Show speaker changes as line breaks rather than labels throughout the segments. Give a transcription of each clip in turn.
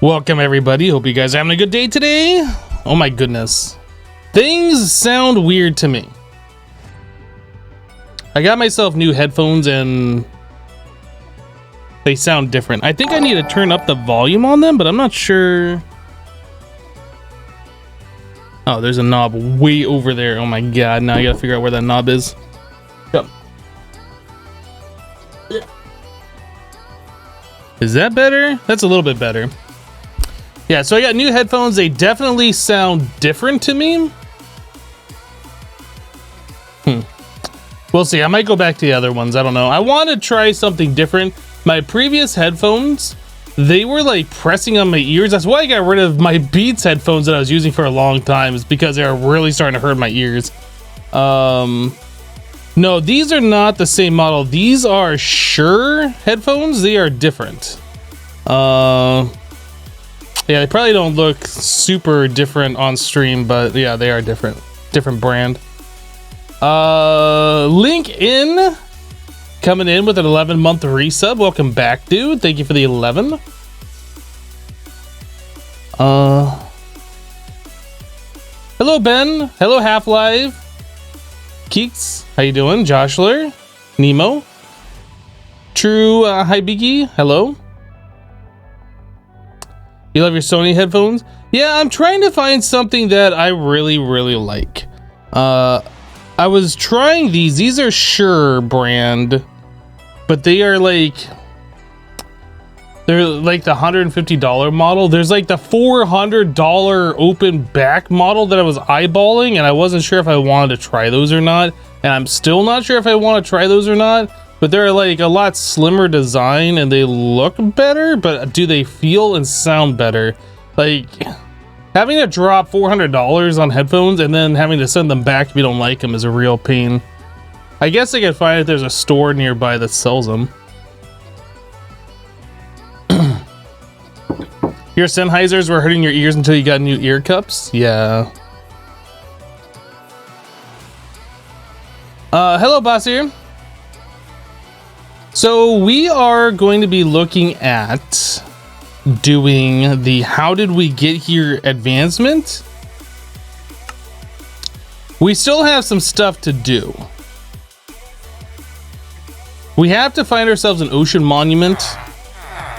Welcome everybody, hope you guys are having a good day today. Oh my goodness. Things sound weird to me. I got myself new headphones and they sound different. I think I need to turn up the volume on them, but I'm not sure. Oh, there's a knob way over there. Oh my god, now I gotta figure out where that knob is. Yep. Is that better? That's a little bit better. Yeah, so I got new headphones. They definitely sound different to me. We'll see. I might go back to the other ones. I don't know. I want to try something different. My previous headphones, they were like pressing on my ears. That's why I got rid of my Beats headphones that I was using for a long time, is because they were really starting to hurt my ears. No, these are not the same model. These are Shure headphones. They are different. Yeah, they probably don't look super different on stream, but yeah, they are different. Different brand. Link in coming in with an 11-month resub. Welcome back, dude. Thank you for the 11. Hello, Ben. Hello, Half-Life. Keeks, how you doing? Joshler, Nemo, True, hi Biggie. Hello. You love your Sony headphones? Yeah, I'm trying to find something that I really like. I was trying these. These are Shure brand, but they are like, they're like the $150 model. There's like the $400 open back model that I was eyeballing, and I wasn't sure if I wanted to try those or not. And I'm still not sure if I want to try those or not. But they're like a lot slimmer design and they look better, but do they feel and sound better? Like having to drop $400 on headphones and then having to send them back if you don't like them is a real pain. I guess I could find if there's a store nearby that sells them. Your Sennheisers were hurting your ears until you got new ear cups? Yeah. Hello, boss here. So we are going to be looking at doing the how did we get here advancement. We still have some stuff to do. We have to find ourselves an ocean monument.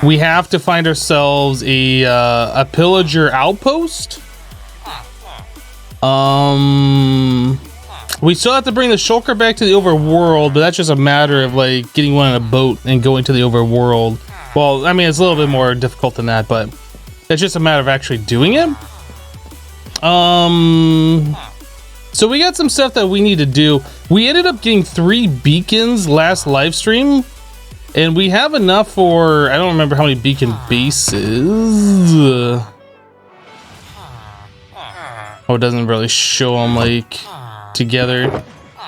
We have to find ourselves a pillager outpost. We still have to bring the shulker back to the overworld, but that's just a matter of like getting one on a boat and going to the overworld. Well, I mean, it's a little bit more difficult than that, but it's just a matter of actually doing it. So we got some stuff that we need to do. We ended up getting 3 beacons last live stream, and we have enough for, I don't remember how many beacon bases. Oh, it doesn't really show them like together.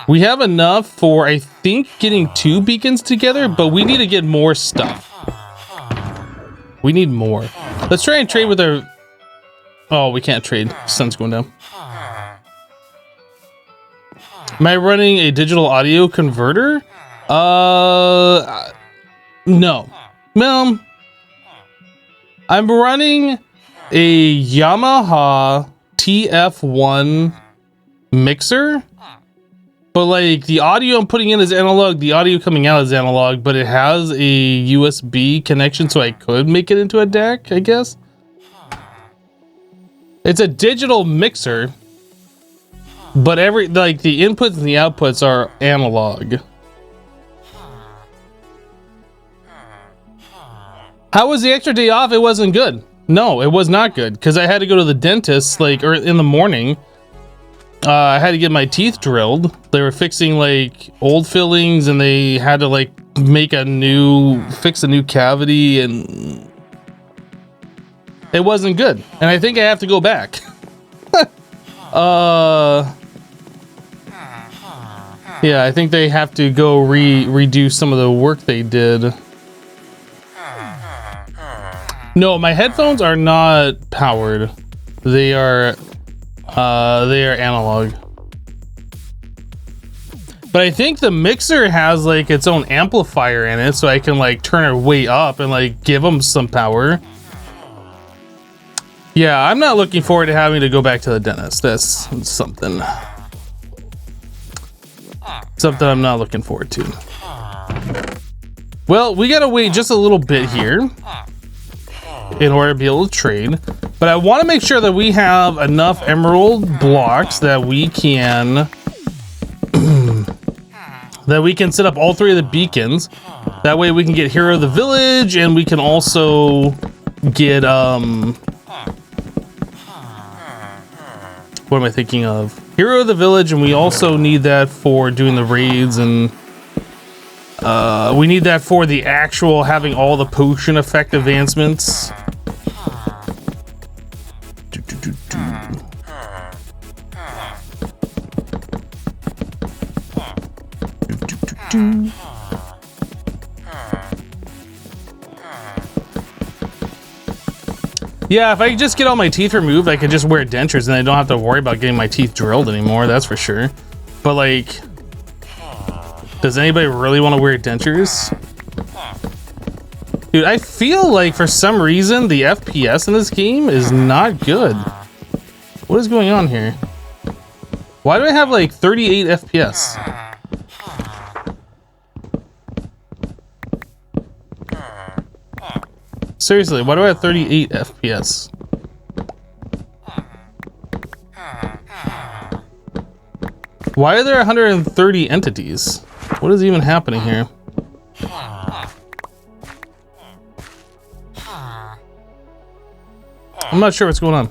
We have enough for, I think, getting 2 beacons together, but we need to get more stuff. We need more. Let's try and trade with our... Oh, we can't trade. Sun's going down. Am I running a digital audio converter? No. Well, I'm running a Yamaha TF1 mixer, but like the audio I'm putting in is analog, the audio coming out is analog, but it has a USB connection, so I could make it into a DAC, I guess. It's a digital mixer, but every like the inputs and the outputs are analog. How was the extra day off? It wasn't good. No, it was not good because I had to go to the dentist like in the morning. I had to get my teeth drilled. They were fixing like old fillings and they had to like fix a new cavity, and it wasn't good. And I think I have to go back. Yeah, I think they have to go redo some of the work they did. No, my headphones are not powered. They are analog. But I think the mixer has like its own amplifier in it, so I can like turn it way up and like give them some power. Yeah, I'm not looking forward to having to go back to the dentist. That's something I'm not looking forward to. Well, we gotta wait just a little bit here in order to be able to trade. But I want to make sure that we have enough emerald blocks that we can set up all 3 of the beacons. That way we can get Hero of the Village, and we can also get what am I thinking of? Hero of the Village, and we also need that for doing the raids, and we need that for the actual having all the potion effect advancements. Yeah, if I could just get all my teeth removed, I could just wear dentures and I don't have to worry about getting my teeth drilled anymore, that's for sure. But like, does anybody really want to wear dentures? Dude, I feel like for some reason the FPS in this game is not good. What is going on here? Why do I have like 38 FPS? Seriously, why do I have 38 FPS? Why are there 130 entities? What is even happening here? I'm not sure what's going on.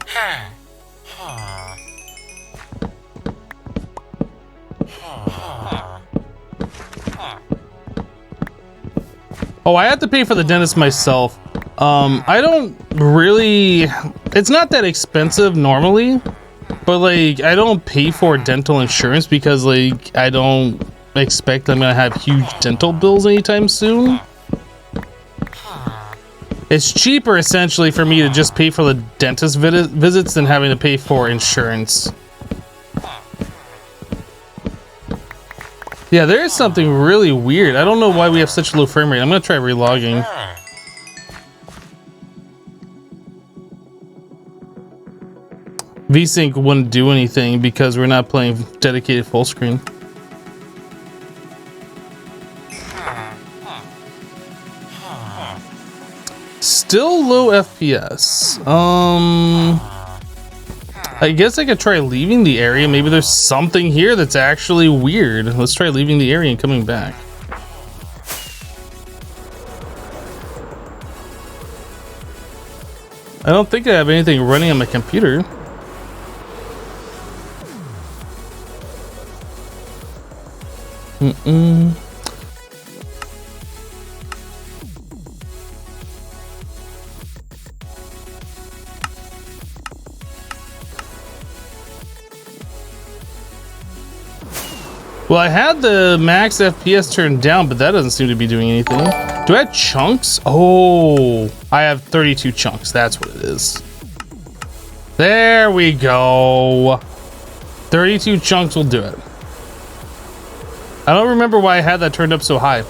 Oh, I have to pay for the dentist myself. I don't really, it's not that expensive normally, but like I don't pay for dental insurance because like I don't expect I'm gonna have huge dental bills anytime soon. It's cheaper essentially for me to just pay for the dentist visits than having to pay for insurance. Yeah, there is something really weird. I don't know why we have such low frame rate. I'm gonna try relogging. VSync wouldn't do anything because we're not playing dedicated full screen. Still low FPS. I guess I could try leaving the area. Maybe there's something here that's actually weird. Let's try leaving the area and coming back. I don't think I have anything running on my computer. Well, I had the max FPS turned down, but that doesn't seem to be doing anything. Do I have chunks? Oh, I have 32 chunks. That's what it is. There we go. 32 chunks will do it. I don't remember why I had that turned up so high.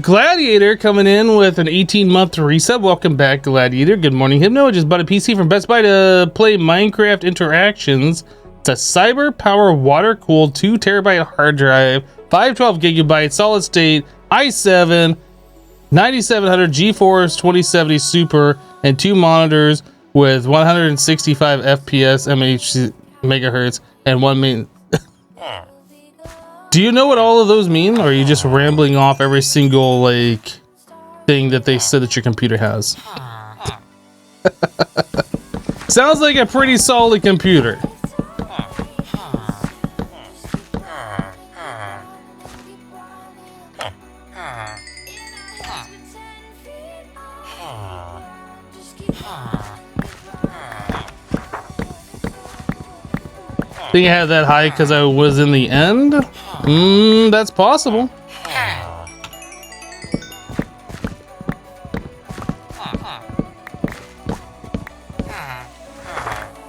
Gladiator coming in with an 18-month reset. Welcome back, Gladiator. Good morning, Hypno. I just bought a PC from Best Buy to play Minecraft Interactions. It's a Cyber Power water-cooled 2 terabyte hard drive, 512 gigabyte solid state, i7, 9700 GeForce 2070 Super, and 2 monitors with 165 FPS megahertz and 1 main. Do you know what all of those mean, or are you just rambling off every single like thing that they said that your computer has? Sounds like a pretty solid computer. I think I had that high because I was in the end. That's possible.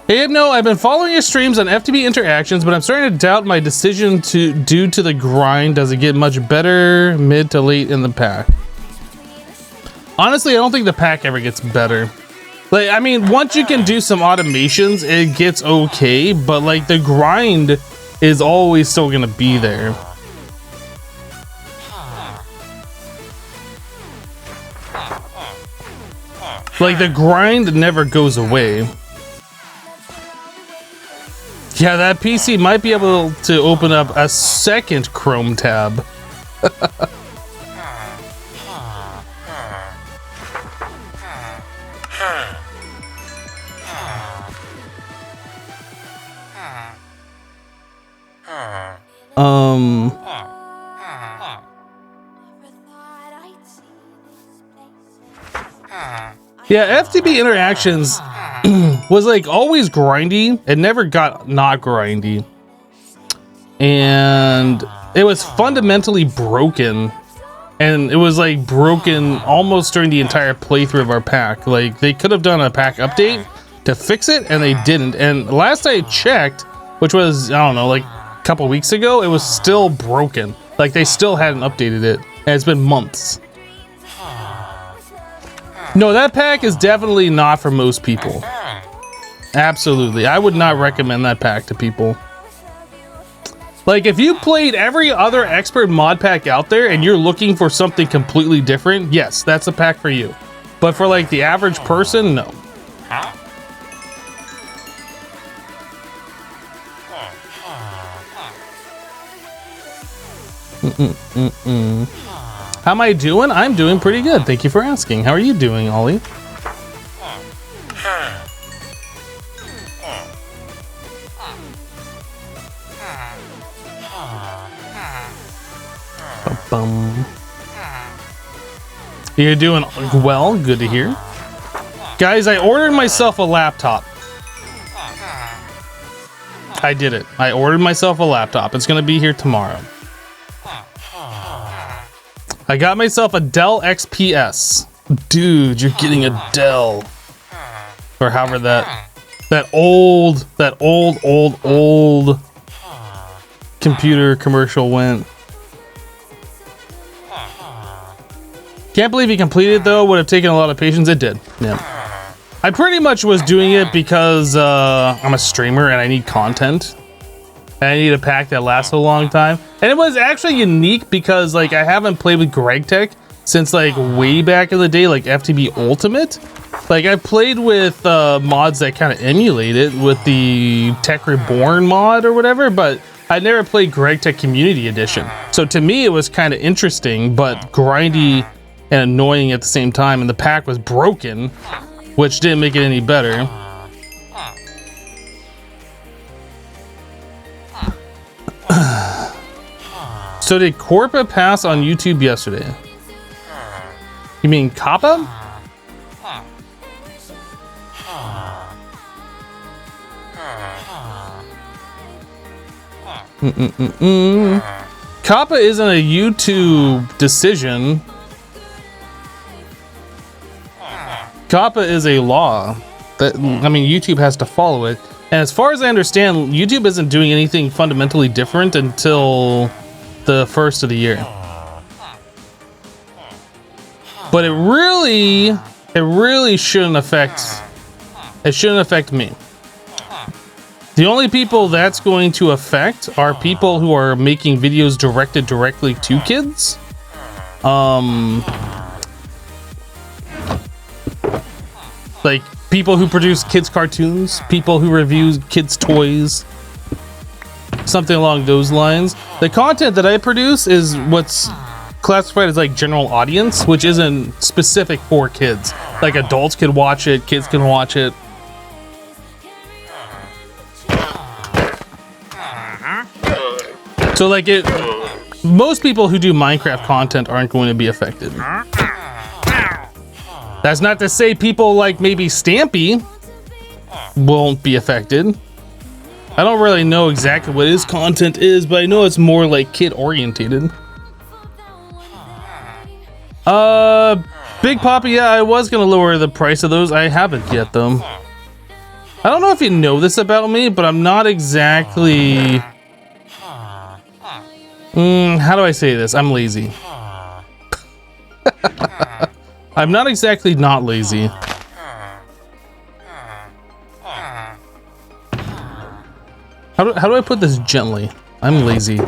Hey, no, I've been following your streams on FTB Interactions, but I'm starting to doubt my decision due to the grind. Does it get much better mid to late in the pack? Honestly, I don't think the pack ever gets better. Like, I mean, once you can do some automations, it gets okay, but like the grind is always still gonna be there. Like the grind never goes away. Yeah, that PC might be able to open up a second Chrome tab. Yeah, FTB Interactions was like always grindy. It never got not grindy. And it was fundamentally broken. And it was like broken almost during the entire playthrough of our pack. Like they could have done a pack update to fix it and they didn't. And last I checked, which was, I don't know, like a couple weeks ago, it was still broken. Like they still hadn't updated it. And it's been months. No, that pack is definitely not for most people. Absolutely. I would not recommend that pack to people. Like, if you played every other expert mod pack out there and you're looking for something completely different, yes, that's a pack for you. But for, like, the average person, no. How am I doing? I'm doing pretty good. Thank you for asking. How are you doing, Ollie? You're doing well. Good to hear. Guys, I ordered myself a laptop. I did it. I ordered myself a laptop. It's going to be here tomorrow. I got myself a Dell XPS. Dude, you're getting a Dell. Or however that old computer commercial went. Can't believe he completed it though. Would have taken a lot of patience. It did. Yeah. I pretty much was doing it because I'm a streamer and I need content. And I need a pack that lasts a long time. And it was actually unique because like I haven't played with GregTech since like way back in the day, like FTB Ultimate. Like I played with mods that kind of emulate it with the Tech Reborn mod or whatever, but I never played GregTech Community Edition. So to me it was kind of interesting, but grindy and annoying at the same time. And the pack was broken, which didn't make it any better. So did Corpa pass on YouTube yesterday? You mean Kappa? Kappa isn't a YouTube decision. Kappa is a law that, I mean, YouTube has to follow it. And as far as I understand, YouTube isn't doing anything fundamentally different until the first of the year. But it really shouldn't affect me. The only people that's going to affect are people who are making videos directed directly to kids. Like people who produce kids cartoons, people who review kids toys, something along those lines. The content that I produce is what's classified as like general audience, which isn't specific for kids. Like adults can watch it, kids can watch it. So like most people who do Minecraft content aren't going to be affected. That's not to say people like maybe Stampy won't be affected. I don't really know exactly what his content is, but I know it's more like kid orientated. Big Poppy, yeah, I was gonna lower the price of those. I haven't yet though. I don't know if you know this about me, but I'm not exactly... how do I say this? I'm lazy. I'm not exactly not lazy. How do I put this gently? I'm lazy.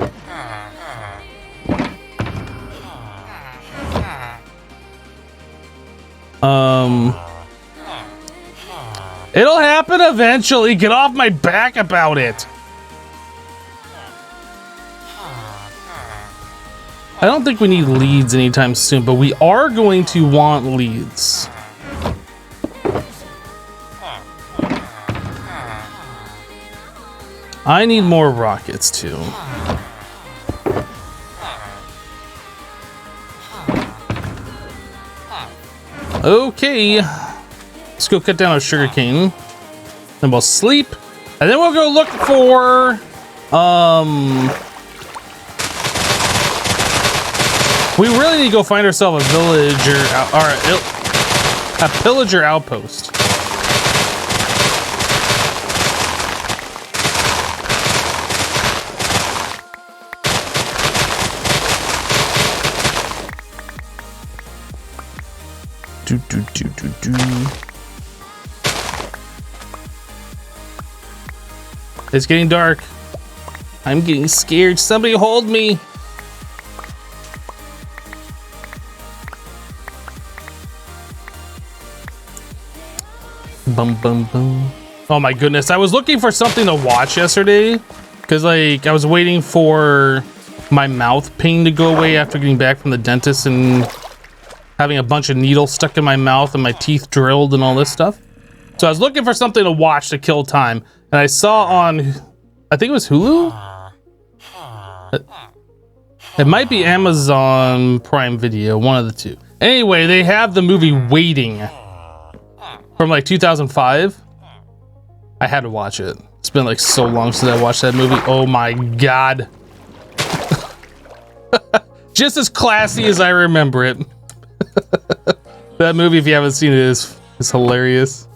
It'll happen eventually. Get off my back about it. I don't think we need leads anytime soon, but we are going to want leads. I need more rockets too. Okay. Let's go cut down our sugarcane. Then we'll sleep. And then we'll go look for we really need to go find ourselves a villager or a pillager outpost. Do. It's getting dark. I'm getting scared. Somebody hold me. Bum bum bum. Oh my goodness. I was looking for something to watch yesterday because like I was waiting for my mouth pain to go away after getting back from the dentist and having a bunch of needles stuck in my mouth and my teeth drilled and all this stuff. So I was looking for something to watch to kill time. And I saw on, I think it was Hulu? It might be Amazon Prime Video, one of the two. Anyway, they have the movie Waiting from like 2005. I had to watch it. It's been like so long since I watched that movie. Oh my God. Just as classy as I remember it. That movie, if you haven't seen it, is hilarious.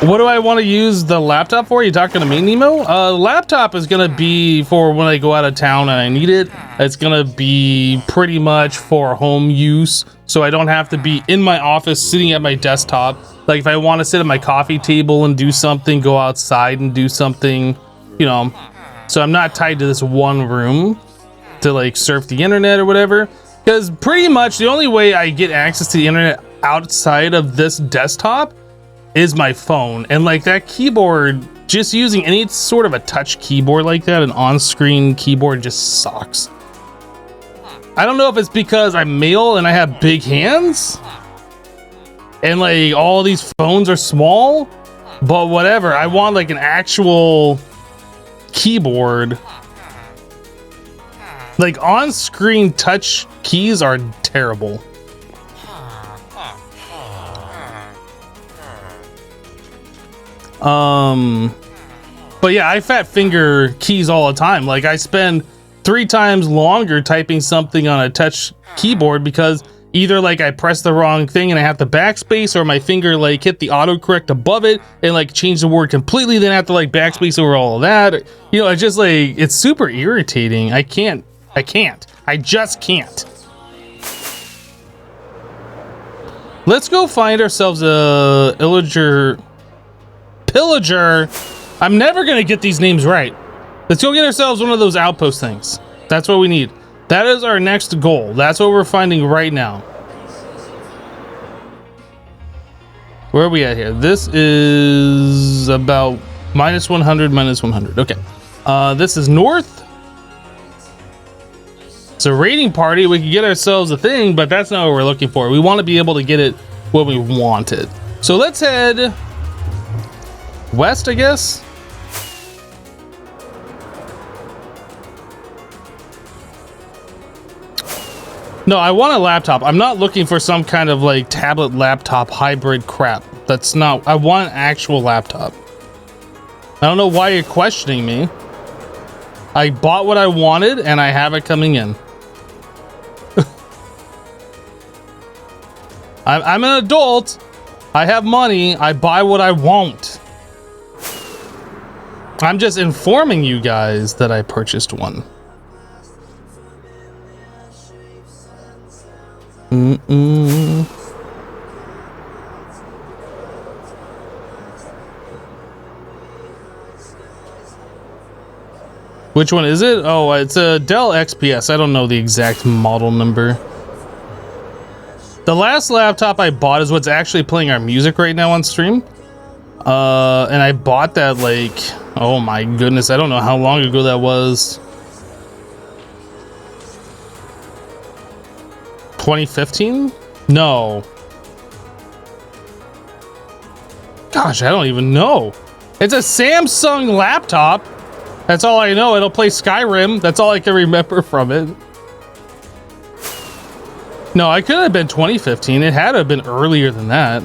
What do I want to use the laptop for? You talking to me, Nemo? Laptop is gonna be for when I go out of town and I need it. It's gonna be pretty much for home use, so I don't have to be in my office sitting at my desktop. Like if I want to sit at my coffee table and do something, go outside and do something, you know. So I'm not tied to this one room to like surf the internet or whatever. Because pretty much the only way I get access to the internet outside of this desktop is my phone. And like that keyboard, just using any sort of a touch keyboard like that, an on-screen keyboard just sucks. I don't know if it's because I'm male and I have big hands and like all these phones are small, but whatever. I want like an actual keyboard. Like on-screen touch keys are terrible. But yeah, I fat finger keys all the time. Like I spend 3 times longer typing something on a touch keyboard because either like I press the wrong thing and I have to backspace, or my finger like hit the autocorrect above it and like change the word completely, then I have to like backspace over all of that. You know, it's just like, it's super irritating. I just can't. Let's go find ourselves a pillager. I'm never gonna get these names right. Let's go get ourselves one of those outpost things. That's what we need. That is our next goal. That's what we're finding right now. Where are we at here? This is about -100, -100. Okay. This is north. It's a raiding party. We can get ourselves a thing, but that's not what we're looking for. We want to be able to get it when we want it. So let's head west, I guess. No, I want a laptop. I'm not looking for some kind of like tablet laptop hybrid crap. That's not, I want an actual laptop. I don't know why you're questioning me. I bought what I wanted and I have it coming in. I'm an adult. I have money. I buy what I want. I'm just informing you guys that I purchased one. Mm-mm. Which one is it? Oh, it's a Dell XPS. I don't know the exact model number. The last laptop I bought is what's actually playing our music right now on stream. And I bought that like, oh my goodness, I don't know how long ago that was. 2015? No. Gosh, I don't even know. It's a Samsung laptop. That's all I know. It'll play Skyrim. That's all I can remember from it. No, it could have been 2015. It had to have been earlier than that.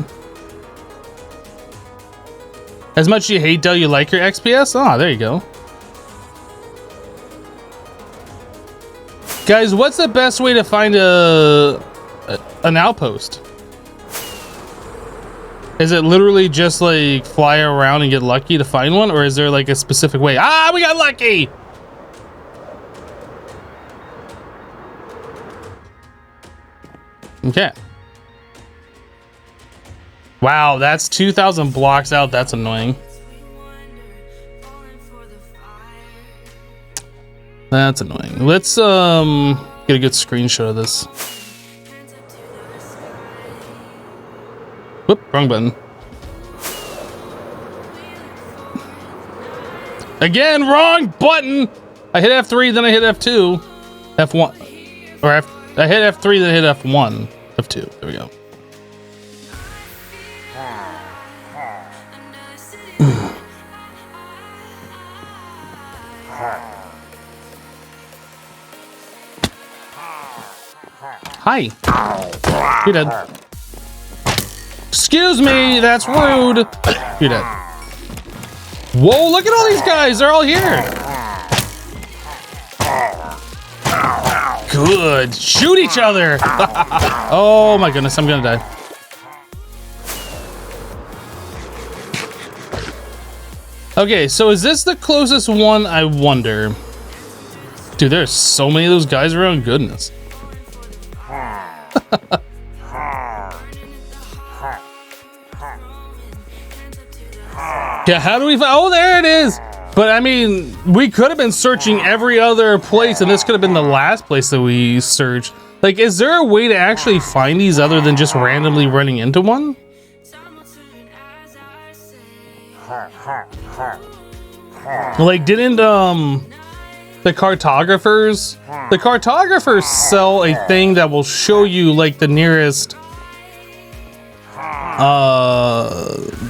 As much as you hate Dell, you like your XPS? Ah, there you go. Guys, what's the best way to find an outpost? Is it literally just like fly around and get lucky to find one? Or is there like a specific way? Ah, we got lucky! Okay. Wow, that's 2,000 blocks out. That's annoying. That's annoying. Let's get a good screenshot of this. Whoop, wrong button. Again, wrong button! I hit F3, then I hit F2. F1. Or I hit F3, then I hit F1. F2. There we go. Hi. You're dead. Excuse me, that's rude. You're dead. Whoa, look at all these guys. They're all here. Good. Shoot each other. Oh my goodness, I'm gonna die. Okay, so is this the closest one? I wonder. Dude, there's so many of those guys around. Goodness. Yeah, how do we find? Oh, there it is. But I mean, we could have been searching every other place, and this could have been the last place that we searched. Like, is there a way to actually find these other than just randomly running into one? Like, didn't the cartographers sell a thing that will show you like the nearest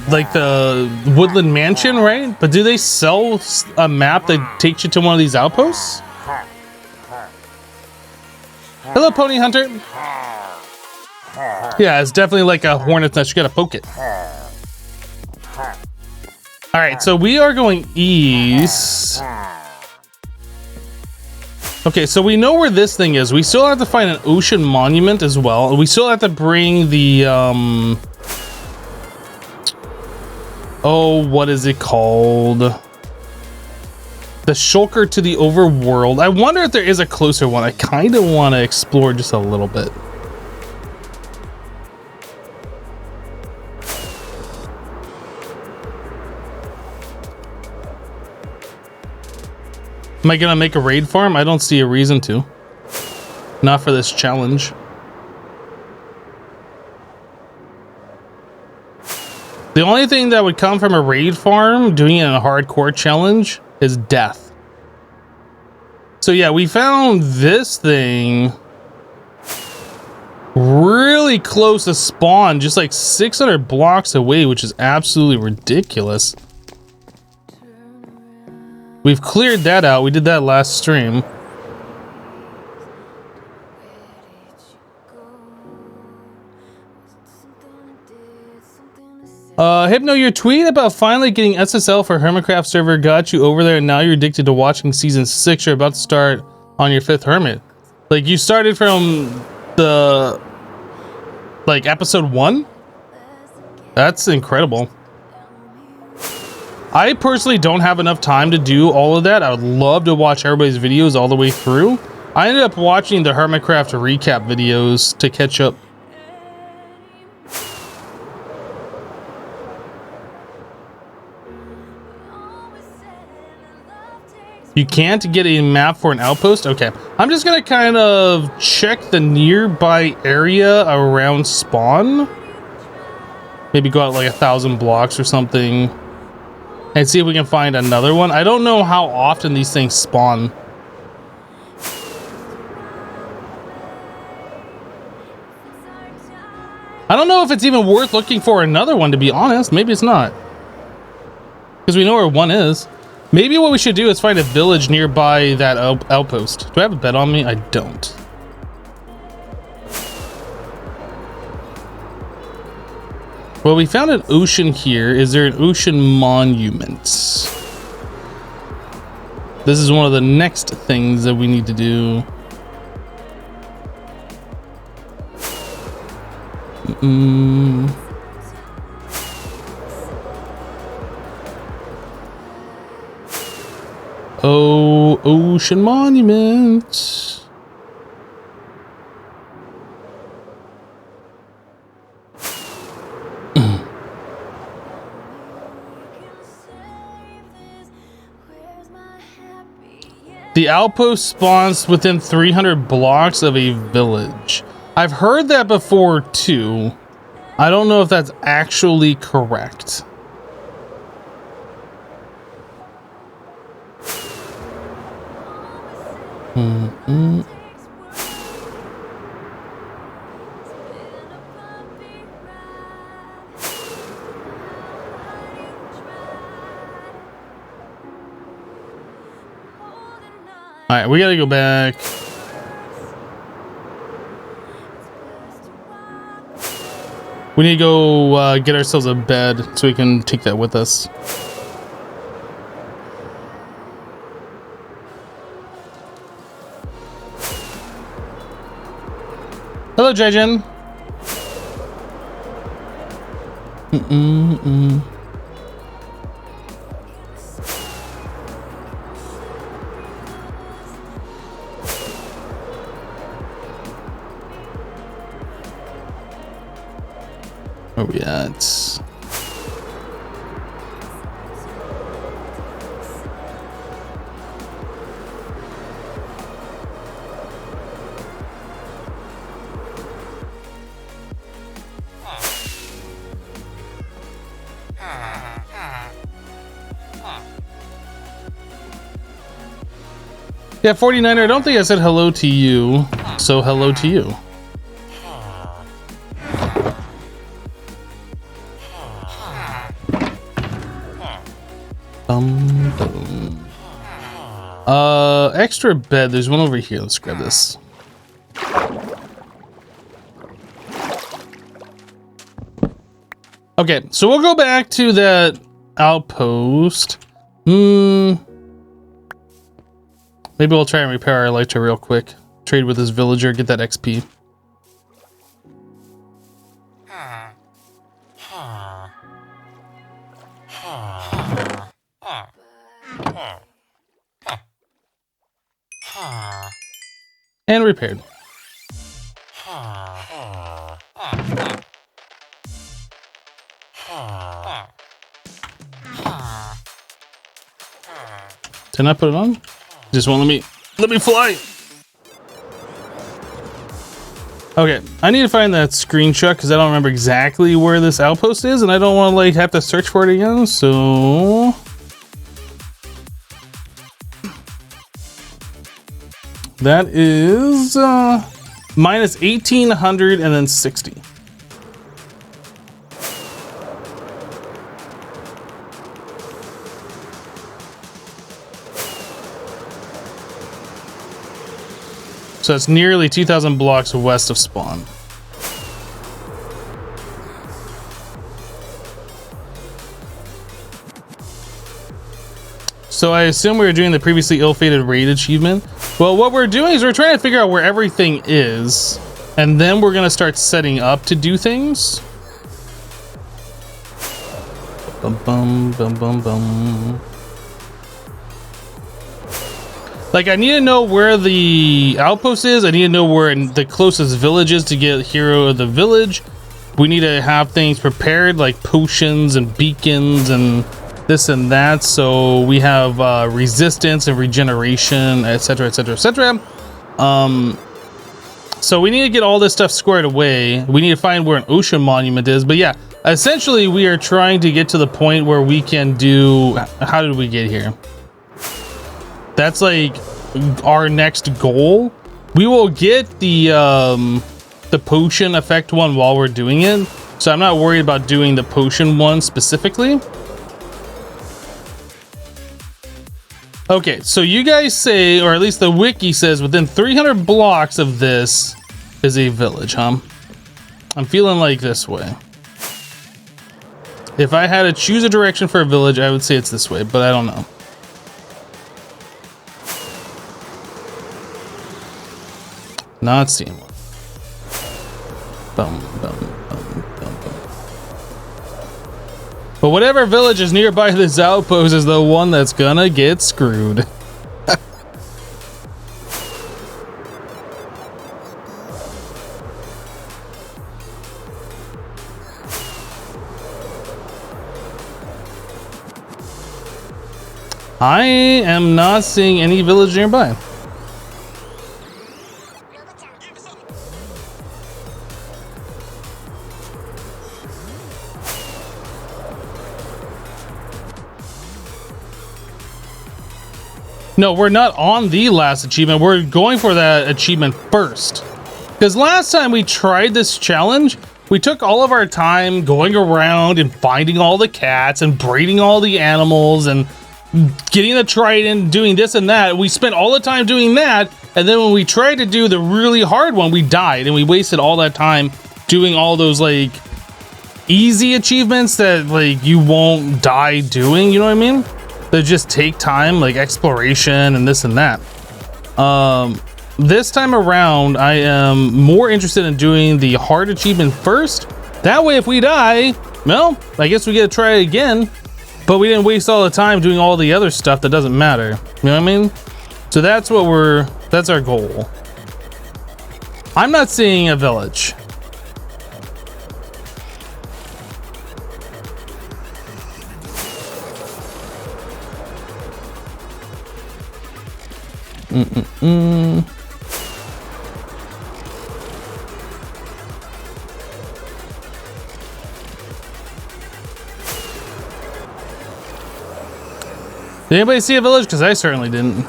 like the Woodland Mansion, right? But do they sell a map that takes you to one of these outposts? Hello, Pony Hunter. Yeah, it's definitely like a hornet's nest. You gotta poke it. All right, so we are going east. Okay, so we know where this thing is. We still have to find an ocean monument as well. We still have to bring the oh, what is it called? The shulker to the overworld. I wonder if there is a closer one. I kind of want to explore just a little bit. Am I gonna make a raid farm? I don't see a reason to. Not for this challenge. The only thing that would come from a raid farm doing it in a hardcore challenge is death. So yeah, we found this thing really close to spawn, just like 600 blocks away, which is absolutely ridiculous. We've cleared that out. We did that last stream. Hypno, your tweet about finally getting SSL for Hermitcraft server got you over there, and now you're addicted to watching season 6. You're about to start on your 5th Hermit. Like, you started from the like episode 1? That's incredible. I personally don't have enough time to do all of that. I would love to watch everybody's videos all the way through. I ended up watching the Hermitcraft recap videos to catch up. You can't get a map for an outpost? Okay. I'm just gonna kind of check the nearby area around spawn. Maybe go out like 1,000 blocks or something. And see if we can find another one. I don't know how often these things spawn. I don't know if it's even worth looking for another one, to be honest. Maybe it's not. Because we know where one is. Maybe what we should do is find a village nearby that outpost. Do I have a bed on me? I don't. Well, we found an ocean here. Is there an ocean monument? This is one of the next things that we need to do. Oh, ocean monument. The outpost spawns within 300 blocks of a village. I've heard that before too. I don't know if that's actually correct. All right, we gotta go back. We need to go get ourselves a bed so we can take that with us. Hello, Jaijin. Where are we at? Yeah, 49er, I don't think I said hello to you, so hello to you. Extra bed, there's one over here. Let's grab this. Okay, so we'll go back to that outpost. Maybe we'll try and repair our Elytra real quick. Trade with this villager, get that XP. And repaired. Didn't I put it on? Just won't let me fly. Okay, I need to find that screenshot because I don't remember exactly where this outpost is, and I don't want to like have to search for it again. So that is minus 1,800 and then 60. So it's nearly 2,000 blocks west of spawn. So I assume we were doing the previously ill-fated raid achievement. Well, what we're doing is we're trying to figure out where everything is, and then we're gonna start setting up to do things. Bum bum bum bum bum. Like, I need to know where the outpost is. I need to know where the closest village is to get hero of the village. We need to have things prepared, like potions and beacons and this and that. So we have resistance and regeneration, etc, etc, etc. So we need to get all this stuff squared away. We need to find where an ocean monument is. But yeah, essentially we are trying to get to the point where we can do... How did we get here? That's like our next goal. We will get the potion effect one while we're doing it. So I'm not worried about doing the potion one specifically. Okay, so you guys say, or at least the wiki says, within 300 blocks of this is a village, huh? I'm feeling like this way. If I had to choose a direction for a village, I would say it's this way, but I don't know. Not seeing one. Bum, bum, bum, bum, bum. But whatever village is nearby this outpost is the one that's gonna get screwed. I am not seeing any village nearby. No, we're not on the last achievement. We're going for that achievement first. Because last time we tried this challenge, we took all of our time going around and finding all the cats and breeding all the animals and getting the trident, doing this and that. We spent all the time doing that. And then when we tried to do the really hard one, we died and we wasted all that time doing all those like easy achievements that like you won't die doing. You know what I mean? They just take time, like exploration and this and that. This time around, I am more interested in doing the hard achievement first. That way, if we die, well, I guess we get to try it again. But we didn't waste all the time doing all the other stuff that doesn't matter. You know what I mean? So that's what that's our goal. I'm not seeing a village. Did anybody see a village? Because I certainly didn't.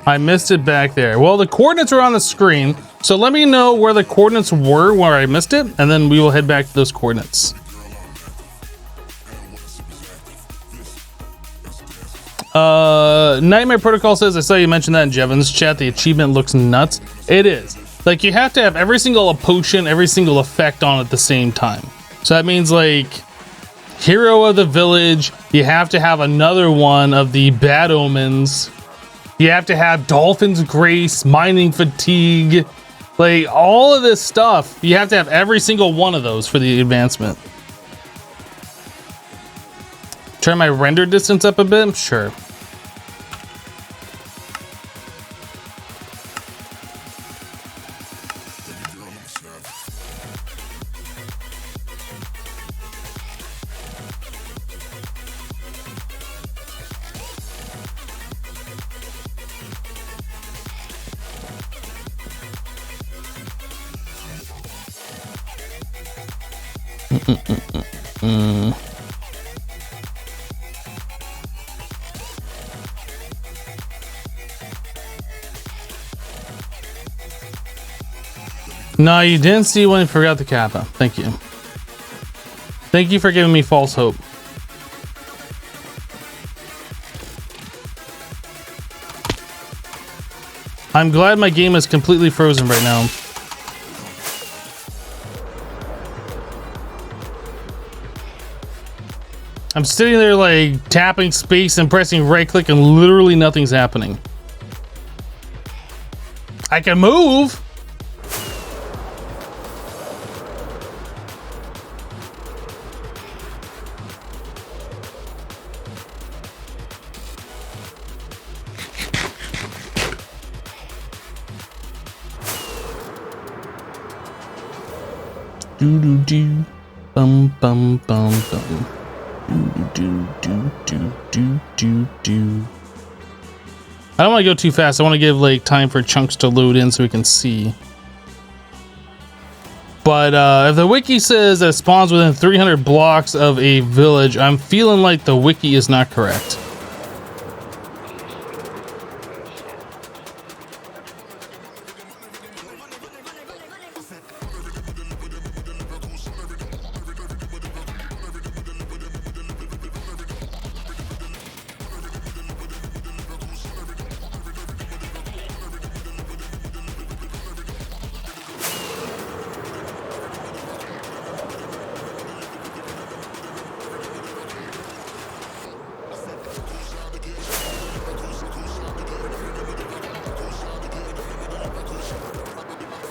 I missed it back there. Well, the coordinates are on the screen, so let me know where the coordinates were where I missed it, and then we will head back to those coordinates. Nightmare Protocol says, I saw you mention that in Jevon's chat. The achievement looks nuts. It is. Like, you have to have every single potion, every single effect on at the same time. So that means, like, hero of the village. You have to have another one of the bad omens. You have to have Dolphin's Grace, Mining Fatigue. Like, all of this stuff. You have to have every single one of those for the advancement. Turn my render distance up a bit? Sure. No, you didn't see when you forgot the kappa. Thank you. Thank you for giving me false hope. I'm glad my game is completely frozen right now. I'm sitting there like tapping space and pressing right click and literally nothing's happening. I can move. Do do do. Bum bum bum bum. Do do do do do do do. I don't want to go too fast. I want to give like time for chunks to load in so we can see. But if the wiki says that it spawns within 300 blocks of a village, I'm feeling like the wiki is not correct.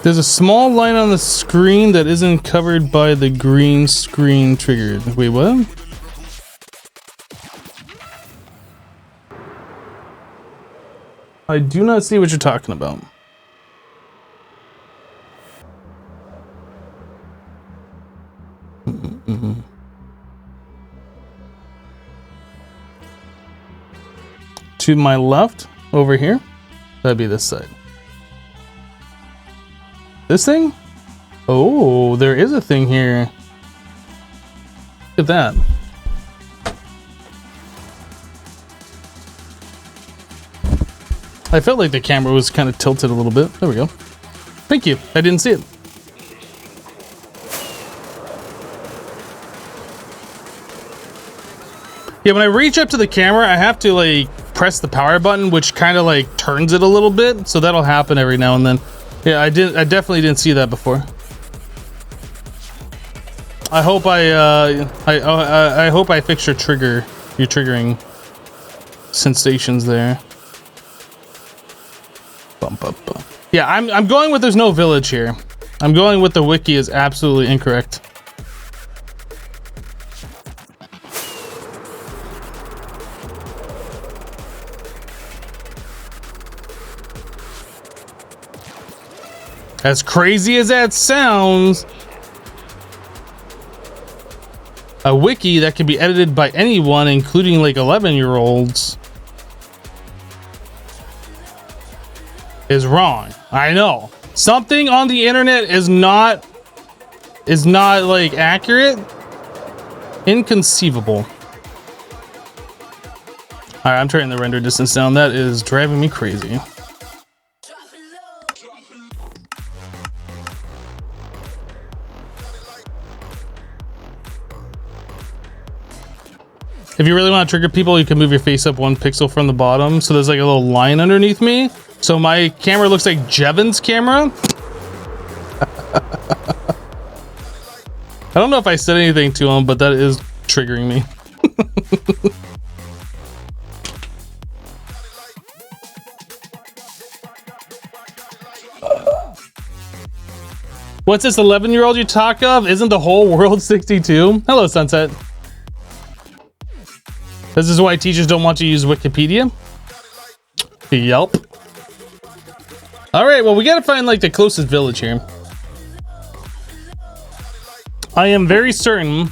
There's a small line on the screen that isn't covered by the green screen triggered. Wait, what? I do not see what you're talking about. To my left, over here, that'd be this side. This thing? Oh, there is a thing here. Look at that. I felt like the camera was kind of tilted a little bit. There we go. Thank you. I didn't see it. Yeah, when I reach up to the camera, I have to like press the power button, which kind of like turns it a little bit. So that'll happen every now and then. Yeah, I definitely didn't see that before. I hope I hope I fixed your triggering sensations there. Bum, bum, bum. Yeah, I'm going with there's no village here. I'm going with the wiki is absolutely incorrect. As crazy as that sounds, a wiki that can be edited by anyone, including like 11-year-olds, is wrong. I know. Something on the internet is not like accurate. Inconceivable. All right, I'm turning the render distance down. That is driving me crazy. If you really want to trigger people, you can move your face up 1 pixel from the bottom. So there's like a little line underneath me. So my camera looks like Jevon's camera. I don't know if I said anything to him, but that is triggering me. What's this 11-year-old you talk of? Isn't the whole world 62? Hello, Sunset. This is why teachers don't want to use Wikipedia. Yelp. All right, well, we gotta find like the closest village here. I am very certain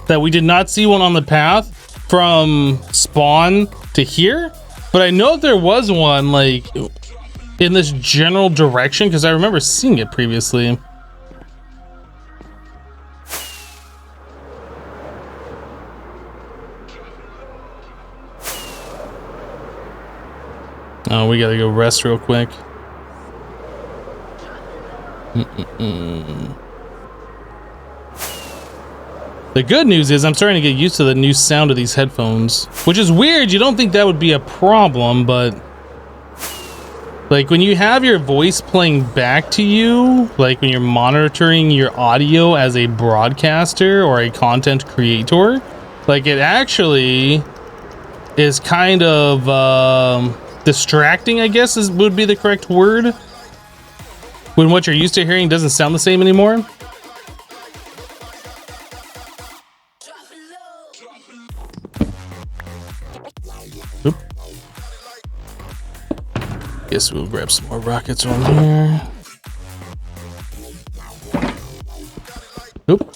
that we did not see one on the path from spawn to here, but I know there was one like in this general direction because I remember seeing it previously. Oh, we gotta go rest real quick. The good news is I'm starting to get used to the new sound of these headphones, which is weird. You don't think that would be a problem, but like when you have your voice playing back to you, like when you're monitoring your audio as a broadcaster or a content creator, like it actually is kind of distracting, I guess would be the correct word, when what you're used to hearing doesn't sound the same anymore. Oop. Guess we'll grab some more rockets on here. Oop.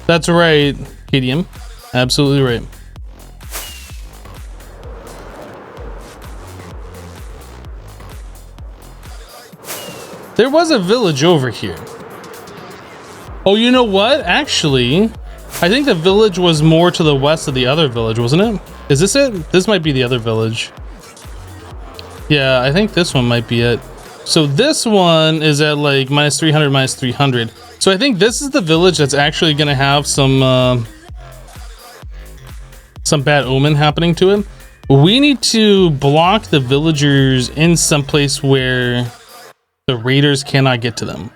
That's right, KDM. Absolutely right. There was a village over here. Oh, you know what? Actually, I think the village was more to the west of the other village, wasn't it? Is this it? This might be the other village. Yeah, I think this one might be it. So this one is at like minus 300, minus 300. So I think this is the village that's actually going to have some bad omen happening to it. We need to block the villagers in some place where the raiders cannot get to them.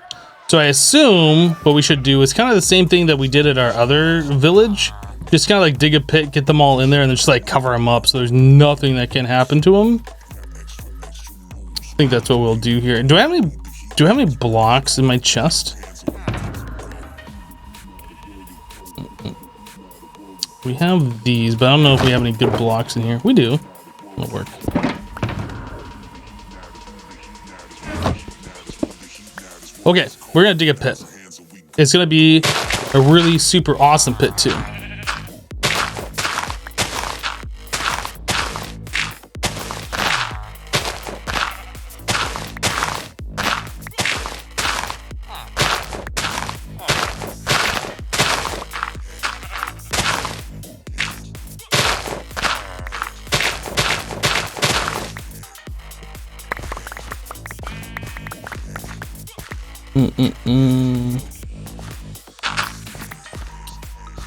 So I assume what we should do is kind of the same thing that we did at our other village. Just kind of like dig a pit, get them all in there, and then just like cover them up so there's nothing that can happen to them. I think that's what we'll do here. Do I have any blocks in my chest? We have these, but I don't know if we have any good blocks in here. We do. It'll work. Okay, we're gonna dig a pit. It's gonna be a really super awesome pit too.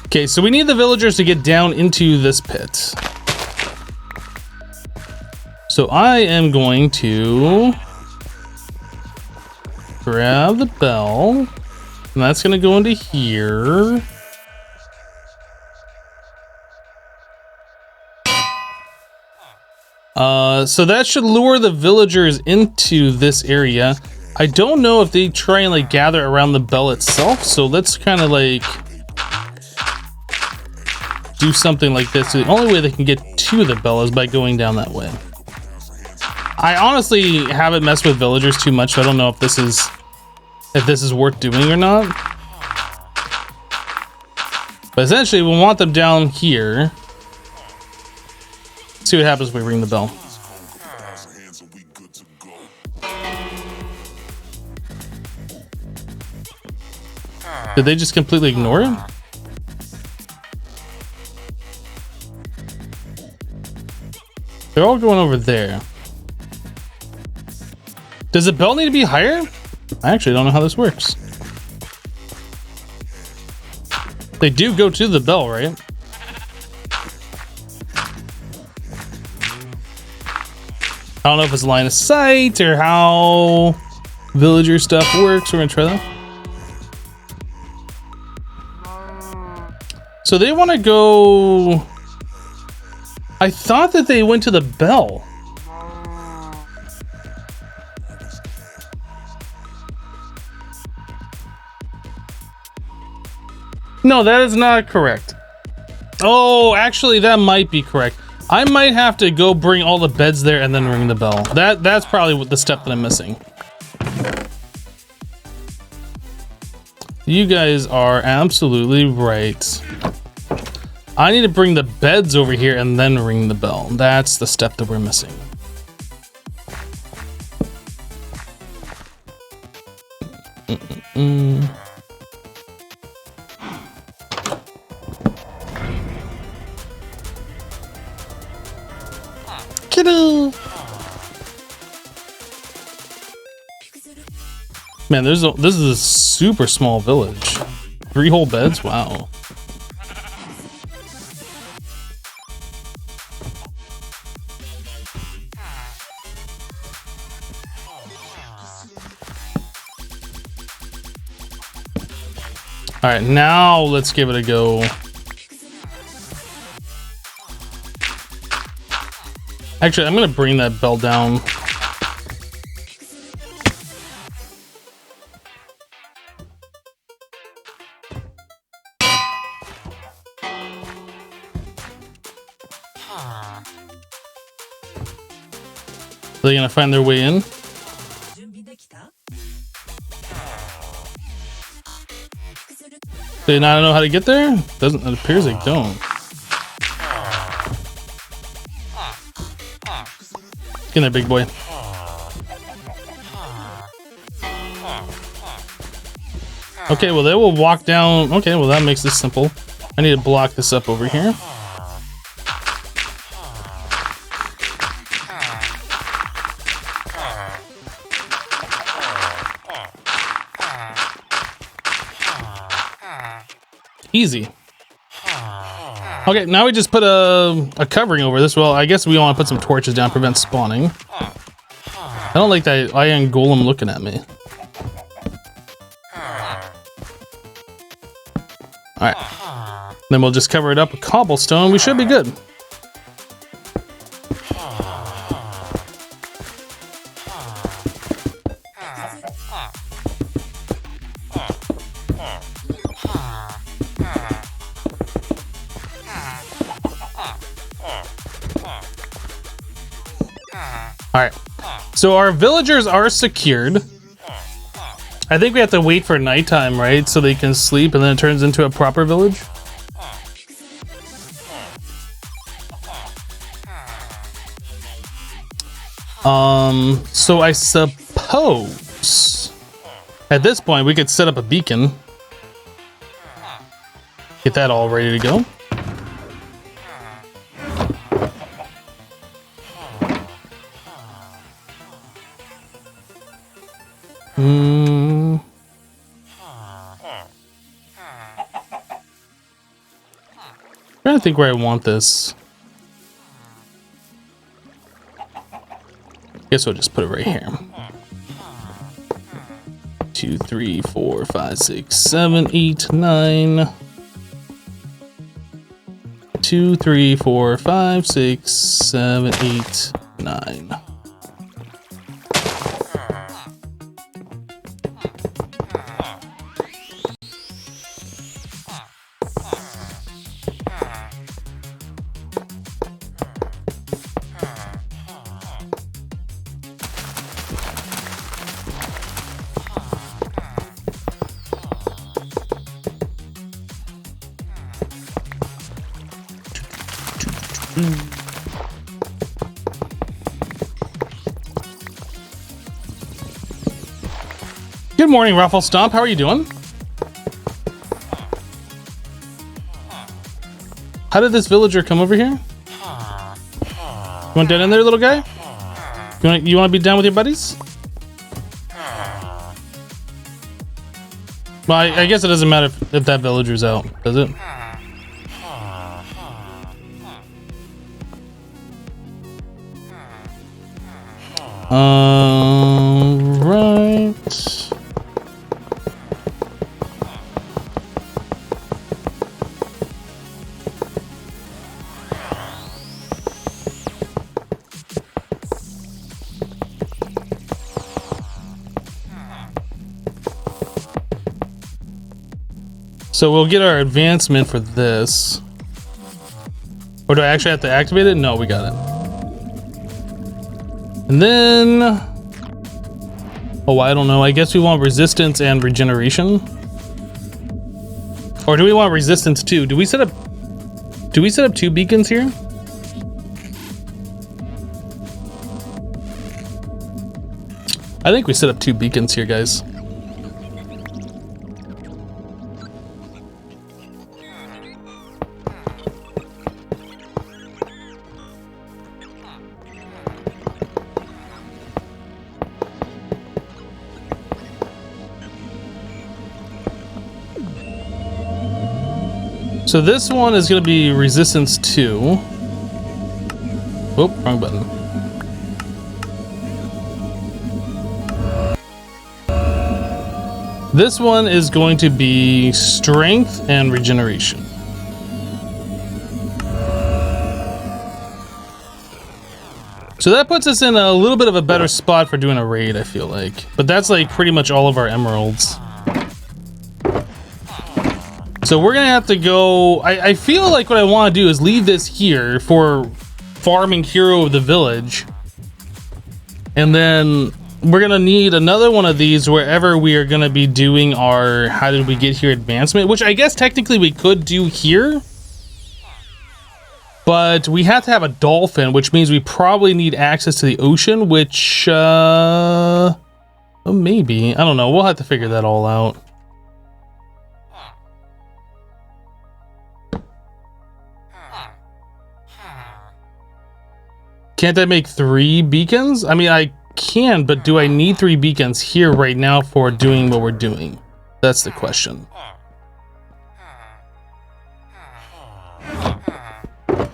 Okay, so we need the villagers to get down into this pit. So I am going to grab the bell, and that's going to go into here. So that should lure the villagers into this area. I don't know if they try and like gather around the bell itself, so let's kind of like do something like this. The only way they can get to the bell is by going down that way. I honestly haven't messed with villagers too much, so I don't know if this is worth doing or not. But essentially, we'll want them down here. See what happens when we ring the bell. Did they just completely ignore it? They're all going over there. Does the bell need to be higher? I actually don't know how this works. They do go to the bell, right? I don't know if it's line of sight or how villager stuff works. We're gonna try that. So they want to go. I thought that they went to the bell. No, that is not correct. Oh, actually, that might be correct. I might have to go bring all the beds there and then ring the bell. That's probably what the step that I'm missing. You guys are absolutely right. I need to bring the beds over here and then ring the bell. That's the step that we're missing. Kiddo! Man, this is a super small village. 3 whole beds? Wow. All right, now let's give it a go. Actually, I'm gonna bring that bell down. Are they gonna find their way in? Do they not know how to get there? Doesn't, it appears they don't. Get in there, big boy. Okay, well they will walk down. Okay, well that makes this simple. I need to block this up over here. Easy. Okay, now we just put a covering over this. Well, I guess we want to put some torches down, prevent spawning. I don't like that iron golem looking at me. Alright. Then we'll just cover it up with cobblestone. We should be good. Alright, so our villagers are secured. I think we have to wait for nighttime, right? So they can sleep and then it turns into a proper village. So I suppose at this point we could set up a beacon. Get that all ready to go. I'm trying to think where I want this. Guess we'll just put it right here. 2, 3, 4, 5, 6, 7, 8, 9. 2, 3, 4, 5, 6, 7, 8, 9. Good morning, Ruffle Stomp. How are you doing? How did this villager come over here? You want down in there, little guy? You want to be down with your buddies? Well, I guess it doesn't matter if that villager's out, does it? Right. So we'll get our advancement for this. Or do I actually have to activate it? No, we got it. And then, oh, I don't know. I guess we want resistance and regeneration. Or do we want resistance too? Do we set up 2 beacons here? I think we set up 2 beacons here, guys. So this one is going to be resistance 2. Oh, wrong button. This one is going to be strength and regeneration. So that puts us in a little bit of a better spot for doing a raid, I feel like. But that's like pretty much all of our emeralds. So we're gonna have to go. I feel like what I want to do is leave this here for farming hero of the village, and then we're gonna need another one of these wherever we are gonna be doing our how did we get here advancement, which I guess technically we could do here, but we have to have a dolphin, which means we probably need access to the ocean, which oh, maybe, I don't know, we'll have to figure that all out. Can't I make 3 beacons? I mean, I can, but do I need 3 beacons here right now for doing what we're doing? That's the question.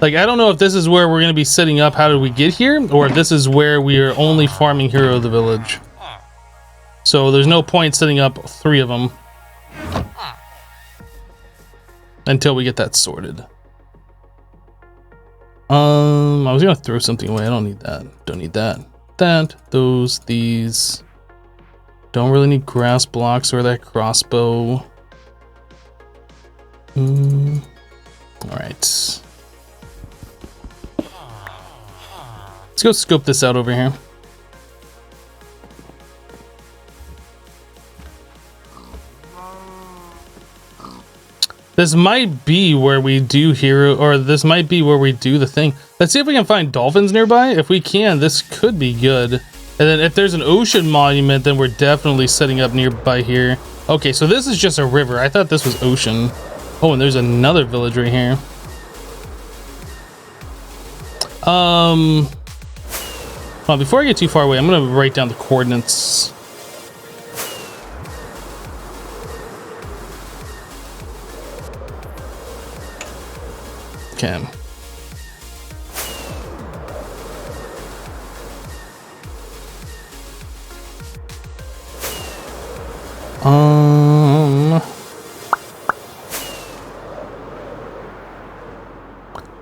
Like, I don't know if this is where we're going to be setting up how did we get here, or if this is where we are only farming Hero of the Village. So there's no point setting up 3 of them until we get that sorted. I was gonna throw something away. I don't need that. Don't need that. That, those, these. Don't really need grass blocks or that crossbow. All right. Let's go scope this out over here. This might be where we do hero, or this might be where we do the thing. Let's see if we can find dolphins nearby. If we can, this could be good. And then if there's an ocean monument, then we're definitely setting up nearby here. Okay, so this is just a river. I thought this was ocean. Oh, and there's another village right here. Well, before I get too far away, I'm gonna write down the coordinates. Okay.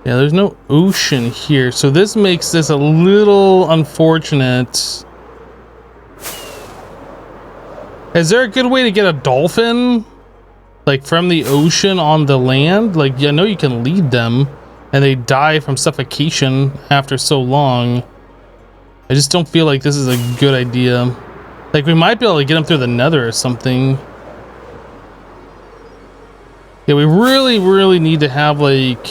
Yeah, there's no ocean here, so this makes this a little unfortunate. Is there a good way to get a dolphin? Like from the ocean on the land? Like, I know you can lead them and they die from suffocation after so long. I just don't feel like this is a good idea. Like, we might be able to get them through the nether or something. Yeah, we really need to have like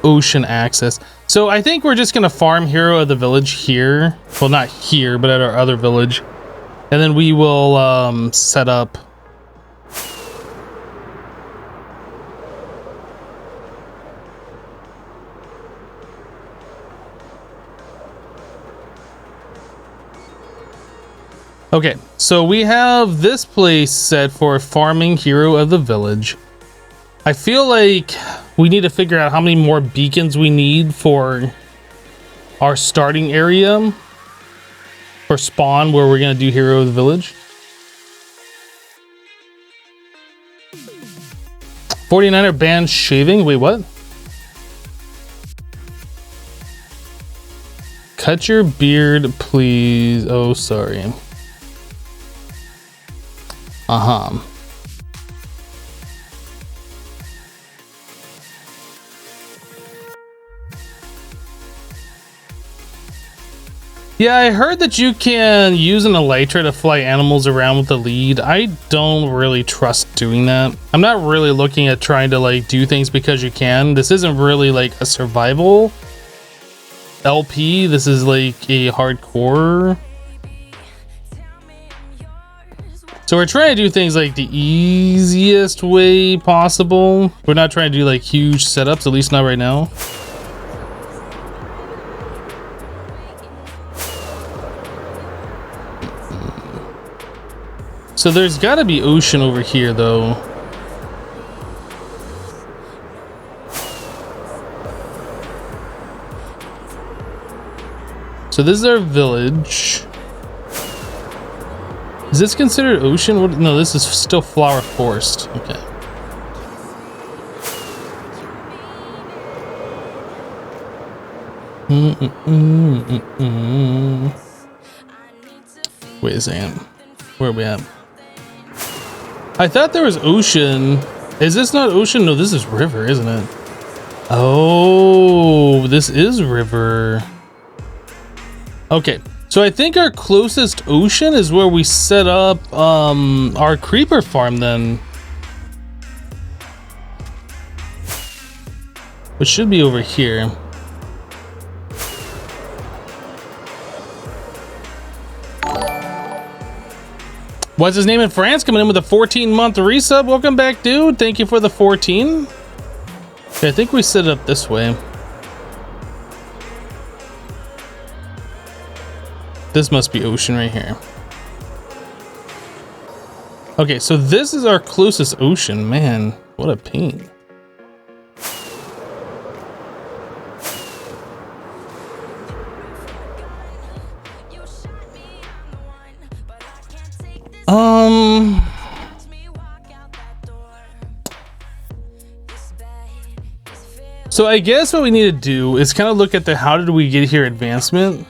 ocean access. So I think we're just gonna farm Hero of the Village here. Well, not here, but at our other village. And then we will set up. Okay, so we have this place set for farming Hero of the Village. I feel like we need to figure out how many more beacons we need for our starting area for spawn where we're gonna do Hero of the Village. 49er banned shaving. Wait, what? Cut your beard, please. Oh, sorry. Yeah, I heard that you can use an elytra to fly animals around with the lead. I don't really trust doing that. I'm not really looking at trying to like do things because you can. This isn't really like a survival LP. This is like a hardcore. So we're trying to do things like the easiest way possible. We're not trying to do like huge setups, at least not right now. So there's gotta be ocean over here though. So this is our village. Is this considered ocean? What? No, this is still flower forest. Okay. Wait a second. Where are we at? I thought there was ocean. Is this not ocean? No, this is river, isn't it? Oh, this is river. Okay. So I think our closest ocean is where we set up our creeper farm then. Which should be over here. What's his name in France? Coming in with a 14-month resub. Welcome back, dude. Thank you for the 14. Okay, I think we set it up this way. This must be ocean right here. Okay, so this is our closest ocean. Man, what a pain. So I guess what we need to do is kind of look at the how did we get here advancement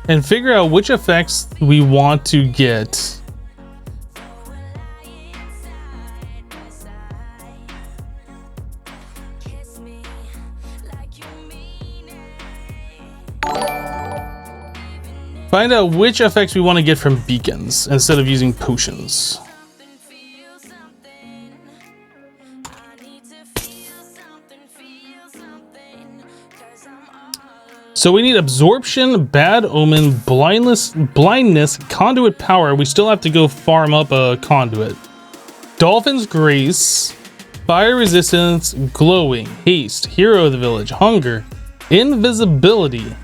and figure out which effects we want to get. Find out which effects we want to get from beacons instead of using potions. So we need absorption, bad omen, blindness, conduit power. We still have to go farm up a conduit. Dolphin's grace, fire resistance, glowing, haste, hero of the village, hunger, invisibility,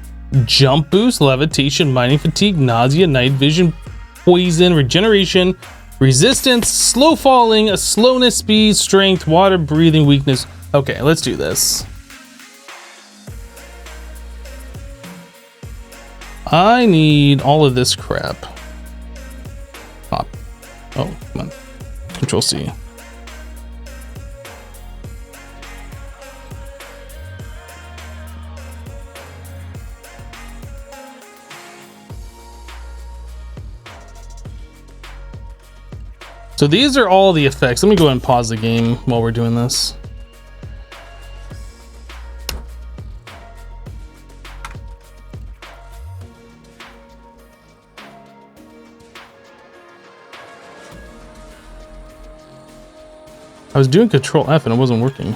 jump boost, levitation, mining fatigue, nausea, night vision, poison, regeneration, resistance, slow falling, a slowness, speed, strength, water breathing, weakness. Okay, let's do this. I need all of this crap. Oh, come on. Control C. So these are all the effects. Let me go ahead and pause the game while we're doing this. I was doing Control F and it wasn't working.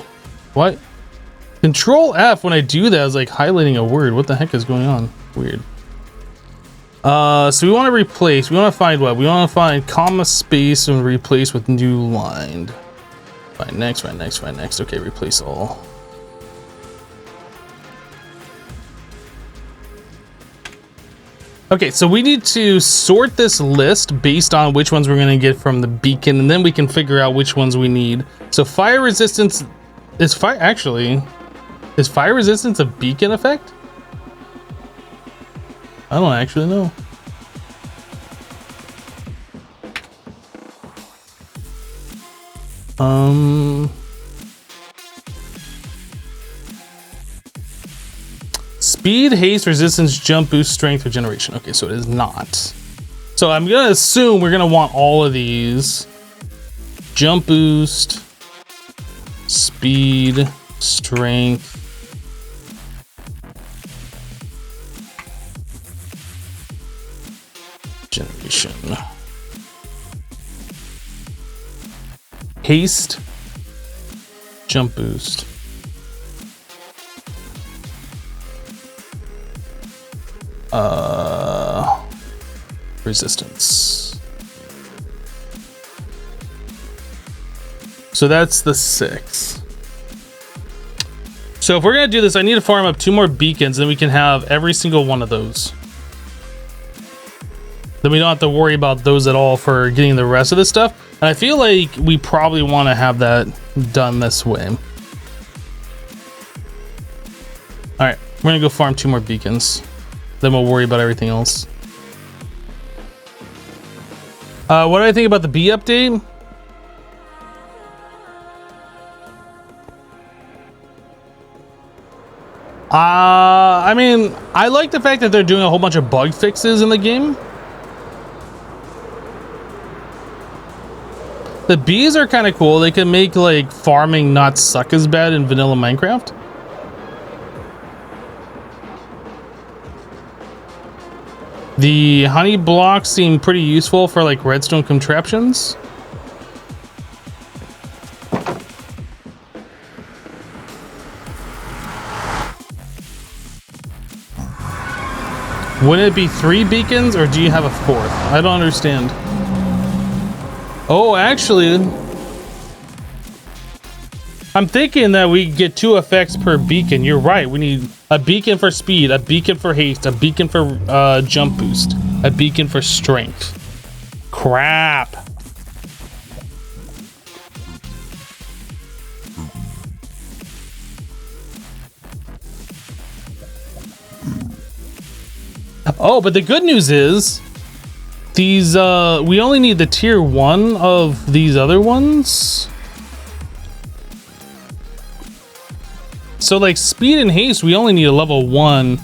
What? Control F when I do that is like highlighting a word. What the heck is going on? Weird. So we want to replace. We want to find what? We want to find comma space and replace with new line. Find next, find next, find next. Okay, replace all. Okay, so we need to sort this list based on which ones we're going to get from the beacon, and then we can figure out which ones we need. So fire resistance is is fire resistance a beacon effect? I don't actually know. Speed, haste, resistance, jump boost, strength, regeneration. Okay, so it is not. So I'm gonna assume we're gonna want all of these. Jump boost, speed, strength. Generation. Haste, jump boost. Resistance. So that's the 6. So if we're gonna do this, I need to farm up 2 more beacons, and we can have every single one of those. Then we don't have to worry about those at all for getting the rest of this stuff. And I feel like we probably want to have that done this way. All right, we're gonna go farm 2 more beacons. Then we'll worry about everything else. What do I think about the bee update? I mean, I like the fact that they're doing a whole bunch of bug fixes in the game. The bees are kind of cool. They can make like farming not suck as bad in vanilla Minecraft. The honey blocks seem pretty useful for like redstone contraptions. Wouldn't it be 3 beacons, or do you have a 4th? I don't understand. Oh, actually, I'm thinking that we get 2 effects per beacon. You're right. We need a beacon for speed, a beacon for haste, a beacon for jump boost, a beacon for strength. Crap. Oh, but the good news is these we only need the tier 1 of these other ones. So like speed and haste, we only need a level 1,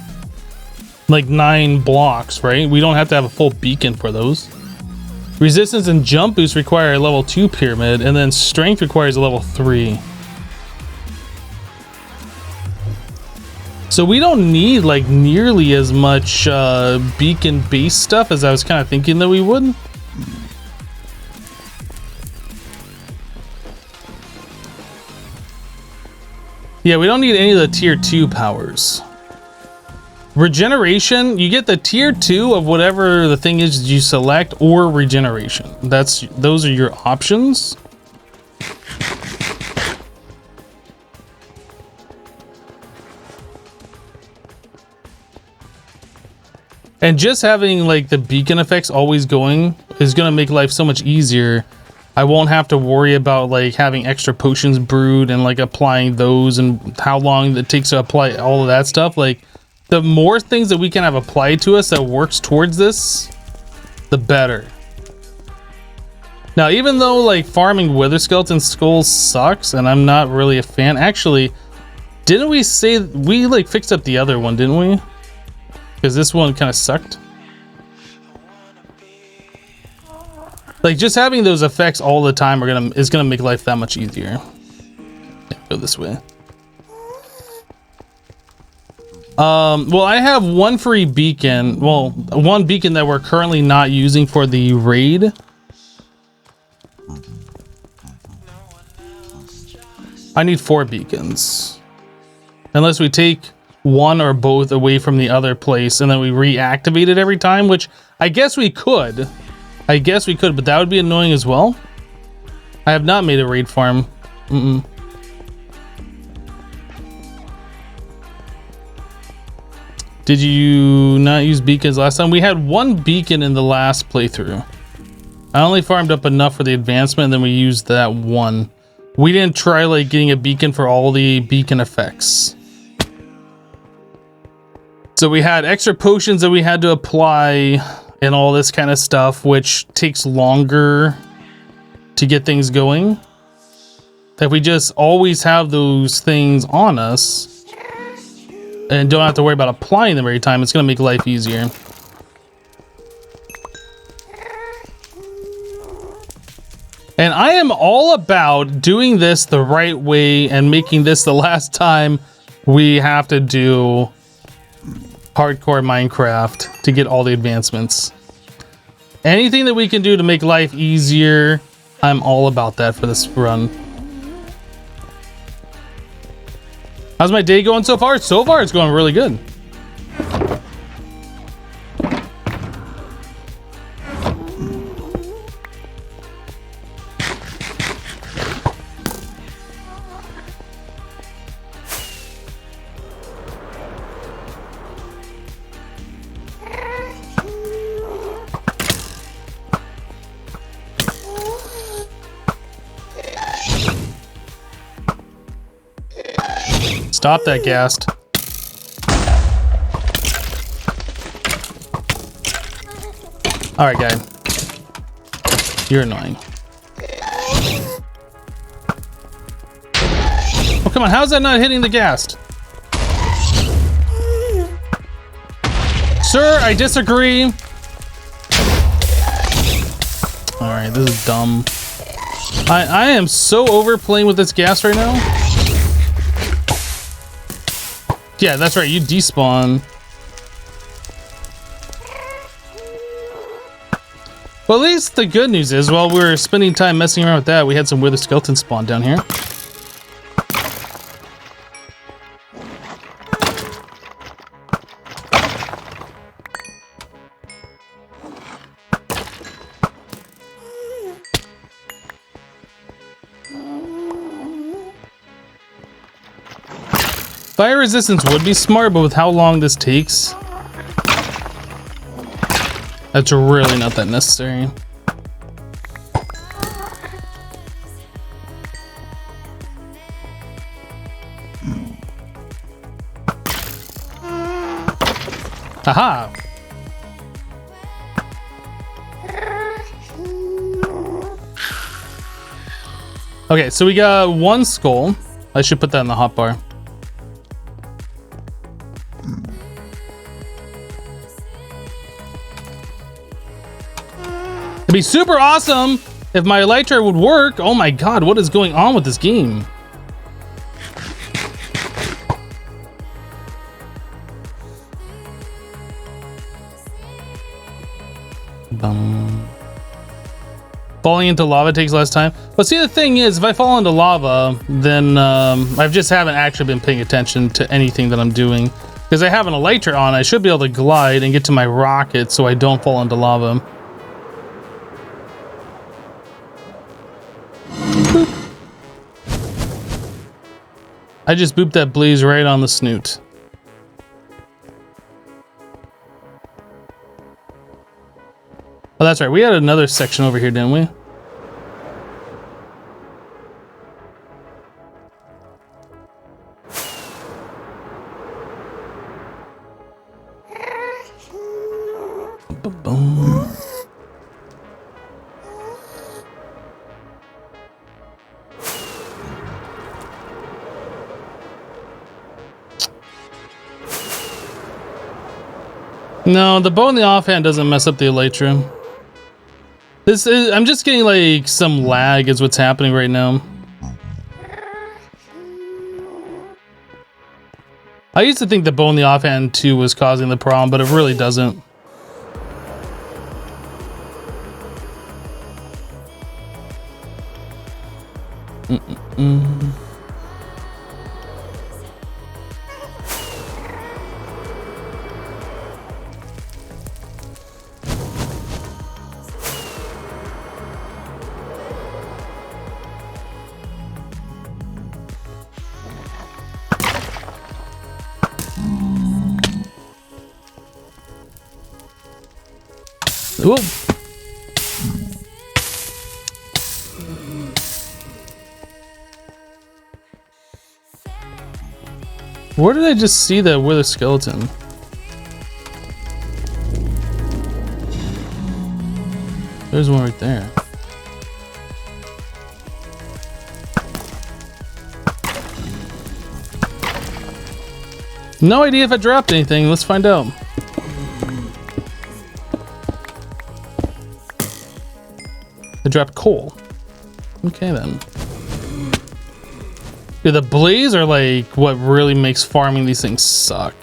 like 9 blocks, right? We don't have to have a full beacon for those. Resistance and jump boost require a level 2 pyramid, and then strength requires a level 3. So we don't need like nearly as much beacon based stuff as I was kind of thinking that we would. Yeah, we don't need any of the tier 2 powers. Regeneration, you get the tier 2 of whatever the thing is you select, or regeneration. Those are your options. And just having like the beacon effects always going is going to make life so much easier. I won't have to worry about like having extra potions brewed and like applying those and how long it takes to apply all of that stuff. Like the more things that we can have applied to us that works towards this, the better. Now, even though like farming wither skeleton skulls sucks and I'm not really a fan, actually, didn't we say we like fixed up the other one, didn't we? Because this one kind of sucked. Like just having those effects all the time is gonna make life that much easier. Yeah, go this way. Well, I have 1 free beacon. Well, 1 beacon that we're currently not using for the raid. I need 4 beacons. Unless we take 1 or both away from the other place and then we reactivate it every time, which I guess we could. But that would be annoying as well. I have not made a raid farm. Did you not use beacons last time? We had 1 beacon in the last playthrough. I only farmed up enough for the advancement and then we used that 1. We didn't try like getting a beacon for all the beacon effects. So we had extra potions that we had to apply and all this kind of stuff, which takes longer to get things going. If we just always have those things on us and don't have to worry about applying them every time, it's going to make life easier. And I am all about doing this the right way and making this the last time we have to do hardcore Minecraft to get all the advancements. Anything that we can do to make life easier, I'm all about that for this run. How's my day going so far? So far, it's going really good. Stop that ghast. Alright, guy. You're annoying. Oh, come on. How's that not hitting the ghast? Sir, I disagree. Alright, this is dumb. I am so over playing with this ghast right now. Yeah, that's right. You despawn. Well, at least the good news is, while we were spending time messing around with that, we had some wither skeletons spawn down here. Fire resistance would be smart, but with how long this takes, that's really not that necessary. Aha! Okay, so we got one skull. I should put that in the hotbar. It'd be super awesome if my elytra would work. Oh my god, what is going on with this game? Falling into lava takes less time. But see, the thing is, if I fall into lava, then I just haven't actually been paying attention to anything that I'm doing. Because I have an elytra on, I should be able to glide and get to my rocket so I don't fall into lava. I just booped that blaze right on the snoot. Oh, that's right. We had another section over here, didn't we? Boom. No, the bow in the offhand doesn't mess up the elytra. This is, I'm just getting like some lag is what's happening right now. I used to think the bow in the offhand too was causing the problem, but it really doesn't. Whoa. Where did I just see that wither skeleton? There's one right there. No idea if I dropped anything. Let's find out. I dropped coal. Okay then. Dude, the blaze are like what really makes farming these things suck.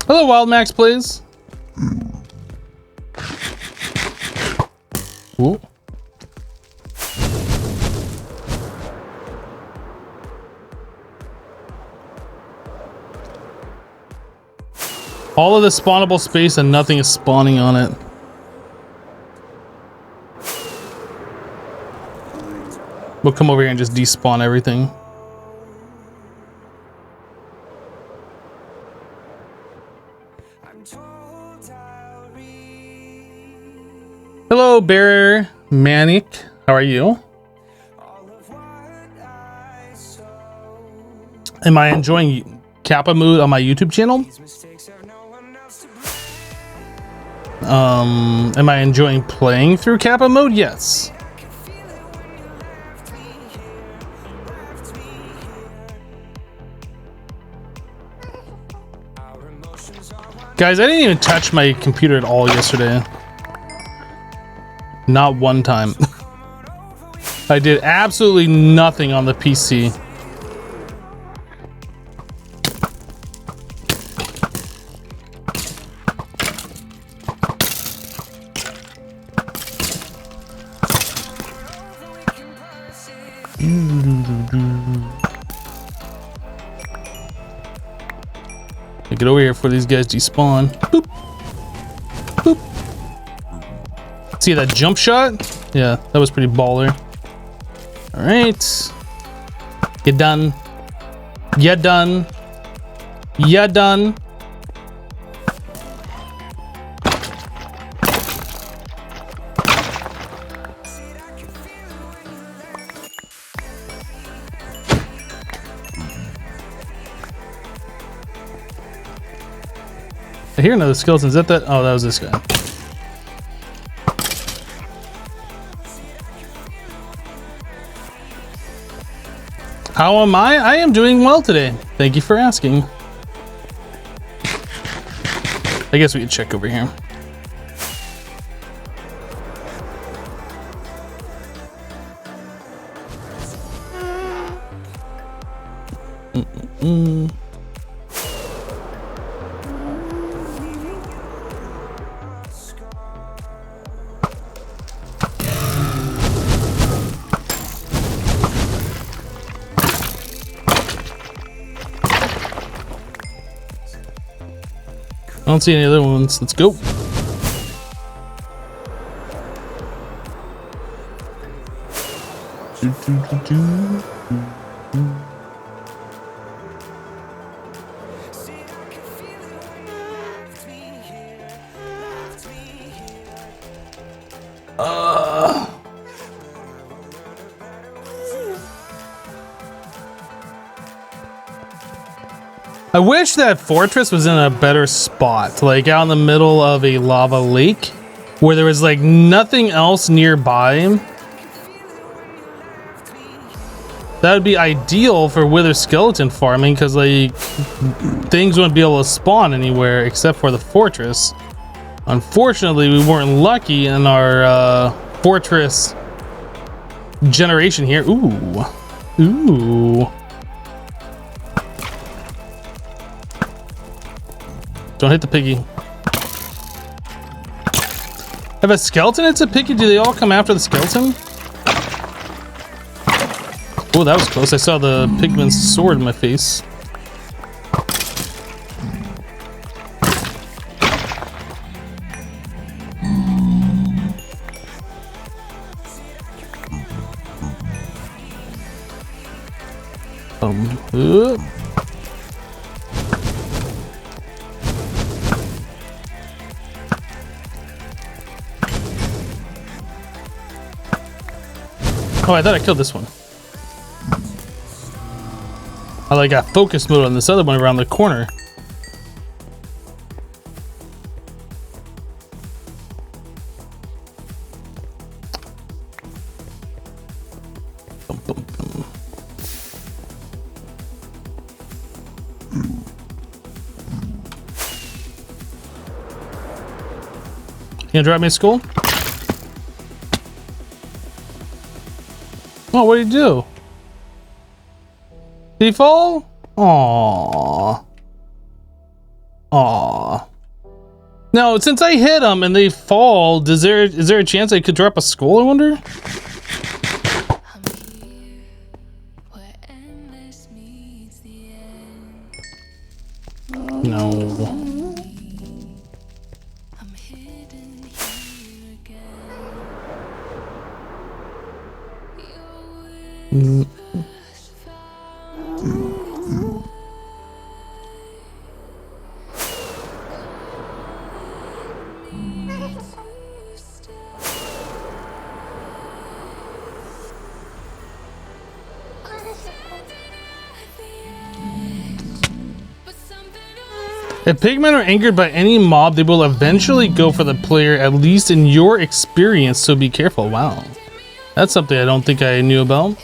Hello, Wild Max, please. Ooh. All of the spawnable space and nothing is spawning on it. We'll come over here and just despawn everything. Hello, Bear Manic. How are you? Am I enjoying Kappa Mood on my YouTube channel? Am I enjoying playing through Kappa Mode? Yes. Guys, I didn't even touch my computer at all yesterday. Not one time. I did absolutely nothing on the PC. Get over here before these guys despawn. Boop. Boop. See that jump shot? Yeah, that was pretty baller. All right. Get done. You done. You done. I hear another skeleton. Is that that? Oh, that was this guy. How am I? I am doing well today. Thank you for asking. I guess we could check over here. I don't see any other ones. Let's go. I wish that fortress was in a better spot, like out in the middle of a lava lake where there was like nothing else nearby. That would be ideal for wither skeleton farming because like things wouldn't be able to spawn anywhere except for the fortress. Unfortunately, we weren't lucky in our fortress generation here. Ooh. Ooh. Don't hit the piggy. If a skeleton hits a piggy, do they all come after the skeleton? Oh, that was close. I saw the pigman's sword in my face. Oh, I thought I killed this one. I like got focus mode on this other one around the corner. Bum, bum, bum. You gonna drop me a skull? Oh, what did he do? Did he fall? Aww. Aww. Now, since I hit them and they fall, is there a chance I could drop a skull, I wonder? No. If pigmen are angered by any mob, they will eventually go for the player, at least in your experience, so be careful. Wow. That's something I don't think I knew about.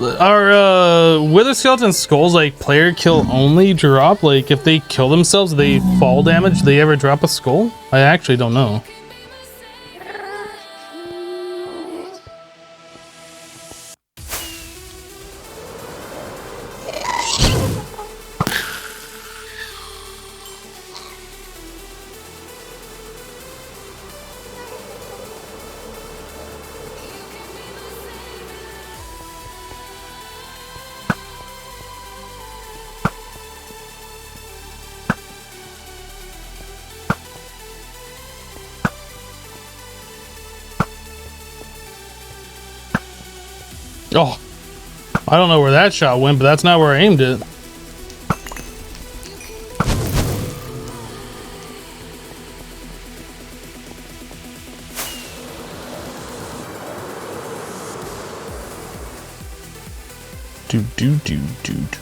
Are wither skeleton skulls like player kill only drop? Like if they kill themselves, they fall damage, they ever drop a skull? I actually don't know. Oh, I don't know where that shot went, but that's not where I aimed it. Dude.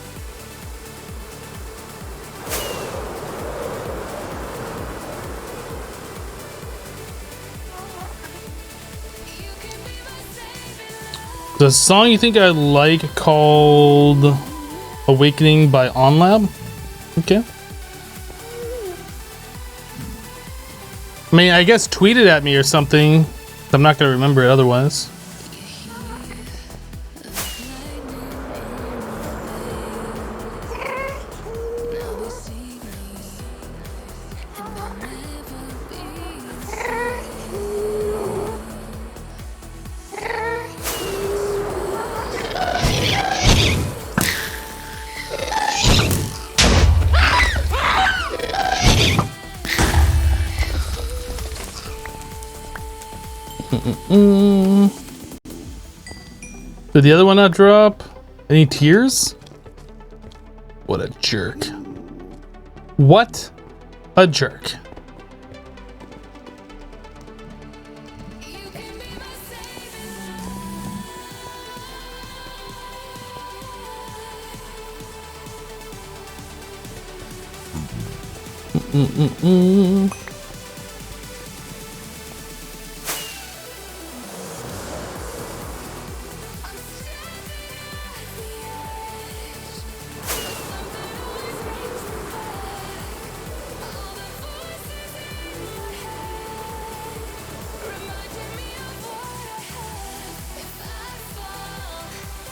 The song you think I like called Awakening by OnLab? Okay. I mean, I guess tweet it at me or something. I'm not gonna remember it otherwise. Did the other one not drop? Any tears? What a jerk. What a jerk.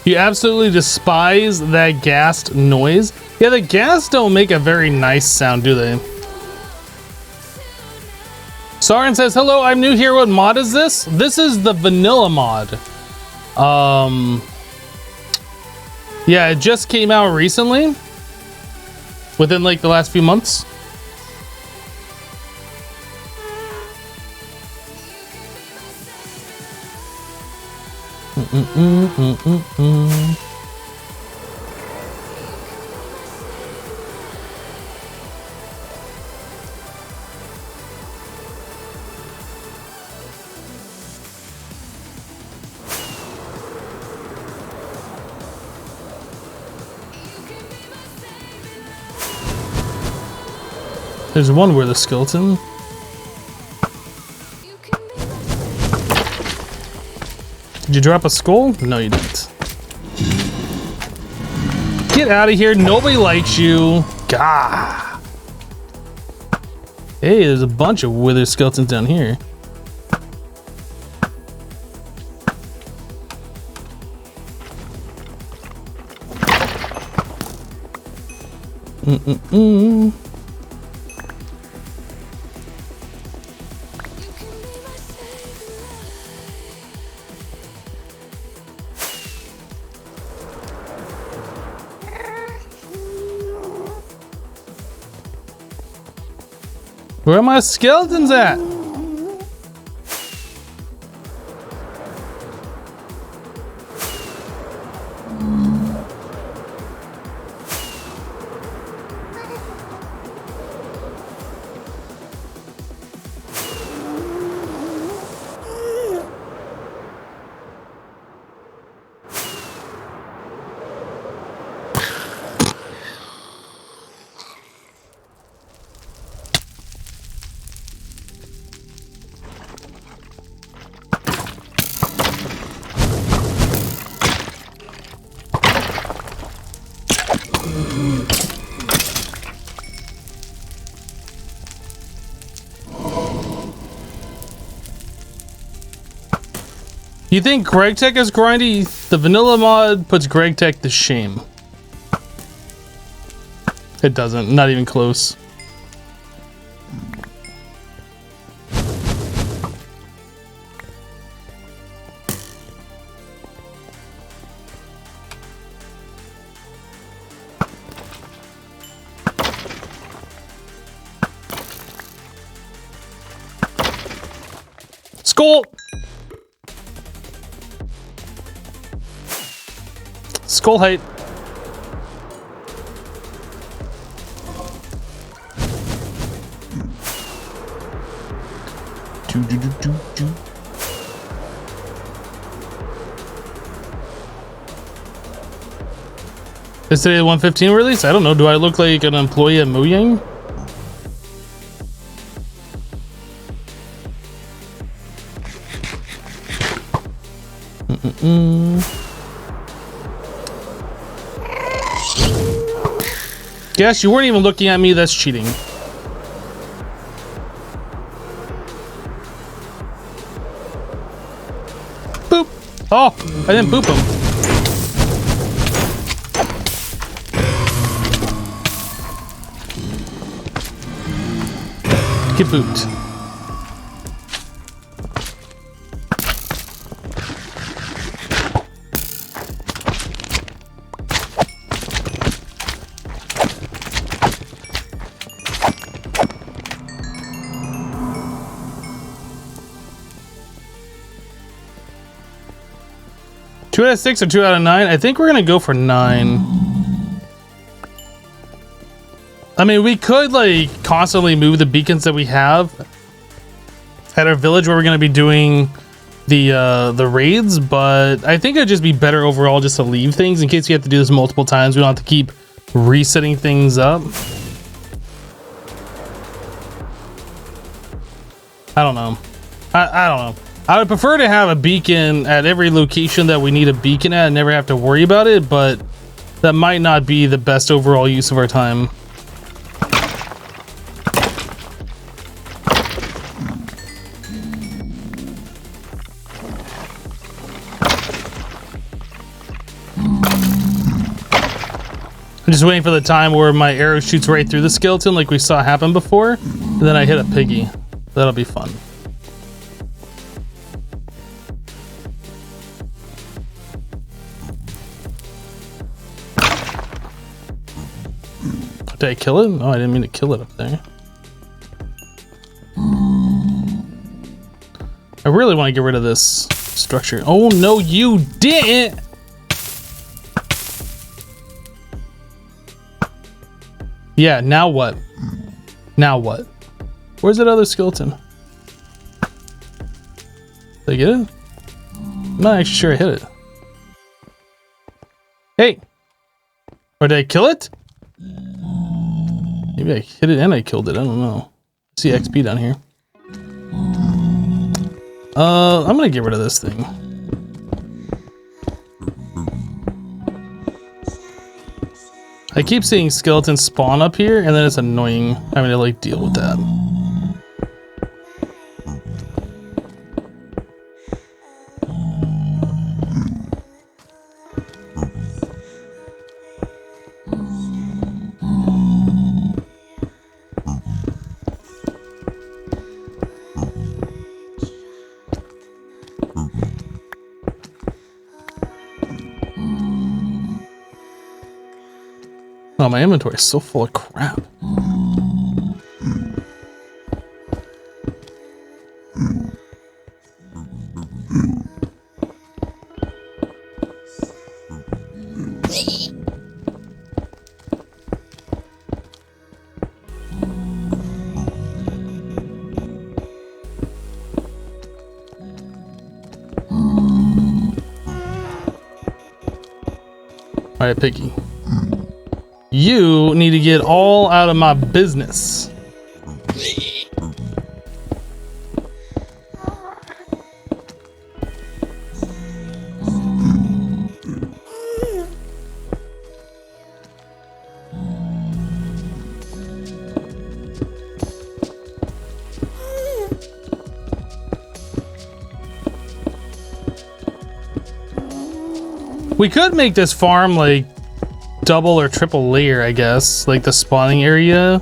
You absolutely despise that ghast noise. Yeah, the ghast don't make a very nice sound, do they? Sarin says, hello, I'm new here. What mod is this? This is the vanilla mod. Yeah, it just came out recently. Within like the last few months. There's one where the skeleton. Did you drop a skull? No, you didn't. Get out of here. Nobody likes you. Gah. Hey, there's a bunch of wither skeletons down here. Where are my skeletons at? You think GregTech is grindy? The vanilla mod puts GregTech to shame. It doesn't, not even close. Skull! Skull height. Is today the 115 release? I don't know. Do I look like an employee at Mojang? Guess you weren't even looking at me. That's cheating. Boop. Oh, I didn't boop him. Get booped. Two out of 6 or 2 out of 9? I think we're gonna go for 9. I mean, we could like constantly move the beacons that we have at our village where we're gonna be doing the raids, but I think it'd just be better overall just to leave things in case we have to do this multiple times. We don't have to keep resetting things up. I don't know. I don't know. I would prefer to have a beacon at every location that we need a beacon at and never have to worry about it, but that might not be the best overall use of our time. I'm just waiting for the time where my arrow shoots right through the skeleton like we saw happen before, and then I hit a piggy. That'll be fun. Did I kill it? Oh, I didn't mean to kill it up there. I really want to get rid of this structure. Oh, no, you didn't! Yeah, now what? Now what? Where's that other skeleton? Did I get it? I'm not actually sure I hit it. Hey! Or did I kill it? Maybe I hit it and I killed it. I don't know. See XP down here. I'm gonna get rid of this thing. I keep seeing skeletons spawn up here, and then it's annoying having to like deal with that. Oh, my inventory is so full of crap. All right, Piggy. You need to get all out of my business. We could make this farm like double or triple layer, I guess, like the spawning area.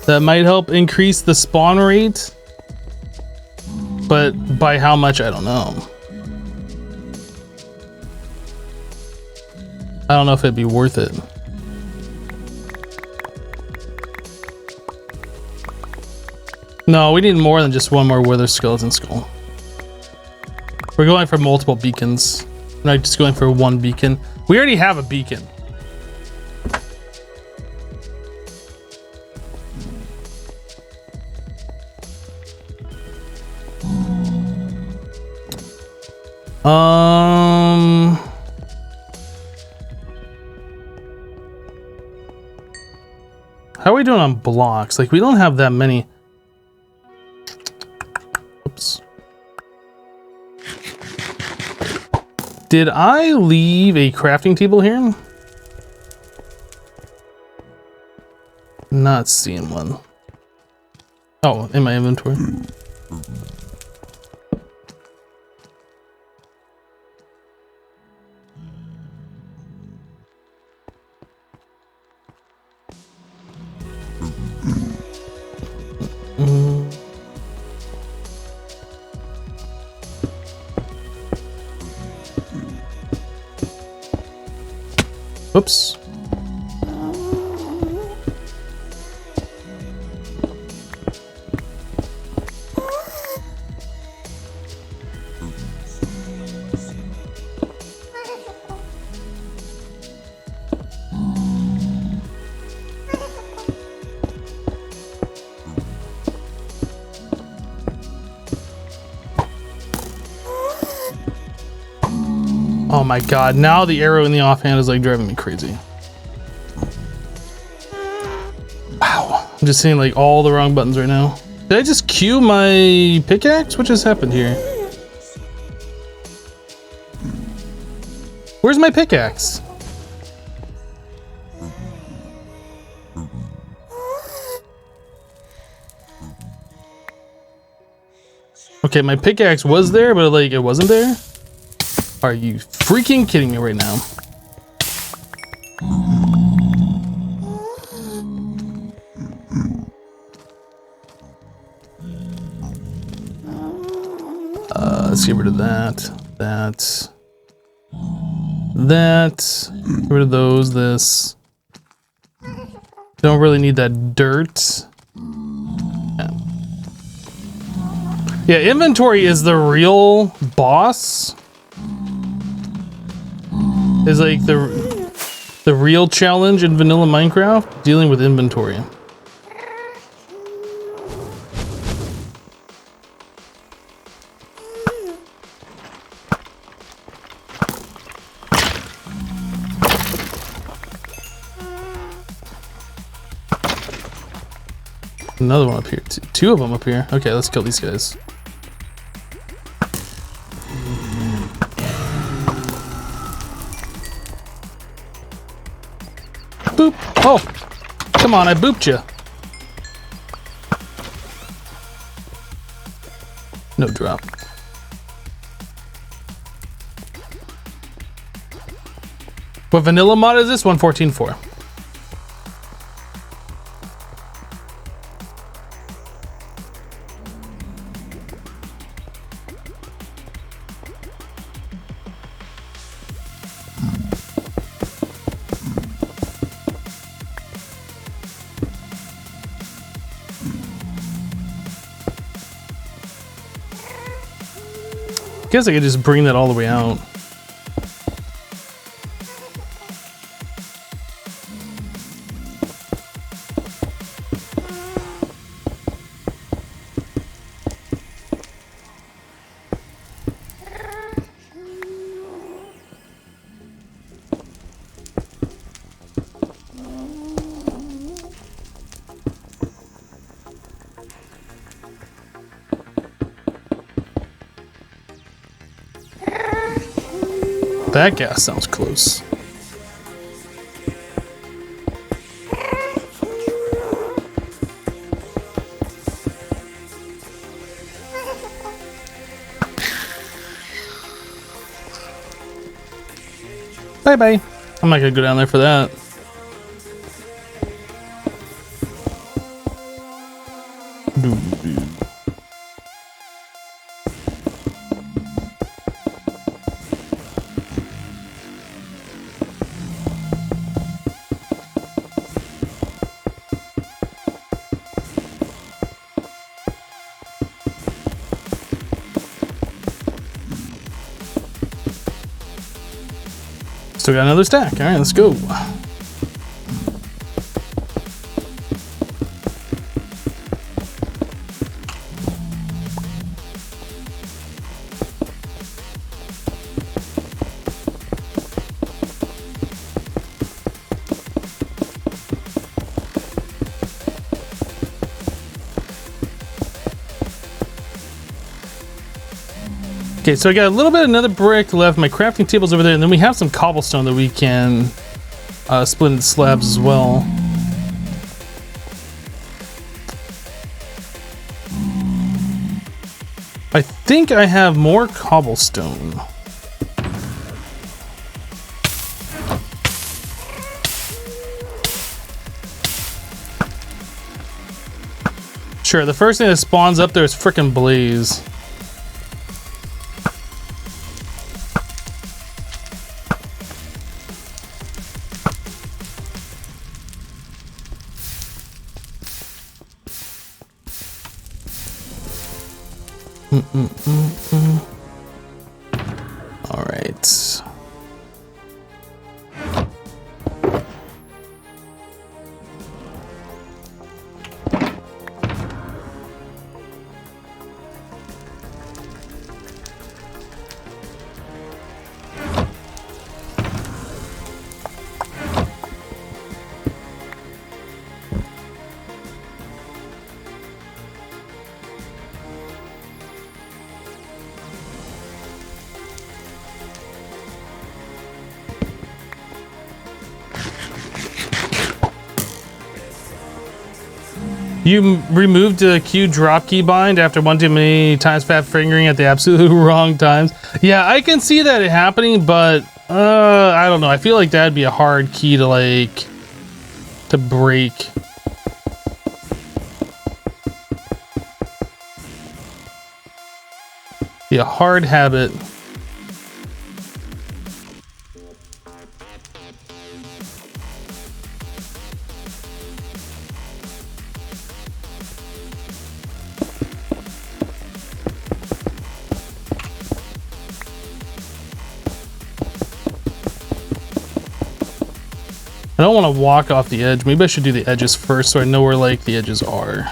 That might help increase the spawn rate, but by how much, I don't know. I don't know if it'd be worth it. No, we need more than just one more wither skeleton skull. We're going for multiple beacons. We're not just going for one beacon. We already have a beacon. How are we doing on blocks? Like, we don't have that many. Oops. Did I leave a crafting table here? Not seeing one. Oh, in my inventory. Oops. Oh my god, now the arrow in the offhand is like driving me crazy. Wow, I'm just seeing like all the wrong buttons right now. Did I just cue my pickaxe? What just happened here? Where's my pickaxe? Okay, my pickaxe was there, but like it wasn't there? Are you freaking kidding me right now? Let's get rid of that. Get rid of those, this. Don't really need that dirt. Yeah, inventory is the real boss. Is like the real challenge in vanilla Minecraft, dealing with inventory. Another one up here. Two of them up here. Okay, let's kill these guys. Boop. Oh, come on, I booped you. No drop. What vanilla mod is this? 1.14.4. I guess I could just bring that all the way out. That gas sounds close. Bye bye. I'm not gonna go down there for that. Still got another stack. All right, let's go. Okay, so I got a little bit another brick left. My crafting table's over there, and then we have some cobblestone that we can split into slabs as well. I think I have more cobblestone. Sure, the first thing that spawns up there is frickin' Blaze. All right. You removed the Q drop key bind after one too many times fat fingering at the absolute wrong times. Yeah, I can see that happening, but I don't know. I feel like that'd be a hard key to like to break. Be a hard habit. I don't want to walk off the edge. Maybe I should do the edges first so I know where like the edges are.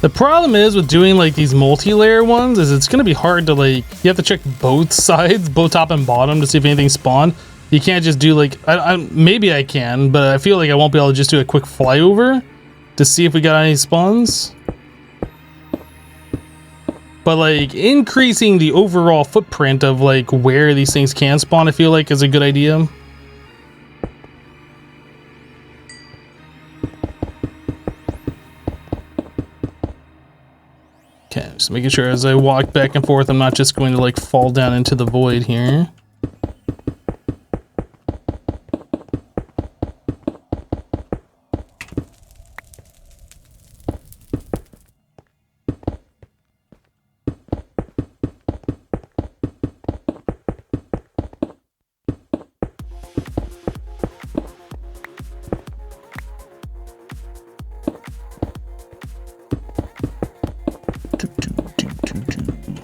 The problem is with doing like these multi-layer ones is it's gonna be hard to like, you have to check both sides, both top and bottom to see if anything spawned. You can't just do like, maybe I can, but I feel like I won't be able to just do a quick flyover to see if we got any spawns. But like increasing the overall footprint of like where these things can spawn, I feel like is a good idea. Okay, just making sure as I walk back and forth, I'm not just going to like fall down into the void here.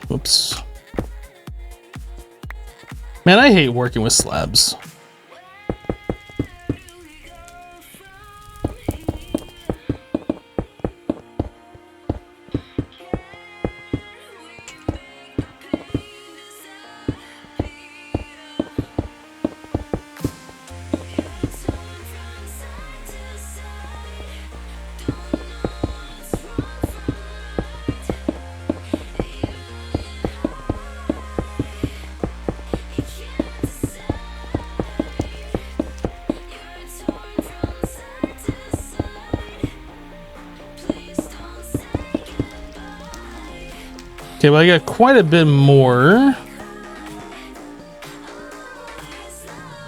Whoops. Man, I hate working with slabs. Okay, well, I got quite a bit more.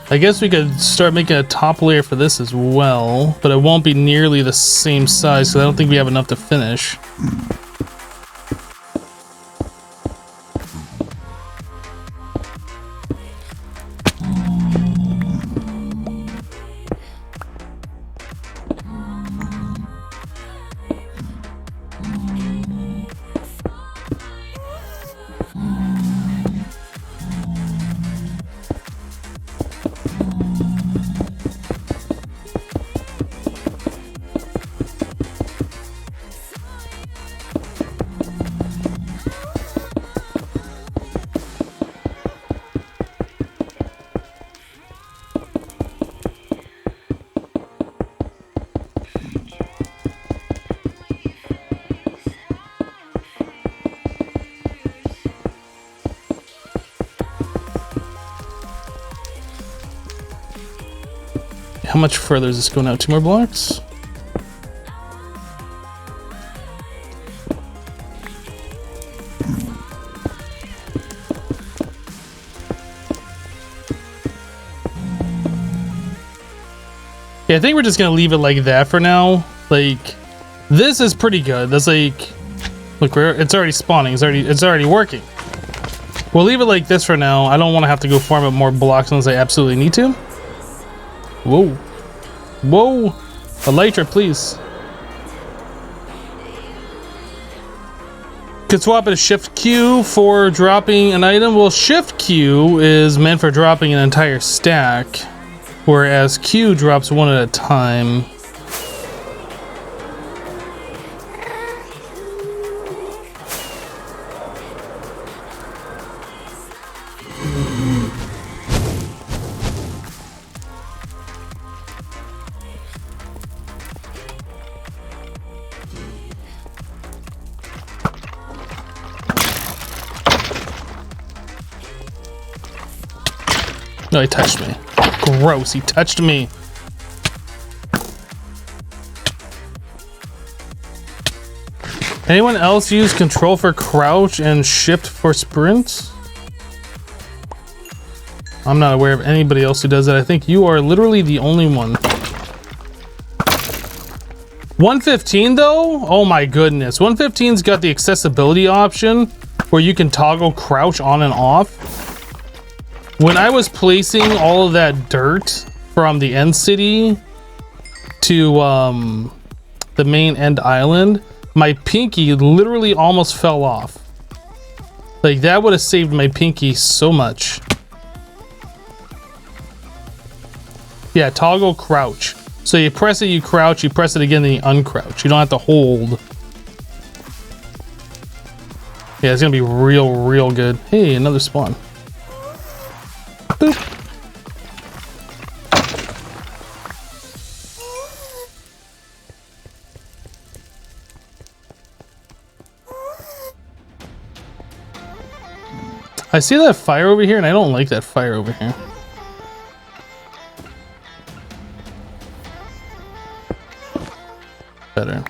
I guess we could start making a top layer for this as well, but it won't be nearly the same size, so I don't think we have enough to finish. How much further is this going out? 2 more blocks? Yeah, I think we're just gonna leave it like that for now. Like, this is pretty good. That's like, look, it's already spawning. It's already working. We'll leave it like this for now. I don't want to have to go farm up more blocks unless I absolutely need to. Whoa. Whoa. Elytra, please. Could swap it to Shift Q for dropping an item. Well, Shift Q is meant for dropping an entire stack, whereas Q drops one at a time. No, he touched me. Gross, he touched me. Anyone else use control for crouch and shift for sprint? I'm not aware of anybody else who does that. I think you are literally the only one. 115 though? Oh my goodness. 115's got the accessibility option where you can toggle crouch on and off. When I was placing all of that dirt from the end city to the main end island, my pinky literally almost fell off. Like, that would have saved my pinky so much. Yeah, toggle crouch. So you press it, you crouch, you press it again, then you uncrouch. You don't have to hold. Yeah, it's gonna be real good. Hey, another spawn. Boop. I see that fire over here, and I don't like that fire over here. Better.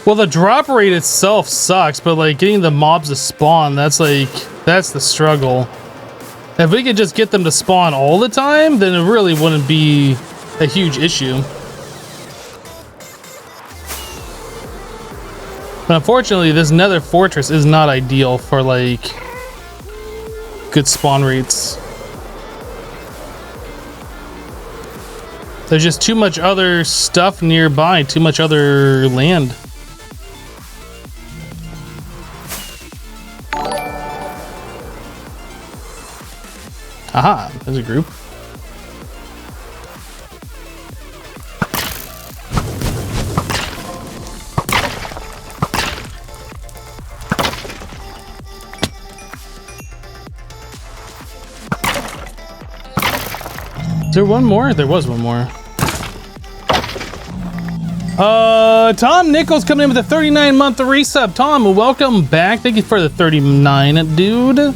Well, the drop rate itself sucks, but like getting the mobs to spawn, that's the struggle. If we could just get them to spawn all the time, then it really wouldn't be a huge issue. But unfortunately, this nether fortress is not ideal for like good spawn rates. There's just too much other stuff nearby, too much other land. Aha, there's a group. Is there one more? There was one more. Tom Nichols coming in with a 39-month resub. Tom, welcome back. Thank you for the 39, dude.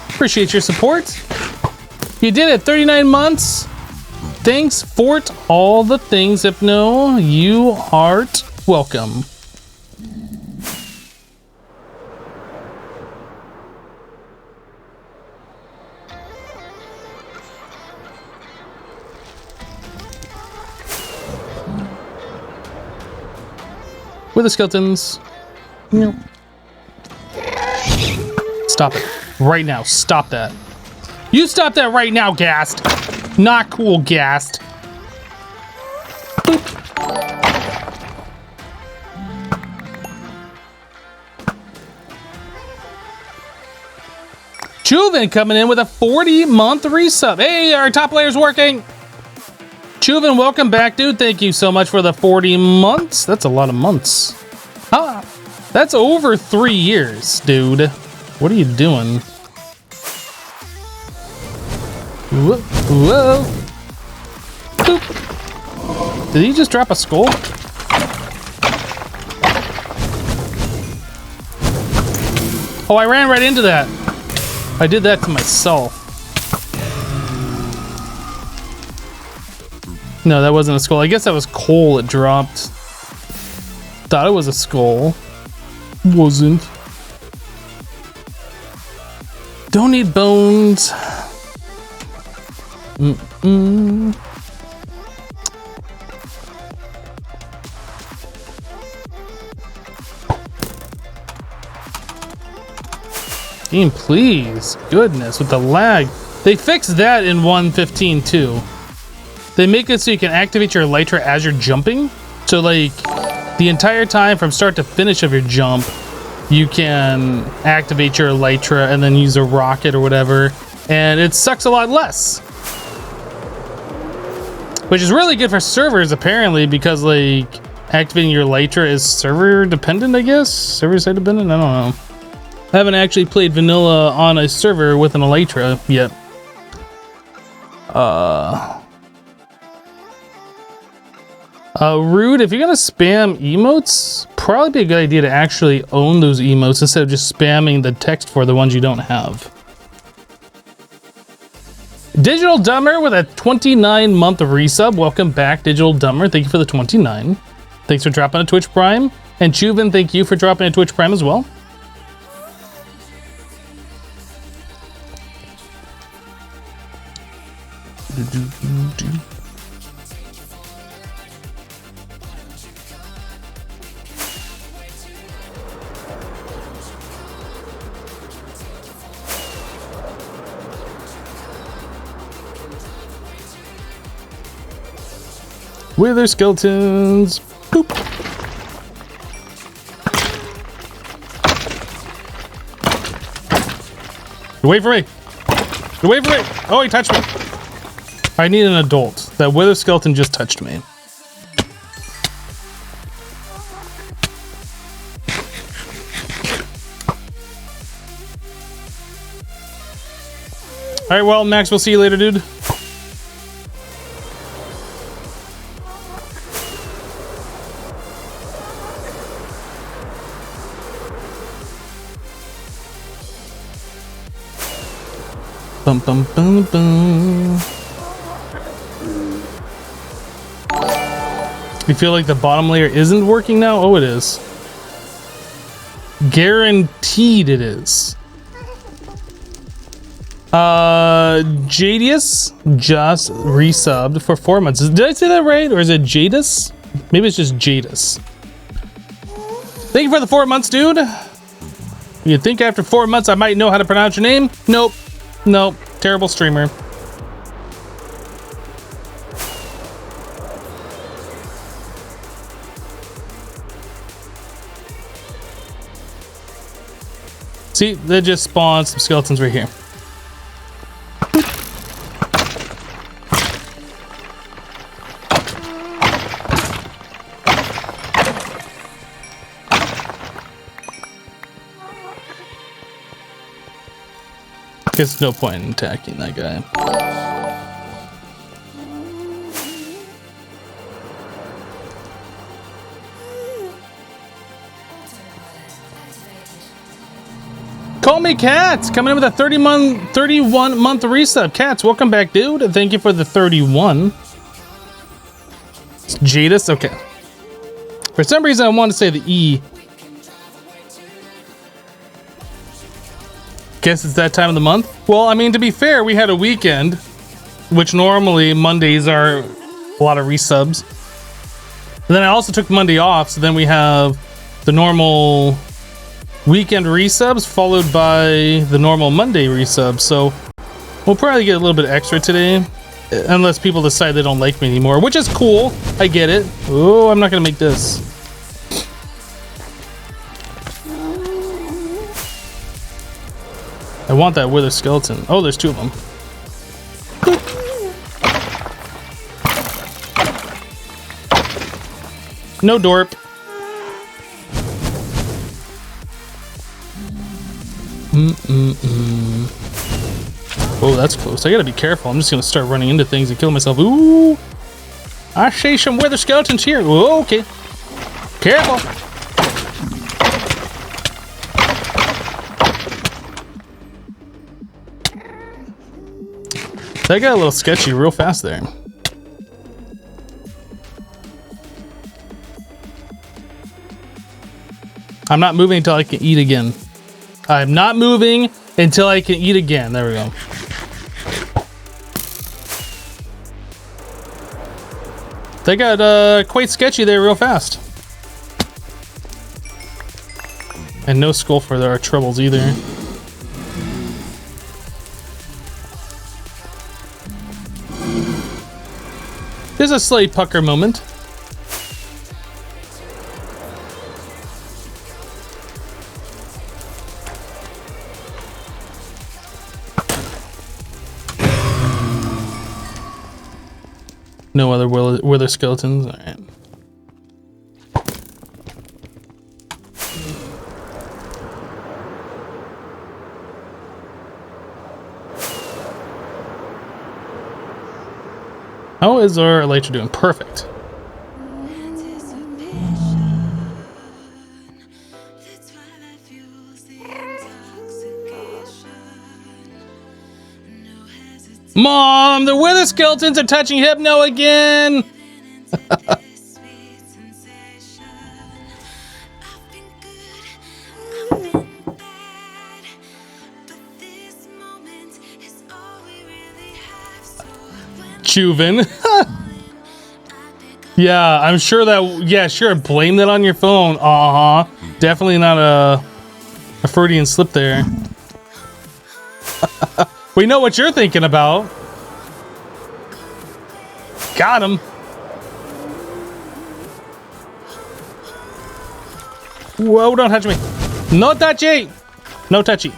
Appreciate your support. You did it, 39 months. Thanks for all the things, Hypno. You art welcome. Where are the skeletons? No. Stop it. Right now. Stop that. You stop that right now, Ghast. Not cool, Ghast. Boop. Chuven coming in with a 40-month resub. Hey, our top player's working. Chuven, welcome back, dude. Thank you so much for the 40 months. That's a lot of months. Huh? That's over 3 years, dude. What are you doing? Whoa. Whoa. Boop. Did he just drop a skull? Oh, I ran right into that. I did that to myself. No, that wasn't a skull. I guess that was coal it dropped. Thought it was a skull. Wasn't. Don't need bones. Game, please. Goodness, with the lag. They fixed that in 1.15 too. They make it so you can activate your elytra as you're jumping. So like the entire time from start to finish of your jump, you can activate your elytra and then use a rocket or whatever. And it sucks a lot less. Which is really good for servers apparently, because like activating your elytra is server dependent, I guess? Server side dependent? I don't know. I haven't actually played vanilla on a server with an elytra yet. Rude, if you're gonna spam emotes, probably be a good idea to actually own those emotes instead of just spamming the text for the ones you don't have. Digital Dumber with a 29-month resub. Welcome back, Digital Dumber. Thank you for the 29. Thanks for dropping a Twitch Prime. And Chuven, thank you for dropping a Twitch Prime as well. Wither skeletons. Poop. Wait for me. Wait for me. Oh, he touched me. I need an adult. That wither skeleton just touched me. All right, well, Max, we'll see you later, dude. Bum, bum, bum, bum. You feel like the bottom layer isn't working now? Oh, it is. Guaranteed it is. Jadius just resubbed for 4 months. Did I say that right? Or is it Jadis? Maybe it's just Jadis. Thank you for the 4 months, dude. You'd think after 4 months I might know how to pronounce your name? Nope. Nope. Terrible streamer. See, they just spawned some skeletons right here. Guess no point in attacking that guy. Call me Cats coming in with a 31 month resub. Cats, welcome back, dude. And thank you for the 31. It's Jadis, okay. For some reason, I want to say the E. Guess it's that time of the month. Well, I mean, to be fair, we had a weekend, which normally Mondays are a lot of resubs. And then I also took Monday off, so then we have the normal weekend resubs followed by the normal Monday resubs. So we'll probably get a little bit extra today, unless people decide they don't like me anymore, which is cool. I get it. Oh, I'm not gonna make this. I want that wither skeleton. Oh, there's two of them. No dorp. Oh, that's close. I gotta be careful. I'm just gonna start running into things and kill myself. Ooh! I see some wither skeletons here. Whoa, okay. Careful. That got a little sketchy real fast there. I'm not moving until I can eat again. I'm not moving until I can eat again. There we go. They got quite sketchy there real fast. And no skull for our troubles either. There's a slight pucker moment. No other wither skeletons. All right. How is our elytra doing? Perfect. Mom, the wither skeletons are touching Hypno again. Juven. Yeah, I'm sure that. Yeah, sure. Blame that on your phone. Definitely not a Freudian slip there. We know what you're thinking about. Got him. Whoa, don't touch me. No touchy. No touchy.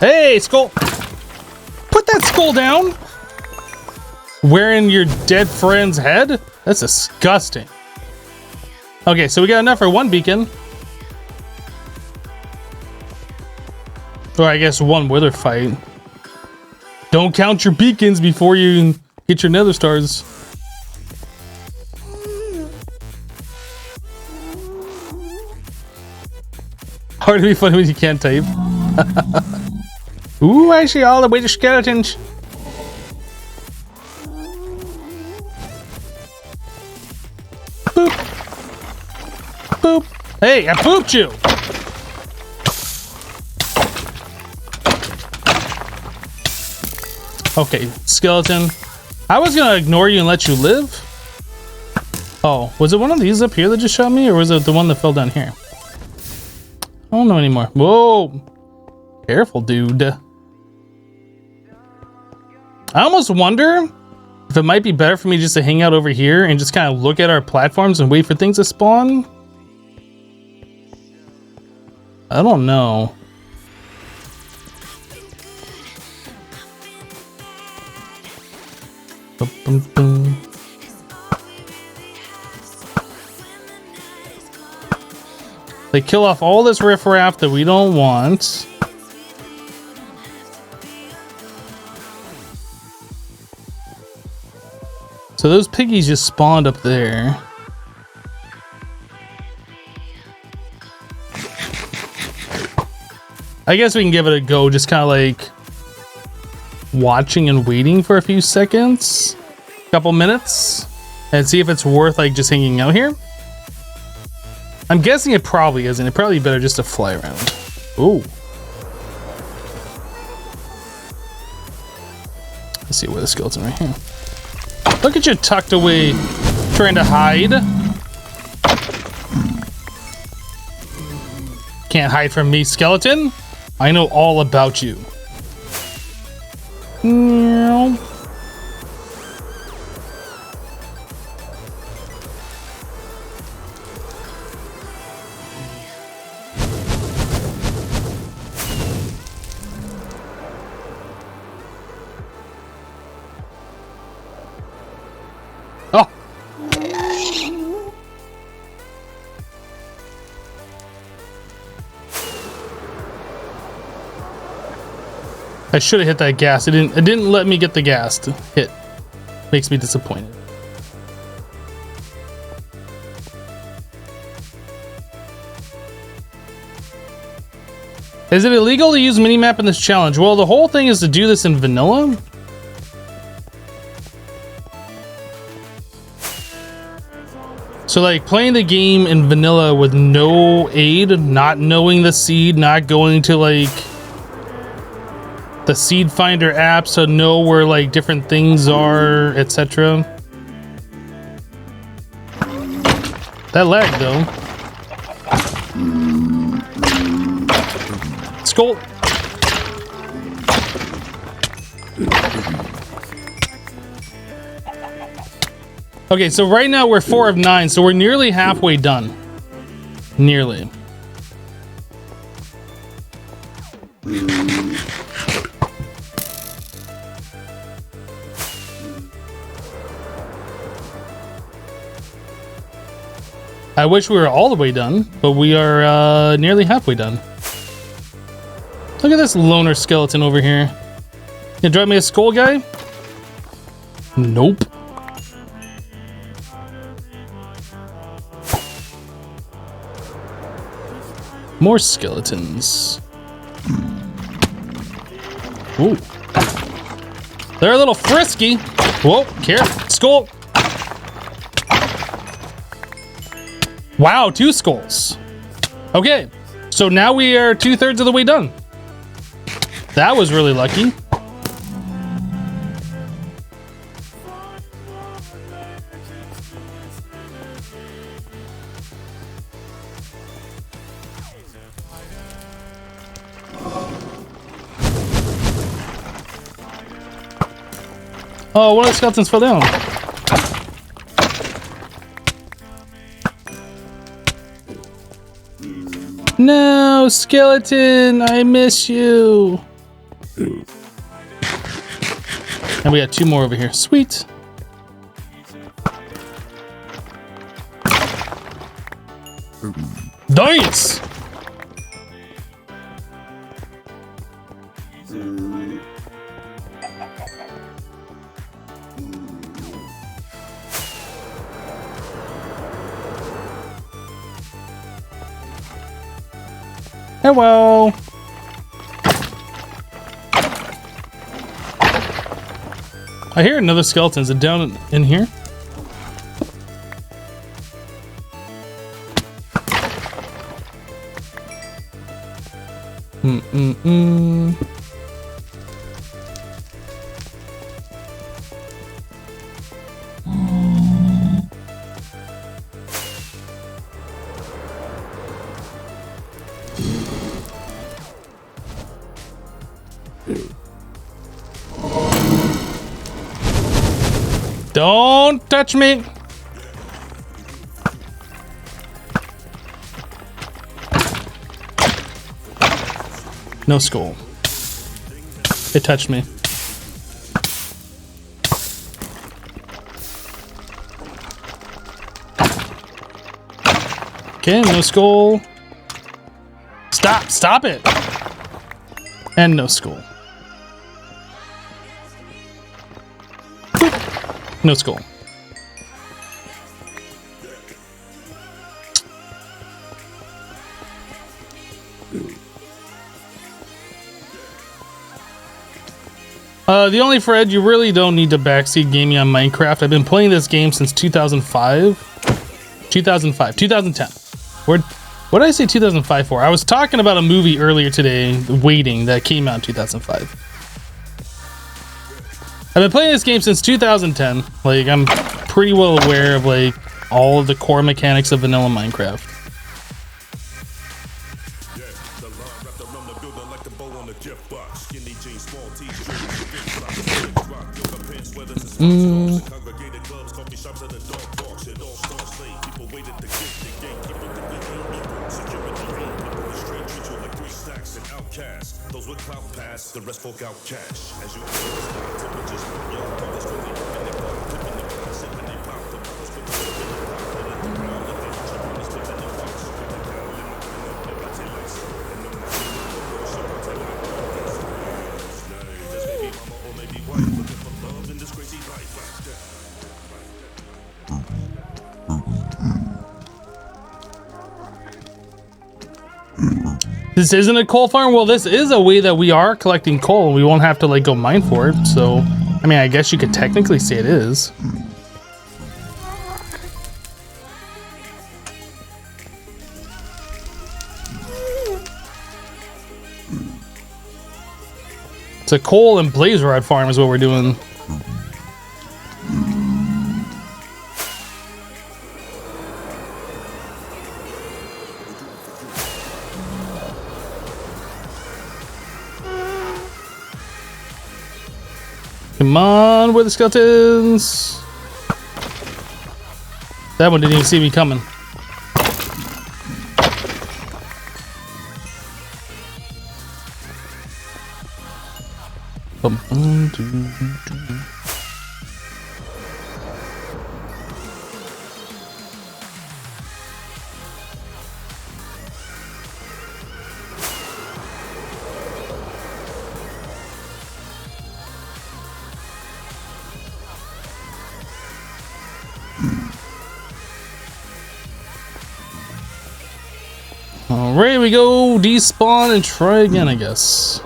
Hey, skull. Put that skull down. Wearing your dead friend's head? That's disgusting. Okay, so we got enough for one beacon. Or I guess one wither fight. Don't count your beacons before you get your nether stars. Hard to be funny when you can't type. Ooh, I see all the wither skeletons. Boop. Boop. Hey, I pooped you. Okay, skeleton. I was gonna ignore you and let you live. Oh, was it one of these up here that just shot me, or was it the one that fell down here? I don't know anymore. Whoa. Careful, dude. I almost wonder if it might be better for me just to hang out over here and just kind of look at our platforms and wait for things to spawn. I don't know. They kill off all this riffraff that we don't want. So those piggies just spawned up there. I guess we can give it a go, just kind of like watching and waiting for a few seconds, couple minutes, and see if it's worth like just hanging out here. I'm guessing it probably isn't. It probably better just to fly around. Ooh. Let's see where the skeleton right here. Look at you tucked away, trying to hide. Can't hide from me, skeleton. I know all about you. Meow. Oh. I should have hit that gas. It didn't let me get the gas to hit. Makes me disappointed. Is it illegal to use minimap in this challenge? Well, the whole thing is to do this in vanilla. So like playing the game in vanilla with no aid, not knowing the seed, not going to like the seed finder app to know where like different things are, etc. That lag though. Skull. Okay, so right now we're 4 of 9, so we're nearly halfway done. Nearly. I wish we were all the way done, but we are nearly halfway done. Look at this loner skeleton over here. You drive me a skull guy? Nope. More skeletons. Ooh. They're a little frisky. Whoa, careful. Skull. Wow, 2 skulls. Okay, so now we are 2/3 of the way done. That was really lucky. Oh, one of the skeletons fell down. No, skeleton, I miss you. And we got 2 more over here. Sweet. Nice. Hello. I hear another skeleton. Is it down in here? Don't touch me. No skull. It touched me. Okay, no skull. Stop it. And no skull. No skull. The only Fred, you really don't need to backseat game me on Minecraft. I've been playing this game since 2005. 2010. What did I say 2005 for? I was talking about a movie earlier today, Waiting, that came out in 2005. I've been playing this game since 2010. Like, I'm pretty well aware of like all of the core mechanics of vanilla Minecraft.
The rest folk out cash as you
This isn't a coal farm? Well, this is a way that we are collecting coal. We won't have to like go mine for it. So, I mean, I guess you could technically say it is. It's a coal and blaze rod farm is what we're doing. Come on, where are the skeletons? That one didn't even see me coming. Alright, we go despawn and try again, I guess.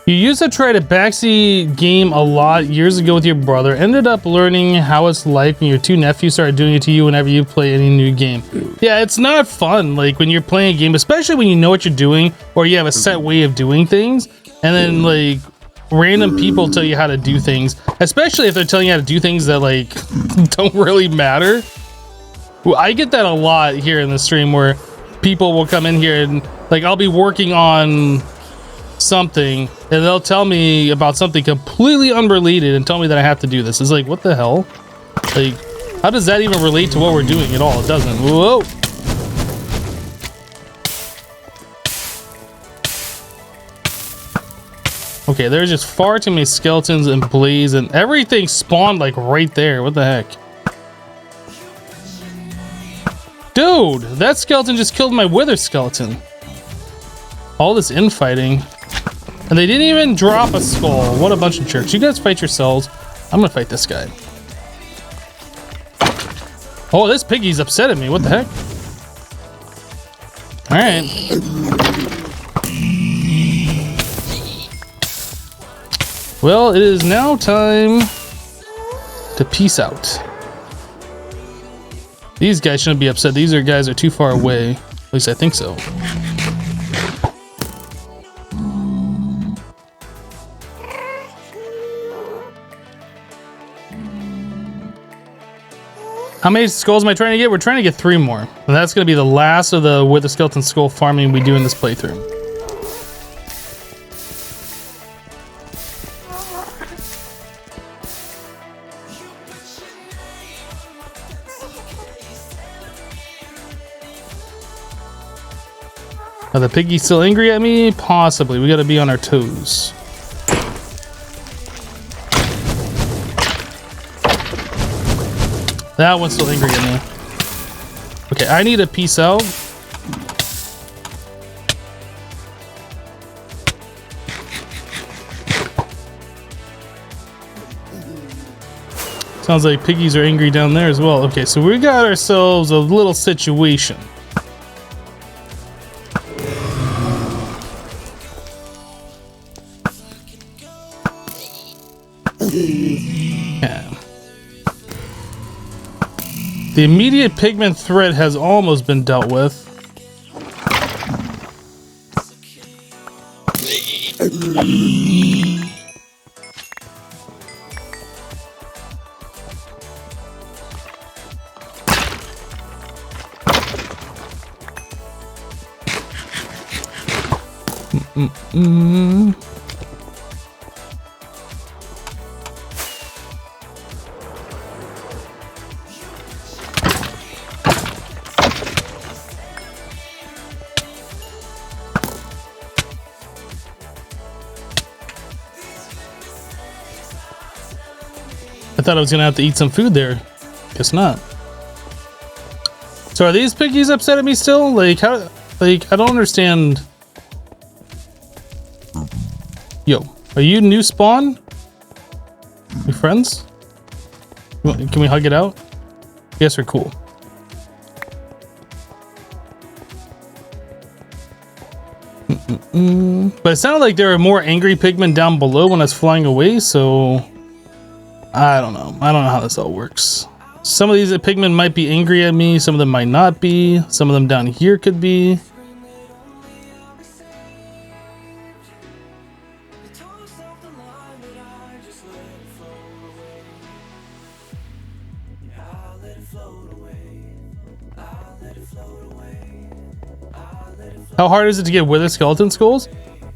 You used to try to backseat game a lot years ago with your brother. Ended up learning how it's like when your two nephews started doing it to you whenever you play any new game. Yeah, it's not fun. Like when you're playing a game, especially when you know what you're doing or you have a set way of doing things, and then like random people tell you how to do things, especially if they're telling you how to do things that like don't really matter. Well, I get that a lot here in the stream where people will come in here and like I'll be working on something and they'll tell me about something completely unrelated and tell me that I have to do this. It's like, what the hell? Like, how does that even relate to what we're doing at all? It doesn't. Whoa. Okay, there's just far too many skeletons and blaze and everything spawned like right there. What the heck? Dude, that skeleton just killed my wither skeleton. All this infighting. And they didn't even drop a skull. What a bunch of jerks. You guys fight yourselves. I'm gonna fight this guy. Oh, this piggy's upset at me. What the heck? Alright. Well, it is now time to peace out. These guys shouldn't be upset. These guys are too far away. At least I think so. How many skulls am I trying to get? We're trying to get 3 more. And that's going to be the last of the Wither Skeleton skull farming we do in this playthrough. Are the piggies still angry at me? Possibly. We got to be on our toes. That one's still angry at me. Okay, I need to peace out. Sounds like piggies are angry down there as well. Okay, so we got ourselves a little situation. Yeah. The immediate pigment threat has almost been dealt with. I thought I was gonna have to eat some food there. Guess not. So are these piggies upset at me still? Like how? Like I don't understand. Yo, are you new spawn? You friends? Can we hug it out? Yes, we're cool. But it sounded like there were more angry pigmen down below when I was flying away, so I don't know. I don't know how this all works. Some of these pigmen might be angry at me, some of them might not be. Some of them down here could be. How hard is it to get wither skeleton skulls?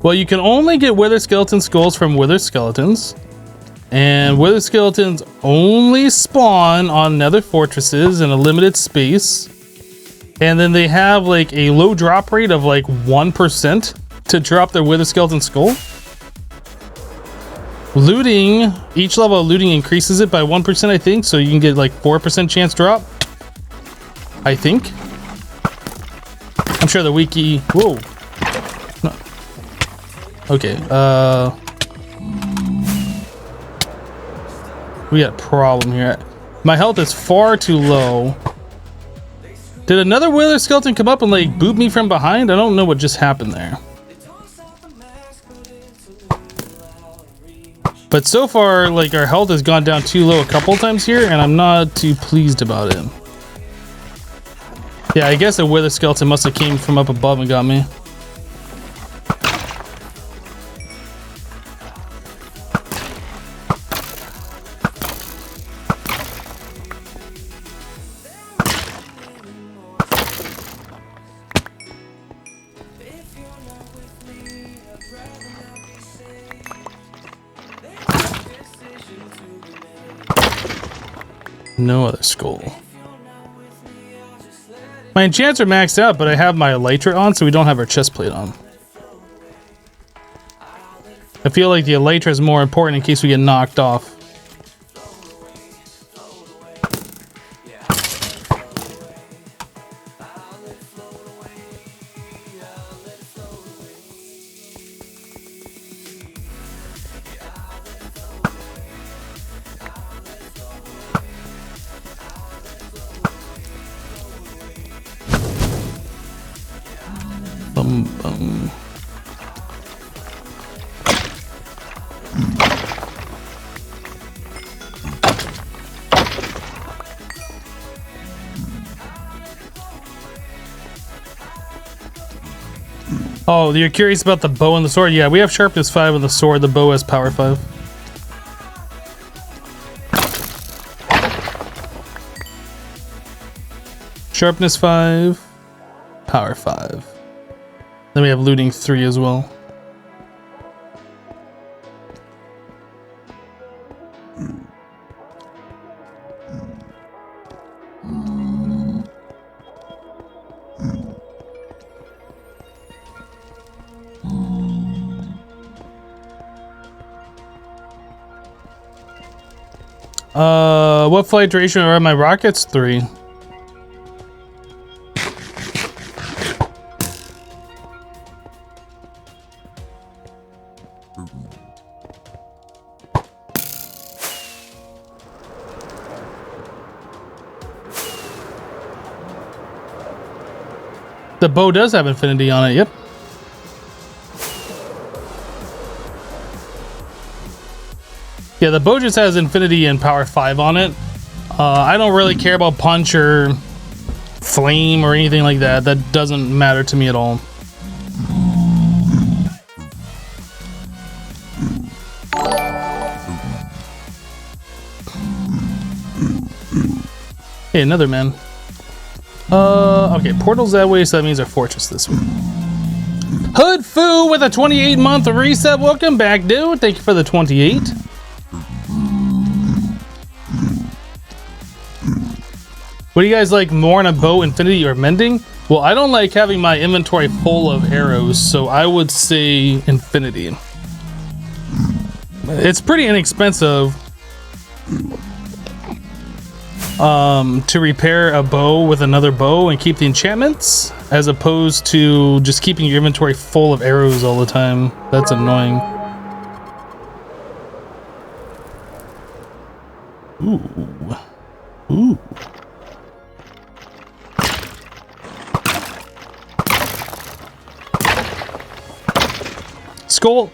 Well, you can only get wither skeleton skulls from wither skeletons. And wither skeletons only spawn on nether fortresses in a limited space. And then they have like a low drop rate of like 1% to drop their wither skeleton skull. Looting, each level of looting increases it by 1%, I think. So you can get like 4% chance drop. I think. I'm sure the wiki. Whoa. No. Okay. We got a problem here. My health is far too low. Did another wither skeleton come up and like boot me from behind? I don't know what just happened there. But so far, like our health has gone down too low a couple times here, and I'm not too pleased about it. Yeah, I guess a wither skeleton must have came from up above and got me. No other skull. My enchants are maxed out, but I have my elytra on, so we don't have our chest plate on. I feel like the elytra is more important in case we get knocked off. Bum, bum. Oh, you're curious about the bow and the sword? Yeah, we have sharpness 5 on the sword. The bow has power 5. Sharpness 5, power 5. Then we have looting 3 as well. What flight duration are my rockets? 3. The bow does have infinity on it, yep. Yeah, the bow just has infinity and power 5 on it. I don't really care about punch or flame or anything like that. That doesn't matter to me at all. Hey, another man. Okay, portal's that way, so that means our fortress this way. Hood Foo with a 28-month reset. Welcome back, dude. Thank you for the 28. What do you guys like more in a bow, infinity or mending? Well, I don't like having my inventory full of arrows, so I would say infinity. It's pretty inexpensive to repair a bow with another bow and keep the enchantments, as opposed to just keeping your inventory full of arrows all the time. That's annoying. Ooh. Ooh. Skull.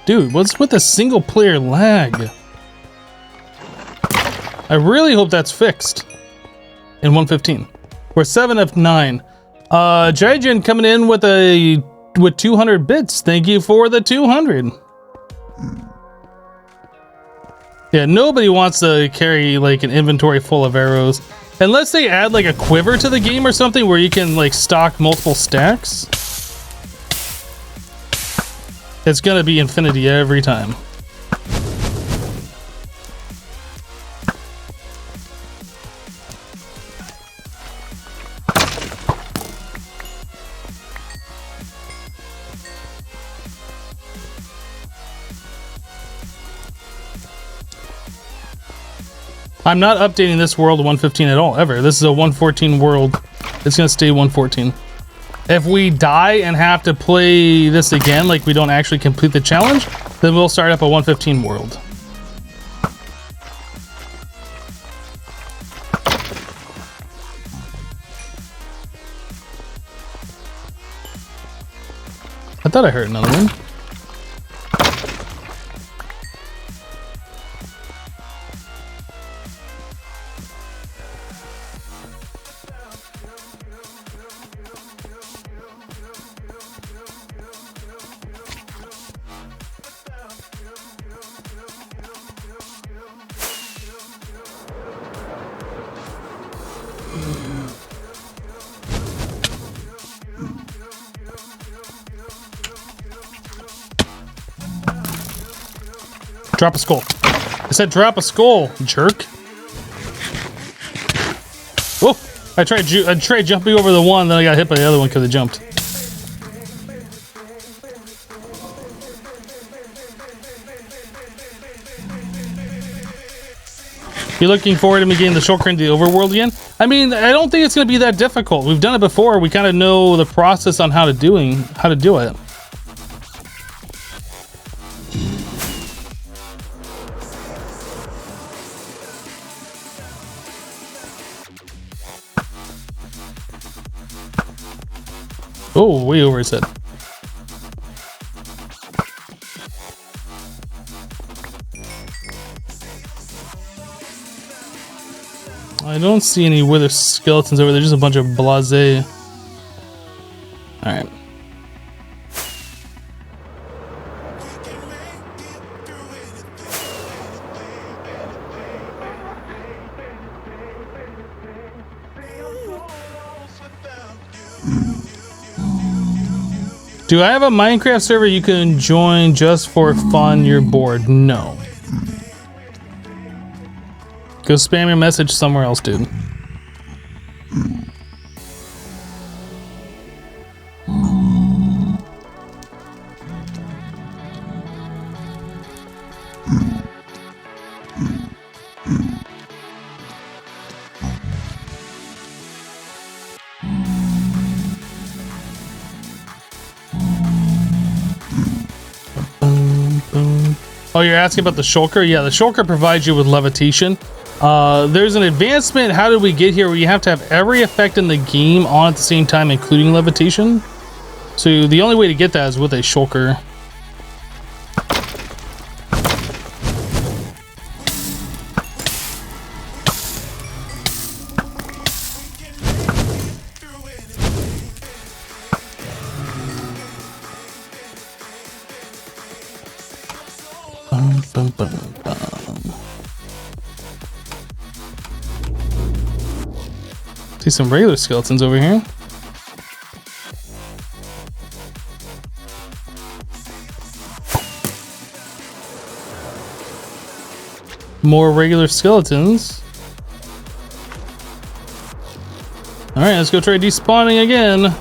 Dude, what's with the single player lag? I really hope that's fixed in 115. We're 7 of 9. Jaijin coming in with 200 bits. Thank you for the 200. Yeah, nobody wants to carry like an inventory full of arrows. Unless they add like a quiver to the game or something where you can like stock multiple stacks. It's gonna be infinity every time. I'm not updating this world to 115 at all, ever. This is a 114 world. It's gonna stay 114. If we die and have to play this again, like we don't actually complete the challenge, then we'll start up a 115 world. I thought I heard another one. Drop a skull. I said drop a skull, jerk. Whoa! I tried jumping over the one, then I got hit by the other one because I jumped. You're looking forward to me getting the shulker into the overworld again? I mean, I don't think it's going to be that difficult. We've done it before. We kind of know the process on how to do it. Oh, way over his head. I don't see any wither skeletons over there, just a bunch of blasé. Alright. Do I have a Minecraft server you can join just for fun? You're bored? No. Go spam your message somewhere else, dude. Oh, you're asking about the shulker? Yeah, the shulker provides you with levitation. There's an advancement. How did we get here? Where you have to have every effect in the game on at the same time, including levitation. So the only way to get that is with a shulker. Bum, bum, bum. See some regular skeletons over here. More regular skeletons. All right, let's go try despawning again.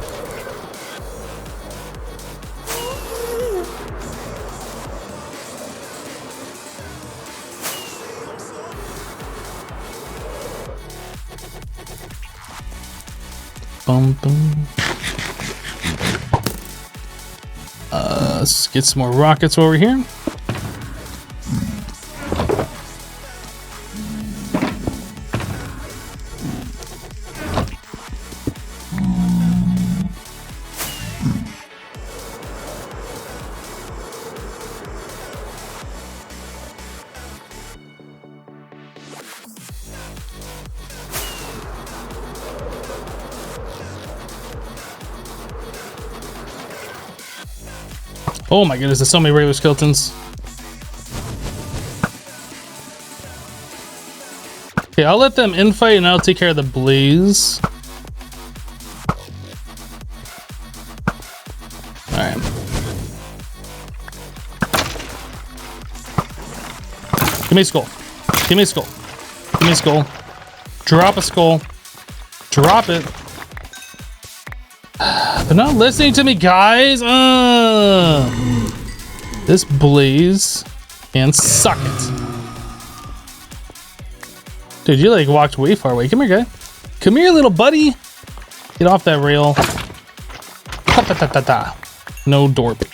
Bum, bum. Let's get some more rockets over here. Oh my goodness, there's so many regular skeletons. Okay, I'll let them infight and I'll take care of the blaze. Alright. Give me a skull. Give me a skull. Give me a skull. Drop a skull. Drop it. They're not listening to me, guys. This blaze can suck it. Dude, you like walked way far away. Come here, guy. Come here, little buddy. Get off that rail. Ta ta ta ta ta. No dorp.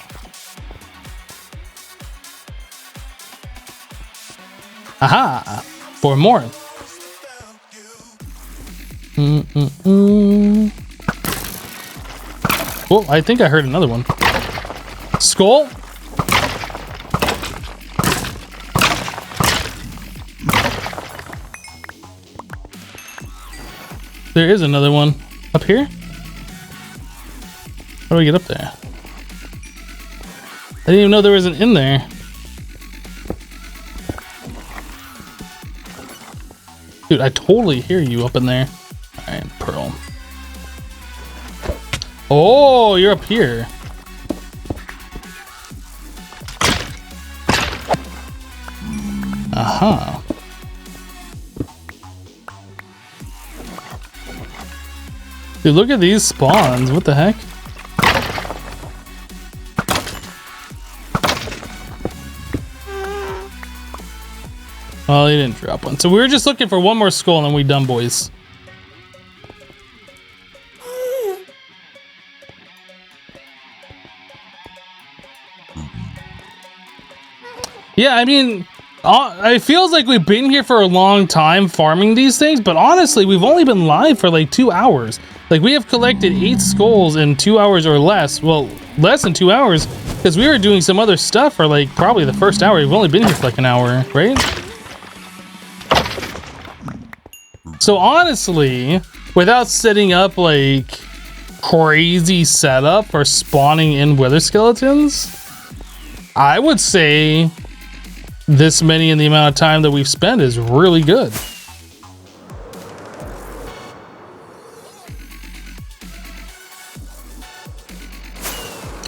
Aha! For more. Oh, I think I heard another one. Skull? There is another one. Up here? How do I get up there? I didn't even know there was an in there. Dude, I totally hear you up in there. Alright, pearl. Oh, you're up here. Aha. Dude, look at these spawns. What the heck? Oh, they didn't drop one. So we were just looking for one more skull and then we done, boys. Yeah, I mean, it feels like we've been here for a long time farming these things, but honestly, we've only been live for like 2 hours. Like, we have collected 8 skulls in 2 hours or less. Well, less than 2 hours, because we were doing some other stuff for like probably the first hour. We've only been here for like an hour, right? So honestly, without setting up like crazy setup for spawning in wither skeletons, I would say this many in the amount of time that we've spent is really good.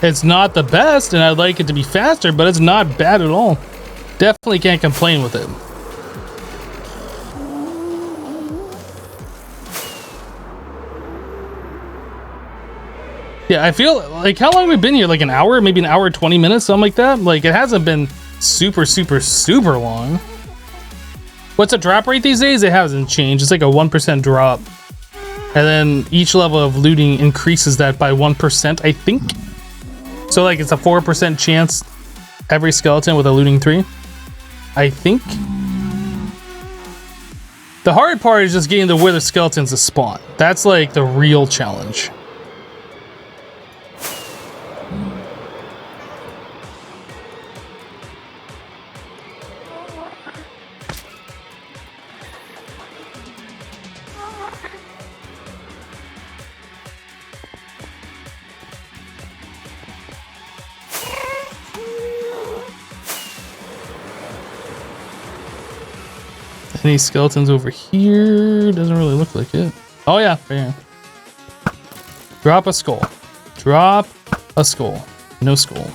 It's not the best, and I'd like it to be faster, but it's not bad at all. Definitely can't complain with it. Yeah, I feel like, how long have we been here? Like an hour, maybe an hour, 20 minutes, something like that. Like, it hasn't been super long. What's the drop rate these days? It hasn't changed. It's like a 1% drop. And then each level of looting increases that by 1%, I think. So like it's a 4% chance every skeleton with a looting 3, I think. The hard part is just getting the wither skeletons to spawn. That's like the real challenge. Any skeletons over here? Doesn't really look like it. Oh yeah, right here. Drop a skull. Drop a skull. No skull.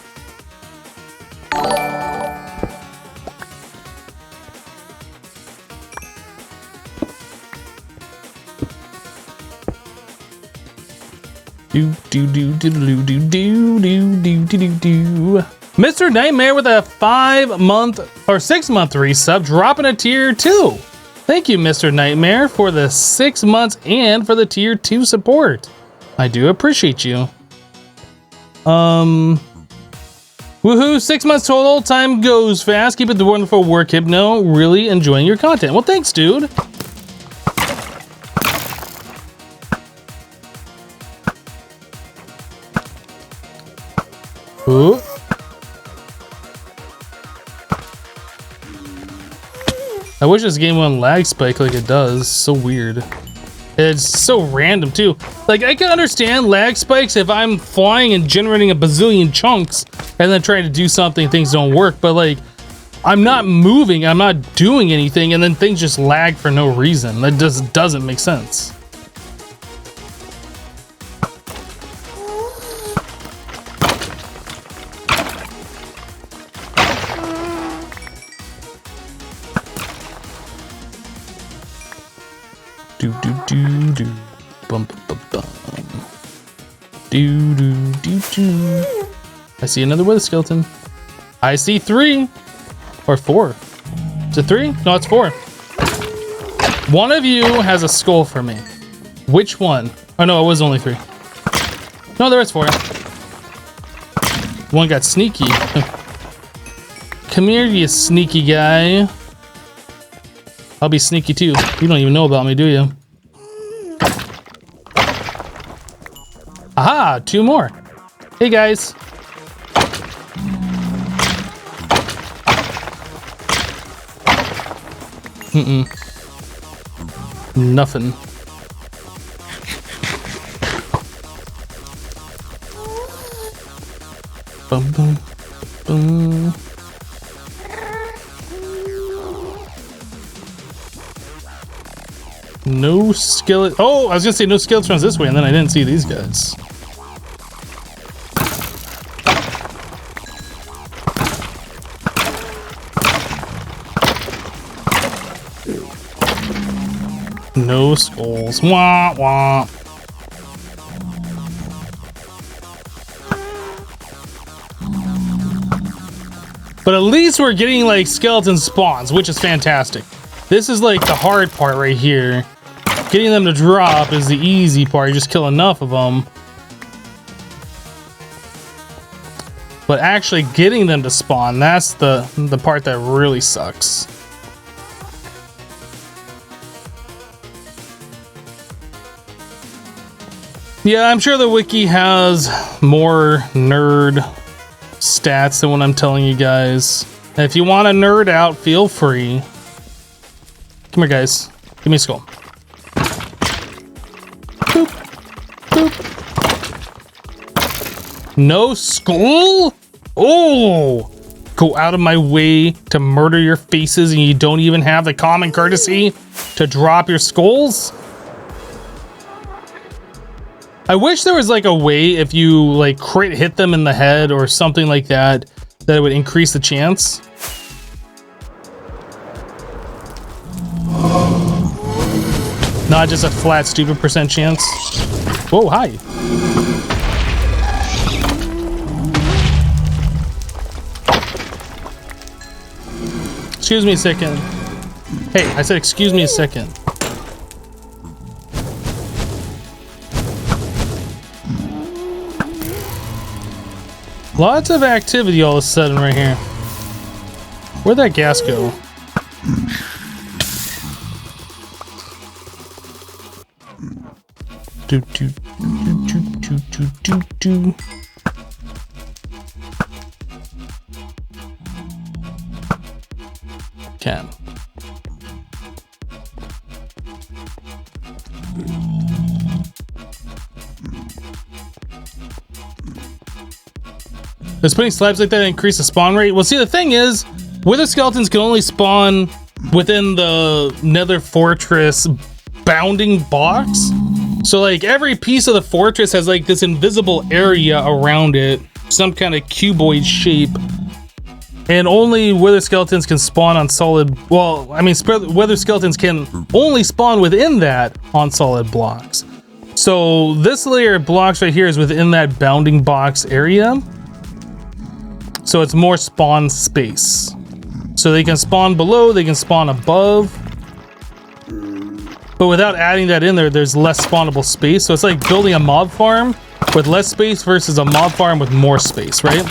Do do do do do do do do do do do. Mr. Nightmare with a 5-month or 6-month resub, dropping a tier 2. Thank you, Mr. Nightmare, for the 6 months and for the tier 2 support. I do appreciate you. Woohoo, 6 months total. Time goes fast. Keep it the wonderful work, Hypno. Really enjoying your content. Well, thanks, dude. Ooh. I wish this game wouldn't lag spike like it does. So weird. It's so random too. Like, I can understand lag spikes if I'm flying and generating a bazillion chunks and then trying to do something, things don't work. But like, I'm not moving, I'm not doing anything, and then things just lag for no reason. That just doesn't make sense. Do do do do, bum bum bum. Do do do do. I see another wither skeleton. I see 3 or 4. Is it 3? No, it's 4. One of you has a skull for me. Which one? Oh no, it was only 3. No, there is 4. One got sneaky. Come here, you sneaky guy. I'll be sneaky too. You don't even know about me, do you? Aha, 2 more. Hey guys. Nothing. Bum bum bum. No skeleton. Oh, I was gonna say no skeletons this way, and then I didn't see these guys. No skulls. Wah wah. But at least we're getting like skeleton spawns, which is fantastic. This is like the hard part right here. Getting them to drop is the easy part. You just kill enough of them. But actually getting them to spawn, that's the part that really sucks. Yeah, I'm sure the wiki has more nerd stats than what I'm telling you guys. And if you want to nerd out, feel free. Come here, guys. Give me a skull. Boop. Boop. No skull? Oh! Go out of my way to murder your faces and you don't even have the common courtesy to drop your skulls? I wish there was like a way if you like crit hit them in the head or something like that, that it would increase the chance. Not just a flat stupid % chance. Whoa, hi. Excuse me a second. Hey, I said excuse me a second. Lots of activity all of a sudden right here. Where'd that gas go? Do, do, do, do, do, do, do. Can. Does putting slabs like that increase the spawn rate? Well, see, the thing is, wither skeletons can only spawn within the Nether Fortress bounding box. So, like, every piece of the fortress has, like, this invisible area around it, some kind of cuboid shape. And only wither skeletons can spawn on solid... Well, I mean, wither skeletons can only spawn within that on solid blocks. So, this layer of blocks right here is within that bounding box area. So it's more spawn space. So they can spawn below, they can spawn above. But without adding that in there, there's less spawnable space. So it's like building a mob farm with less space versus a mob farm with more space, right?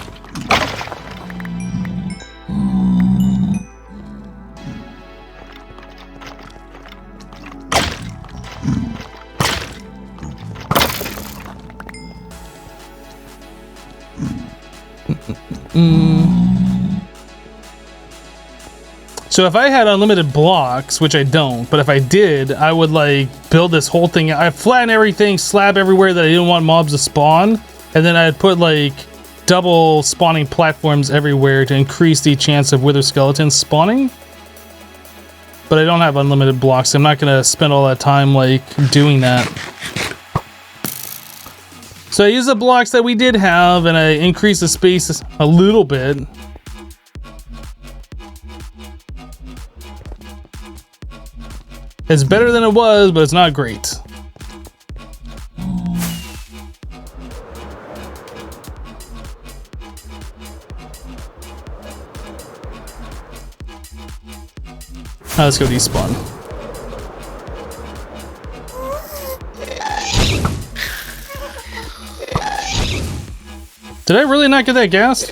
So if I had unlimited blocks, which I don't, but if I did, I would like build this whole thing. I'd flatten everything, slab everywhere that I didn't want mobs to spawn, and then I'd put like double spawning platforms everywhere to increase the chance of wither skeletons spawning. But I don't have unlimited blocks. So I'm not gonna spend all that time like doing that. So I use the blocks that we did have, and I increase the space a little bit. It's better than it was, but it's not great. Now let's go despawn. Did I really not get that gas?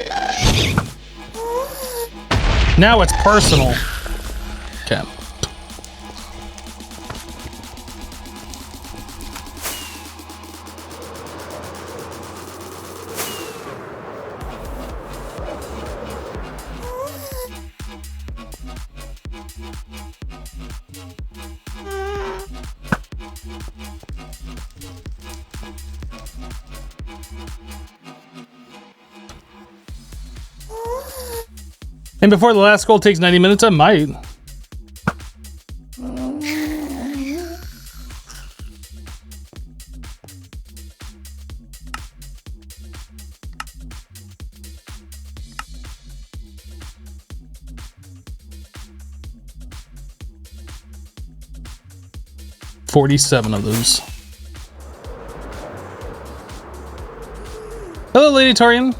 Now it's personal. Okay. And before the last goal takes 90 minutes, I might. $47 of those. Hello, Lady Tarian.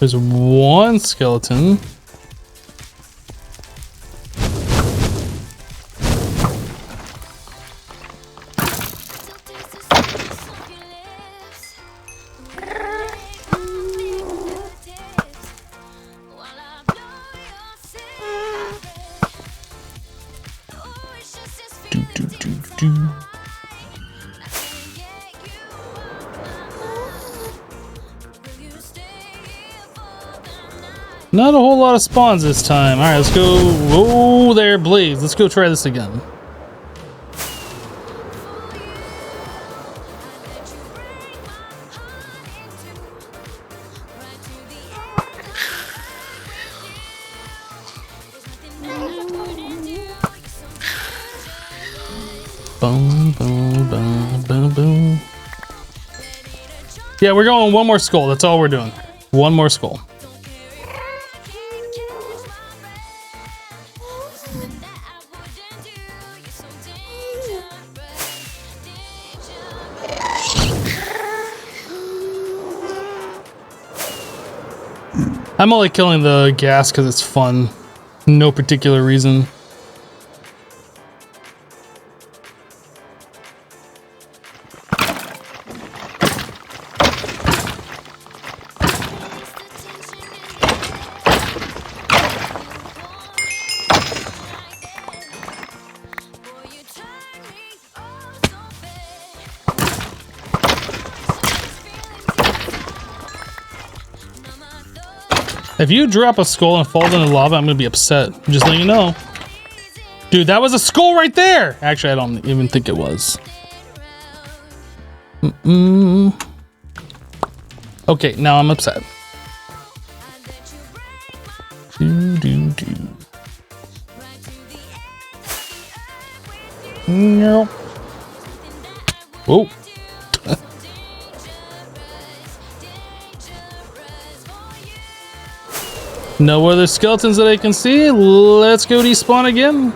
There's one skeleton. Do. Not a whole lot of spawns this time. All right, let's go. Oh, there, Blaze. Let's go try this again. Boom, boom, boom, boom, boom. Yeah, we're going one more skull. That's all we're doing. One more skull. I'm only killing the gas because it's fun. No particular reason. If you drop a skull and fall into lava, I'm gonna be upset. I'm just letting you know. Dude, that was a skull right there! Actually, I don't even think it was. Okay, now I'm upset. No. Whoa. No other skeletons that I can see. Let's go despawn again.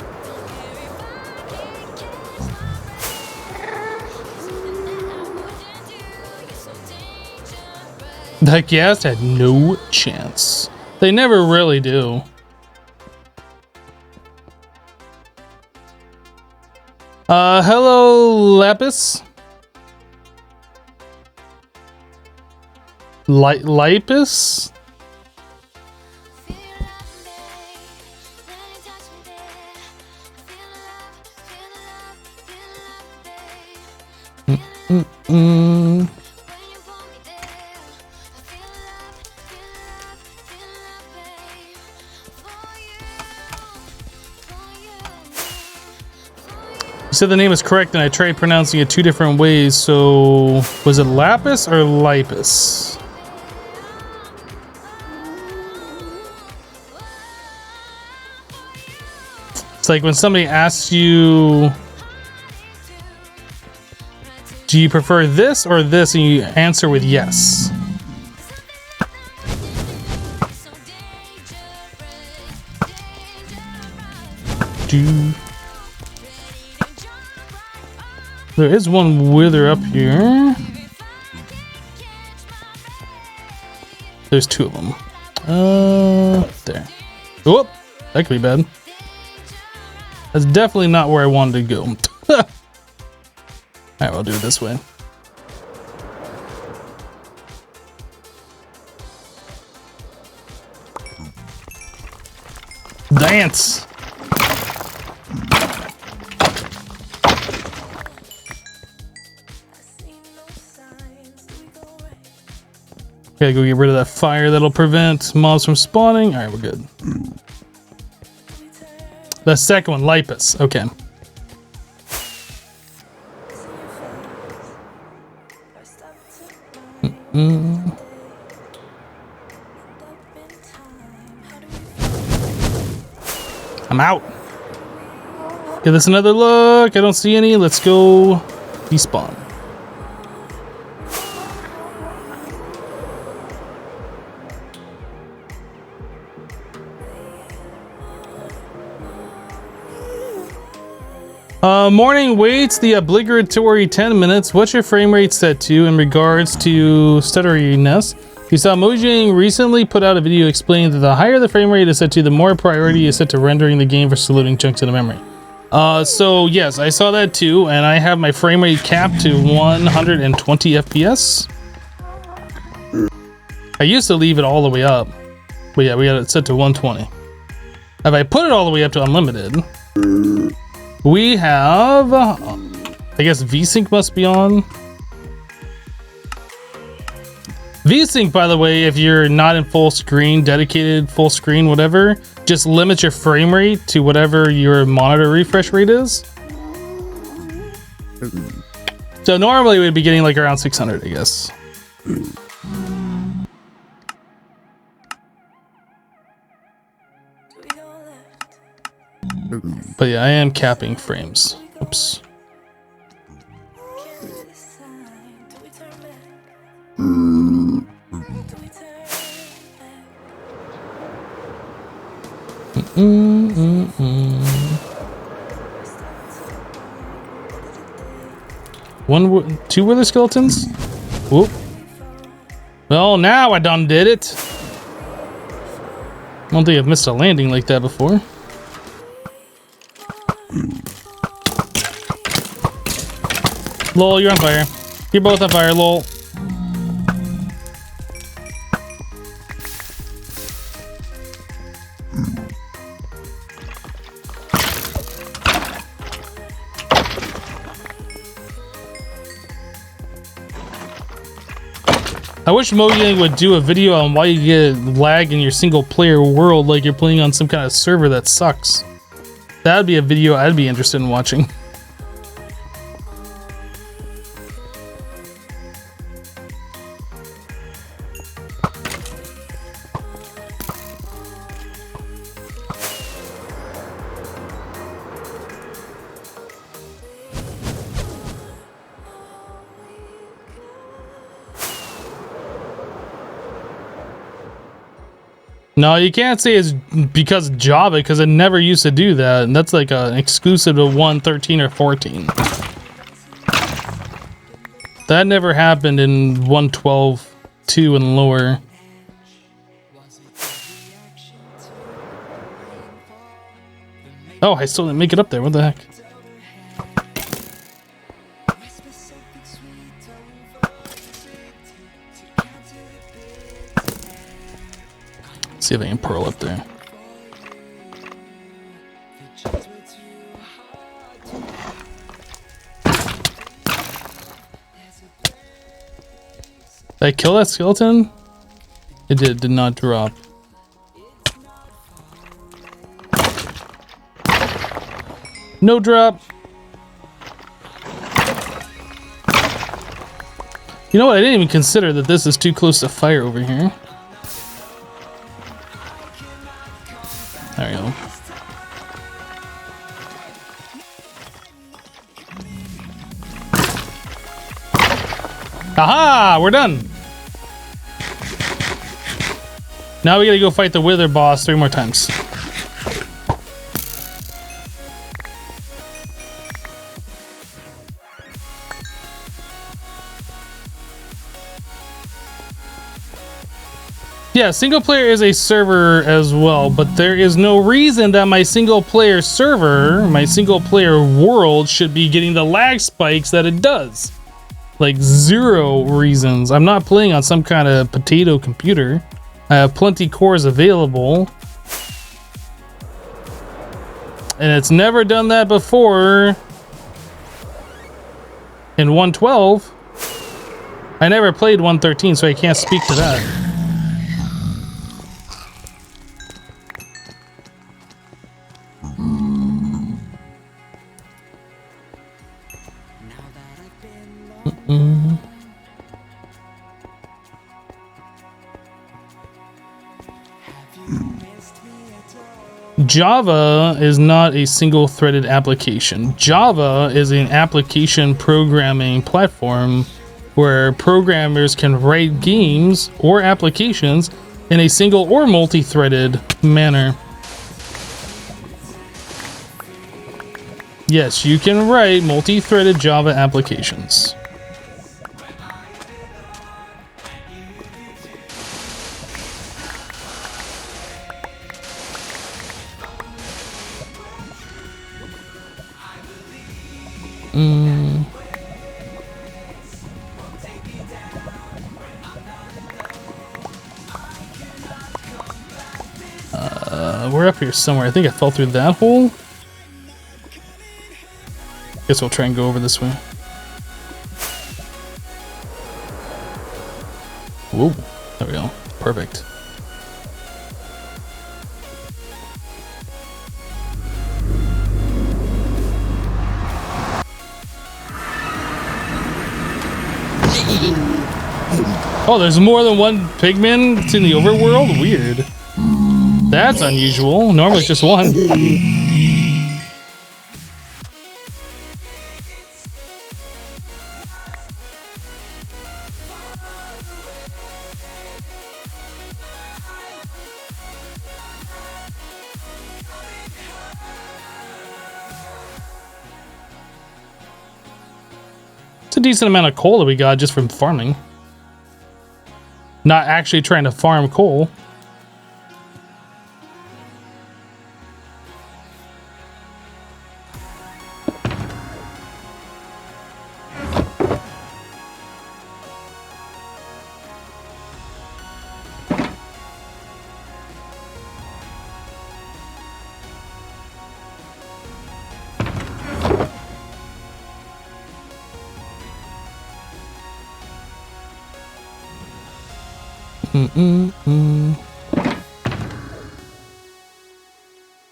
That ghast had no chance. They never really do. Hello, Lapis. Lipus? You said the name is correct, and I tried pronouncing it two different ways. So, was it Lapis or Lipus? It's like when somebody asks you, do you prefer this or this, and you answer with yes. There is one wither up here. There's two of them. There. Whoop! That could be bad. That's definitely not where I wanted to go. Alright, we'll do it this way. Dance! Gotta go get rid of that fire that'll prevent mobs from spawning. Alright, we're good. The second one, Lipus. Okay. I'm out. Give this another look. I don't see any. Let's go despawn. Morning waits the obligatory 10 minutes. What's your frame rate set to in regards to stutteriness? You saw Mojang recently put out a video explaining that the higher the frame rate is set to, the more priority is set to rendering the game versus loading chunks of the memory. So yes, I saw that too, and I have my frame rate capped to 120 FPS. I used to leave it all the way up, but yeah, we got it set to 120. If I put it all the way up to unlimited, we have, I guess VSync must be on. VSync, by the way, if you're not in full screen, dedicated full screen, whatever, just limit your frame rate to whatever your monitor refresh rate is. So normally we'd be getting like around 600, I guess. But yeah, I am capping frames. Oops. Two wither skeletons? Whoop. Well, now I done did it. I don't think I've missed a landing like that before. Lol, you're on fire. You're both on fire, lol. I wish Mojang would do a video on why you get lag in your single player world like you're playing on some kind of server that sucks. That'd be a video I'd be interested in watching. No, you can't say it's because of Java, because it never used to do that, and that's like an exclusive to 1.13 or 14. That never happened in 1.12.2 and lower. Oh, I still didn't make it up there. What the heck? See if I can pearl up there. Did I kill that skeleton? It did not drop. No drop. You know what? I didn't even consider that this is too close to fire over here. There we go. Aha! We're done! Now we gotta go fight the Wither boss 3 more times. Yeah, single player is a server as well, but there is no reason that my single player server, my single player world, should be getting the lag spikes that it does. Like, 0 reasons. I'm not playing on some kind of potato computer. I have plenty cores available. And it's never done that before. In 1.12. I never played 1.13, so I can't speak to that. Java is not a single-threaded application. Java is an application programming platform where programmers can write games or applications in a single or multi-threaded manner. Yes, you can write multi-threaded Java applications. We're up here somewhere. I think I fell through that hole. Guess we'll try and go over this way. Whoa, there we go. Perfect. Oh, there's more than one pigman in the overworld? Weird. That's unusual. Normally it's just one. It's a decent amount of coal that we got just from farming. Not actually trying to farm coal.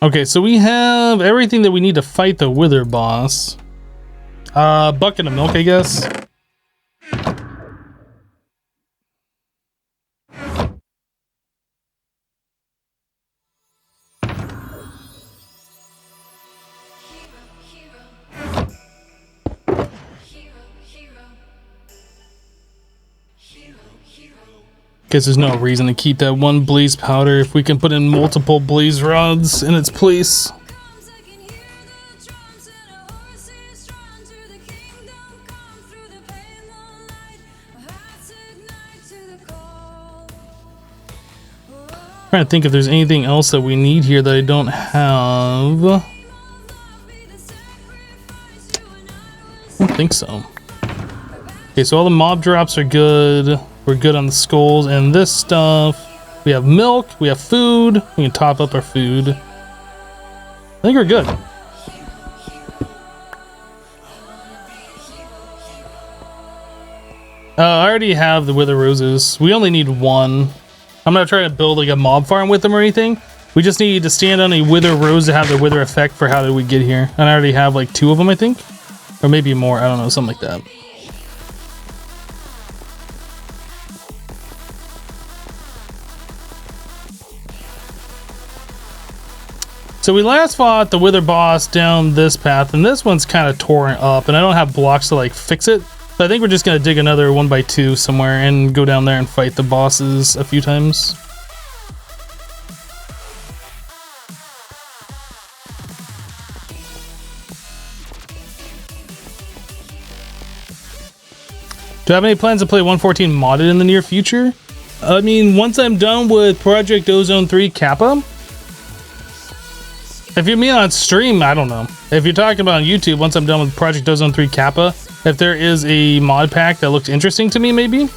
Okay, so we have everything that we need to fight the Wither boss. Bucket of milk, I guess. Guess there's no reason to keep that one blaze powder if we can put in multiple blaze rods in its place. Trying to think if there's anything else that we need here that I don't have. I don't think so. Okay, so all the mob drops are good. We're good on the skulls and this stuff. We have milk, we have food. We can top up our food. I think we're good. I already have the Wither Roses. We only need one. I'm not trying to build like a mob farm with them or anything. We just need to stand on a Wither Rose to have the Wither effect for how did we get here. And I already have like 2 of them, I think. Or maybe more, I don't know, something like that. So we last fought the Wither boss down this path, and this one's kind of torn up, and I don't have blocks to like fix it. So I think we're just gonna dig another 1x2 somewhere and go down there and fight the bosses a few times. Do I have any plans to play 1.14 modded in the near future? I mean, once I'm done with Project Ozone 3 Kappa. If you mean on stream, I don't know. If you're talking about on YouTube, once I'm done with Project Ozone 3 Kappa, if there is a mod pack that looks interesting to me, maybe?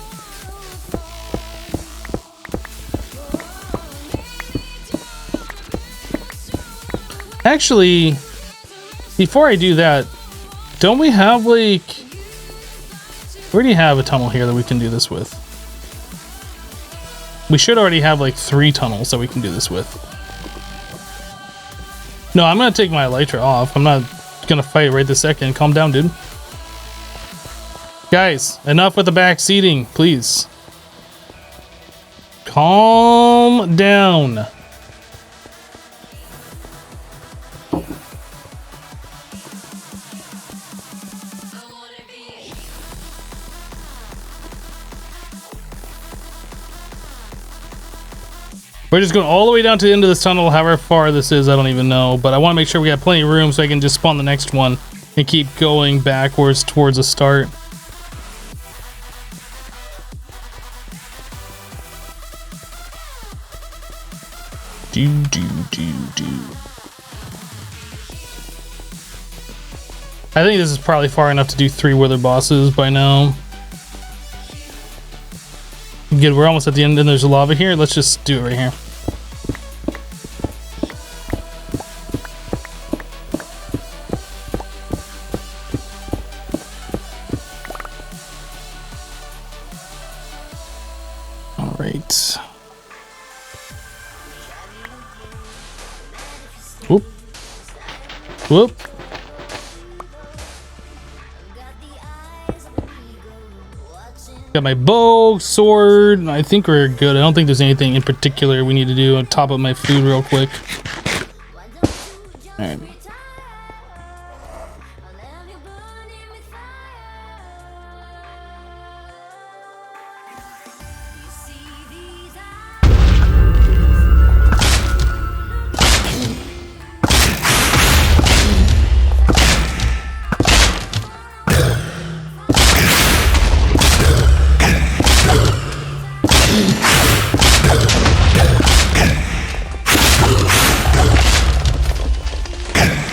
Actually, before I do that, don't we have like... We already have a tunnel here that we can do this with. We should already have like 3 tunnels that we can do this with. No, I'm gonna take my elytra off. I'm not gonna fight right this second. Calm down, dude. Guys, enough with the back seating, please. Calm down. We're just going all the way down to the end of this tunnel, however far this is, I don't even know. But I want to make sure we have plenty of room so I can just spawn the next one and keep going backwards towards the start. I think this is probably far enough to do 3 Wither bosses by now. Good, we're almost at the end and there's lava here. Let's just do it right here. All right. Whoop. Whoop. Got my bow, sword. I think we're good. I don't think there's anything in particular we need to do. I'll top up my food real quick. All right.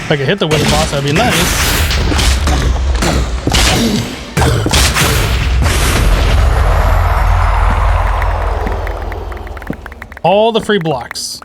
If I could hit the Wither boss, that'd be nice. All the free blocks.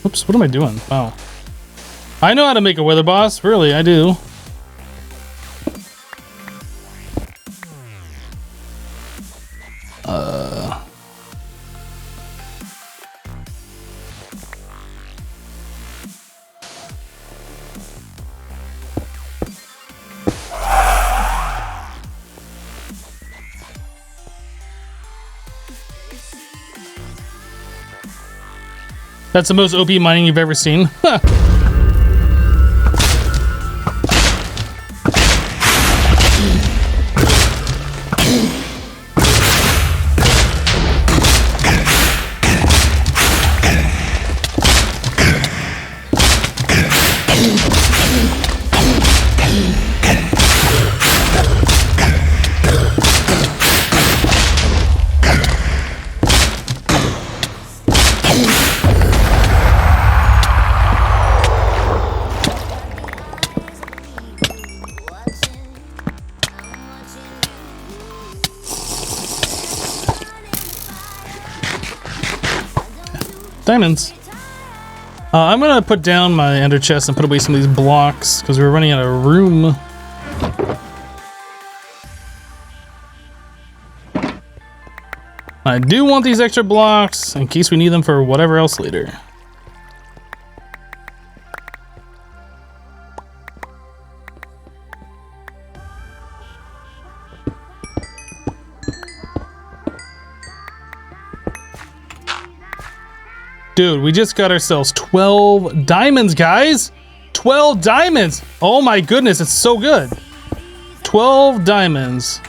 Oops, what am I doing? Wow. I know how to make a weather boss. Really, I do. That's the most OP mining you've ever seen. Huh. Diamonds. I'm gonna put down my ender chest and put away some of these blocks because we're running out of room. I do want these extra blocks in case we need them for whatever else later. Dude, we just got ourselves 12 diamonds, guys! 12 diamonds! Oh my goodness, it's so good! 12 diamonds.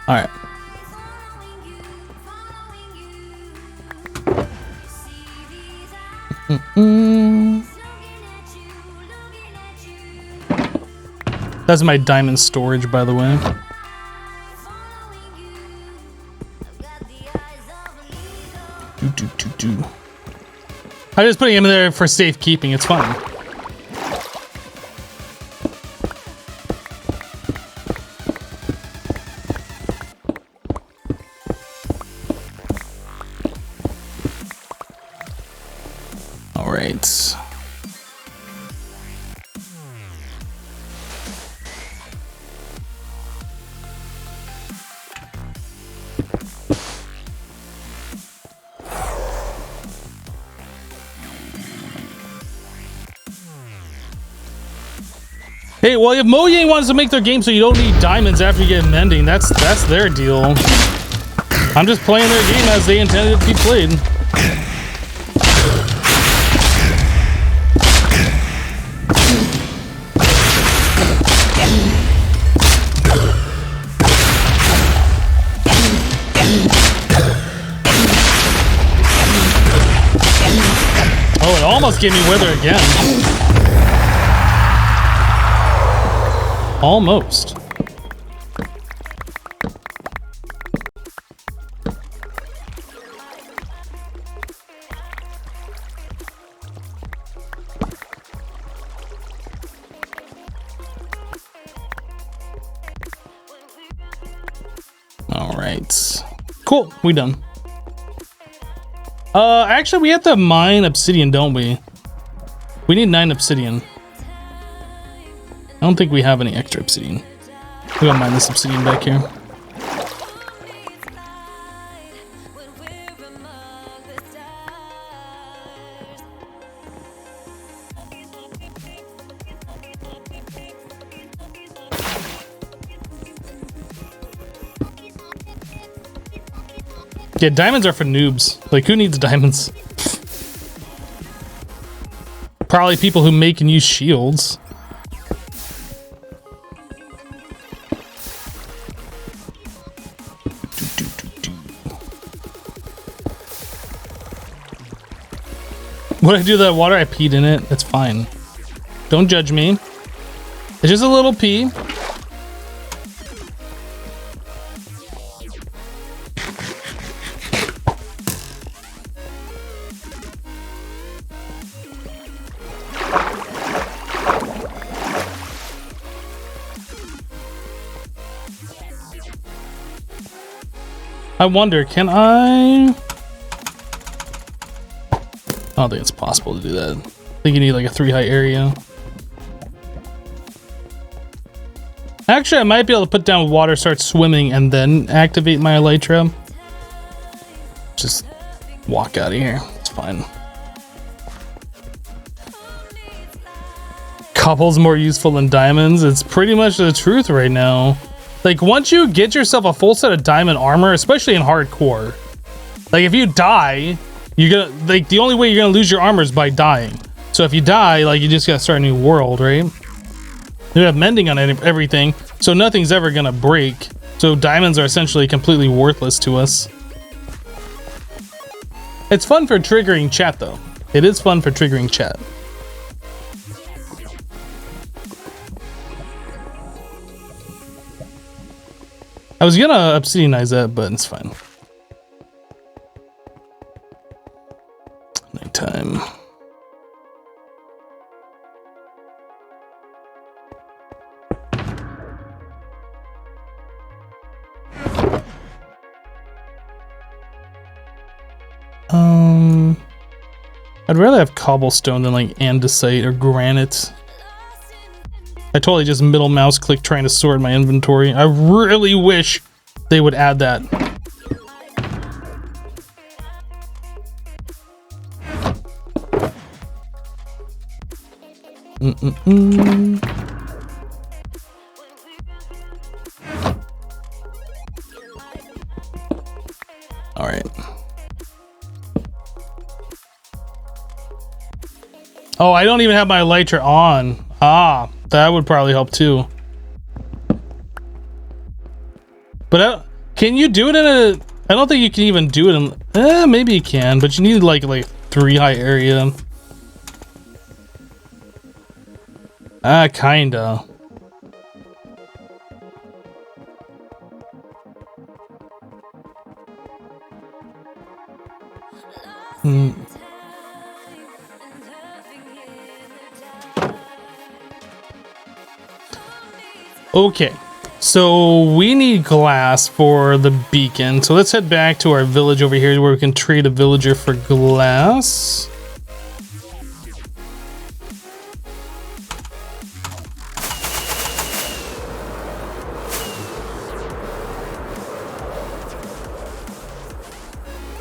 Alright. That's my diamond storage, by the way. I'm just putting him in there for safekeeping, it's fine. All right. Hey, well, if Mojang wants to make their game so you don't need diamonds after you get mending, that's their deal. I'm just playing their game as they intended it to be played. Oh, it almost gave me wither again. Almost. All right. Cool. We done. Actually, we have to mine obsidian, don't we? We need 9 obsidian. I don't think we have any extra obsidian. We gotta mine this obsidian back here. Yeah, diamonds are for noobs. Like, who needs diamonds? Probably people who make and use shields. What I do to that water? I peed in it. It's fine. Don't judge me. It's just a little pee. I wonder, can I don't think it's possible to do that. I think you need like a 3 height area. Actually, I might be able to put down water, start swimming, and then activate my elytra. Just walk out of here. It's fine. Couple's more useful than diamonds. It's pretty much the truth right now. Like, once you get yourself a full set of diamond armor, especially in hardcore, like if you die, you're gonna, like, the only way you're gonna lose your armor is by dying. So if you die, like, you just gotta start a new world, right? You have mending on everything, so nothing's ever gonna break. So diamonds are essentially completely worthless to us. It's fun for triggering chat, though. It is fun for triggering chat. I was gonna obsidianize that, but it's fine. Nighttime. I'd rather have cobblestone than like andesite or granite. I totally just middle mouse click trying to sort my inventory. I really wish they would add that. All right. Oh, I don't even have my elytra on. Ah, that would probably help too. But can you do it in a... I don't think you can even do it in... maybe you can, but you need like 3 high area. Ah, kinda. Okay, so we need glass for the beacon. So let's head back to our village over here where we can trade a villager for glass.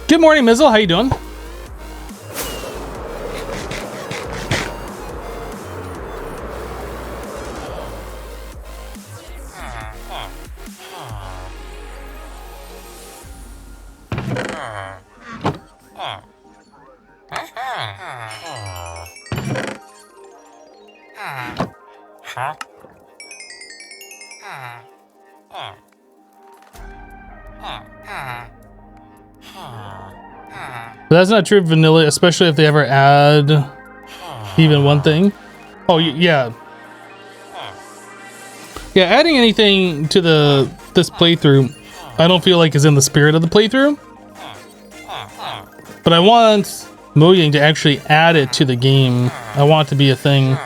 Good morning, Mizzle. How you doing? But that's not true of vanilla, especially if they ever add even one thing. Oh, yeah. Yeah, adding anything to this playthrough, I don't feel like is in the spirit of the playthrough. But I want Mojang to actually add it to the game. I want it to be a thing.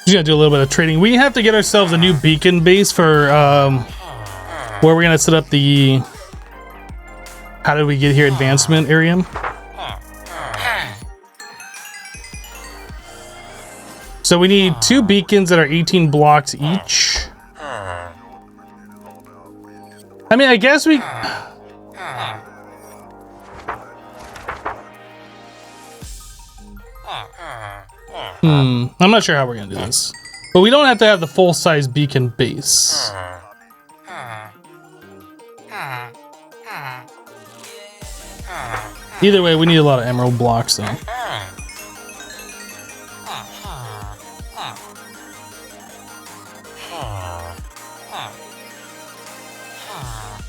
Just gotta do a little bit of trading. We have to get ourselves a new beacon base for where we're gonna set up the how did we get here advancement area. So we need 2 beacons that are 18 blocks each. I mean, I guess we... I'm not sure how we're gonna do this. But we don't have to have the full-size beacon base. Either way, we need a lot of emerald blocks, though.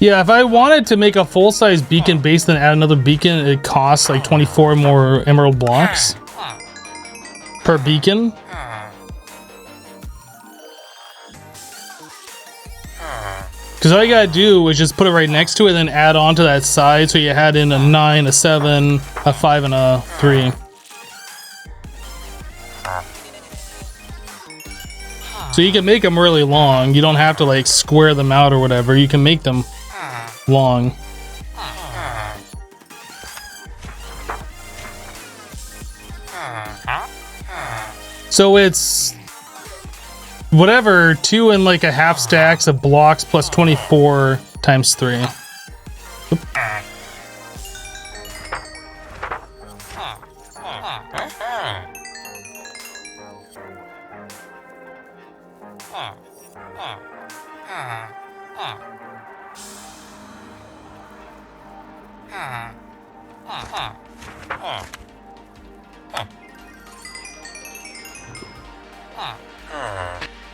Yeah, if I wanted to make a full-size beacon base then add another beacon, it costs like 24 more emerald blocks per beacon. Because all you gotta do is just put it right next to it and then add on to that side. So you add in a 9, a 7, a 5, and a 3. So you can make them really long. You don't have to like square them out or whatever. You can make them long. So it's whatever, 2 and like a half stacks of blocks plus 24 times 3. Oop.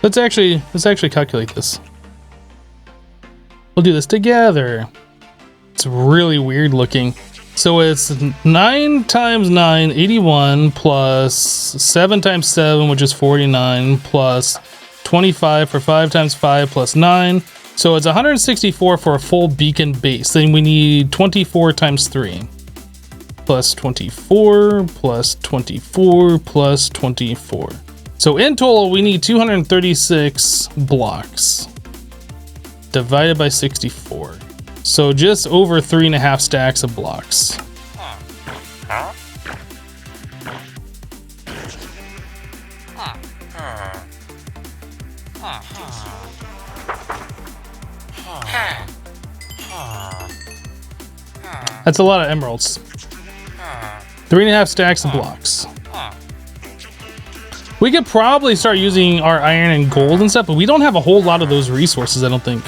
Let's actually calculate this. We'll do this together. It's really weird looking. So it's 9 times 9, 81, plus 7 times 7, which is 49, plus 25 for 5 times 5 plus 9. So it's 164 for a full beacon base. Then we need 24 times 3. Plus 24, plus 24, plus 24. So in total, we need 236 blocks divided by 64. So just over 3.5 stacks of blocks. That's a lot of emeralds. 3.5 stacks of blocks. We could probably start using our iron and gold and stuff, but we don't have a whole lot of those resources, I don't think.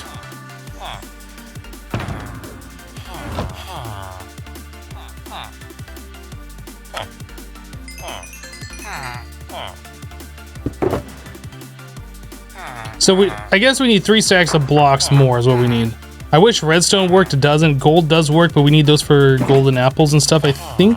So I guess we need 3 stacks of blocks more is what we need. I wish redstone worked, it doesn't. Gold does work, but we need those for golden apples and stuff, I think.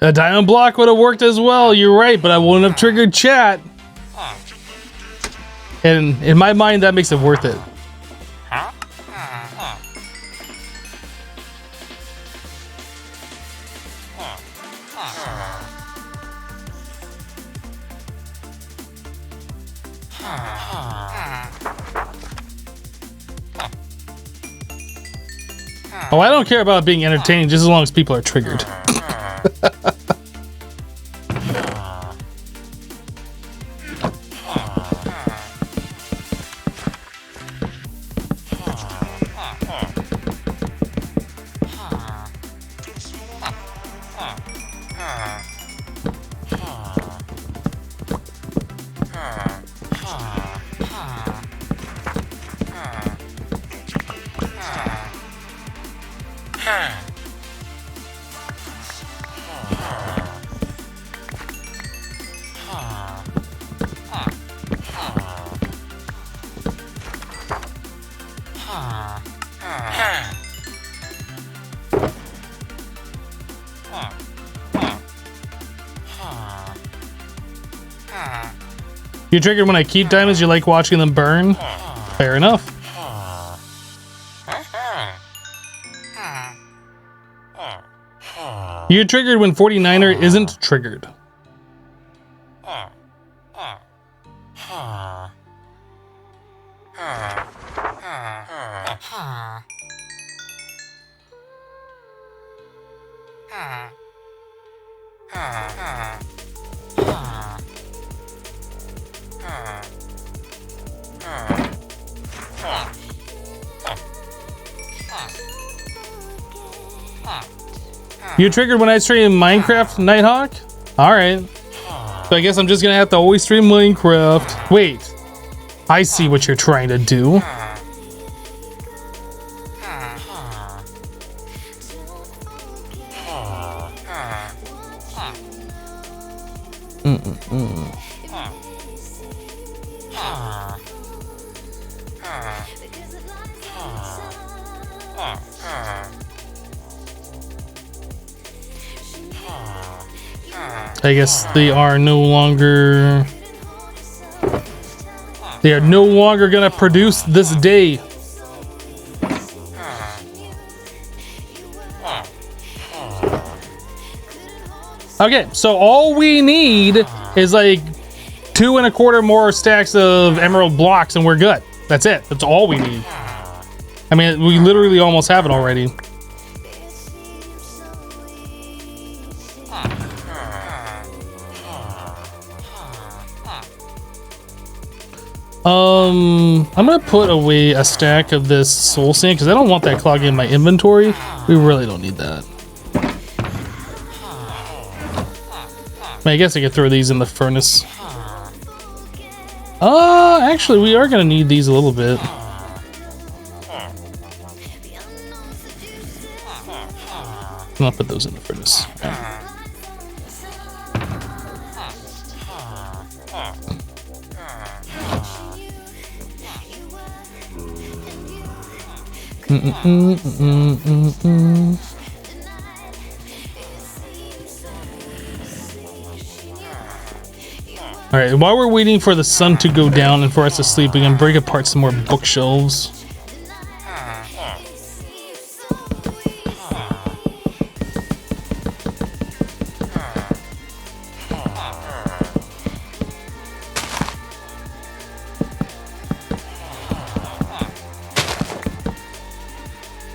A diamond block would have worked as well, you're right, but I wouldn't have triggered chat. And in my mind, that makes it worth it. Oh, I don't care about being entertaining just as long as people are triggered. You're triggered when I keep diamonds, you like watching them burn? Fair enough. You're triggered when 49er isn't triggered. You triggered when I stream Minecraft, Nighthawk? Alright. So I guess I'm just gonna have to always stream Minecraft. Wait. I see what you're trying to do. I guess they are no longer gonna produce this day. Okay, so all we need is like 2 1/4 more stacks of emerald blocks and we're good. That's it. That's all we need. I mean, we literally almost have it already. I'm gonna put away a stack of this soul sand because I don't want that clogging my inventory. We really don't need that. I guess I could throw these in the furnace. Actually, we are gonna need these a little bit. I'll put those in the furnace. Okay. All right, while we're waiting for the sun to go down and for us to sleep, we can break apart some more bookshelves.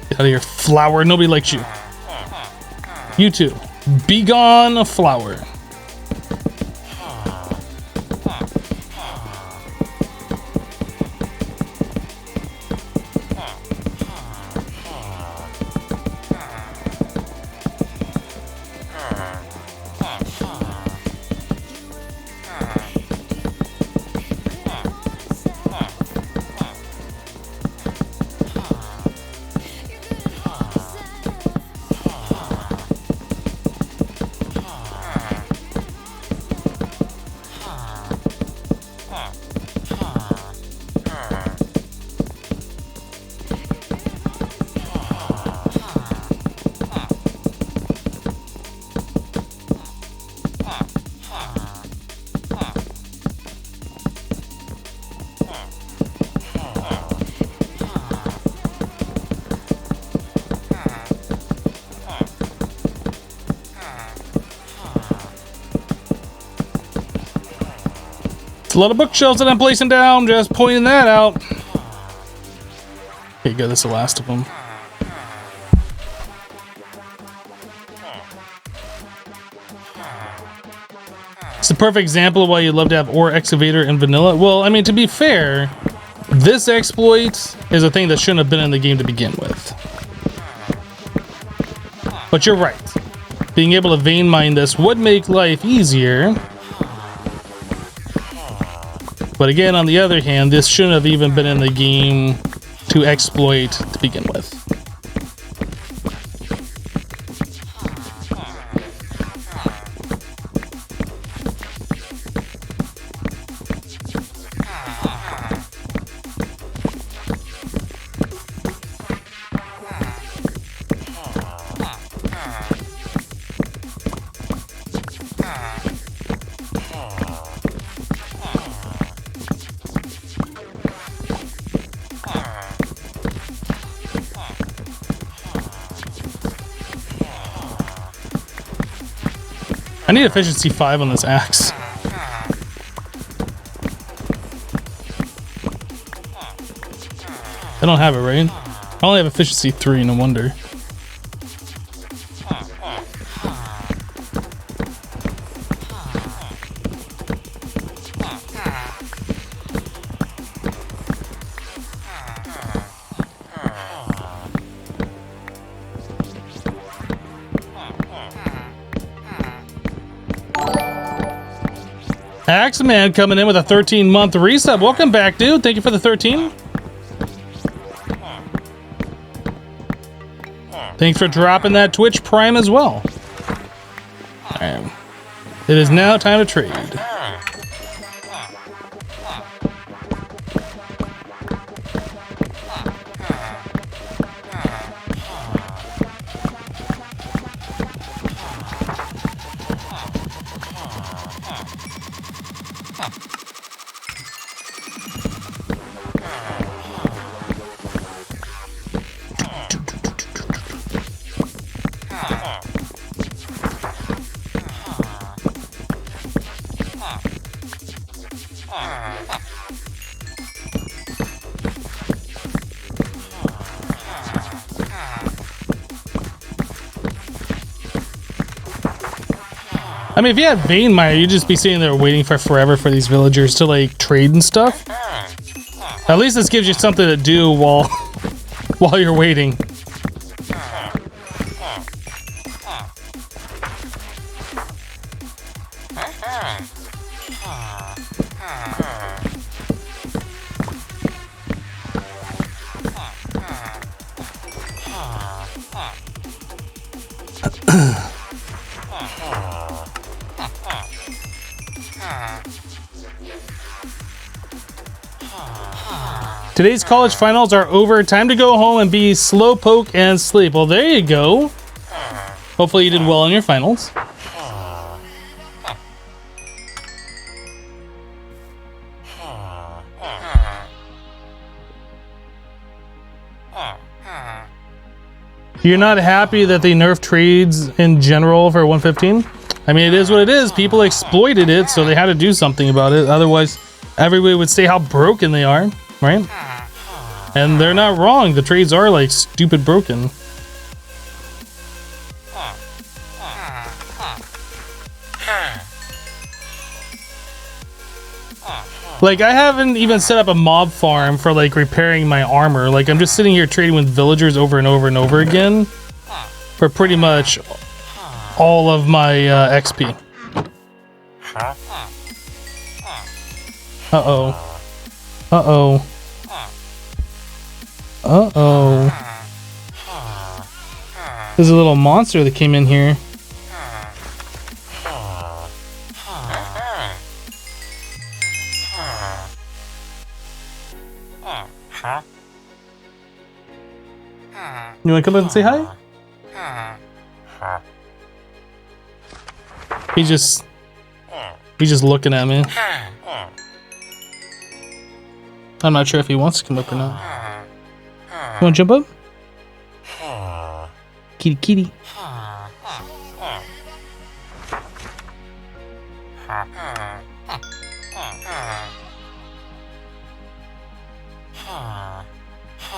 Get out of here, flower. Nobody likes you. You too. Be gone, flower. It's a lot of bookshelves that I'm placing down, just pointing that out. Okay, good, that's the last of them. It's the perfect example of why you'd love to have Ore Excavator in vanilla. Well, I mean, to be fair, this exploit is a thing that shouldn't have been in the game to begin with. But you're right. Being able to vein mine this would make life easier. But again, on the other hand, this shouldn't have even been in the game to exploit to begin with. I need efficiency 5 on this axe. I don't have it, right? I only have efficiency 3, no wonder. Axeman coming in with a 13-month resub. Welcome back, dude. Thank you for the 13. Thanks for dropping that Twitch Prime as well. All right. It is now time to trade. I mean, if you had Vein Mire, you'd just be sitting there waiting for forever for these villagers to like trade and stuff. At least this gives you something to do while while you're waiting. Today's college finals are over. Time to go home and be slowpoke and sleep. Well, there you go. Hopefully you did well in your finals. You're not happy that they nerfed trades in general for 115? I mean, it is what it is. People exploited it, so they had to do something about it. Otherwise, everybody would say how broken they are, right? And they're not wrong. The trades are like stupid broken. Like, I haven't even set up a mob farm for like repairing my armor. Like, I'm just sitting here trading with villagers over and over and over again for pretty much all of my XP. Uh-oh. Uh-oh. Uh-oh. There's a little monster that came in here. You wanna come up and say hi? He's just looking at me. I'm not sure if he wants to come up or not. You wanna jump up? Kitty kitty.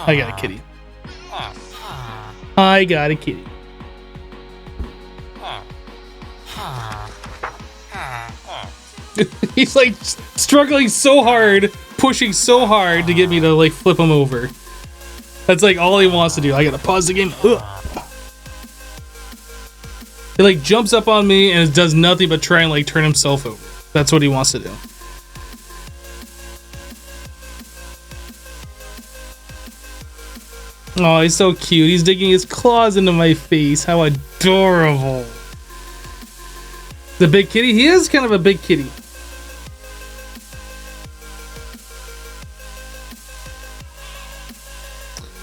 I got a kitty. I got a kitty. He's like struggling so hard, pushing so hard to get me to like flip him over. That's like all he wants to do. I gotta pause the game. Ugh. He like jumps up on me and does nothing but try and like turn himself over. That's what he wants to do. Oh, he's so cute. He's digging his claws into my face. How adorable. The big kitty? He is kind of a big kitty.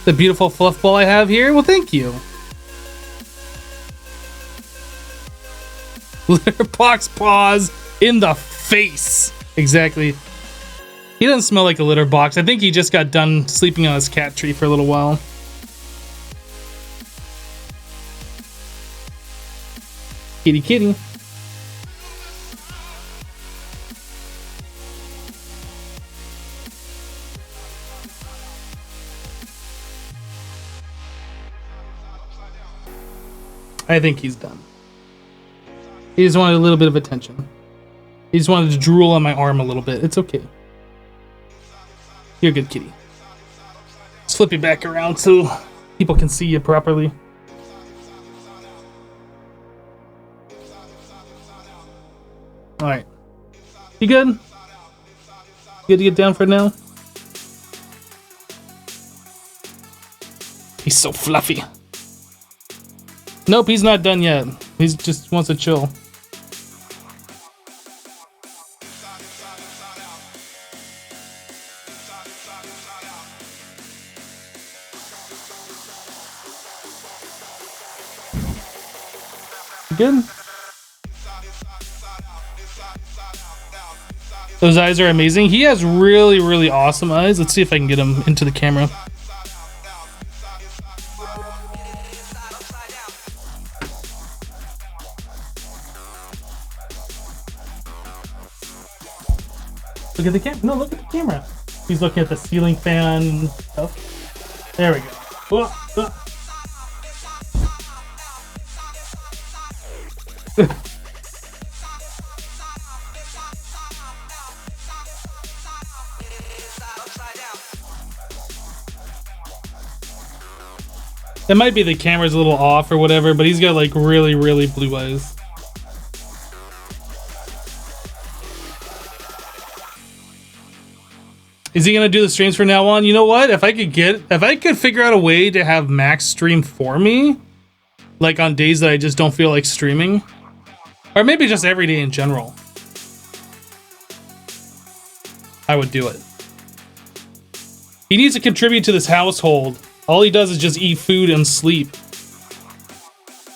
The beautiful fluff ball I have here? Well, thank you. Litter box paws in the face. Exactly. He doesn't smell like a litter box. I think he just got done sleeping on his cat tree for a little while. Kitty kitty. I think he's done. He just wanted a little bit of attention. He just wanted to drool on my arm a little bit. It's okay. You're a good kitty. Let's flip you back around so people can see you properly. Alright. You good? Good to get down for now? He's so fluffy. Nope, he's not done yet. He just wants to chill. Good. Those eyes are amazing. He has really, really awesome eyes. Let's see if I can get him into the camera. Look at the camera. No, look at the camera. He's looking at the ceiling fan and stuff. There we go. It might be the camera's a little off or whatever, but he's got like really, really blue eyes. Is he gonna do the streams from now on? You know what? If I could figure out a way to have Max stream for me, like on days that I just don't feel like streaming, or maybe just every day in general, I would do it. He needs to contribute to this household. All he does is just eat food and sleep.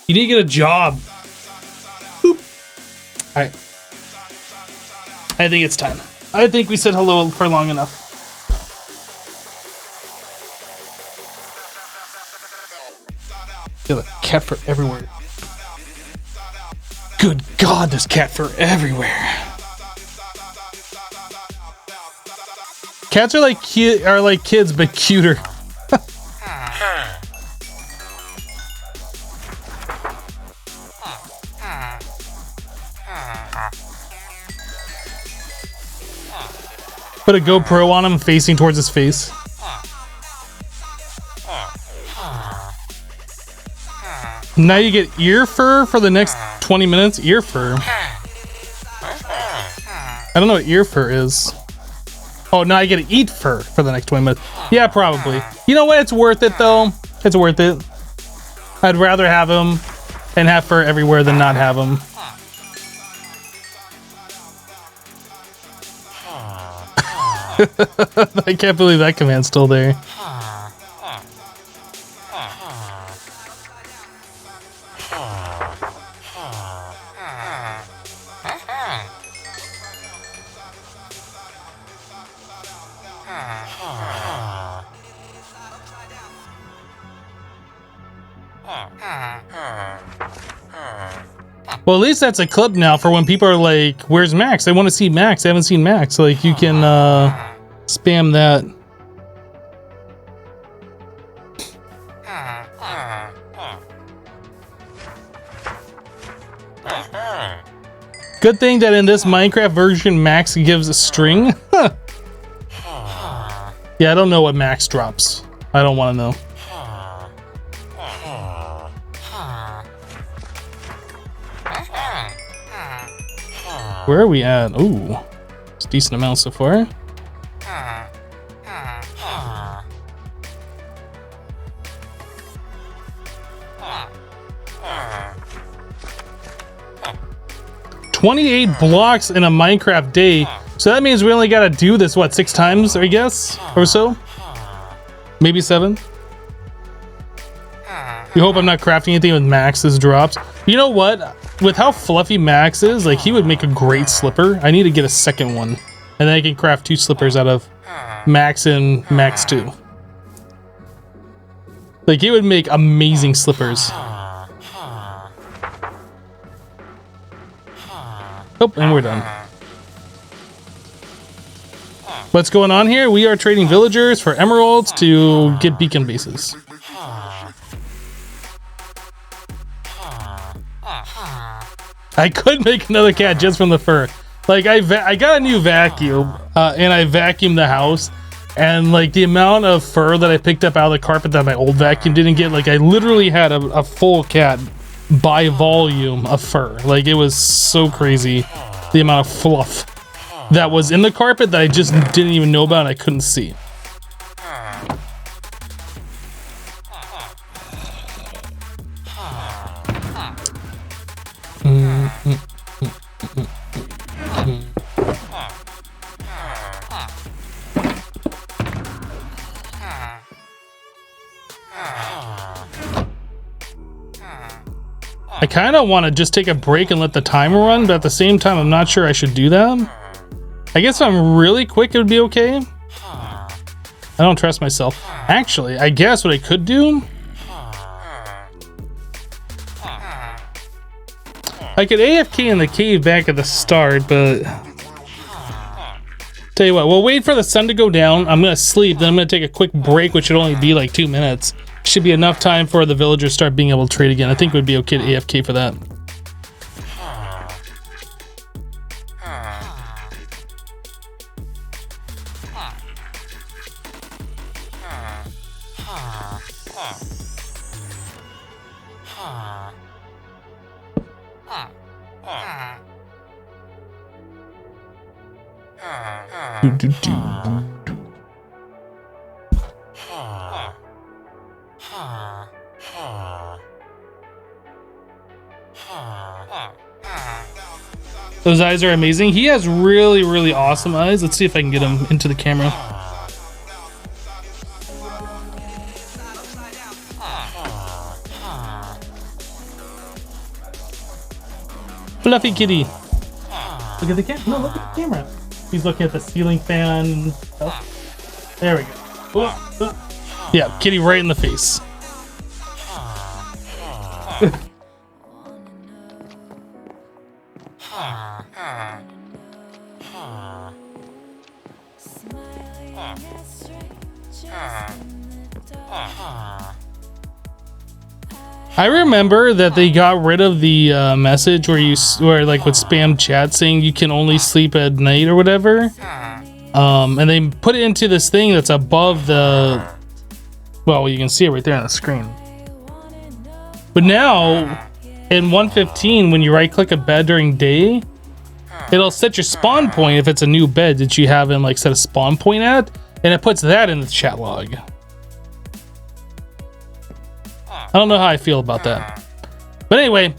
You need to get a job. Boop. All right. I think it's time. I think we said hello for long enough. Feel like cat fur everywhere. Good God, there's cat fur everywhere. Cats are like kids, but cuter. Put a GoPro on him facing towards his face. Now you get ear fur for the next 20 minutes. Ear fur. I don't know what ear fur is. Oh, now I get to eat fur for the next 20 minutes. Yeah, probably. You know what? It's worth it though. It's worth it. I'd rather have him and have fur everywhere than not have him. I can't believe that command's still there. Well, at least that's a clip now for when people are like, where's Max? I want to see Max. I haven't seen Max. Like, you can spam that. Good thing that in this Minecraft version, Max gives a string. Yeah, I don't know what Max drops. I don't want to know. Where are we at? Ooh, it's a decent amount so far. $28 blocks in a Minecraft day. So that means we only gotta do this, what, 6 times, I guess? Or so? Maybe 7? You hope I'm not crafting anything with Max's drops. You know what? With how fluffy Max is, like, he would make a great slipper. I need to get a second one. And then I can craft 2 slippers out of Max and Max 2. Like, he would make amazing slippers. Oh, and we're done. What's going on here? We are trading villagers for emeralds to get beacon bases. I could make another cat just from the fur. Like, I got a new vacuum, and I vacuumed the house, and like the amount of fur that I picked up out of the carpet that my old vacuum didn't get, like I literally had a full cat by volume of fur. Like, it was so crazy, the amount of fluff. that was in the carpet that I just didn't even know about and I couldn't see. I kind of want to just take a break and let the timer run, but at the same time, I'm not sure I should do that. I guess if I'm really quick, it would be okay. I don't trust myself. Actually, I guess what I could do, I could AFK in the cave back at the start, but tell you what, we'll wait for the sun to go down. I'm gonna sleep, then I'm gonna take a quick break, which should only be like 2 minutes. Should be enough time for the villagers to start being able to trade again. I think it would be okay to AFK for that. Those eyes are amazing. He has really, really awesome eyes. Let's see if I can get him into the camera. Fluffy kitty. Look at the camera. No, look at the camera. He's looking at the ceiling fan and stuff. There we go. Yeah, kitty right in the face. I remember that they got rid of the message where like would spam chat saying you can only sleep at night or whatever, and they put it into this thing that's above the, well, you can see it right there on the screen. But now in 1.15, when you right click a bed during day, it'll set your spawn point if it's a new bed that you haven't like set a spawn point at, and it puts that in the chat log. I don't know how I feel about that. But anyway,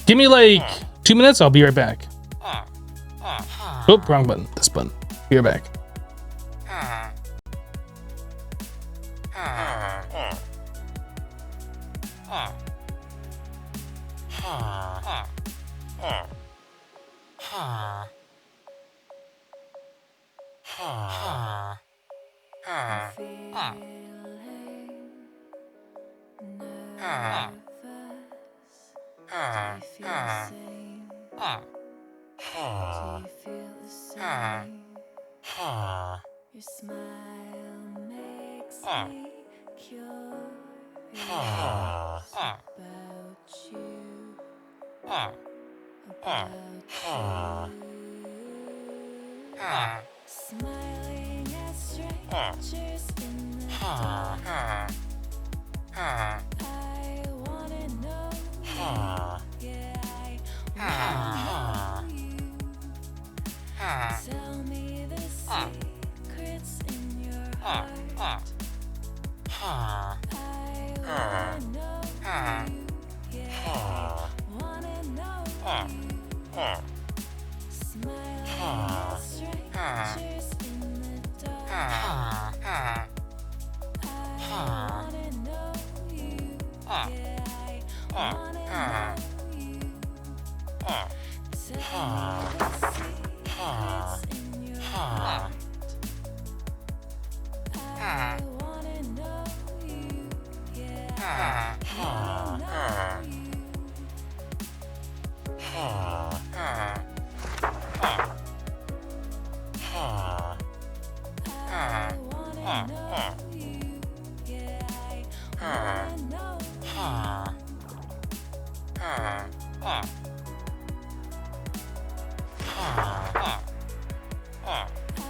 give me like 2 minutes. I'll be right back. Oh, wrong button. This button. Be right back.
Your smile makes me curious about you, smiling at strangers in the dark. I wanna know you, yeah, I wanna know you. Tell me the secrets in your heart. I wanna know you, yeah, wanna know you. Smiling at strangers in the dark. I wanna know you, yeah, I wanna know you. Tell me the secrets in your heart. I wanna know you, yeah, I wanna know you. I wanna know you, yeah, I wanna know you.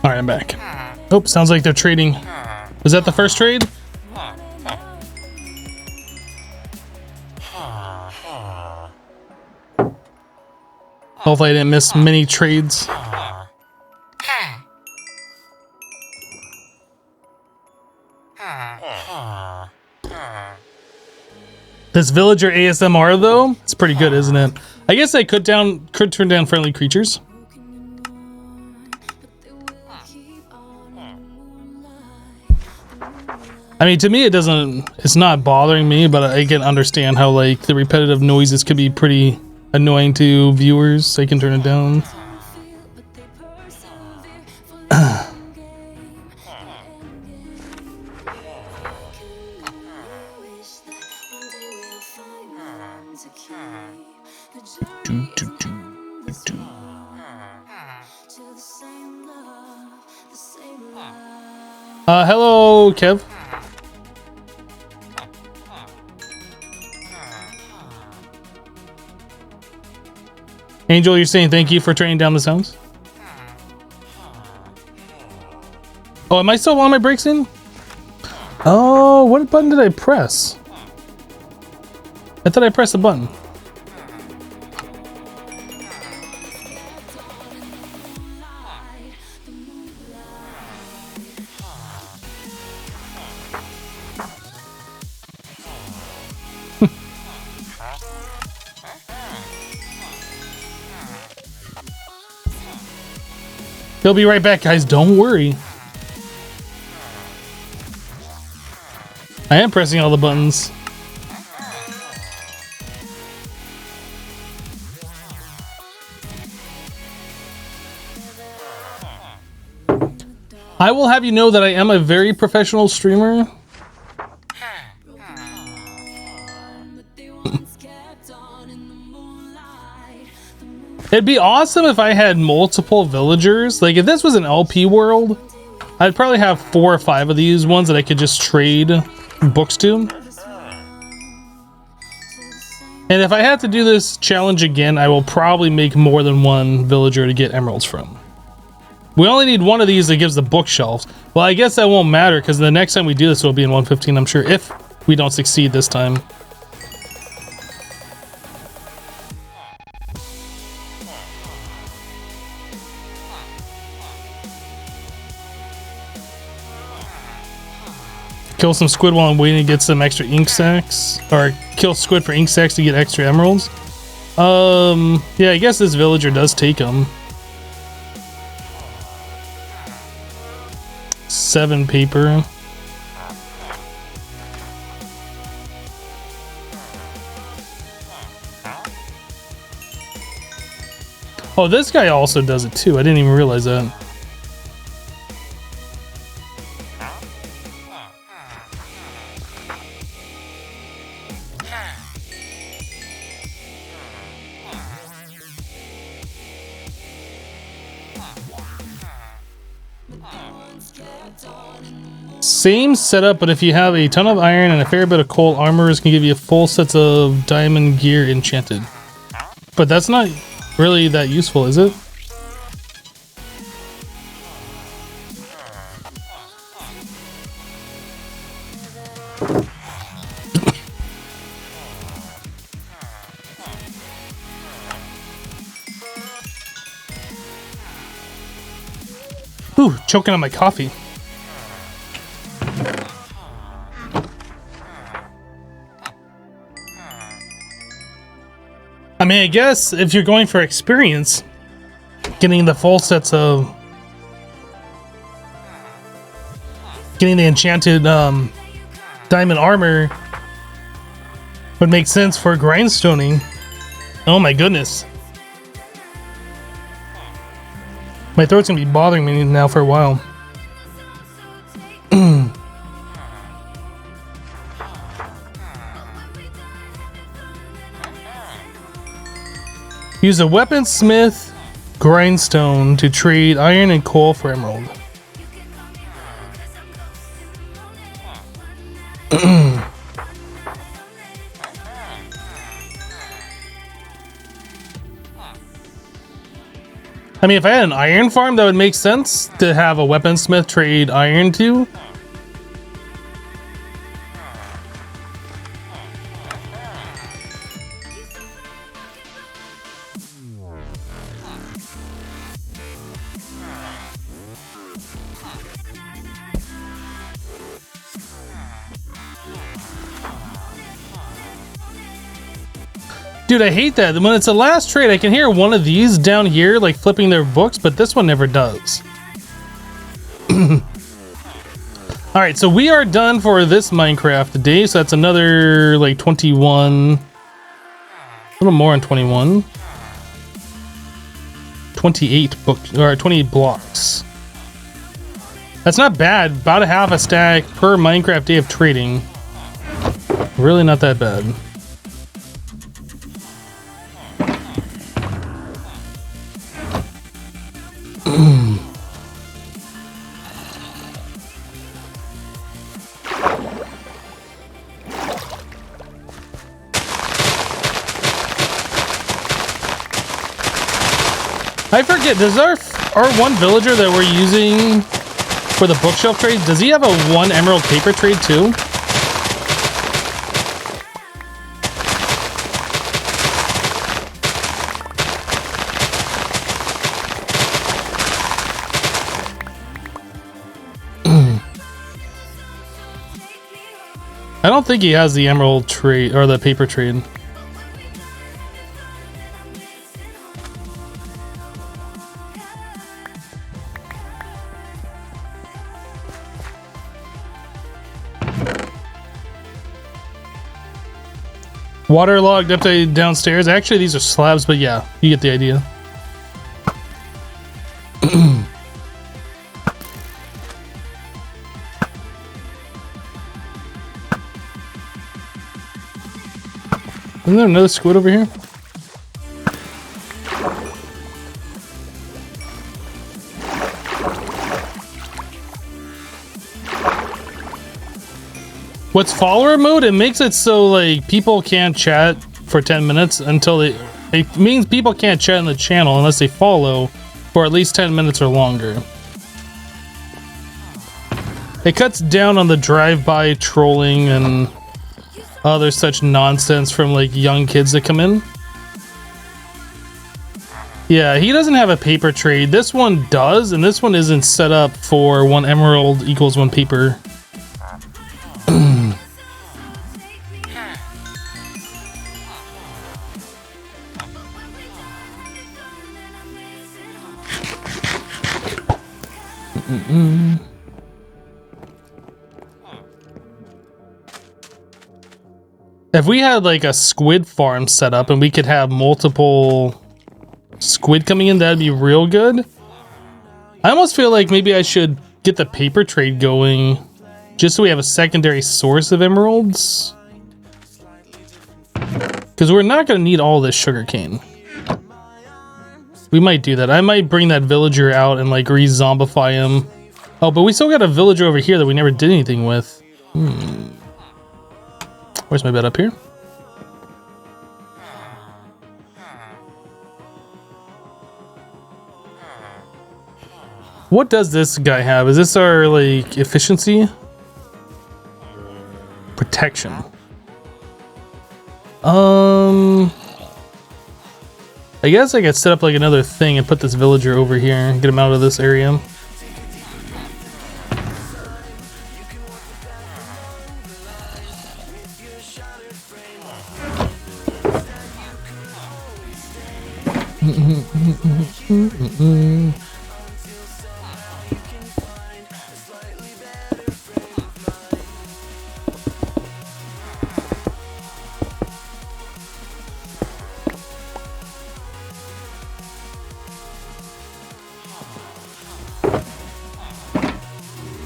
All right, I'm back. Oh, sounds like they're trading. Was that the first trade? Hopefully I didn't miss many trades. This villager ASMR though, it's pretty good, isn't it? I guess I could turn down friendly creatures. I mean, to me, it's not bothering me, but I can understand how like the repetitive noises could be pretty annoying to viewers. I can turn it down. Hello, Kev. Angel, you're saying thank you for turning down the sounds? Oh, am I still on my breaks in? Oh, what button did I press? I thought I pressed a button. He'll be right back, guys. Don't worry. I am pressing all the buttons. I will have you know that I am a very professional streamer. It'd be awesome if I had multiple villagers. Like if this was an LP world, I'd probably have 4 or 5 of these ones that I could just trade books to. And if I have to do this challenge again, I will probably make more than one villager to get emeralds from. We only need one of these that gives the bookshelves. Well, I guess that won't matter because the next time we do this will be in 115, I'm sure, if we don't succeed this time. Kill some squid while I'm waiting to get some extra ink sacks, or kill squid for ink sacks to get extra emeralds. Yeah, I guess this villager does take them. 7 paper. Oh, this guy also does it too. I didn't even realize that. Same setup, but if you have a ton of iron and a fair bit of coal, armorers can give you full sets of diamond gear enchanted. But that's not really that useful, is it? Ooh, choking on my coffee. I mean, I guess if you're going for experience, getting the full sets of... getting the enchanted diamond armor would make sense for grindstoning. Oh my goodness. My throat's gonna be bothering me now for a while. Use a weaponsmith grindstone to trade iron and coal for emerald. I mean, if I had an iron farm, that would make sense to have a weaponsmith trade iron to. Dude, I hate that. When it's the last trade, I can hear one of these down here, like flipping their books, but this one never does. All right, so we are done for this Minecraft day. So that's another like 21, a little more than 21, 28 books or 28 blocks. That's not bad. About a half a stack per Minecraft day of trading. Really not that bad. I forget, does our one villager that we're using for the bookshelf trade, does he have a 1 emerald paper trade too? I don't think he has the emerald trade or the paper trade. Waterlogged up to downstairs. Actually, these are slabs, but yeah, you get the idea. Isn't there another squid over here? What's follower mode? It makes it so like people can't chat for 10 minutes until they. It means people can't chat in the channel unless they follow for at least 10 minutes or longer. It cuts down on the drive-by trolling and other such nonsense from like young kids that come in. Yeah, he doesn't have a paper trade. This one does, and this one isn't set up for 1 emerald equals 1 paper. If we had like a squid farm set up and we could have multiple squid coming in, that'd be real good. I almost feel like maybe I should get the paper trade going just so we have a secondary source of emeralds. Because we're not going to need all this sugarcane. We might do that. I might bring that villager out and like re-zombify him. Oh, but we still got a villager over here that we never did anything with. Where's my bed? Up here? What does this guy have? Is this our like efficiency? Protection. I guess I could set up like another thing and put this villager over here and get him out of this area.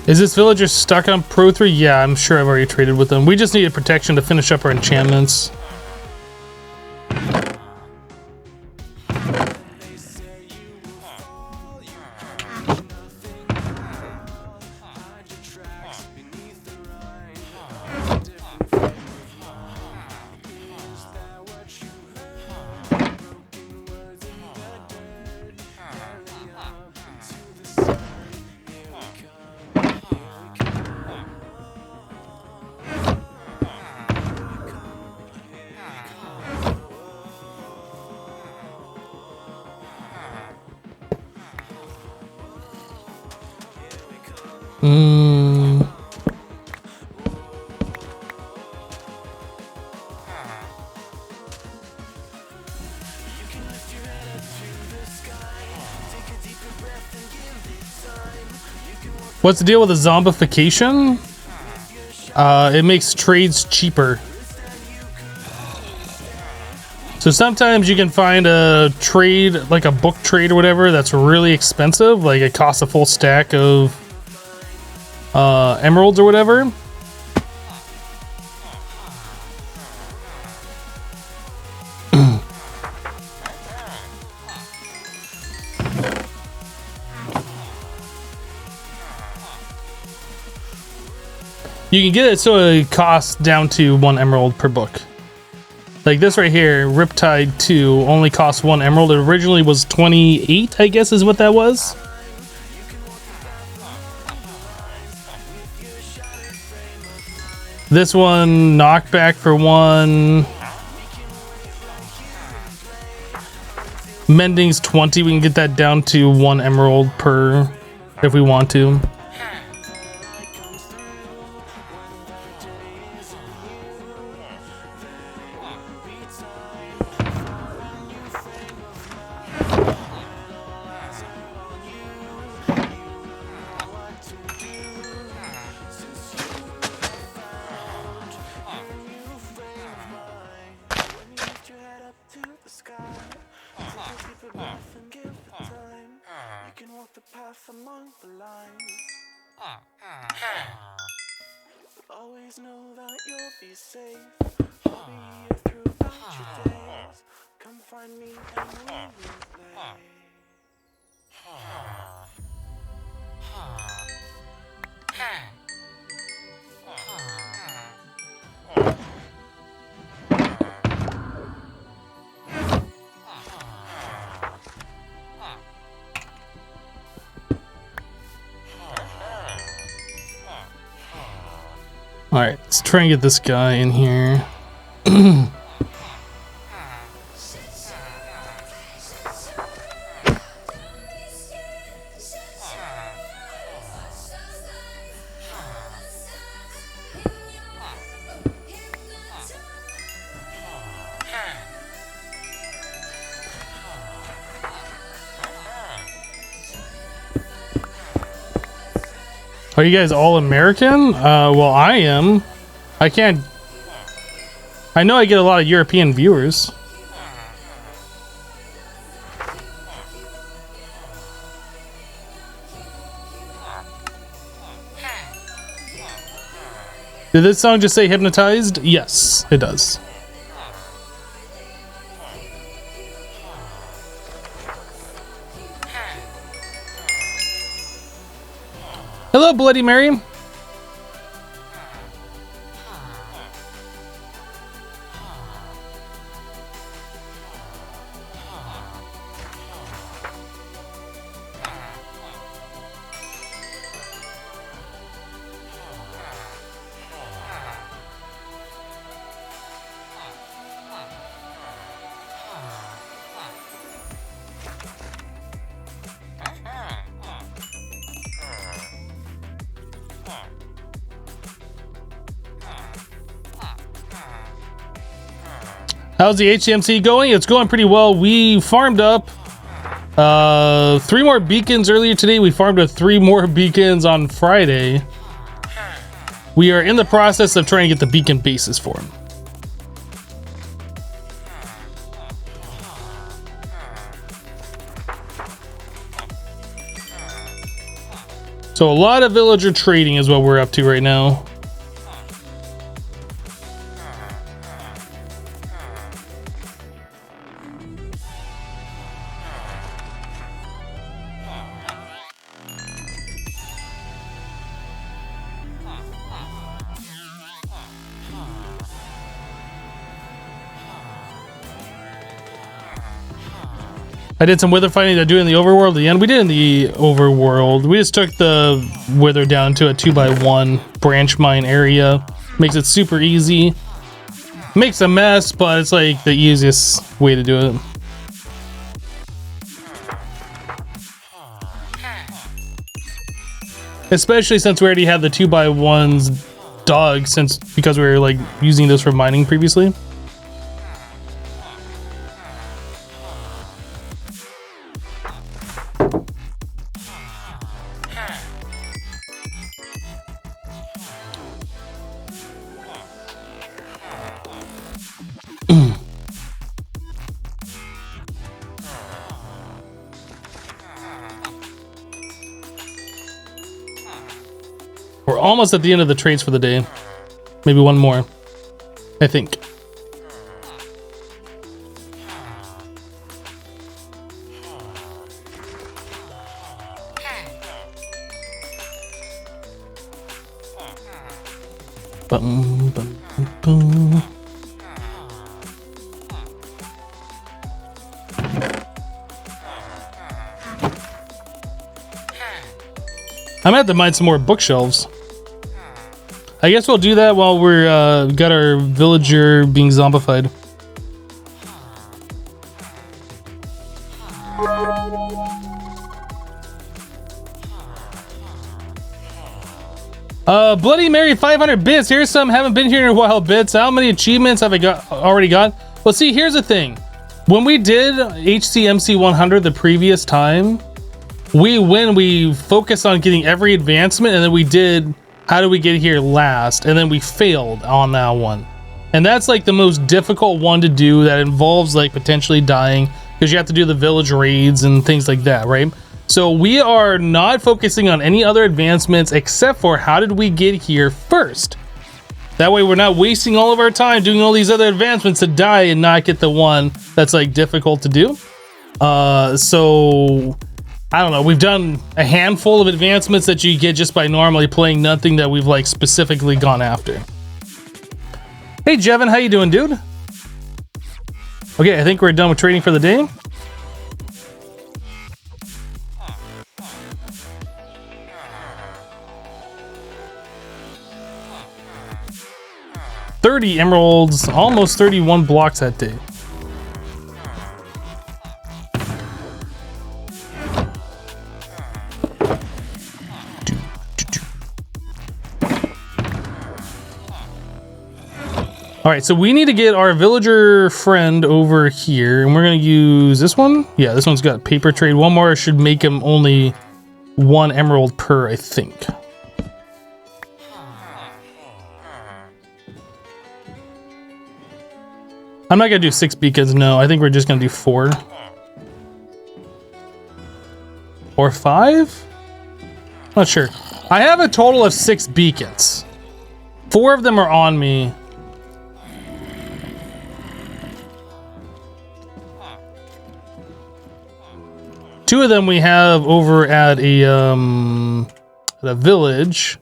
Is this villager stuck on Pro 3? Yeah, I'm sure I've already traded with them. We just needed protection to finish up our enchantments. What's the deal with the zombification? It makes trades cheaper. So sometimes you can find a trade, like a book trade or whatever, that's really expensive. Like it costs a full stack of emeralds or whatever. You can get it so it costs down to 1 emerald per book. Like this right here, Riptide 2 only costs 1 emerald. It originally was 28, I guess is what that was. This one, knockback for 1. Mending's 20. We can get that down to 1 emerald per if we want to.
Always know that you'll be safe. I'll be here throughout your days. Come find me and we will play.
Alright, let's try and get this guy in here. Are you guys all American? Well, I am. I can't. I know I get a lot of European viewers. Did this song just say hypnotized? Yes, it does. Hello, Bloody Mary. How's the HCMC going? It's going pretty well. We farmed up 3 more beacons earlier today. We farmed up 3 more beacons on Friday. We are in the process of trying to get the beacon bases for them. So a lot of villager trading is what we're up to right now. I did some wither fighting to do in the overworld at the end. We did in the overworld. We just took the wither down to a 2x1 branch mine area. Makes it super easy. Makes a mess, but it's like the easiest way to do it. Especially since we already had the 2x1s dug because we were like using this for mining previously. We're almost at the end of the trades for the day. Maybe one more, I think. Bum, bum, bum, bum. I'm gonna have to mine some more bookshelves. I guess we'll do that while we're got our villager being zombified. Bloody Mary 500 bits. Here's some. Haven't been here in a while. Bits. How many achievements have I already got? Well, see, here's the thing. When we did HCMC 100 the previous time, we focused on getting every advancement, and then we did how do we get here last, and then we failed on that one. And that's like the most difficult one to do, that involves like potentially dying because you have to do the village raids and things like that, right? So we are not focusing on any other advancements except for how did we get here first. That way we're not wasting all of our time doing all these other advancements to die and not get the one that's like difficult to do. So I don't know, we've done a handful of advancements that you get just by normally playing, nothing that we've like specifically gone after. Hey Jevin, how you doing, dude? Okay, I think we're done with trading for the day. $30 emeralds, almost 31 blocks that day. All right, so we need to get our villager friend over here, and we're gonna use this one. Yeah, this one's got paper trade. One more should make him only 1 emerald per, I think. I'm not gonna do 6 beacons, no. I think we're just gonna do 4. Or 5? Not sure. I have a total of 6 beacons. 4 of them are on me. Two of them we have over at a village.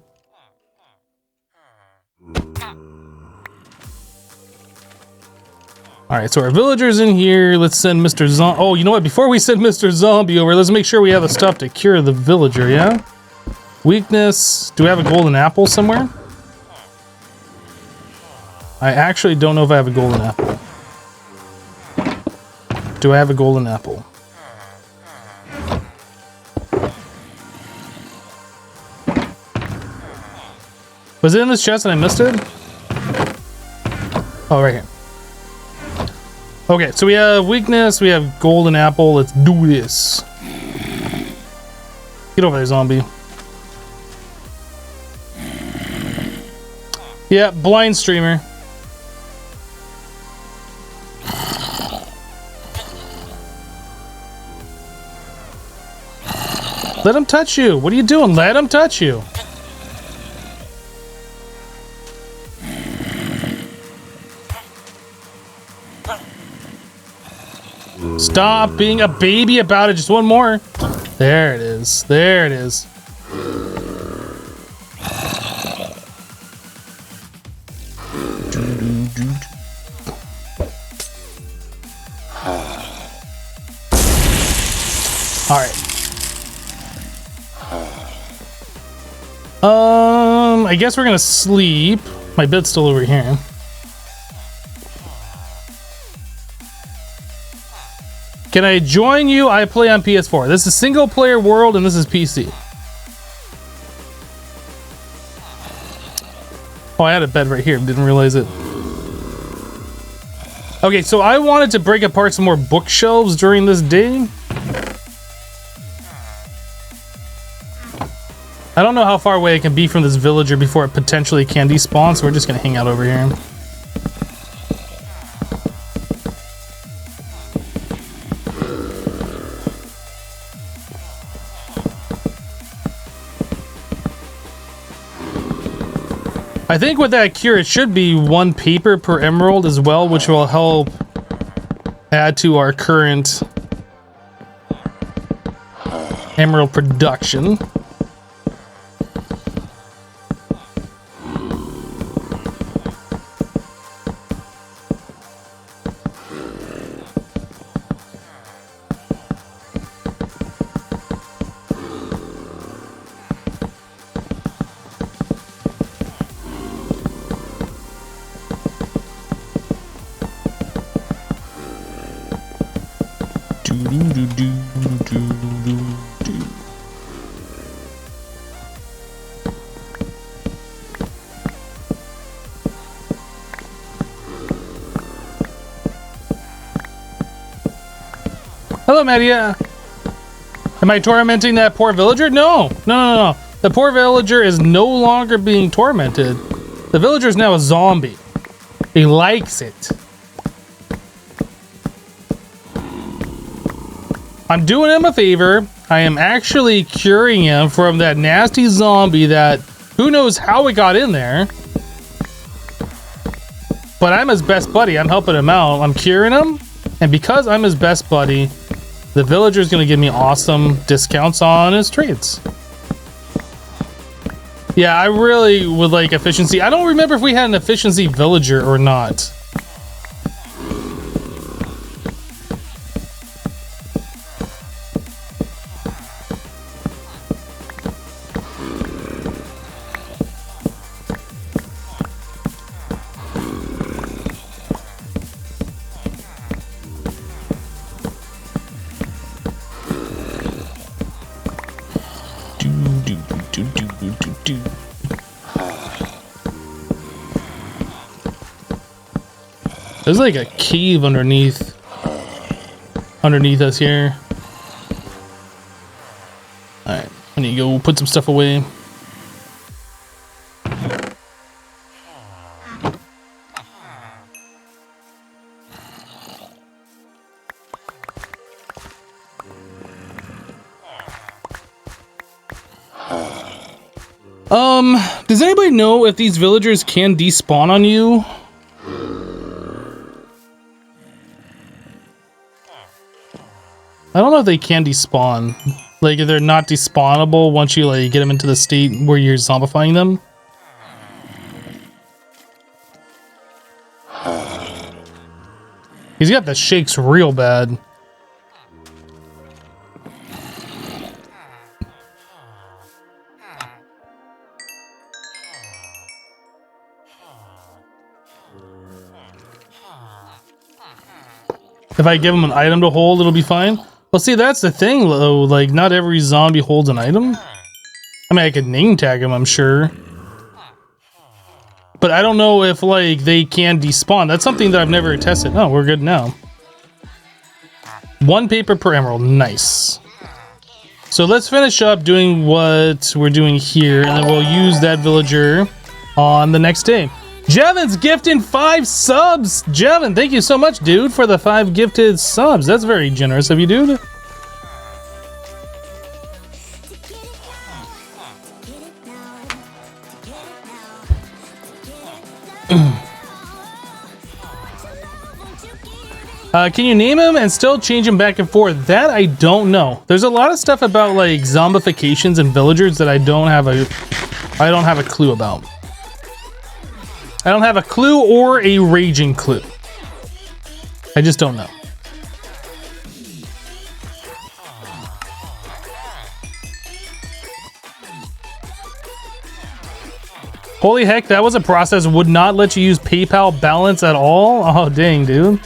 All right, so our villager's in here. Let's send Mr. Zombie. Oh, you know what? Before we send Mr. Zombie over, let's make sure we have the stuff to cure the villager, yeah? Weakness. Do we have a golden apple somewhere? I actually don't know if I have a golden apple. Do I have a golden apple? Was it in this chest and I missed it? Oh, right here. Okay, so we have weakness, we have golden apple. Let's do this. Get over there, zombie. Yeah, blind streamer. Let him touch you. What are you doing? Let him touch you. Stop being a baby about it. Just one more. There it is. There it is. All right. I guess we're gonna sleep. My bed's still over here. Can I join you? I play on PS4. This is single player world and this is PC. Oh, I had a bed right here. Didn't realize it. Okay, so I wanted to break apart some more bookshelves during this day. I don't know how far away I can be from this villager before it potentially can despawn, so we're just gonna hang out over here. I think with that cure, it should be 1 paper per emerald as well, which will help add to our current emerald production. Hello, Madia. Am I tormenting that poor villager? No. No. The poor villager is no longer being tormented. The villager is now a zombie. He likes it. I'm doing him a favor. I am actually curing him from that nasty zombie that who knows how it got in there. But I'm his best buddy. I'm helping him out. I'm curing him. And because I'm his best buddy, the villager is going to give me awesome discounts on his trades. Yeah, I really would like efficiency. I don't remember if we had an efficiency villager or not. There's like a cave underneath us here. Alright, I need to go put some stuff away. Does anybody know if these villagers can despawn on you? I don't know if they can despawn. Like, if they're not despawnable once you, like, get them into the state where you're zombifying them. He's got the shakes real bad. If I give him an item to hold, it'll be fine. Well, see, that's the thing, though. Like, not every zombie holds an item. I mean, I could name tag him, I'm sure. But I don't know if, like, they can despawn. That's something that I've never tested. Oh, we're good now. 1 paper per emerald. Nice. So let's finish up doing what we're doing here, and then we'll use that villager on the next day. Jevin's gifting 5 subs. Jevin, thank you so much, dude, for the 5 gifted subs. That's very generous of you, dude. Can you name him and still change him back and forth? That I don't know. There's a lot of stuff about like zombifications and villagers that I don't have a clue about. I don't have a clue or a raging clue. I just don't know. Holy heck, that was a process. Would not let you use PayPal balance at all? Oh, dang, dude.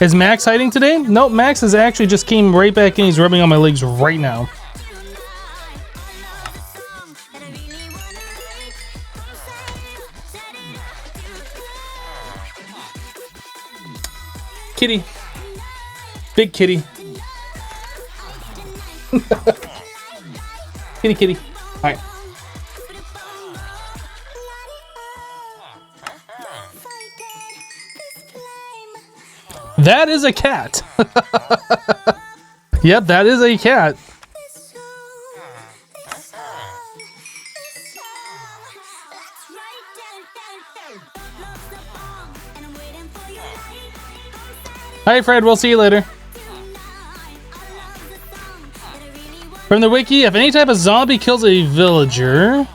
Is Max hiding today? Nope, Max has actually just came right back in. He's rubbing on my legs right now. Kitty. Big kitty. Kitty, kitty. Alright. That is a cat. Yep, that is a cat. Hi, Fred. We'll see you later. From the wiki, if any type of zombie kills a villager,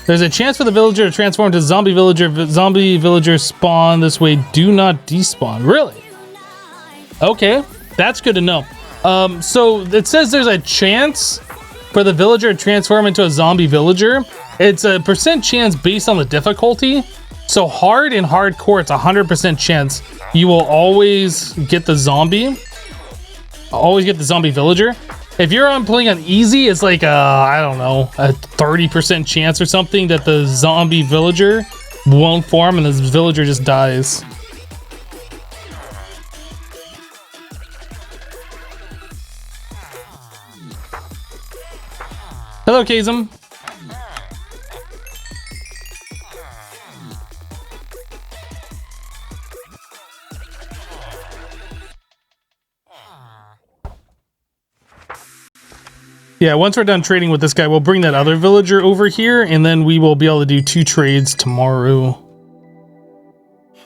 there's a chance for the villager to transform into zombie villager. Zombie villagers spawn this way. Do not despawn. Really? Okay, that's good to know. So it says there's a chance for the villager to transform into a zombie villager. It's a % chance based on the difficulty. So hard and hardcore, it's 100% chance you will always get the zombie. Always get the zombie villager. If you're on playing on easy, it's like I don't know, a 30% chance or something that the zombie villager won't form and this villager just dies. Hello, Kazum. Yeah, once we're done trading with this guy, we'll bring that other villager over here, and then we will be able to do 2 trades tomorrow.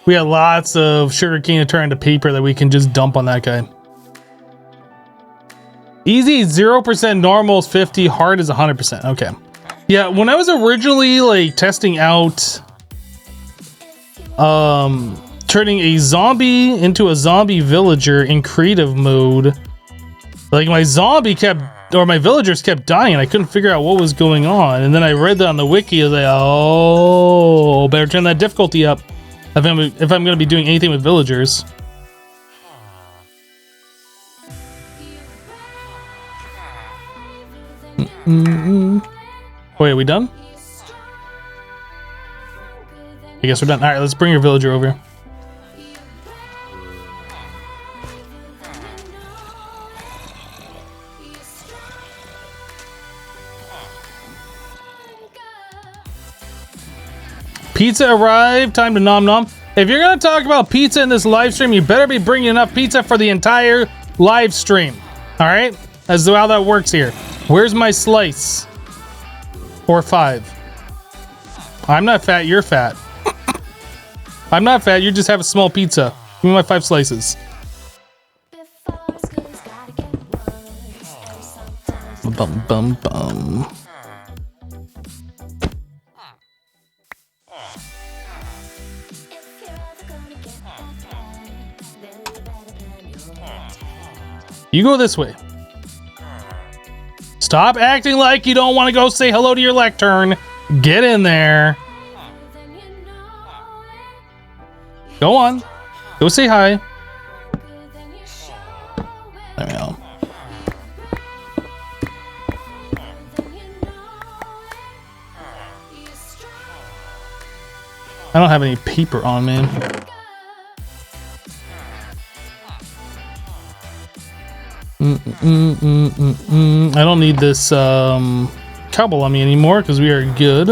We have lots of sugarcane to turn into paper that we can just dump on that guy. Easy 0%, normal is 50, hard is 100%. Okay. Yeah, when I was originally like testing out turning a zombie into a zombie villager in creative mode, like my zombie kept, or my villagers kept dying and I couldn't figure out what was going on. And then I read that on the wiki. I was like, oh, better turn that difficulty up if I'm going to be doing anything with villagers. Wait, are we done? I guess we're done. All right, let's bring your villager over. Pizza arrived. Time to nom nom. If you're gonna talk about pizza in this live stream, you better be bringing enough pizza for the entire live stream. All right, that's how that works here. Where's my slice? Or 5. I'm not fat. You're fat. I'm not fat. You just have a small pizza. Give me my 5 slices. Bum bum bum. You go this way. Stop acting like you don't want to go say hello to your lectern. Get in there. Go on. Go say hi. There we go. I don't have any paper on, man. I don't need this cobble on me anymore because we are good.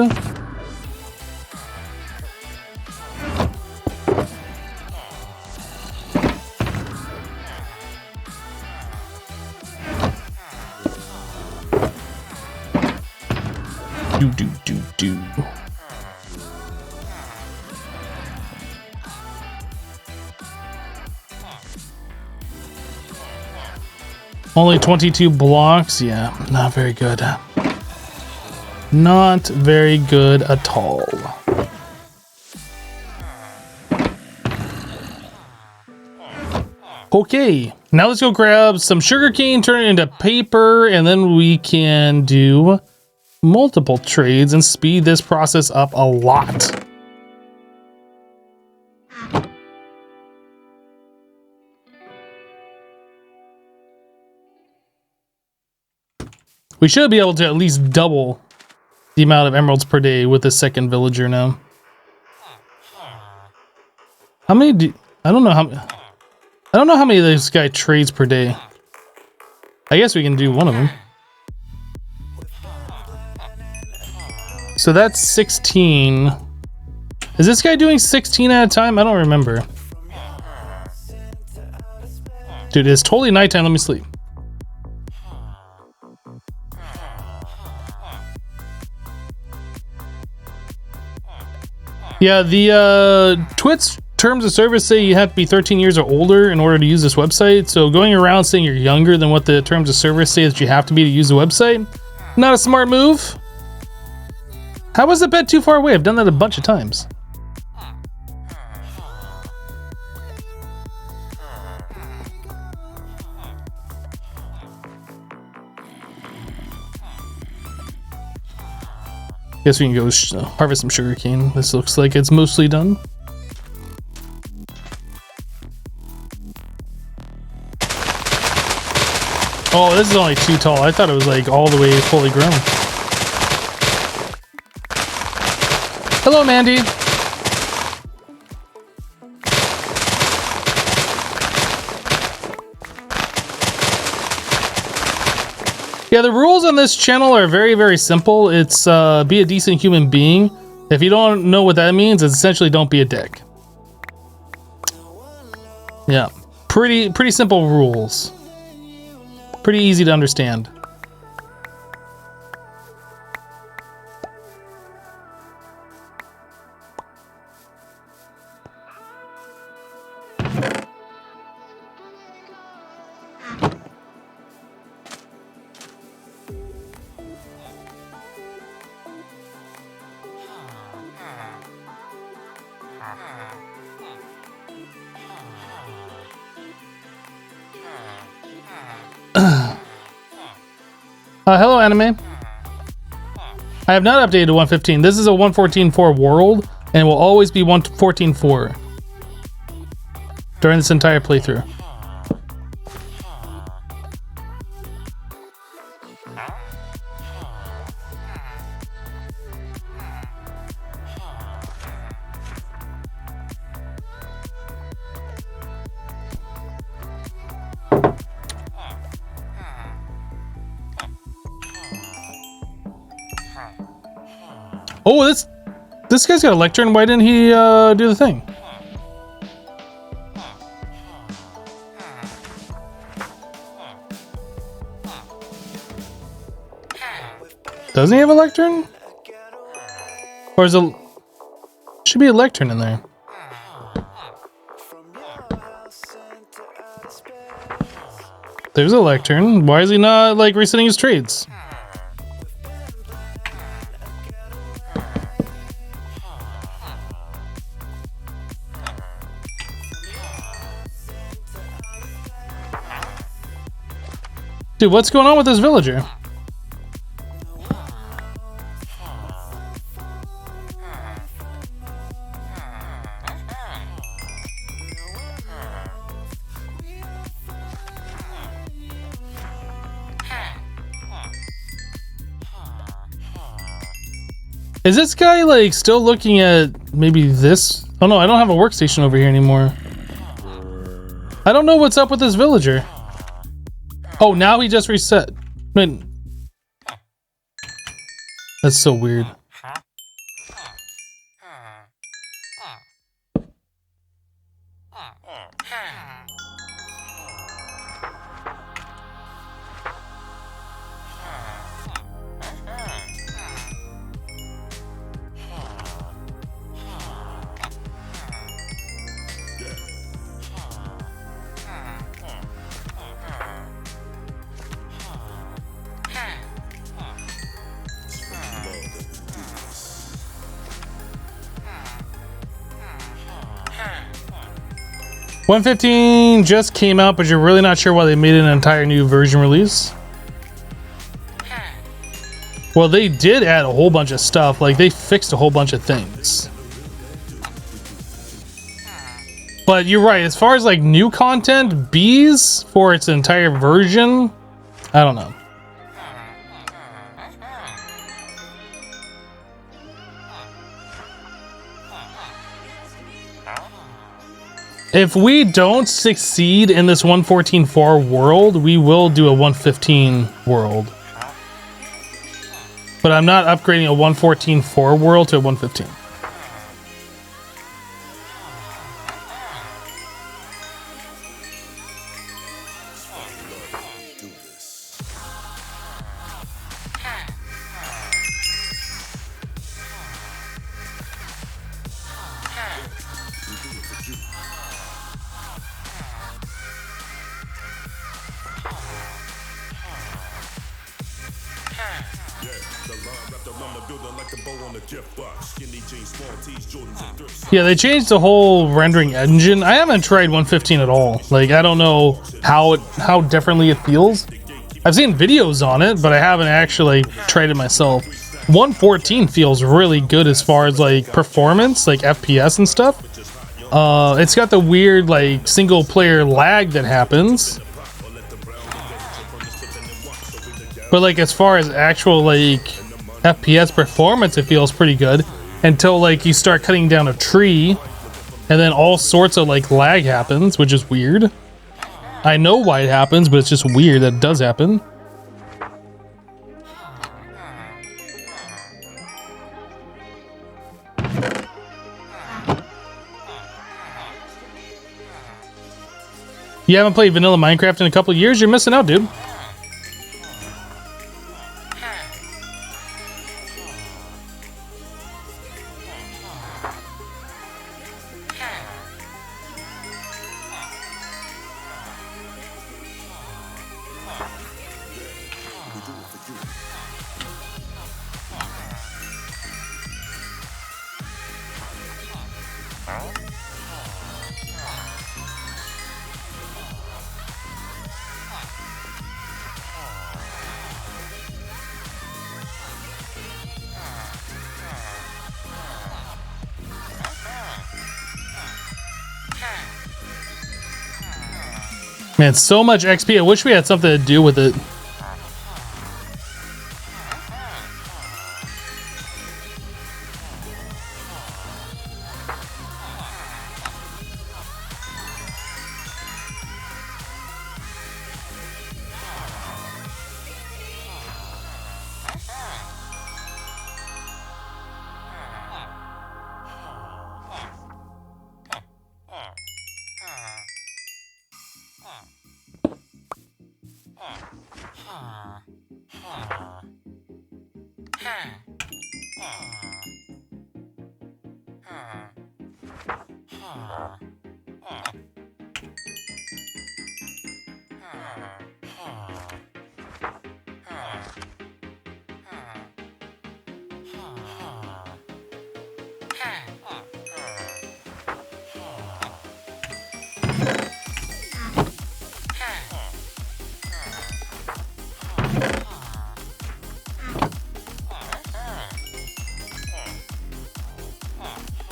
Do. Only 22 blocks? Yeah, not very good. Not very good at all. Okay, now let's go grab some sugarcane, turn it into paper, and then we can do multiple trades and speed this process up a lot. We should be able to at least double the amount of emeralds per day with the second villager now. How many do I don't know how many of this guy trades per day. I guess we can do one of them. So that's 16. Is this guy doing 16 at a time? I don't remember. Dude, it's totally nighttime. Let me sleep. Yeah, the terms of service say you have to be 13 years or older in order to use this website. So going around saying you're younger than what the terms of service say that you have to be to use the website, not a smart move. How was the bet too far away? I've done that a bunch of times. Guess we can go harvest some sugarcane. This looks like it's mostly done. Oh, this is only too tall. I thought it was like all the way fully grown. Hello, Mandy. Yeah, the rules on this channel are very, very simple. It's be a decent human being. If you don't know what that means, it's essentially don't be a dick. Yeah, pretty simple rules. Pretty easy to understand. Hello, anime. I have not updated to 115. This is a 114.4 world, and will always be 114.4 during this entire playthrough. Oh, this guy's got a lectern. Why didn't he do the thing? Doesn't he have a lectern? Or is it? Should be a lectern in there. There's a lectern. Why is he not like resetting his trades? Dude, what's going on with this villager? Is this guy like still looking at maybe this? Oh no, I don't have a workstation over here anymore. I don't know what's up with this villager. Oh, now he just reset. I mean, that's so weird. .115 just came out, but you're really not sure why they made an entire new version release. Well, they did add a whole bunch of stuff. Like, they fixed a whole bunch of things. But you're right, as far as like new content, bees for its entire version, I don't know. If we don't succeed in this 114.4 world, we will do a 115 world. But I'm not upgrading a 114.4 world to a 115. Yeah, they changed the whole rendering engine. I haven't tried 115 at all. Like, I don't know how differently it feels. I've seen videos on it, but I haven't actually tried it myself. 114 feels really good as far as like performance, like FPS and stuff. It's got the weird like single player lag that happens. But like as far as actual like FPS performance, it feels pretty good until like you start cutting down a tree and then all sorts of like lag happens, which is weird. I know why it happens, but it's just weird that it does happen. You haven't played vanilla Minecraft in a couple of years? You're missing out, dude. Man, so much XP. I wish we had something to do with it.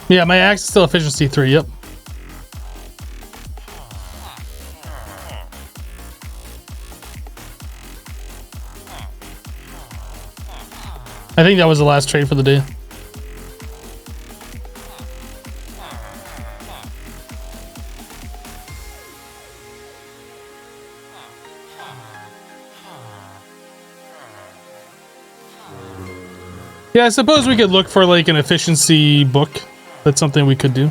Yeah, my axe is still efficiency 3, yep. I think that was the last trade for the day. Yeah, I suppose we could look for like an efficiency book. That's something we could do.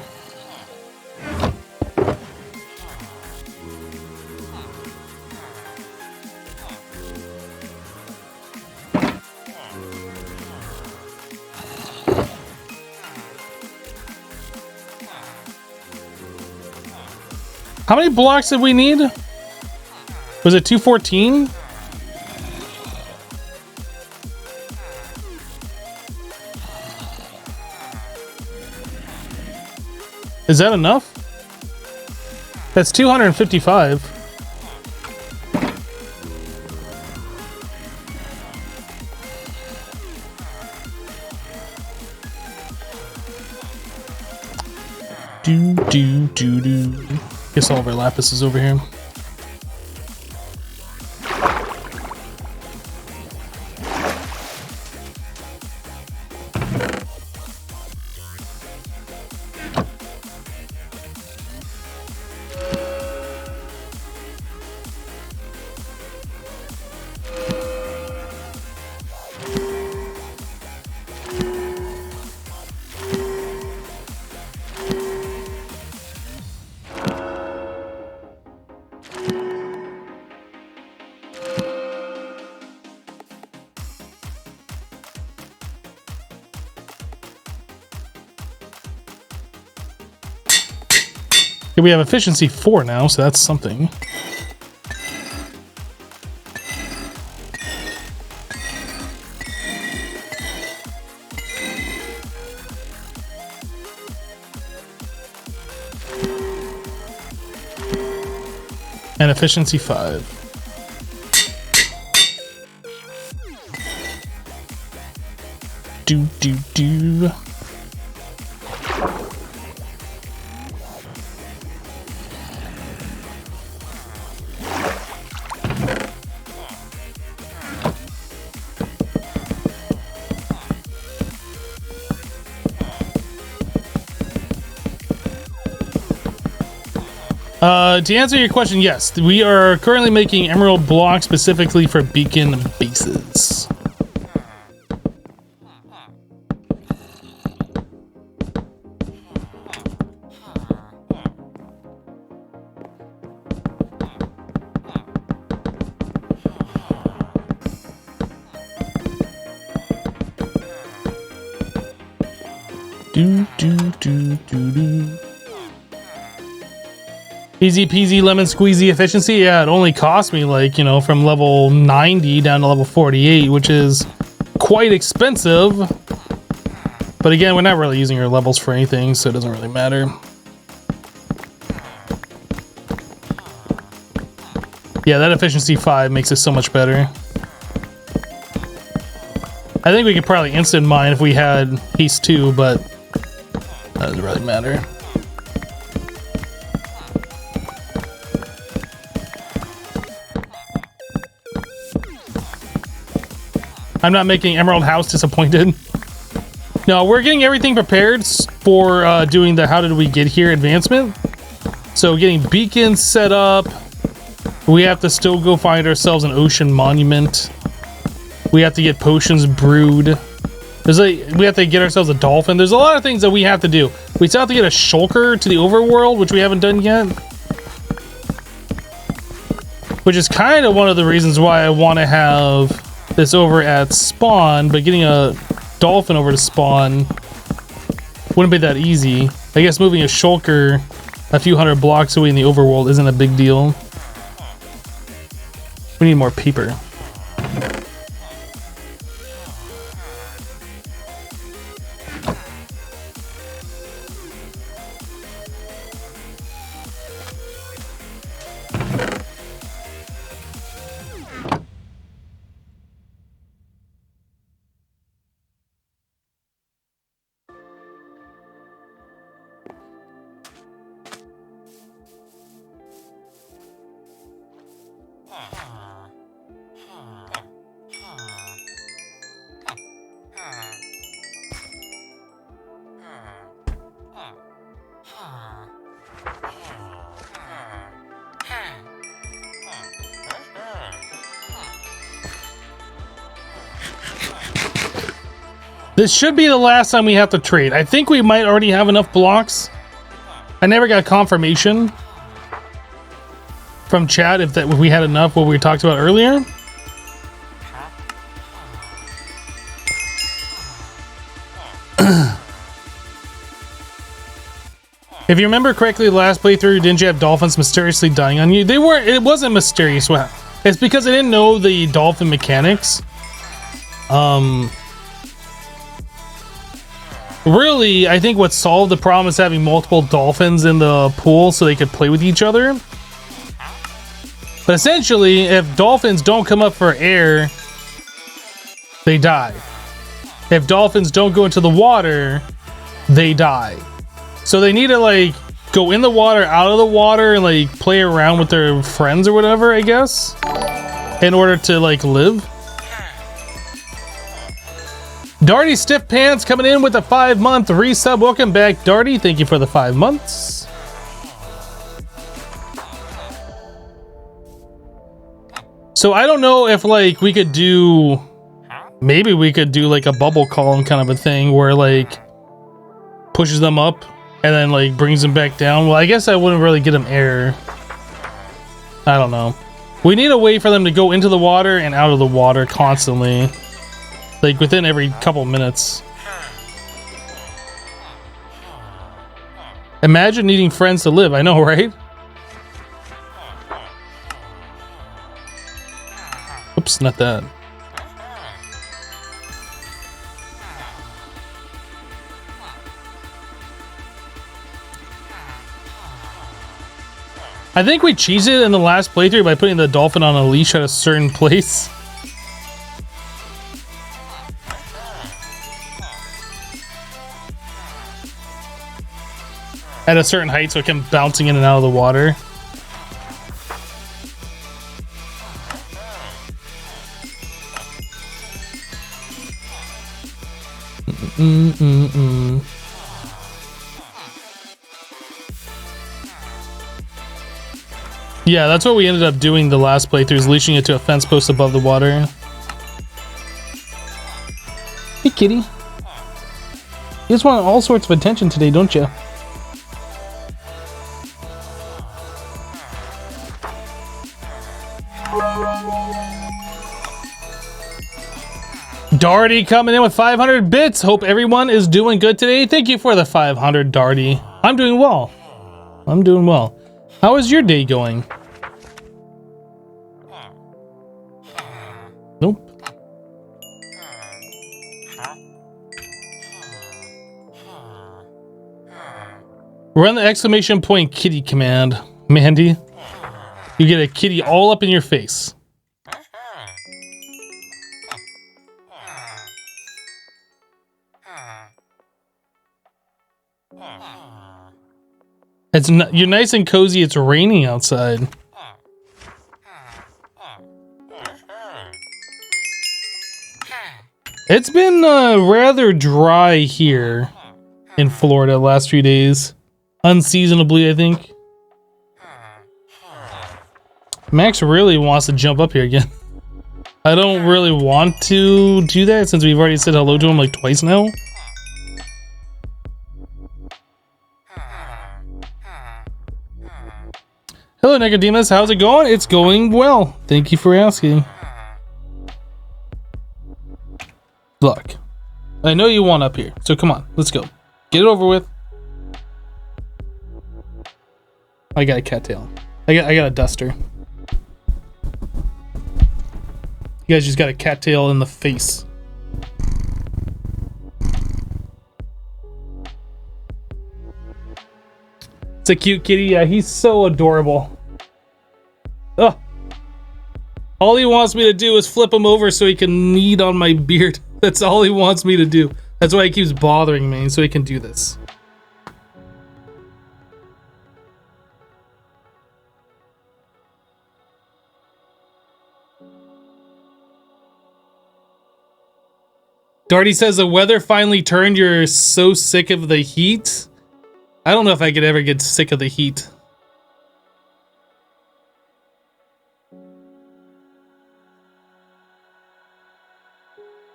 How many blocks did we need? Was it 214? Is that enough? That's 255. Do. Guess all of our lapis is over here. We have efficiency 4 now, so that's something. And efficiency 5. Do. To answer your question, yes, we are currently making emerald blocks specifically for beacon bases. Do. Easy peasy lemon squeezy efficiency. Yeah, it only cost me like, you know, from level 90 down to level 48, which is quite expensive. But again, we're not really using our levels for anything, so it doesn't really matter. Yeah, that efficiency 5 makes it so much better. I think we could probably instant mine if we had haste 2, but that doesn't really matter. I'm not making Emerald House disappointed. No, we're getting everything prepared for doing the how did we get here advancement. So getting beacons set up. We have to still go find ourselves an ocean monument. We have to get potions brewed. We have to get ourselves a dolphin. There's a lot of things that we have to do. We still have to get a shulker to the overworld, which we haven't done yet. Which is kind of one of the reasons why I want to have this over at spawn, but getting a dolphin over to spawn wouldn't be that easy. I guess moving a shulker a few hundred blocks away in the overworld isn't a big deal. We need more paper. This should be the last time we have to trade. I think we might already have enough blocks. I never got confirmation from chat if we had enough, what we talked about earlier. If you remember correctly, the last playthrough, didn't you have dolphins mysteriously dying on you? They weren't. It wasn't mysterious. It's because I didn't know the dolphin mechanics. Really, I think what solved the problem is having multiple dolphins in the pool so they could play with each other. But essentially, if dolphins don't come up for air, they die. If dolphins don't go into the water, they die. So they need to like go in the water, out of the water, and like play around with their friends or whatever, I guess, in order to like live. Darty Stiff Pants coming in with a 5-month resub. Welcome back, Darty. Thank you for the 5 months. So I don't know if like we could do, maybe we could do like a bubble column kind of a thing where like pushes them up and then like brings them back down. Well, I guess I wouldn't really get them air. I don't know. We need a way for them to go into the water and out of the water constantly. Like within every couple minutes. Imagine needing friends to live. I know, right? Oops, not that. I think we cheesed it in the last playthrough by putting the dolphin on a leash at a certain place. At a certain height so it kept bouncing in and out of the water. Yeah, that's what we ended up doing the last playthrough, is leashing it to a fence post above the water. Hey, kitty. You just want all sorts of attention today, don't you? Darty coming in with 500 bits. Hope everyone is doing good today. Thank you for the 500, Darty. I'm doing well. I'm doing well. How is your day going? Nope. Run the exclamation point kitty command, Mandy. You get a kitty all up in your face. You're nice and cozy. It's raining outside. It's been rather dry here in Florida the last few days. Unseasonably, I think. Max really wants to jump up here again. I don't really want to do that since we've already said hello to him like twice now. Hello, Nicodemus. How's it going? It's going well. Thank you for asking. Look, I know you want up here, so come on, let's go. Get it over with. I got a cattail. I got a duster. You guys just got a cattail in the face. It's a cute kitty. Yeah, he's so adorable. Ugh. All he wants me to do is flip him over so he can knead on my beard. That's all he wants me to do. That's why he keeps bothering me, so he can do this. Darty says the weather finally turned. You're so sick of the heat. I don't know if I could ever get sick of the heat.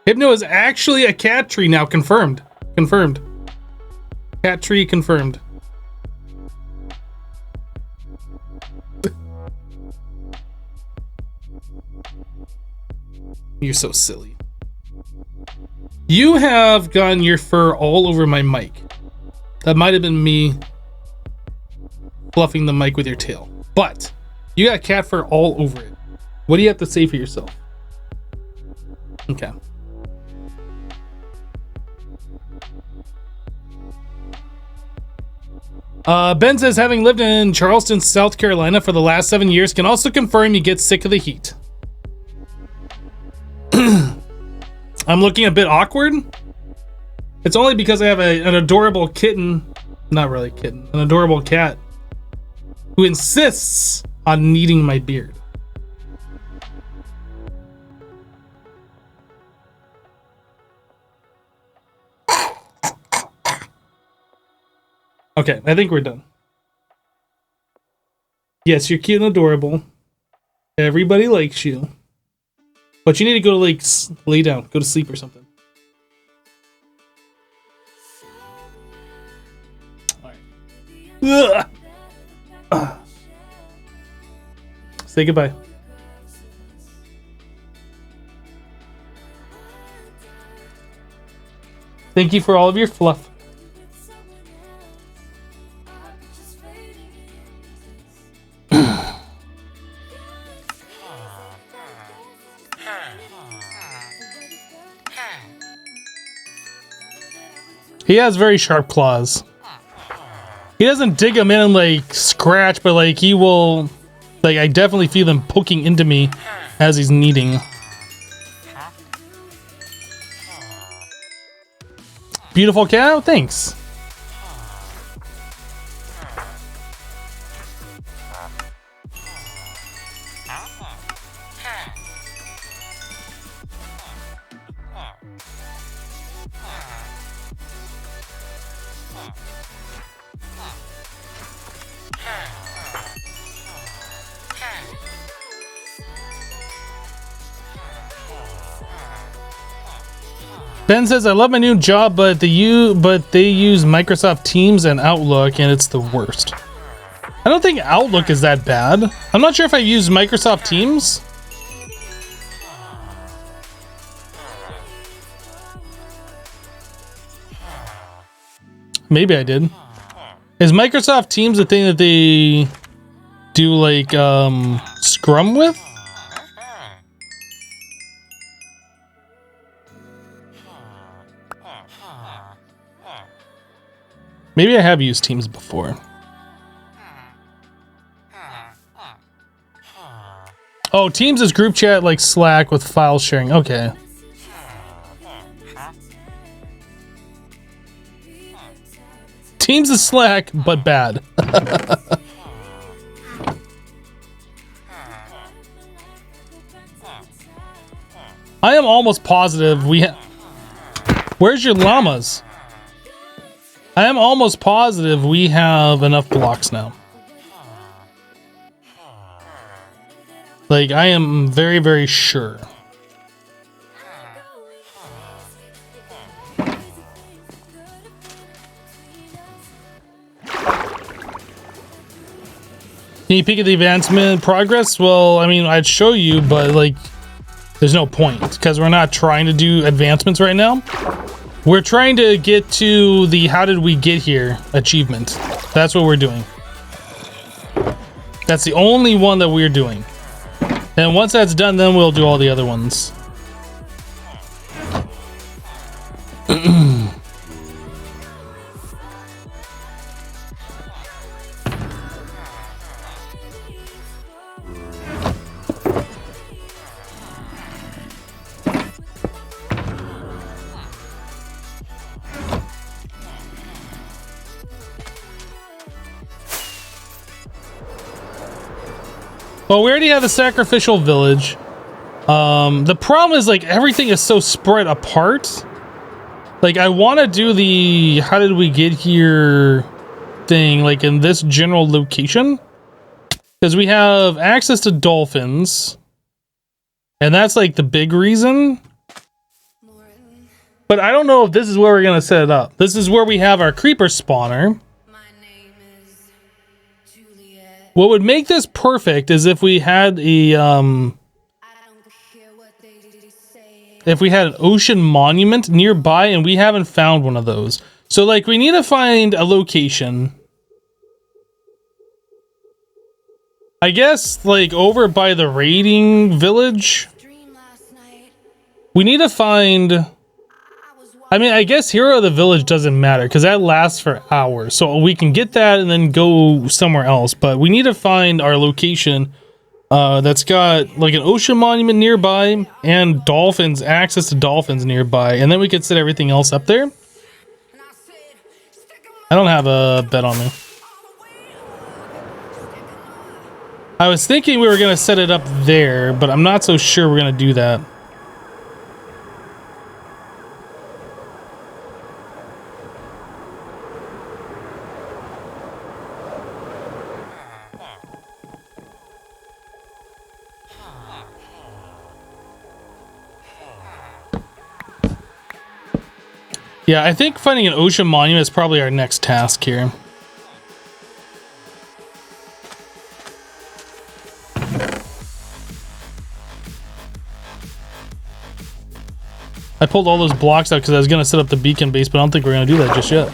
Hypno is actually a cat tree now. Confirmed. Confirmed. Cat tree confirmed. You're so silly. You have gotten your fur all over my mic. That might have been me fluffing the mic with your tail. But you got cat fur all over it. What do you have to say for yourself? Okay. Ben says, having lived in Charleston, South Carolina for the last 7 years, can also confirm you get sick of the heat. I'm looking a bit awkward. It's only because I have an adorable kitten, not really kitten, an adorable cat who insists on kneading my beard. Okay, I think we're done. Yes, you're cute and adorable. Everybody likes you. But you need to go to like lay down, go to sleep or something. All right. Say goodbye. Thank you for all of your fluff. He has very sharp claws. He doesn't dig them in and like scratch, but like he will, like I definitely feel him poking into me as he's kneading. Beautiful cow, thanks. Ben says, I love my new job, but they use Microsoft Teams and Outlook, and it's the worst. I don't think Outlook is that bad. I'm not sure if I use Microsoft Teams. Maybe I did. Is Microsoft Teams the thing that they do like Scrum with? Maybe I have used Teams before. Oh, Teams is group chat like Slack with file sharing. Okay. Teams is Slack, but bad. I am almost positive we have... Where's your llamas? I am almost positive we have enough blocks now. Like, I am very, very sure. Can you peek at the advancement progress? Well, I mean, I'd show you, but like, there's no point because we're not trying to do advancements right now. We're trying to get to the how did we get here achievement. That's what we're doing. That's the only one that we're doing. And once that's done, then we'll do all the other ones. Well, we already have the sacrificial village. The problem is like everything is so spread apart. Like I want to do the how did we get here thing like in this general location because we have access to dolphins and that's like the big reason. But I don't know if this is where we're going to set it up. This is where we have our creeper spawner. What would make this perfect is if we had a if we had an ocean monument nearby and we haven't found one of those. So like we need to find a location. I guess like over by the raiding village. We need to find I mean, I guess Hero of the Village doesn't matter because that lasts for hours. So we can get that and then go somewhere else. But we need to find our location that's got like an ocean monument nearby and dolphins, access to dolphins nearby. And then we could set everything else up there. I don't have a bet on me. I was thinking we were going to set it up there, but I'm not so sure we're going to do that. Yeah, I think finding an ocean monument is probably our next task here. I pulled all those blocks out because I was going to set up the beacon base, but I don't think we're going to do that just yet.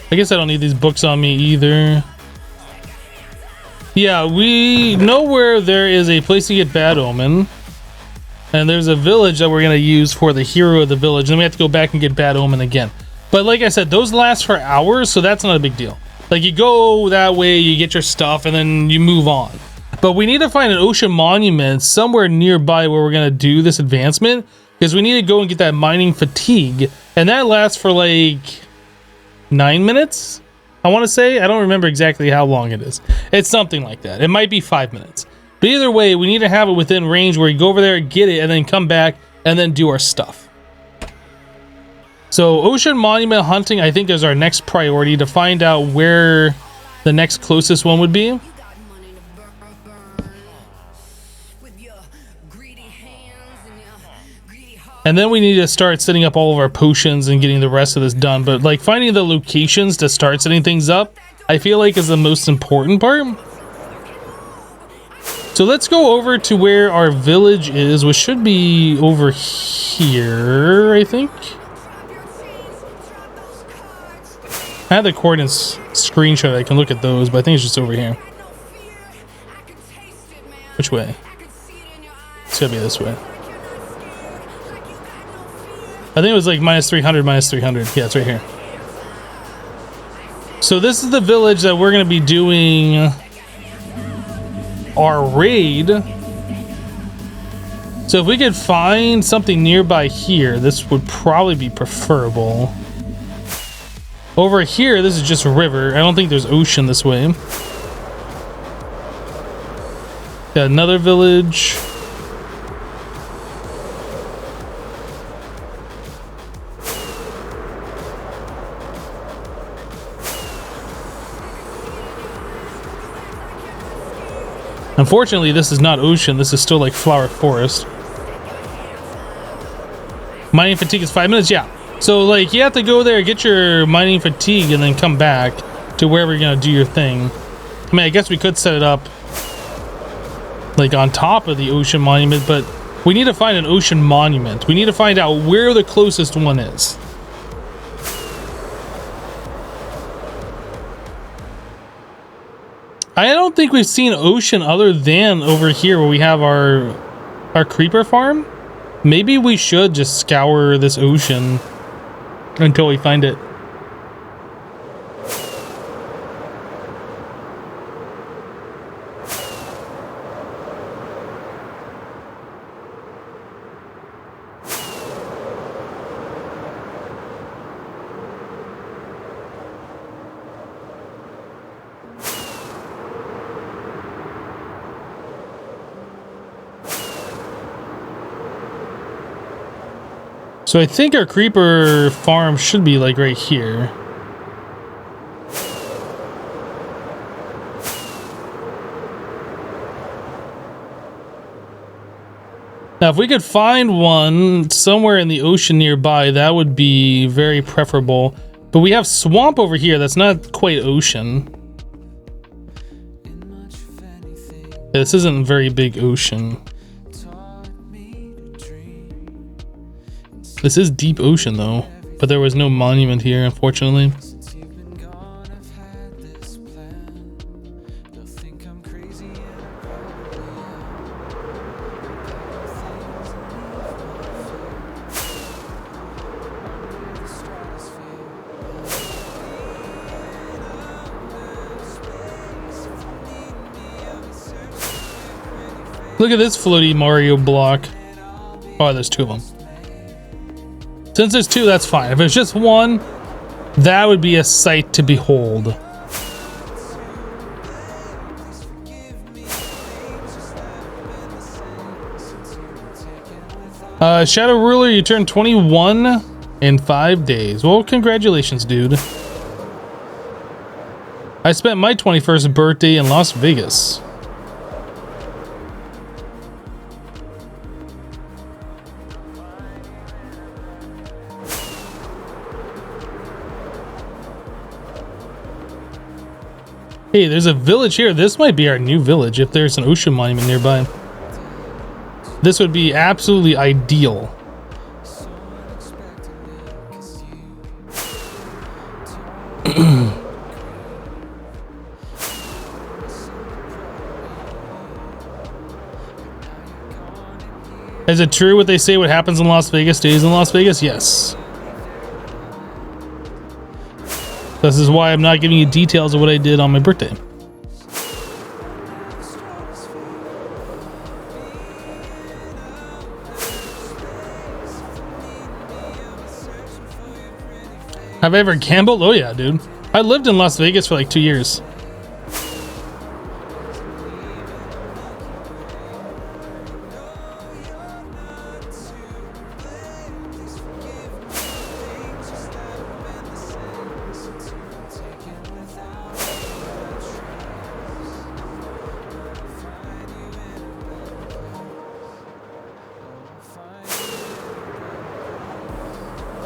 I guess I don't need these books on me either. Yeah, we know where there is a place to get Bad Omen. And there's a village that we're going to use for the hero of the village. Then we have to go back and get Bad Omen again. But like I said, those last for hours, so that's not a big deal. Like, you go that way, you get your stuff, and then you move on. But we need to find an ocean monument somewhere nearby where we're going to do this advancement. Because we need to go and get that mining fatigue. And that lasts for like 9 minutes, I want to say. I don't remember exactly how long it is. It's something like that. It might be 5 minutes. But either way, we need to have it within range where you go over there, get it, and then come back and then do our stuff. So ocean monument hunting, I think, is our next priority to find out where the next closest one would be. And then we need to start setting up all of our potions and getting the rest of this done. But like finding the locations to start setting things up, I feel like is the most important part. So let's go over to where our village is, which should be over here, I think. I have the coordinates screenshot. I can look at those, but I think it's just over here. Which way? It's gotta be this way. I think it was like minus 300, minus 300. Yeah, it's right here. So this is the village that we're going to be doing our raid. So if we could find something nearby here, this would probably be preferable. Over here, this is just a river. I don't think there's ocean this way. Got another village. Unfortunately, this is not ocean. This is still like flower forest. Mining fatigue is 5 minutes. Yeah. So like you have to go there, get your mining fatigue, and then come back to wherever you're gonna do your thing. I mean, I guess we could set it up like on top of the ocean monument, but we need to find an ocean monument. We need to find out where the closest one is. I don't think we've seen ocean other than over here where we have our creeper farm. Maybe we should just scour this ocean until we find it. So I think our creeper farm should be like right here. Now, if we could find one somewhere in the ocean nearby, that would be very preferable. But we have swamp over here that's not quite ocean. This isn't a very big ocean. This is deep ocean though, but there was no monument here, unfortunately. Look at this floaty Mario block. Oh, there's two of them. Since there's two, that's fine. If it's just one, that would be a sight to behold. Shadow Ruler, you turned 21 in 5 days. Well, congratulations, dude. I spent my 21st birthday in Las Vegas. Hey, there's a village here. This might be our new village if there's an ocean monument nearby. This would be absolutely ideal. Is it true what they say? What happens in Las Vegas stays in Las Vegas? Yes. This is why I'm not giving you details of what I did on my birthday. Have I ever gambled? Oh yeah, dude. I lived in Las Vegas for like 2 years.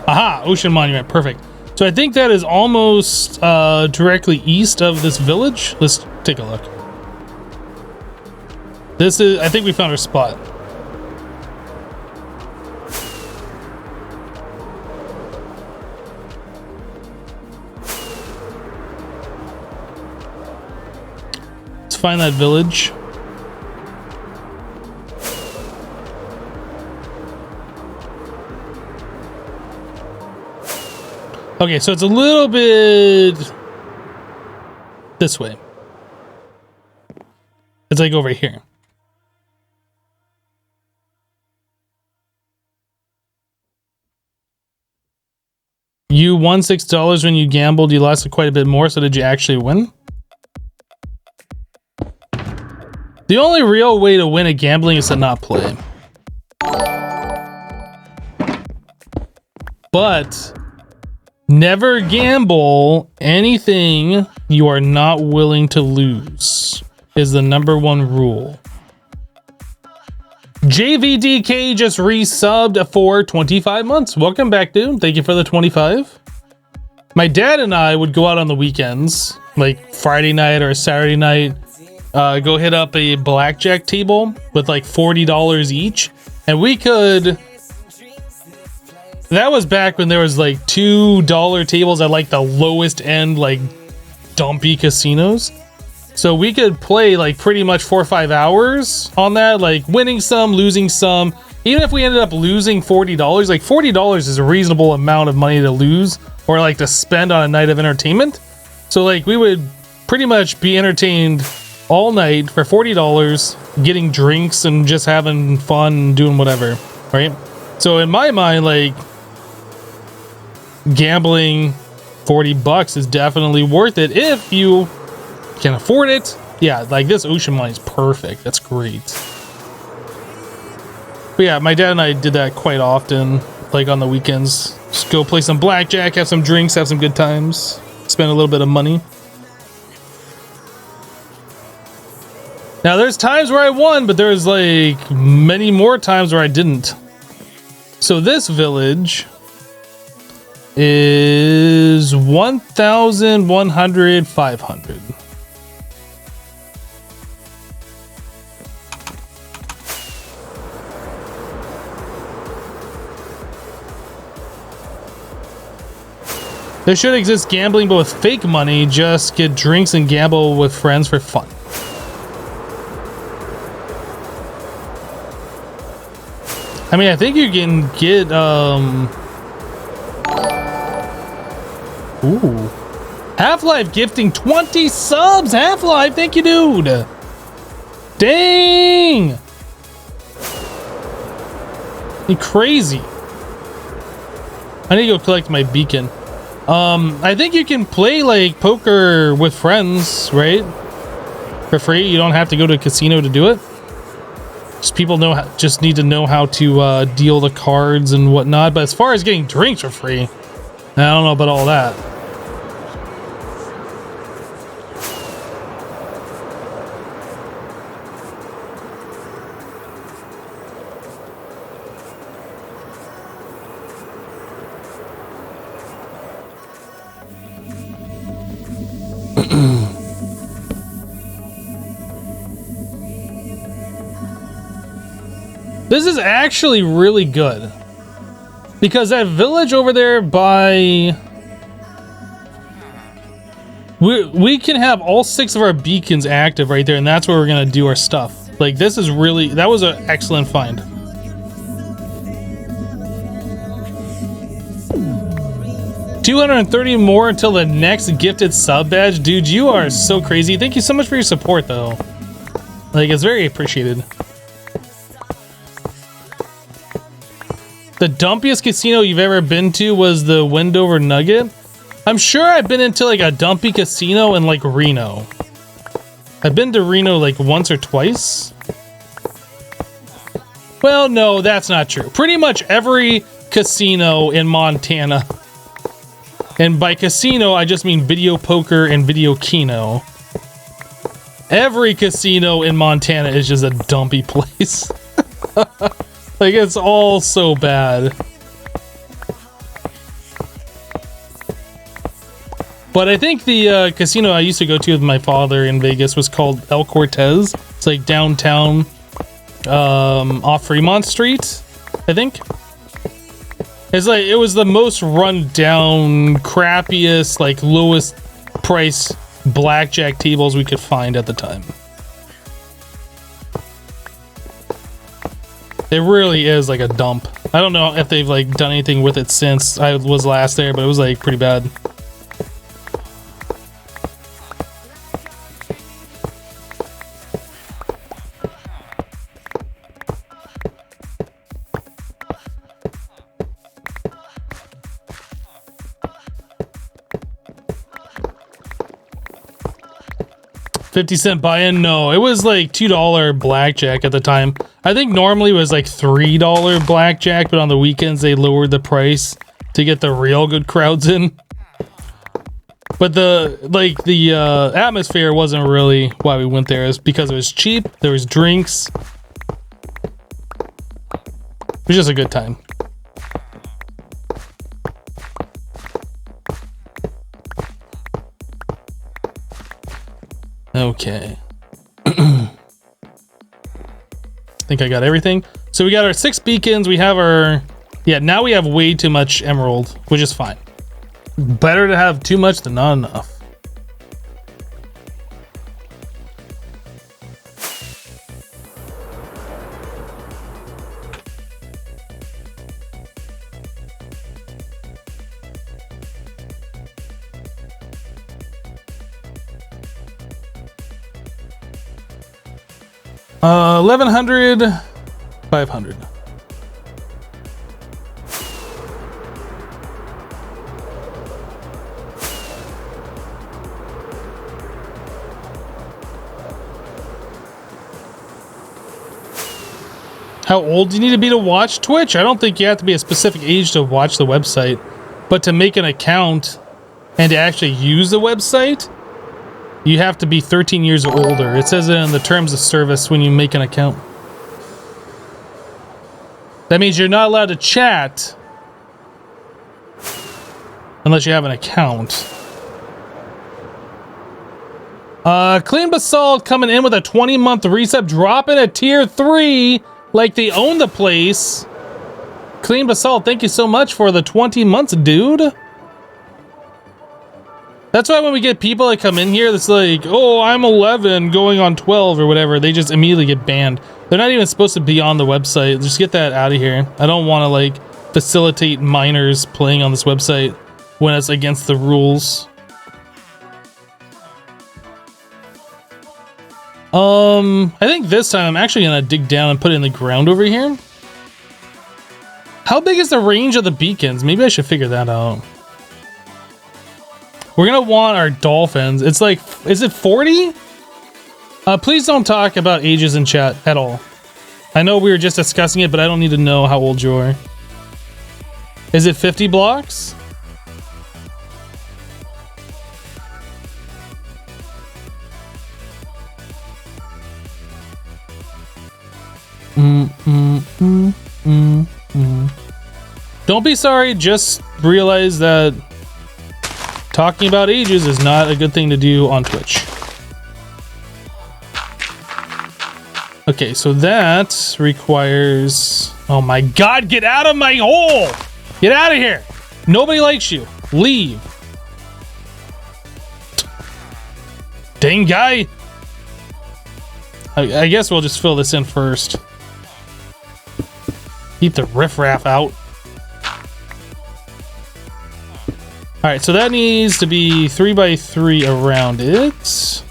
Aha, Ocean Monument, perfect. So I think that is almost directly east of this village. Let's take a look. This is, I think we found our spot. Let's find that village. Okay, so it's a little bit this way. It's like over here. You won $6 when you gambled. You lost quite a bit more. So did you actually win? The only real way to win at gambling is to not play. But never gamble anything you are not willing to lose is the #1 rule. JVDK just resubbed for 25 months. Welcome back, dude. Thank you for the 25. My dad and I would go out on the weekends, like Friday night or Saturday night, go hit up a blackjack table with like $40 each, and we could... That was back when there was like $2 tables at like the lowest end, like dumpy casinos. So we could play like pretty much 4 or 5 hours on that, like winning some, losing some. Even if we ended up losing $40, like $40 is a reasonable amount of money to lose or like to spend on a night of entertainment. So like we would pretty much be entertained all night for $40, getting drinks and just having fun and doing whatever, right? So in my mind, like, gambling $40 is definitely worth it if you can afford it. Yeah, like this Ocean Money is perfect. That's great. But yeah, my dad and I did that quite often, like on the weekends. Just go play some blackjack, have some drinks, have some good times, spend a little bit of money. Now there's times where I won, but there's like many more times where I didn't. So this village is 1,100, 500. There should exist gambling, but with fake money. Just get drinks and gamble with friends for fun. I mean, I think you can get, ooh. Half-Life gifting 20 subs! Half-Life, thank you, dude! Dang! You crazy. I need to go collect my beacon. I think you can play, like, poker with friends, right? For free. You don't have to go to a casino to do it. Just people just need to know how to deal the cards and whatnot. But as far as getting drinks for free, I don't know about all that. This is actually really good because that village over there by We can have all 6 of our beacons active right there, and that's where we're gonna do our stuff. Like, this is really, that was an excellent find. $230 more until the next gifted sub badge. Dude, you are so crazy. Thank you so much for your support, though. Like, it's very appreciated. The dumpiest casino you've ever been to was the Wendover Nugget. I'm sure I've been into like a dumpy casino in like Reno. I've been to Reno like once or twice. Well, no, that's not true. Pretty much every casino in Montana. And by casino, I just mean video poker and video keno. Every casino in Montana is just a dumpy place. Like, it's all so bad. But I think the casino I used to go to with my father in Vegas was called El Cortez. It's like downtown, off Fremont Street, I think. It's like, it was the most run down, crappiest, like lowest price blackjack tables we could find at the time. It really is like a dump. I don't know if they've like done anything with it since I was last there, but it was like pretty bad. $0.50 buy-in? No, it was like $2 blackjack at the time. I think normally it was like $3 blackjack, but on the weekends they lowered the price to get the real good crowds in. But the atmosphere wasn't really why we went there. It's because it was cheap. There was drinks. It was just a good time. Okay. I think I got everything. So we got our 6 beacons. We have our... Yeah, now we have way too much emerald, which is fine. Better to have too much than not enough. $1,100, $500. How old do you need to be to watch Twitch? I don't think you have to be a specific age to watch the website, but to make an account and to actually use the website, you have to be 13 years or older. It says it in the terms of service when you make an account. That means you're not allowed to chat unless you have an account. Clean Basalt coming in with a 20-month resub, dropping a tier 3 like they own the place. Clean Basalt, thank you so much for the 20 months, dude. That's why when we get people that come in here that's like, oh, I'm 11 going on 12 or whatever, they just immediately get banned. They're not even supposed to be on the website. Just get that out of here. I don't want to like facilitate minors playing on this website when it's against the rules. I think this time I'm actually gonna dig down and put it in the ground over here. How big is the range of the beacons? Maybe I should figure that out. We're gonna want our dolphins. It's like, is it 40? Please don't talk about ages in chat at all. I know we were just discussing it, but I don't need to know how old you are. Is it 50 blocks? Don't be sorry, just realize that talking about ages is not a good thing to do on Twitch. Okay, so that requires... Oh my god, get out of my hole! Get out of here! Nobody likes you. Leave. Dang guy! I guess we'll just fill this in first. Keep the riffraff out. Alright, so that needs to be 3x3 around it.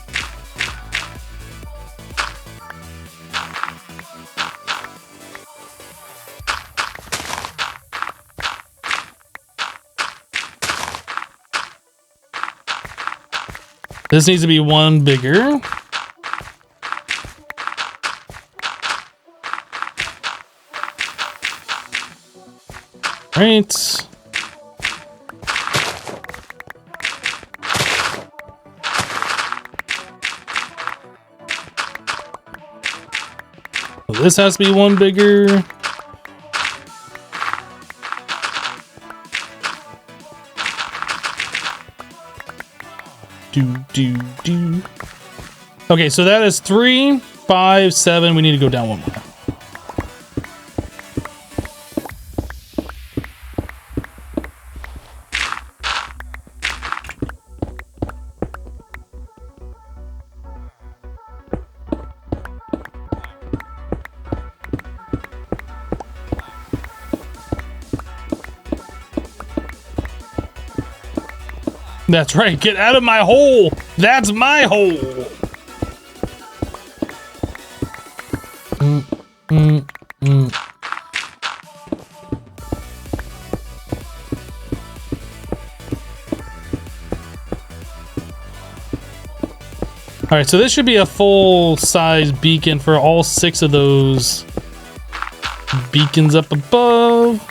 This needs to be one bigger. Right. So this has to be one bigger. Do. Okay, so that is 3, 5, 7. We need to go down one more. That's right, get out of my hole! That's my hole! Alright, so this should be a full-size beacon for all 6 of those beacons up above.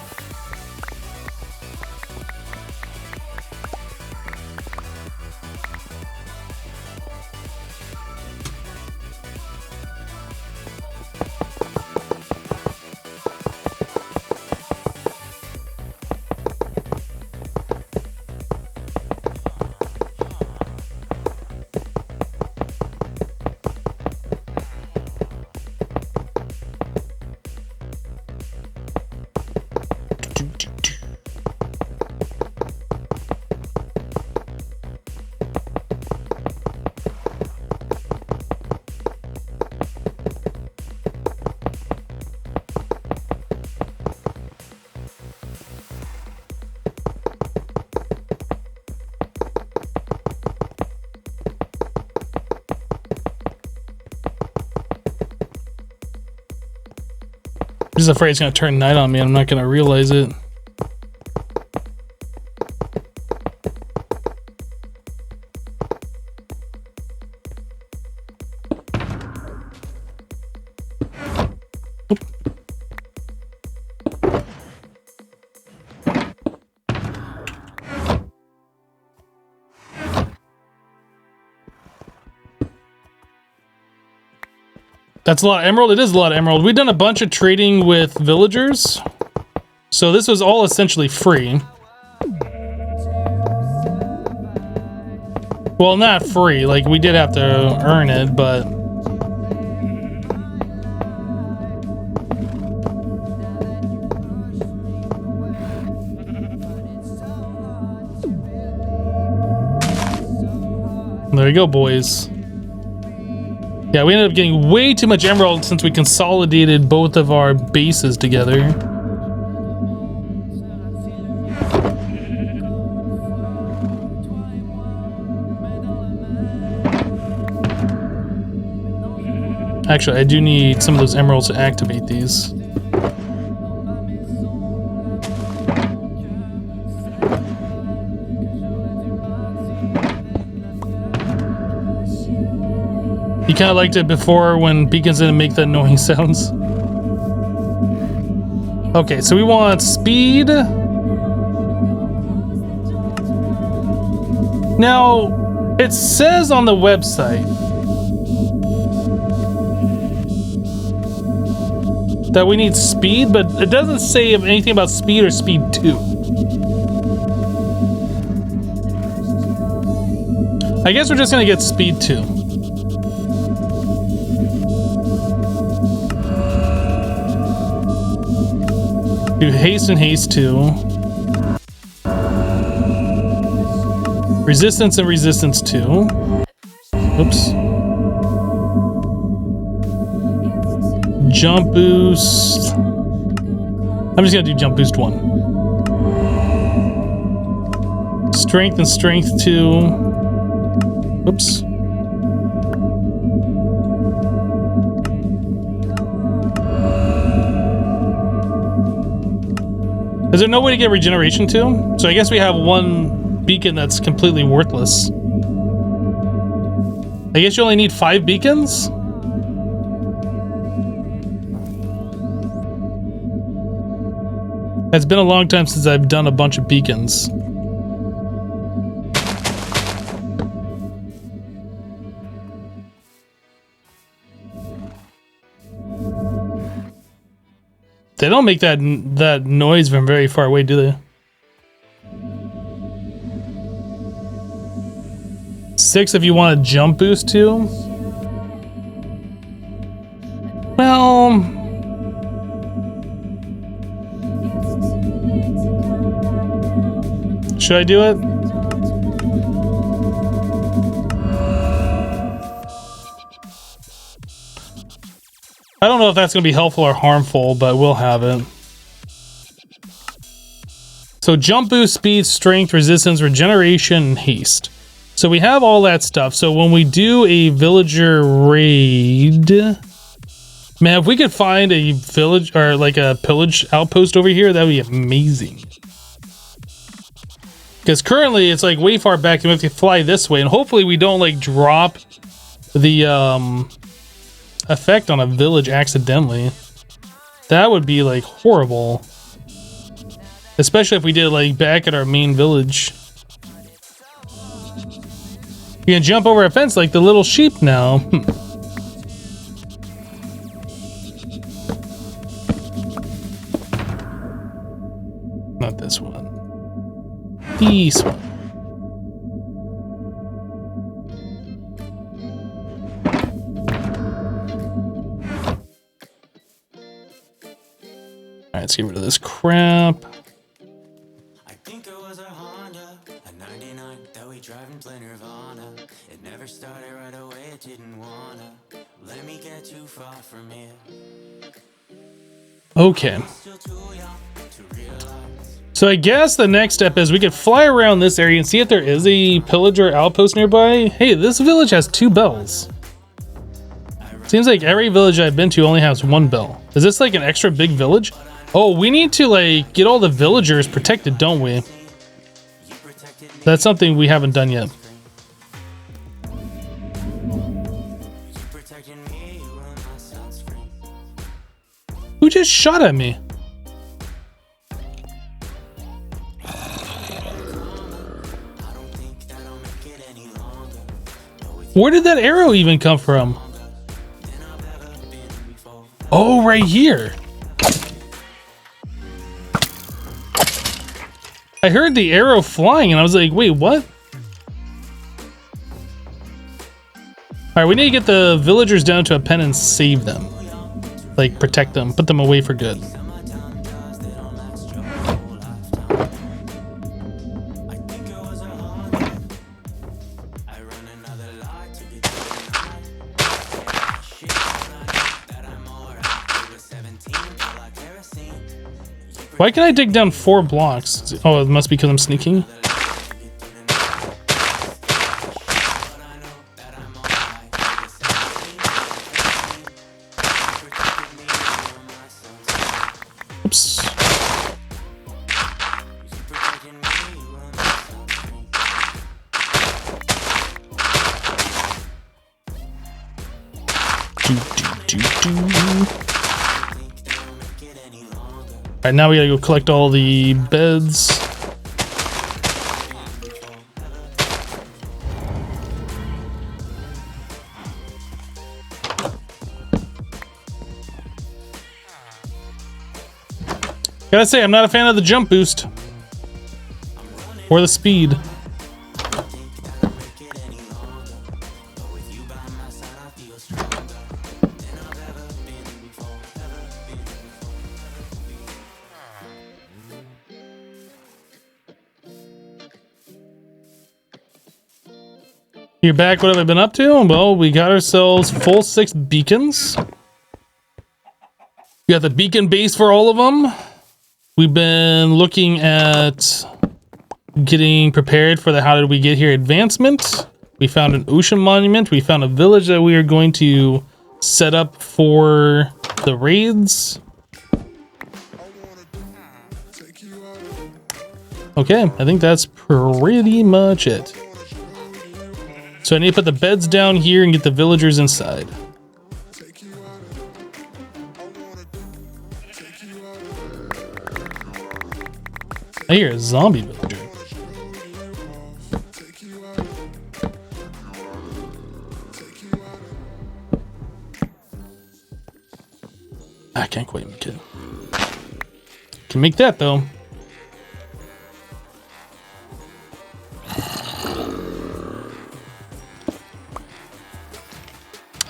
I'm just afraid it's gonna turn night on me. I'm not gonna realize it. That's a lot of emerald. It is a lot of emerald. We've done a bunch of trading with villagers. So this was all essentially free. Well, not free. Like, we did have to earn it, but... There you go, boys. Yeah, we ended up getting way too much emerald since we consolidated both of our bases together. Actually, I do need some of those emeralds to activate these. You kind of liked it before when beacons didn't make the annoying sounds. Okay, so we want speed. Now, it says on the website that we need speed, but it doesn't say anything about speed or speed 2. I guess we're just gonna get speed 2. Do haste and haste 2. Resistance and resistance 2. Oops. Jump boost. I'm just gonna do jump boost 1. Strength and strength 2. Oops. Is there no way to get regeneration too? So I guess we have one beacon that's completely worthless. I guess you only need 5 beacons? It's been a long time since I've done a bunch of beacons. They don't make that noise from very far away, do they? 6 if you want a jump boost too. Well, should I do it? I don't know if that's going to be helpful or harmful, but we'll have it. So jump boost, speed, strength, resistance, regeneration, and haste. So we have all that stuff. So when we do a villager raid, man, if we could find a village or like a pillage outpost over here, that would be amazing. Because currently it's like way far back and we have to fly this way, and hopefully we don't like drop the effect on a village accidentally. That would be like horrible, especially if we did like back at our main village. You can jump over a fence like the little sheep now. Not this one. This one. Alright, let's get rid of this crap.
I think it was a Honda, a 99 that we drive in plain Nirvana. It never started right away, it didn't wanna let me get too far from here.
Okay.
Still too young to realize.
So I guess the next step is we could fly around this area and see if there is a pillager outpost nearby. Hey, this village has 2 bells. Seems like every village I've been to only has 1 bell. Is this like an extra big village? Oh, we need to like get all the villagers protected, don't we? That's something we haven't done yet. Who just shot at me? Where did that arrow even come from? Oh, right here. I heard the arrow flying and I was like, wait, what? Alright, we need to get the villagers down to a pen and save them. Like, protect them, put them away for good. Why can I dig down 4 blocks? Oh, it must be because I'm sneaking. Oops. Alright, now we gotta go collect all the beds. Gotta say, I'm not a fan of the jump boost. Or the speed. You're back. What have I been up to? Well, we got ourselves full 6 beacons. We got the beacon base for all of them. We've been looking at getting prepared for the how did we get here advancement. We found an ocean monument. We found a village that we are going to set up for the raids. Okay, I think that's pretty much it. So I need to put the beds down here and get the villagers inside. I hear a zombie villager. I can't quite make it. Can make that though.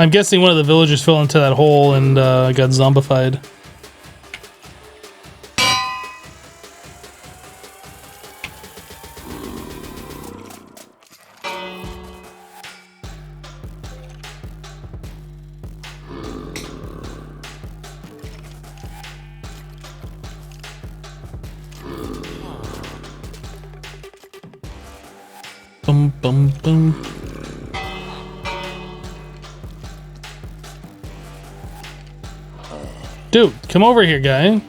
I'm guessing one of the villagers fell into that hole and got zombified. Boom, boom, boom. Dude, come over here, guy.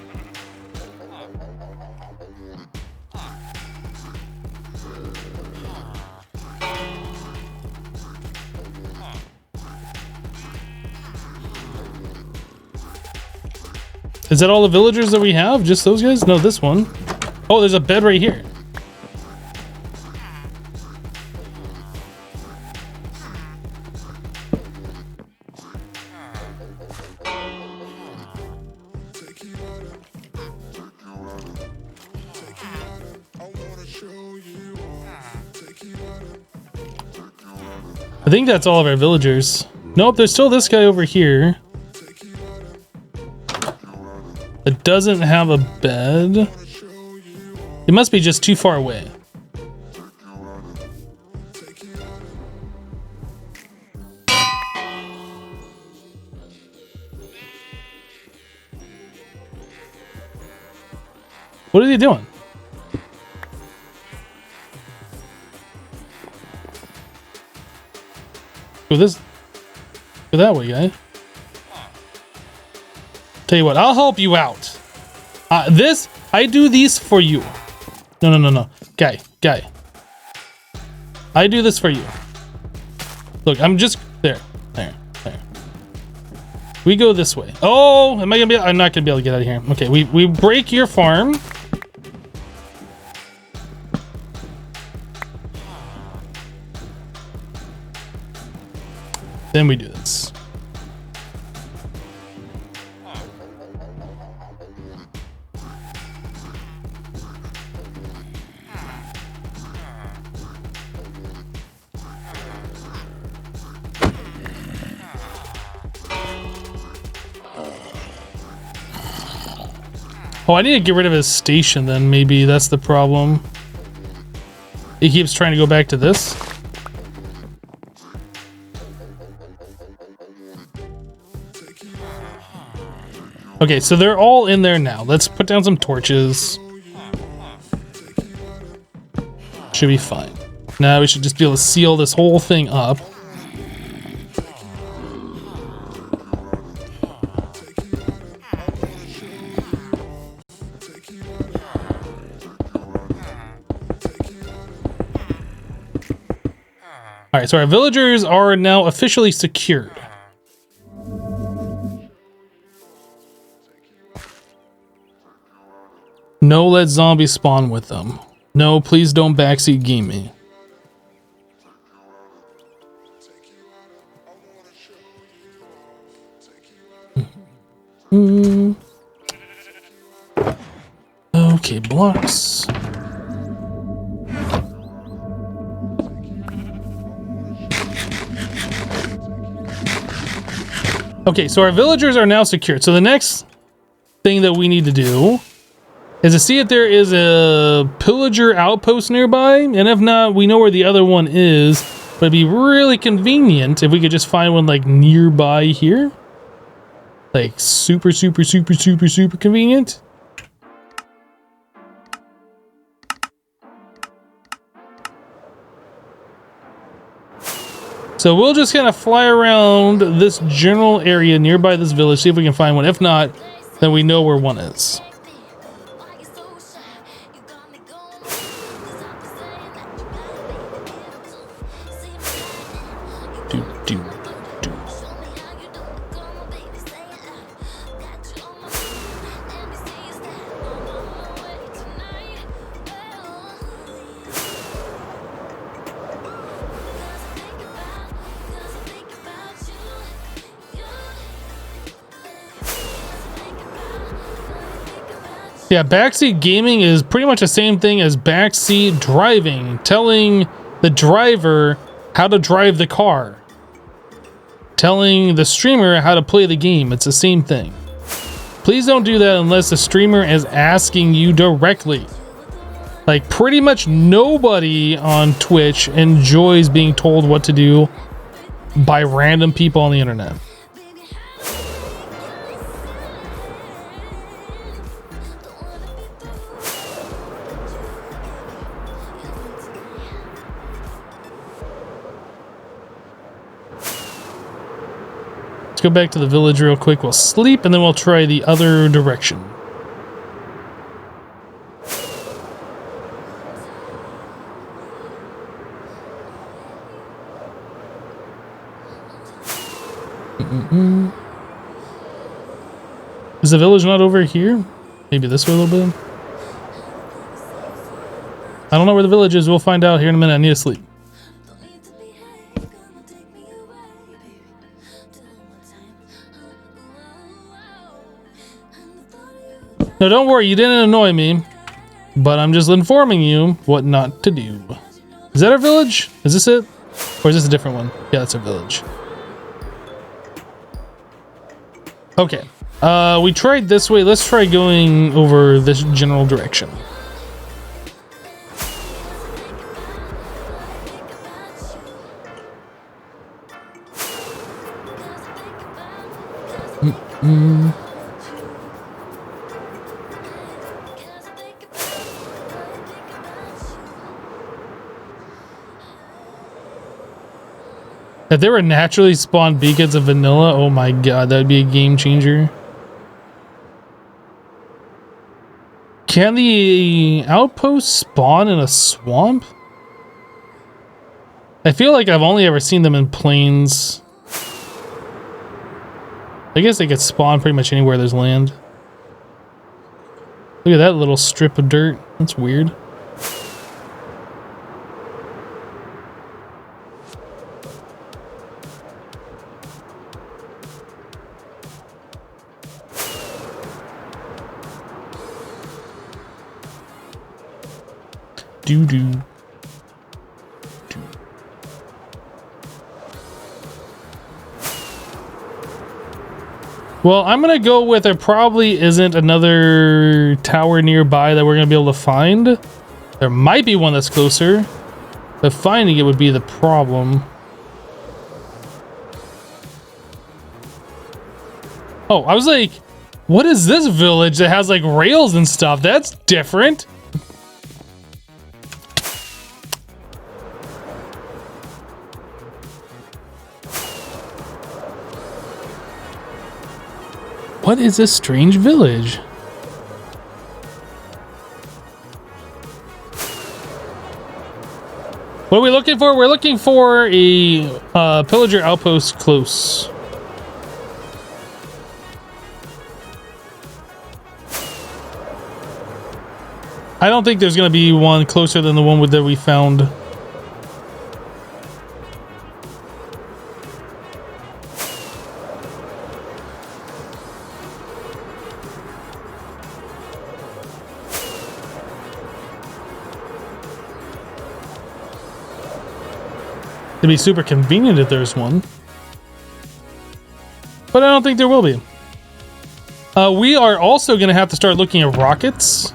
Is that all the villagers that we have? Just those guys? No, this one. Oh, there's a bed right here. I think that's all of our villagers. Nope, there's still this guy over here. It doesn't have a bed. It must be just too far away. What are they doing? Go this. Go that way, guy. Tell you what, I'll help you out. I do these for you. No. Guy. I do this for you. Look, I'm just there. We go this way. Oh, am I gonna be? I'm not gonna be able to get out of here. Okay, we break your farm. Then we do this. Oh, I need to get rid of his station then. Maybe that's the problem. He keeps trying to go back to this. Okay, so they're all in there now. Let's put down some torches. Should be fine. Now we should just be able to seal this whole thing up. Alright, so our villagers are now officially secured. No, let zombies spawn with them. No, please don't backseat game me. Okay, blocks. Okay, so our villagers are now secured. So the next thing that we need to do is to see if there is a pillager outpost nearby, and if not, we know where the other one is. But it'd be really convenient if we could just find one like nearby here. Like super convenient. So we'll just kind of fly around this general area nearby this village, see if we can find one. If not, then we know where one is. Yeah, backseat gaming is pretty much the same thing as backseat driving, telling the driver how to drive the car, telling the streamer how to play the game. It's the same thing. Please don't do that unless the streamer is asking you directly. Like, pretty much nobody on Twitch enjoys being told what to do by random people on the internet. Let's go back to the village real quick. We'll sleep and then we'll try the other direction. Is the village not over here? Maybe this way a little bit? I don't know where the village is. We'll find out here in a minute. I need to sleep. No, don't worry, you didn't annoy me, but I'm just informing you what not to do. Is that our village? Is this it? Or is this a different one? Yeah, that's our village. Okay, we tried this way. Let's try going over this general direction. If there were naturally spawned beacons of vanilla, oh my god, that'd be a game changer. Can the outpost spawn in a swamp? I feel like I've only ever seen them in plains. I guess they could spawn pretty much anywhere there's land. Look at that little strip of dirt. That's weird. Do. Well, I'm gonna go with there probably isn't another tower nearby that we're gonna be able to find. There might be one that's closer, but finding it would be the problem. Oh, I was like, what is this village that has like rails and stuff? That's different. What is this strange village? What are we looking for? We're looking for a pillager outpost close. I don't think there's going to be one closer than the one that we found. It'd be super convenient if there's one. But I don't think there will be. We are also going to have to start looking at rockets.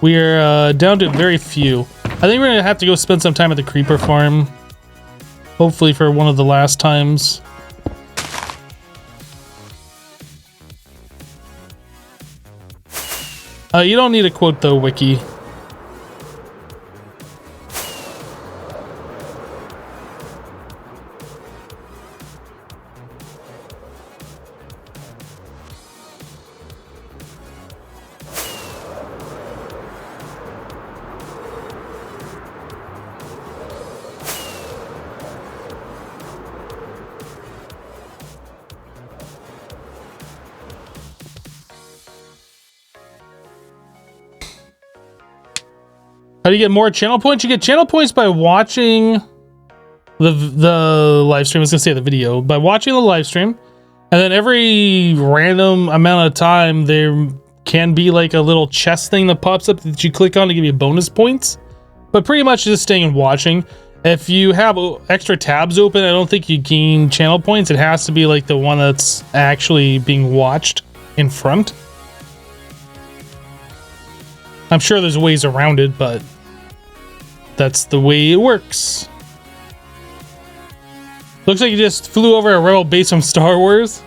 We are down to very few. I think we're gonna have to go spend some time at the creeper farm. Hopefully for one of the last times. You don't need a quote though, Wiki. How do you get more channel points? You get channel points by watching the live stream. I was gonna say the video. By watching the live stream, and then every random amount of time there can be like a little chest thing that pops up that you click on to give you bonus points. But pretty much just staying and watching. If you have extra tabs open, I don't think you gain channel points. It has to be like the one that's actually being watched in front. I'm sure there's ways around it, but that's the way it works. Looks like you just flew over a rebel base from Star Wars.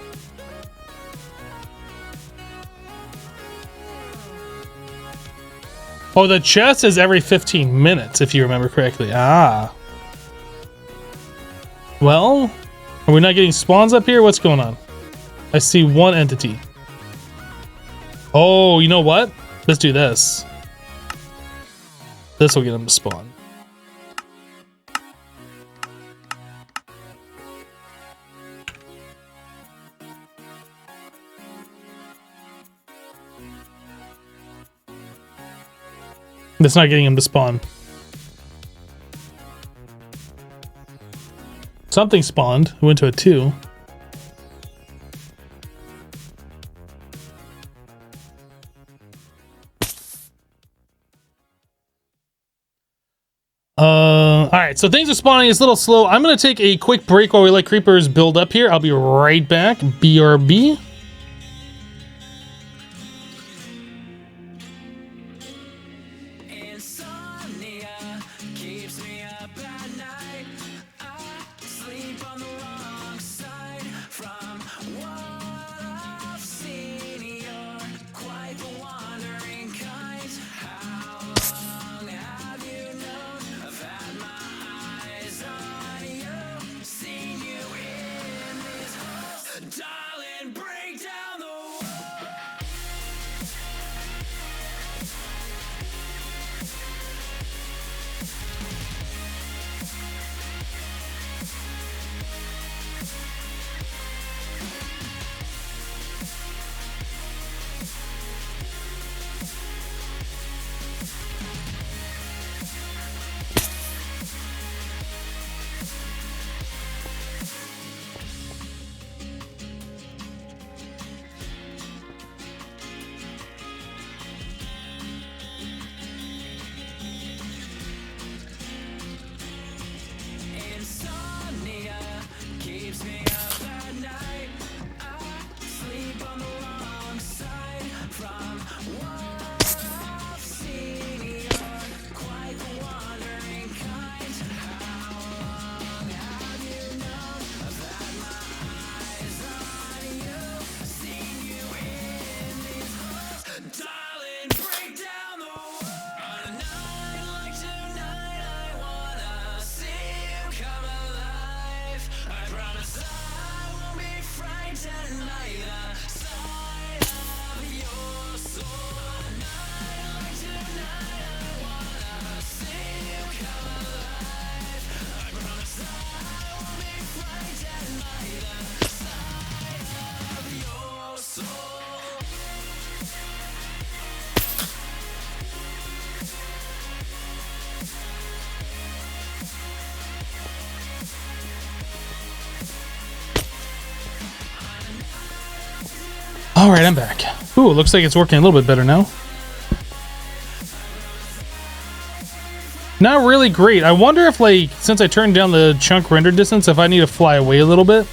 Oh, the chest is every 15 minutes, if you remember correctly. Ah. Well, are we not getting spawns up here? What's going on? I see one entity. Oh, you know what? Let's do this. This will get them to spawn. That's not getting him to spawn. Something spawned. It went to a 2. Alright, so things are spawning. It's a little slow. I'm going to take a quick break while we let creepers build up here. I'll be right back. BRB. Alright, I'm back. Ooh, looks like it's working a little bit better now. Not really great. I wonder if, like, since I turned down the chunk render distance, if I need to fly away a little bit.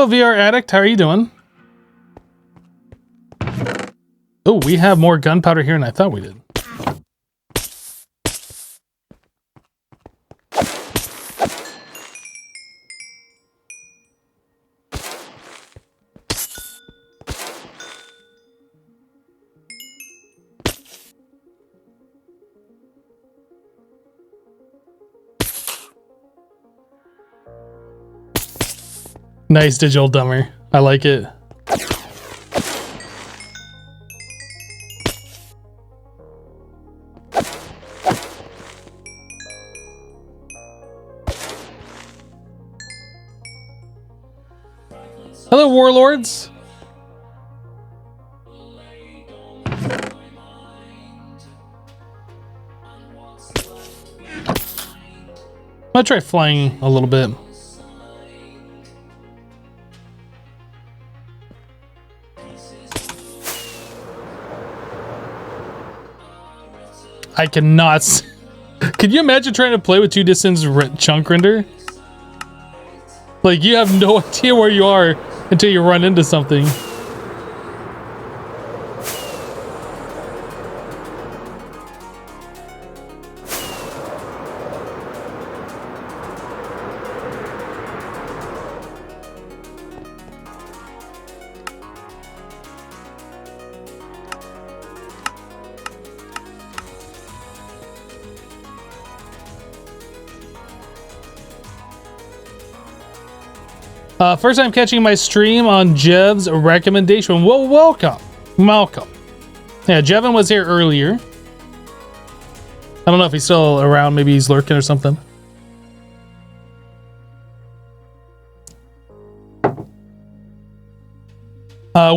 Hello, VR Addict. How are you doing? Oh, we have more gunpowder here than I thought we did. Nice digital dumber. I like it. Hello, warlords. I'll try flying a little bit. I cannot. Can you imagine trying to play with 2 distance chunk render? Like, you have no idea where you are until you run into something. First time catching my stream on Jev's recommendation. Well, welcome. Welcome. Yeah, Jevin was here earlier. I don't know if he's still around. Maybe he's lurking or something.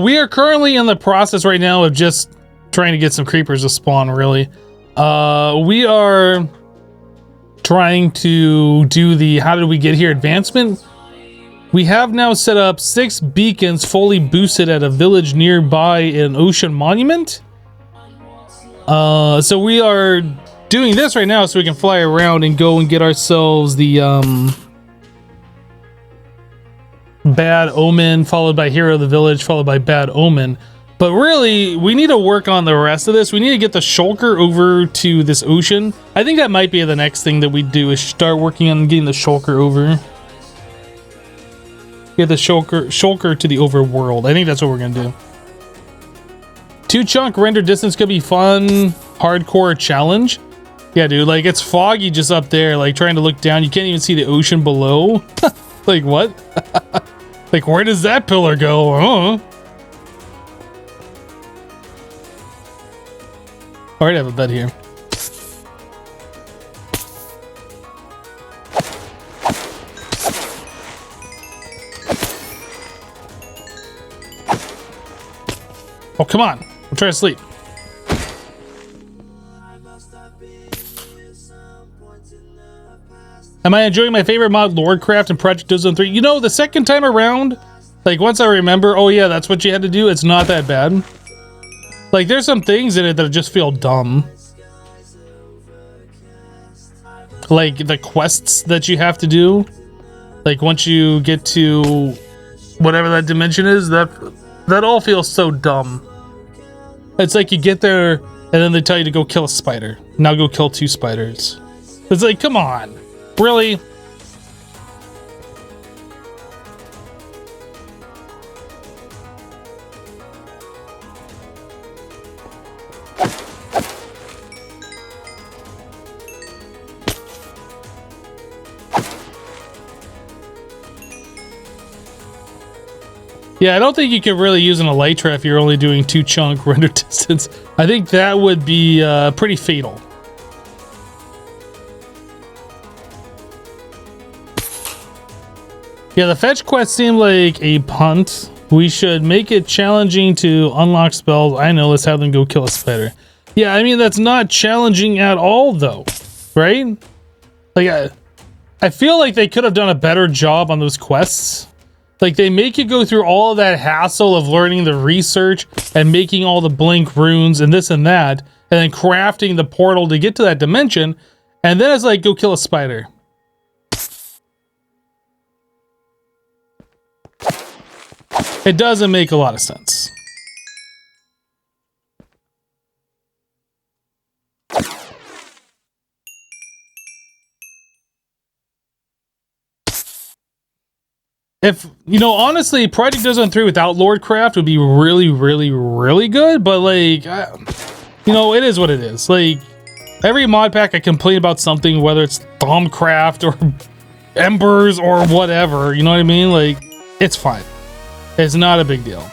We are currently in the process right now of just trying to get some creepers to spawn, really. We are trying to do the how did we get here advancement. We have now set up 6 beacons fully boosted at a village nearby an ocean monument. So we are doing this right now so we can fly around and go and get ourselves the Bad Omen, followed by Hero of the Village, followed by Bad Omen. But really, we need to work on the rest of this. We need to get the Shulker over to this ocean. I think that might be the next thing that we do is start working on getting the Shulker over. Get the Shulker to the overworld. I think that's what we're gonna do. 2 chunk render distance could be fun. Hardcore challenge. Yeah, dude, like it's foggy just up there, like trying to look down. You can't even see the ocean below. Like what? Like where does that pillar go? Alright, I have a bed here. Oh, come on. I'm trying to sleep. Am I enjoying my favorite mod, Lordcraft and Project Ozone 3? You know, the second time around, like once I remember, oh yeah, that's what you had to do, it's not that bad. Like there's some things in it that just feel dumb. Like the quests that you have to do. Like once you get to whatever that dimension is, that all feels so dumb. It's like you get there and then they tell you to go kill a spider. Now go kill 2 spiders. It's like, come on. Really? Yeah, I don't think you can really use an elytra if you're only doing 2 chunk render distance. I think that would be pretty fatal. Yeah, the fetch quest seemed like a punt. We should make it challenging to unlock spells. I know, let's have them go kill a spider. Yeah, I mean, that's not challenging at all, though. Right? Like, I feel like they could have done a better job on those quests. Like, they make you go through all of that hassle of learning the research and making all the blink runes and this and that, and then crafting the portal to get to that dimension, and then it's like, go kill a spider. It doesn't make a lot of sense. If, you know, honestly, Project Dozen 3 without Lordcraft would be really, really, really good, but, like, you know, it is what it is. Like, every mod pack I complain about something, whether it's Thaumcraft or Embers or whatever, you know what I mean? Like, it's fine. It's not a big deal.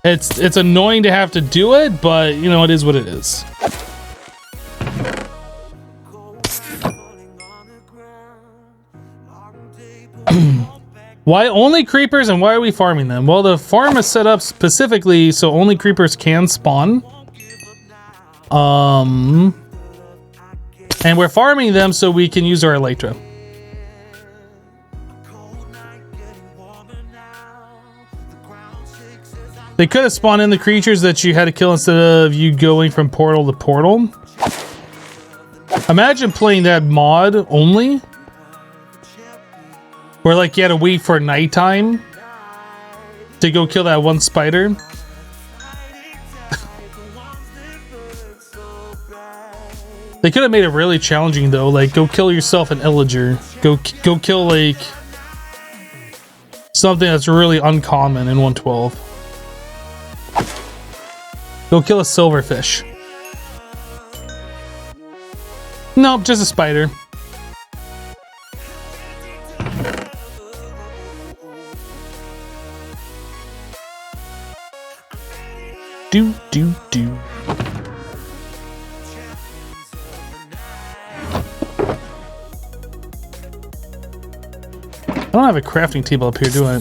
It's annoying to have to do it, but, you know, it is what it is. Why only creepers and why are we farming them? Well, the farm is set up specifically so only creepers can spawn. And we're farming them so we can use our Elytra. They could have spawned in the creatures that you had to kill instead of you going from portal to portal. Imagine playing that mod only. Where, like, you had to wait for nighttime to go kill that one spider. They could have made it really challenging, though. Like, go kill yourself an Illager. Go kill, like, something that's really uncommon in 112. Go kill a silverfish. Nope, just a spider. Do. I don't have a crafting table up here, do I?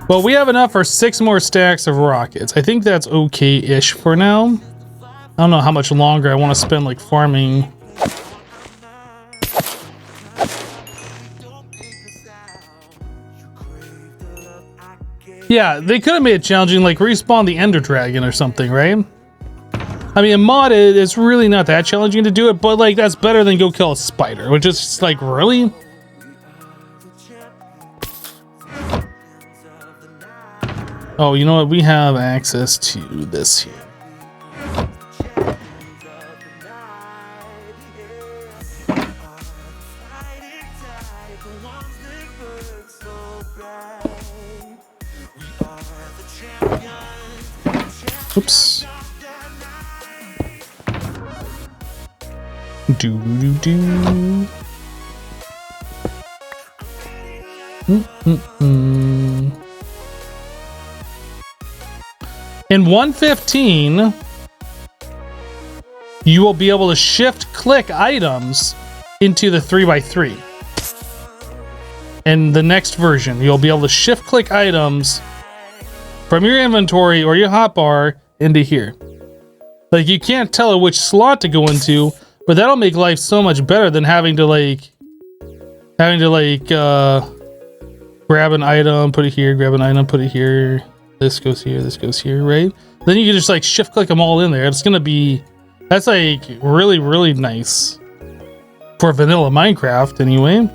Well, we have enough for 6 more stacks of rockets. I think that's okay-ish for now. I don't know how much longer I want to spend, like, farming. Yeah, they could have made it challenging, like respawn the Ender Dragon or something, right? I mean, modded, it's really not that challenging to do it, but, like, that's better than go kill a spider, which is just, like, really? Oh, you know what? We have access to this here. Oops. Do. In 115, you will be able to shift-click items into the 3x3. In the next version, you'll be able to shift-click items from your inventory or your hotbar into here. Like, you can't tell it which slot to go into, but that'll make life so much better than having to grab an item, put it here, grab an item, put it here. This goes here, right? Then you can just, like, shift click them all in there. It's gonna be, that's, like, really, really nice for vanilla Minecraft anyway.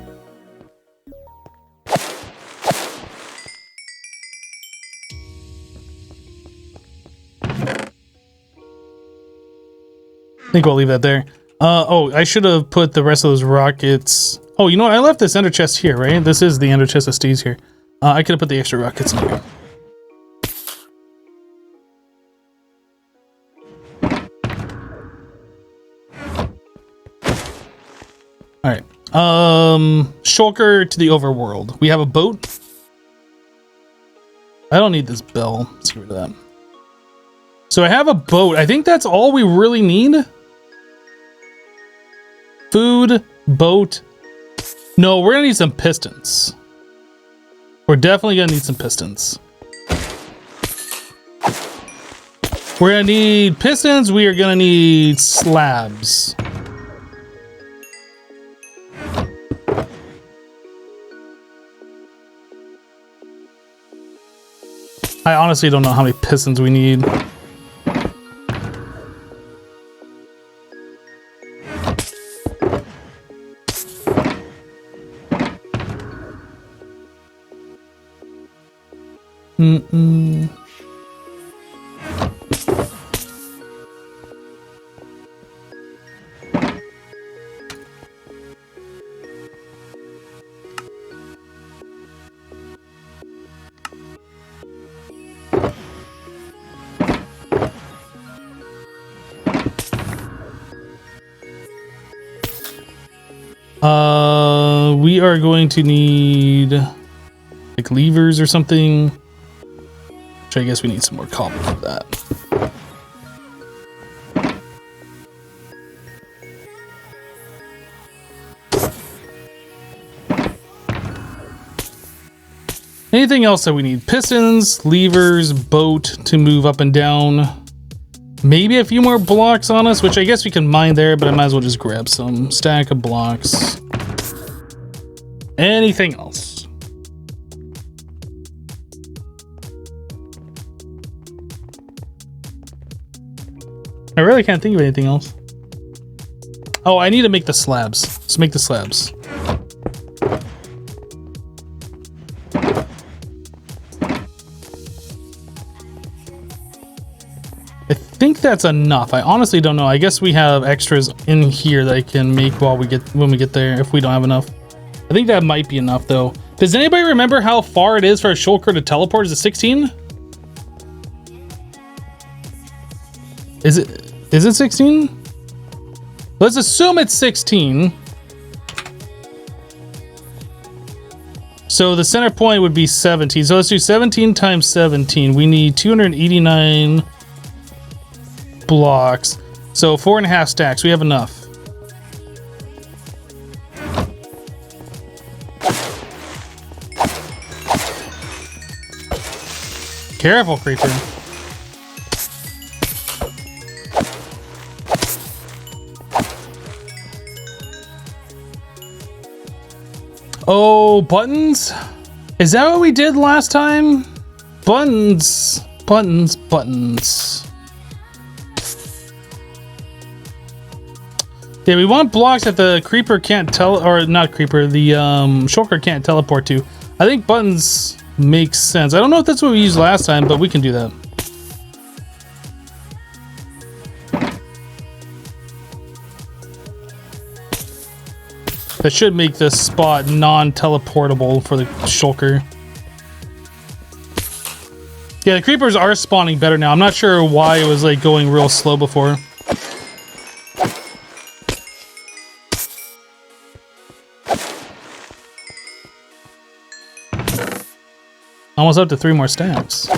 I think we'll leave that there. Oh, I should have put the rest of those rockets. Oh, you know what? I left this ender chest here, right? This is the ender chest that stays here. I could have put the extra rockets in here. All right. Shulker to the overworld. We have a boat. I don't need this bell. Let's get rid of that. So I have a boat. I think that's all we really need. Food, boat. No, we're gonna need some pistons. We're definitely gonna need some pistons. We're gonna need pistons. We are gonna need slabs. I honestly don't know how many pistons we need. We are going to need like levers or something. Which I guess we need some more cobble for that. Anything else that we need? Pistons, levers, boat to move up and down. Maybe a few more blocks on us, which I guess we can mine there, but I might as well just grab some stack of blocks. Anything else? I really can't think of anything else. Oh, I need to make the slabs. Let's make the slabs. I think that's enough. I honestly don't know. I guess we have extras in here that I can make when we get there if we don't have enough. I think that might be enough though. Does anybody remember how far it is for a shulker to teleport? Is it 16? Is it 16? Let's assume it's 16. So the center point would be 17. So let's do 17 times 17. We need 289 blocks. So 4.5 stacks. We have enough. Careful, creeper. Oh, buttons? Is that what we did last time? Buttons. Buttons. Buttons. Yeah, we want blocks that the creeper can't or not creeper, the shulker can't teleport to. I think buttons makes sense. I don't know if that's what we used last time, but we can do that. That should make this spot non-teleportable for the shulker. Yeah, the creepers are spawning better now. I'm not sure why it was like going real slow before. Almost up to 3 more stacks.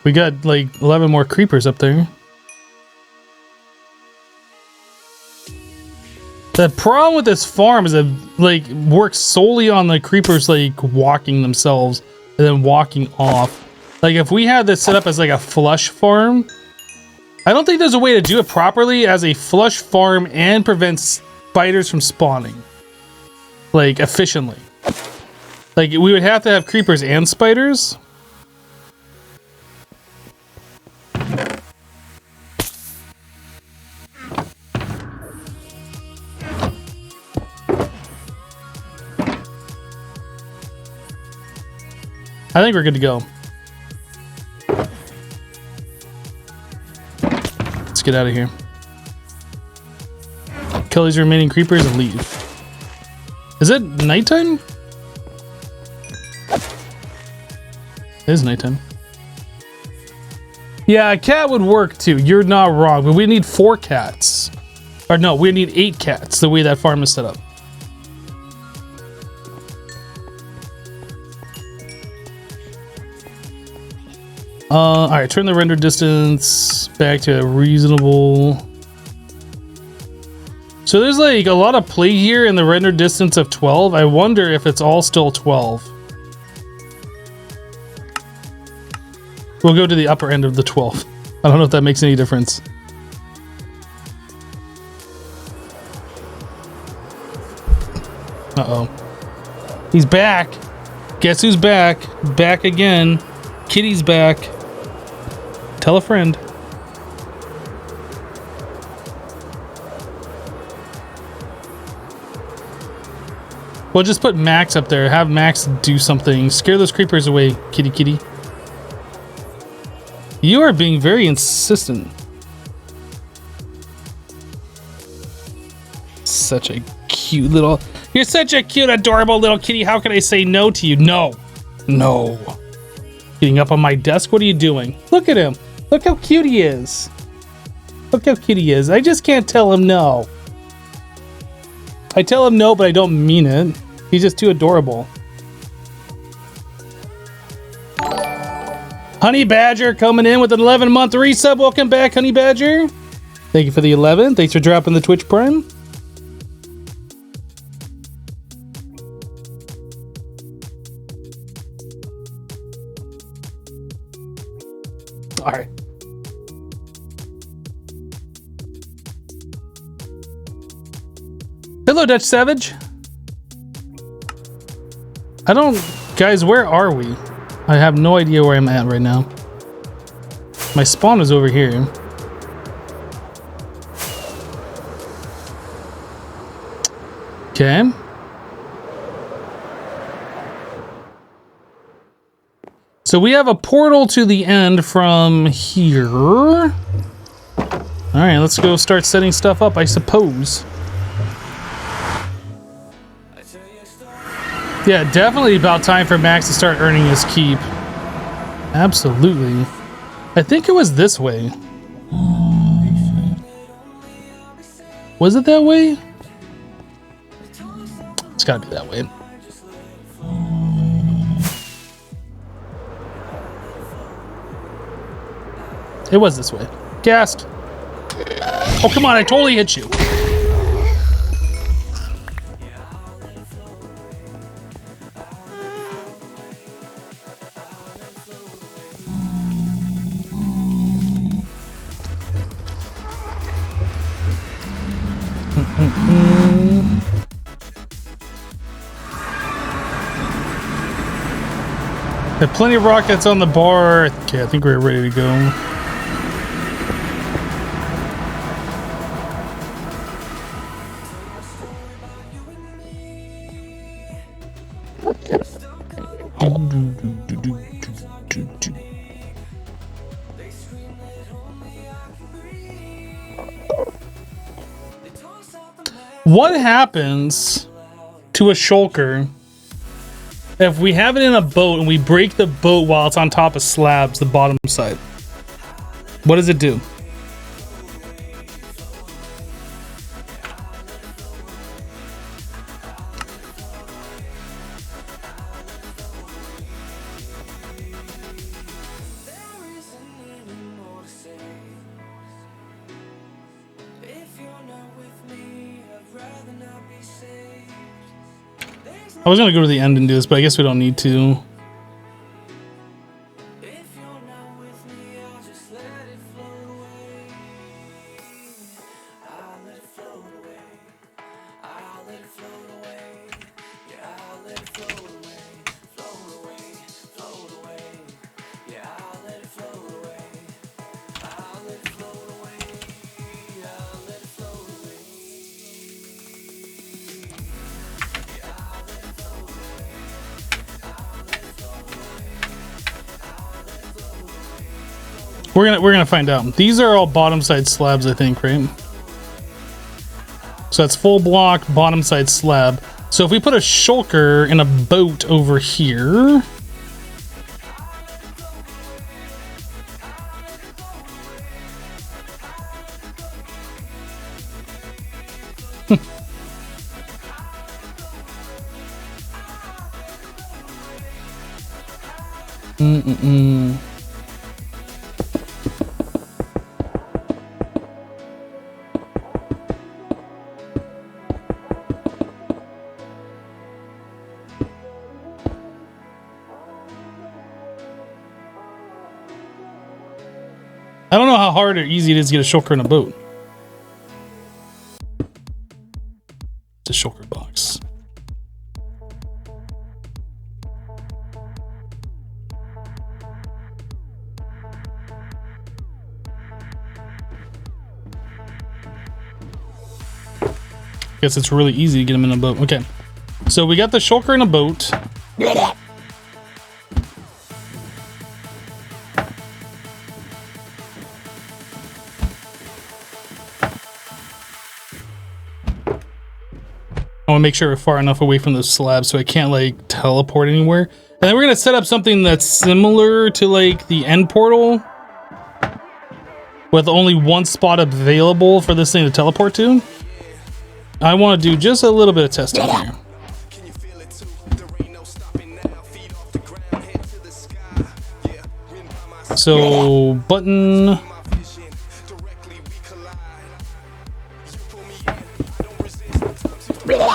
We got like 11 more creepers up there. The problem with this farm is it like works solely on the creepers like walking themselves and then walking off. Like if we had this set up as like a flush farm, I don't think there's a way to do it properly as a flush farm and prevent spiders from spawning like efficiently. Like we would have to have creepers and spiders. I think we're good to go. Let's get out of here. Kill these remaining creepers and leave. Is it nighttime? It is nighttime. Yeah, a cat would work too. You're not wrong, but we need 4 cats. Or no, we need 8 cats the way that farm is set up. Alright, turn the render distance back to a reasonable. So there's like a lot of play here in the render distance of 12. I wonder if it's all still 12. We'll go to the upper end of the 12. I don't know if that makes any difference. Uh-oh. He's back. Guess who's back? Back again. Kitty's back. Tell a friend. Well, just put Max up there. Have Max do something. Scare those creepers away, kitty kitty. You are being very insistent. Such a cute little... You're such a cute, adorable little kitty. How can I say no to you? No. No. Getting up on my desk. What are you doing? Look at him. Look how cute he is. Look how cute he is. I just can't tell him no. I tell him no, but I don't mean it. He's just too adorable. Honey Badger coming in with an 11-month resub. Welcome back, Honey Badger. Thank you for the 11. Thanks for dropping the Twitch Prime. All right. Hello, Dutch Savage. Guys, where are we? I have no idea where I'm at right now. My spawn is over here. Okay. So we have a portal to the end from here. All right, let's go start setting stuff up, I suppose. Yeah, definitely about time for Max to start earning his keep. Absolutely. I think it was this way. Was it that way? It's gotta be that way. It was this way. Gassed. Oh, come on, I totally hit you. Have plenty of rockets on the bar. Okay, I think we're ready to go. What happens to a shulker if we have it in a boat and we break the boat while it's on top of slabs, the bottom side? What does it do? I was gonna go to the end and do this, but I guess we don't need to. We're gonna find out. These are all bottom side slabs, I think, right? So that's full block bottom side slab. So if we put a shulker in a boat over here, I don't know how hard or easy it is to get a shulker in a boat. It's a shulker box. Guess it's really easy to get them in a boat. Okay, so we got the shulker in a boat. I want to make sure we're far enough away from the slab so I can't like teleport anywhere. And then we're gonna set up something that's similar to like the end portal, with only one spot available for this thing to teleport to. I want to do just a little bit of testing here. So button.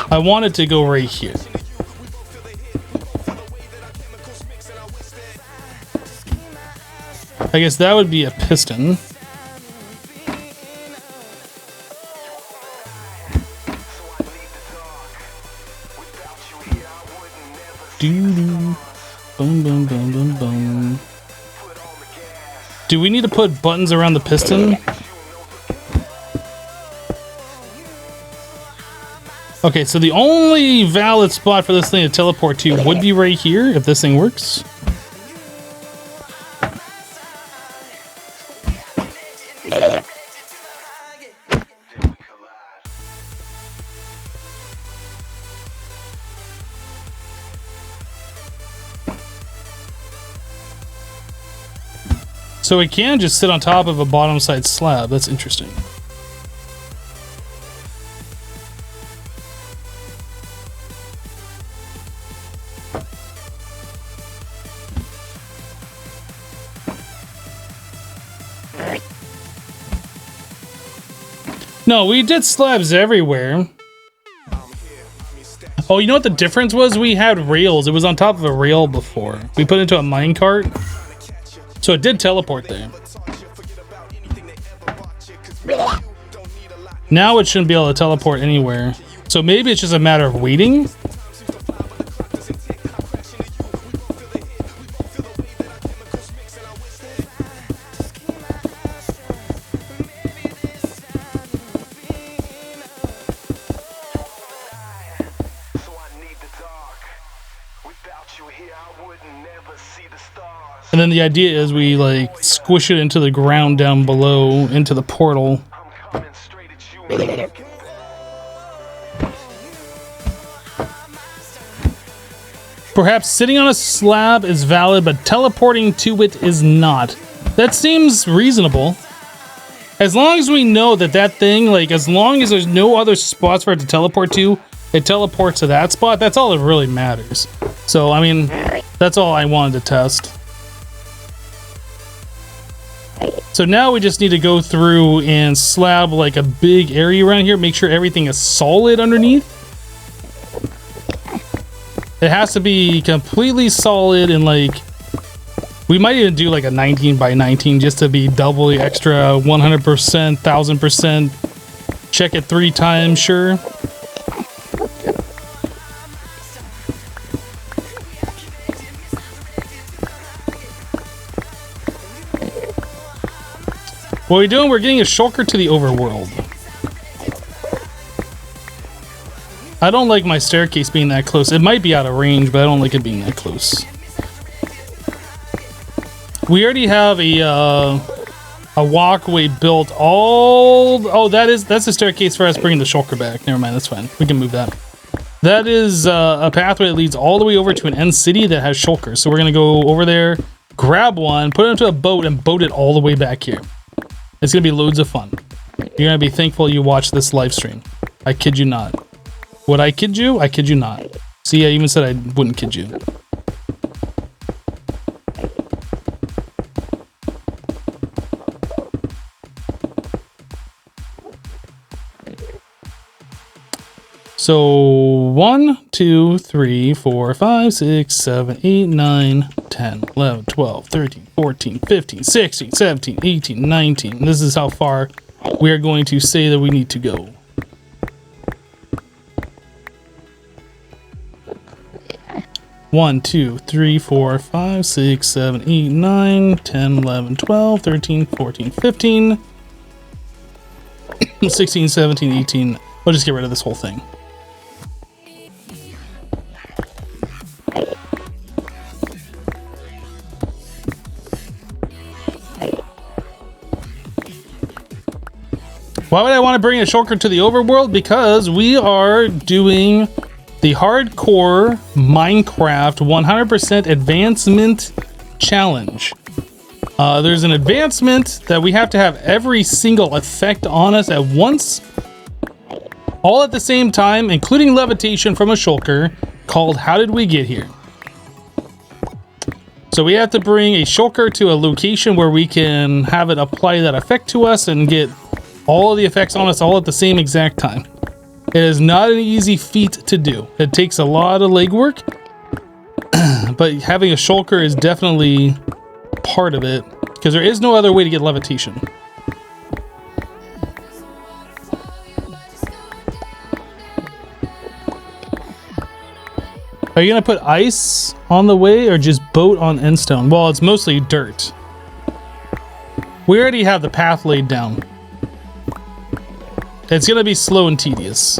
I want it to go right here. I guess that would be a piston. Doo-doo. Boom, boom, boom, boom, boom. Do we need to put buttons around the piston? Okay, so the only valid spot for this thing to teleport to would be right here, if this thing works. So it can just sit on top of a bottom side slab. That's interesting. No, we did slabs everywhere. Oh, you know what the difference was? We had rails. It was on top of a rail before. We put it into a minecart. So it did teleport there. Now it shouldn't be able to teleport anywhere. So maybe it's just a matter of waiting. And then the idea is we like squish it into the ground down below, into the portal. Perhaps sitting on a slab is valid, but teleporting to it is not. That seems reasonable. As long as we know that that thing, like as long as there's no other spots for it to teleport to, it teleports to that spot, that's all that really matters. So, I mean, that's all I wanted to test. So now we just need to go through and slab like a big area around here, make sure everything is solid underneath. It has to be completely solid, and like, we might even do like a 19 by 19 just to be doubly extra, 100%, 1000%. Check it 3 times, sure. What are we doing? We're getting a shulker to the overworld. I don't like my staircase being that close. It might be out of range, but I don't like it being that close. We already have a walkway built all... Oh, that's a staircase for us bringing the shulker back. Never mind, that's fine. We can move that. That is a pathway that leads all the way over to an end city that has shulkers. So we're going to go over there, grab one, put it into a boat, and boat it all the way back here. It's going to be loads of fun. You're going to be thankful you watched this live stream. I kid you not. Would I kid you? I kid you not. See, I even said I wouldn't kid you. So 1, 2, 3, 4, 5, 6, 7, 8, 9, 10, 11, 12, 13, 14, 15, 16, 17, 18, 19. This is how far we are going to say that we need to go. One, 2, 3, 4, 5, 6, 7, 8, 9, 10, 11, 12, 13, 14, 15, 16, 17, 18. We'll just get rid of this whole thing. Why would I want to bring a shulker to the overworld? Because we are doing the Hardcore Minecraft 100% Advancement Challenge. There's an advancement that we have to have every single effect on us at once, all at the same time, including levitation from a shulker, called How Did We Get Here? So we have to bring a shulker to a location where we can have it apply that effect to us and get all of the effects on us all at the same exact time. It is not an easy feat to do. It takes a lot of legwork, but having a shulker is definitely part of it, because there is no other way to get levitation. Are you gonna put ice on the way or just boat on endstone? Well, it's mostly dirt. We already have the path laid down. It's gonna be slow and tedious.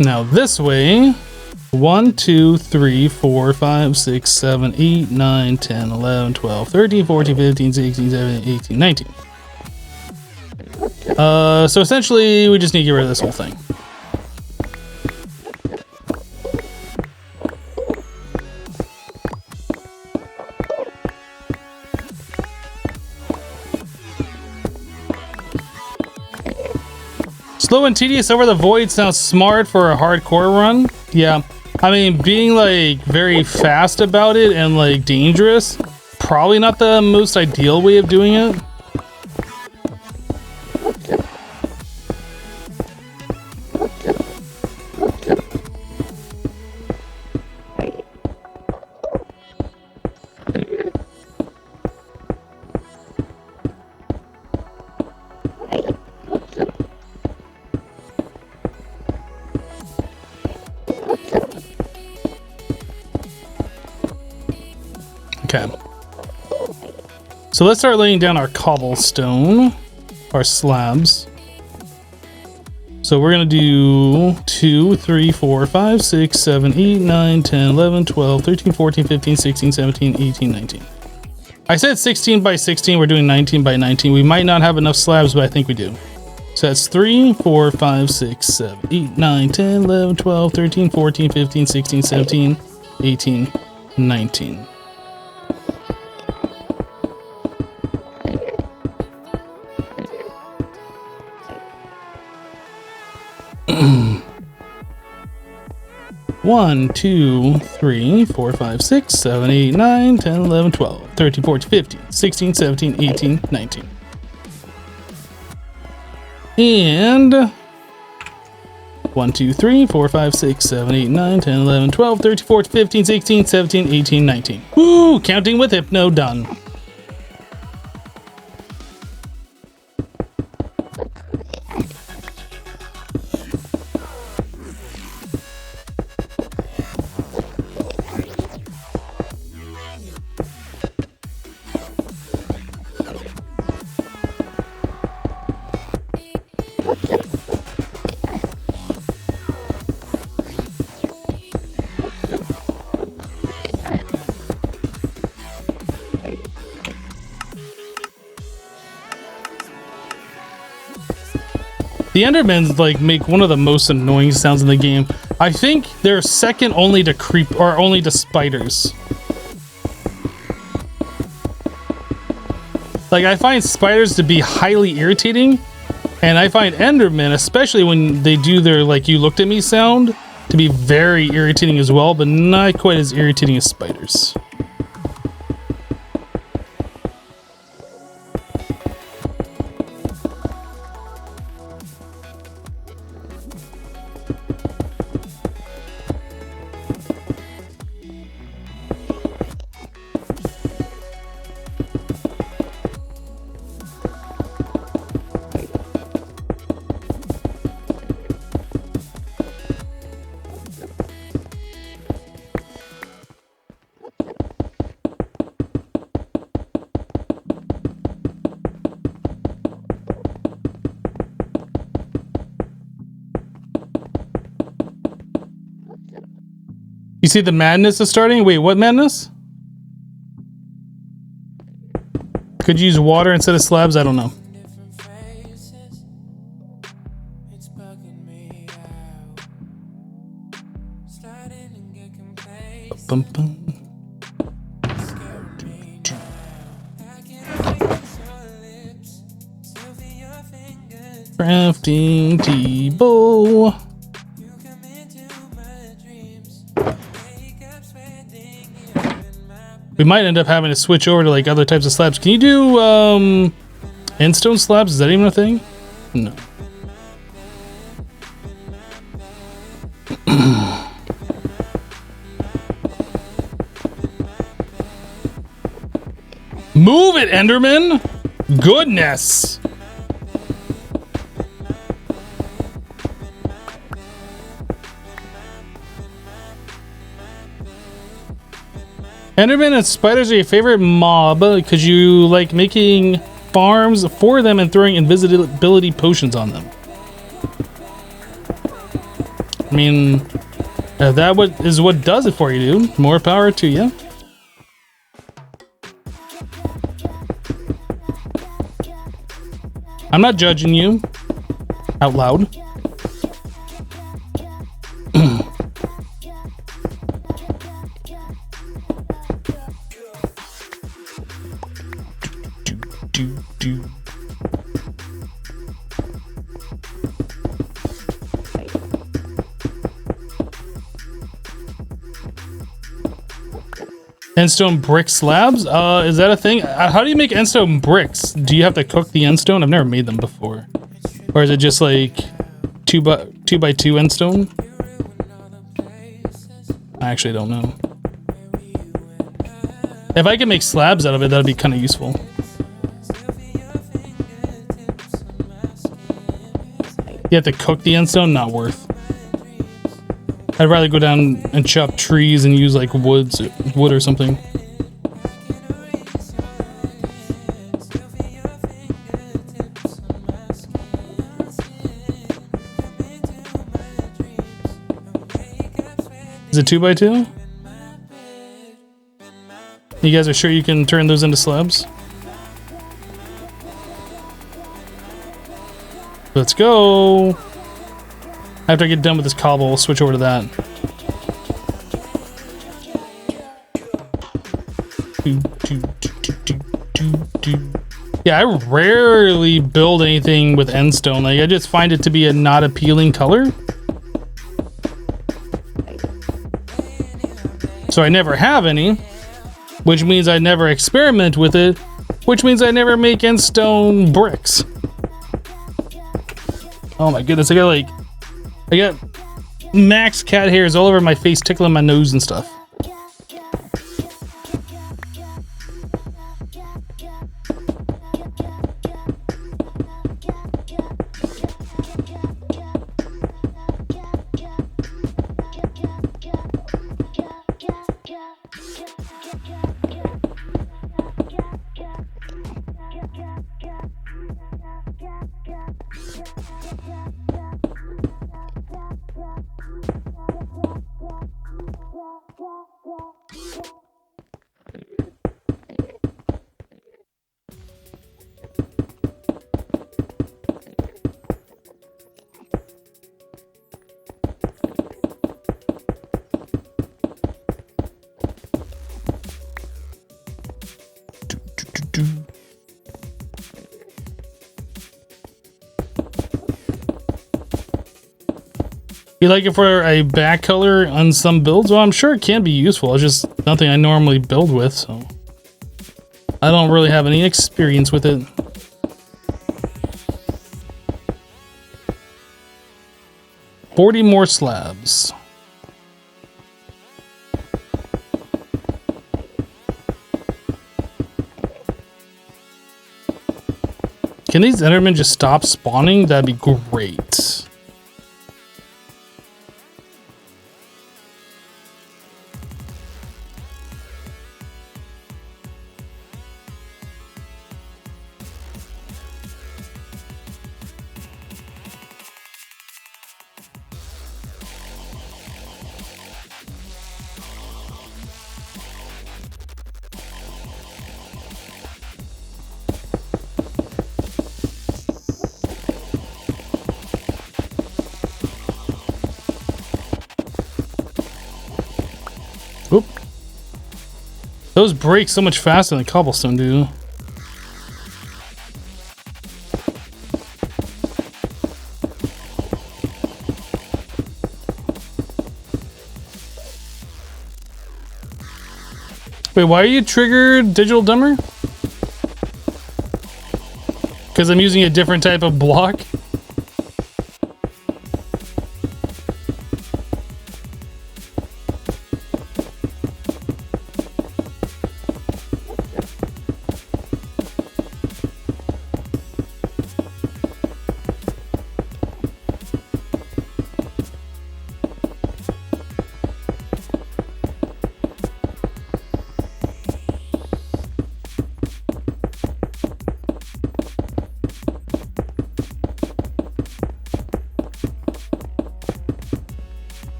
Now this way, 1, 2, 3, 4, 5, 6, 7, 8, 9, 10, 11, 12, 13, 14, 15, 16, 17, 18, 19. So essentially, we just need to get rid of this whole thing. Slow and tedious over the void sounds smart for a hardcore run. Yeah, I mean, being like very fast about it and like dangerous, probably not the most ideal way of doing it. Okay. So let's start laying down our cobblestone, our slabs. So we're going to do 2, 3, 4, 5, 6, 7, 8, 9, 10, 11, 12, 13, 14, 15, 16, 17, 18, 19. I said 16 by 16. We're doing 19 by 19. We might not have enough slabs, but I think we do. So that's 3, 4, 5, 6, 7, 8, 9, 10, 11, 12, 13, 14, 15, 16, 17, 18, 19. One, 2, 3, 4, 5, 6, 7, 8, 9, 10, 11, 12, 13, 14, 15, 16, 17, 18, 19. And 1, 2, 3, 4, 5, 6, 7, 8, 9, 10, 11, 12, 13, 14, 15, 16, 17, 18, 19. Woo! Counting with Hypno done. The Endermans like make one of the most annoying sounds in the game. I think they're second only to creep or only to spiders. Like, I find spiders to be highly irritating, and I find Endermen, especially when they do their like you looked at me sound, to be very irritating as well, but not quite as irritating as spiders. You see the madness is starting? Wait, what madness? Could you use water instead of slabs? I don't know.
different faces. It's bugging me out. Sliding and get complacent.
Bum, bum.
Scaring me now. I can taste your lips. Still feel your fingers.
Crafting Tebow.
You come into my dreams. Wake up sweating here in my
We might end up having to switch over to like other types of slabs. Can you do endstone slabs? Is that even a thing? No. Move it, Enderman! Goodness! Enderman and spiders are your favorite mob because you like making farms for them and throwing invisibility potions on them. I mean, if that is what does it for you, dude. More power to you. I'm not judging you out loud. do. Endstone brick slabs? Is that a thing? How do you make endstone bricks? Do you have to cook the endstone? I've never made them before. Or is it just like 2x2 endstone? I actually don't know. If I can make slabs out of it, that'd be kind of useful. You have to cook the endstone? Not worth. I'd rather go down and chop trees and use like wood or something. Is it 2x2? You guys are sure you can turn those into slabs? Let's go. After I get done with this cobble, we'll switch over to that. Yeah, I rarely build anything with endstone. Like, I just find it to be a not appealing color. So I never have any, which means I never experiment with it, which means I never make endstone bricks. Oh my goodness, I got max cat hairs all over my face, tickling my nose and stuff. You like it for a back color on some builds? Well, I'm sure it can be useful. It's just nothing I normally build with, so I don't really have any experience with it. $40 more slabs. Can these Endermen just stop spawning? That'd be great. Oop. Those break so much faster than cobblestone do. Wait, why are you triggered digital dumber? Because I'm using a different type of block?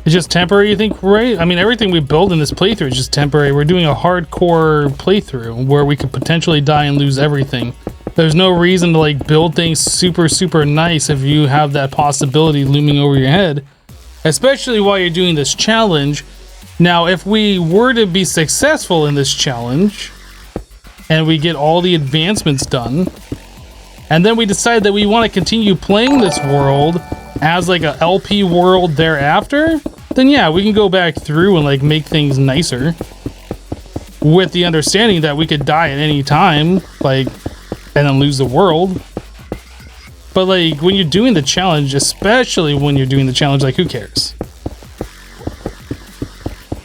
It's just temporary, you think, right? I mean, everything we build in this playthrough is just temporary. We're doing a hardcore playthrough where we could potentially die and lose everything. There's no reason to like build things super, super nice if you have that possibility looming over your head, especially while you're doing this challenge. Now, if we were to be successful in this challenge and we get all the advancements done, and then we decide that we want to continue playing this world as like a LP world thereafter, then yeah, we can go back through and like make things nicer with the understanding that we could die at any time, like, and then lose the world. But like when you're doing the challenge, especially when you're doing the challenge, like who cares?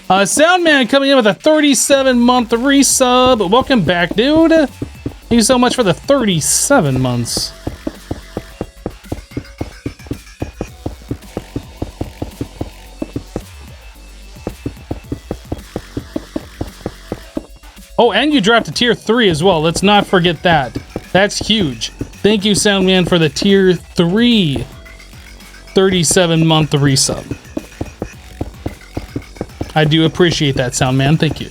Soundman coming in with a 37-month resub. Welcome back, dude. Thank you so much for the 37 months. Oh, and you dropped to tier 3 as well. Let's not forget that. That's huge. Thank you, Soundman, for the tier 3 37-month resub. I do appreciate that, Soundman. Thank you.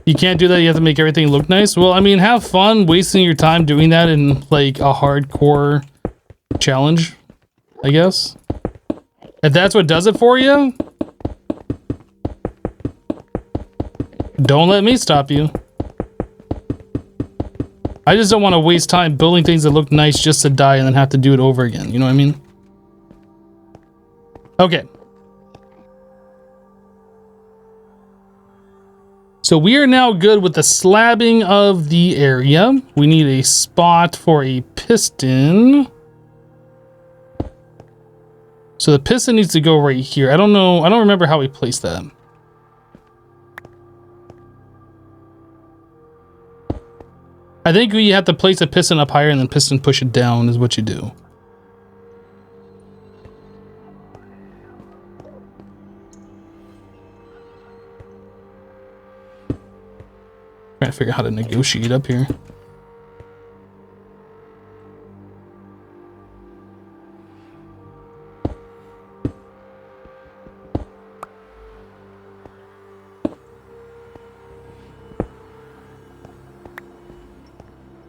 You can't do that, you have to make everything look nice. Well, I mean, have fun wasting your time doing that in like a hardcore challenge, I guess. If that's what does it for you, don't let me stop you. I just don't want to waste time building things that look nice just to die and then have to do it over again. You know what I mean? Okay. So we are now good with the slabbing of the area. We need a spot for a piston. So the piston needs to go right here. I don't know. I don't remember how we placed that. I think you have to place a piston up higher and then piston push it down is what you do. Trying to figure out how to negotiate up here.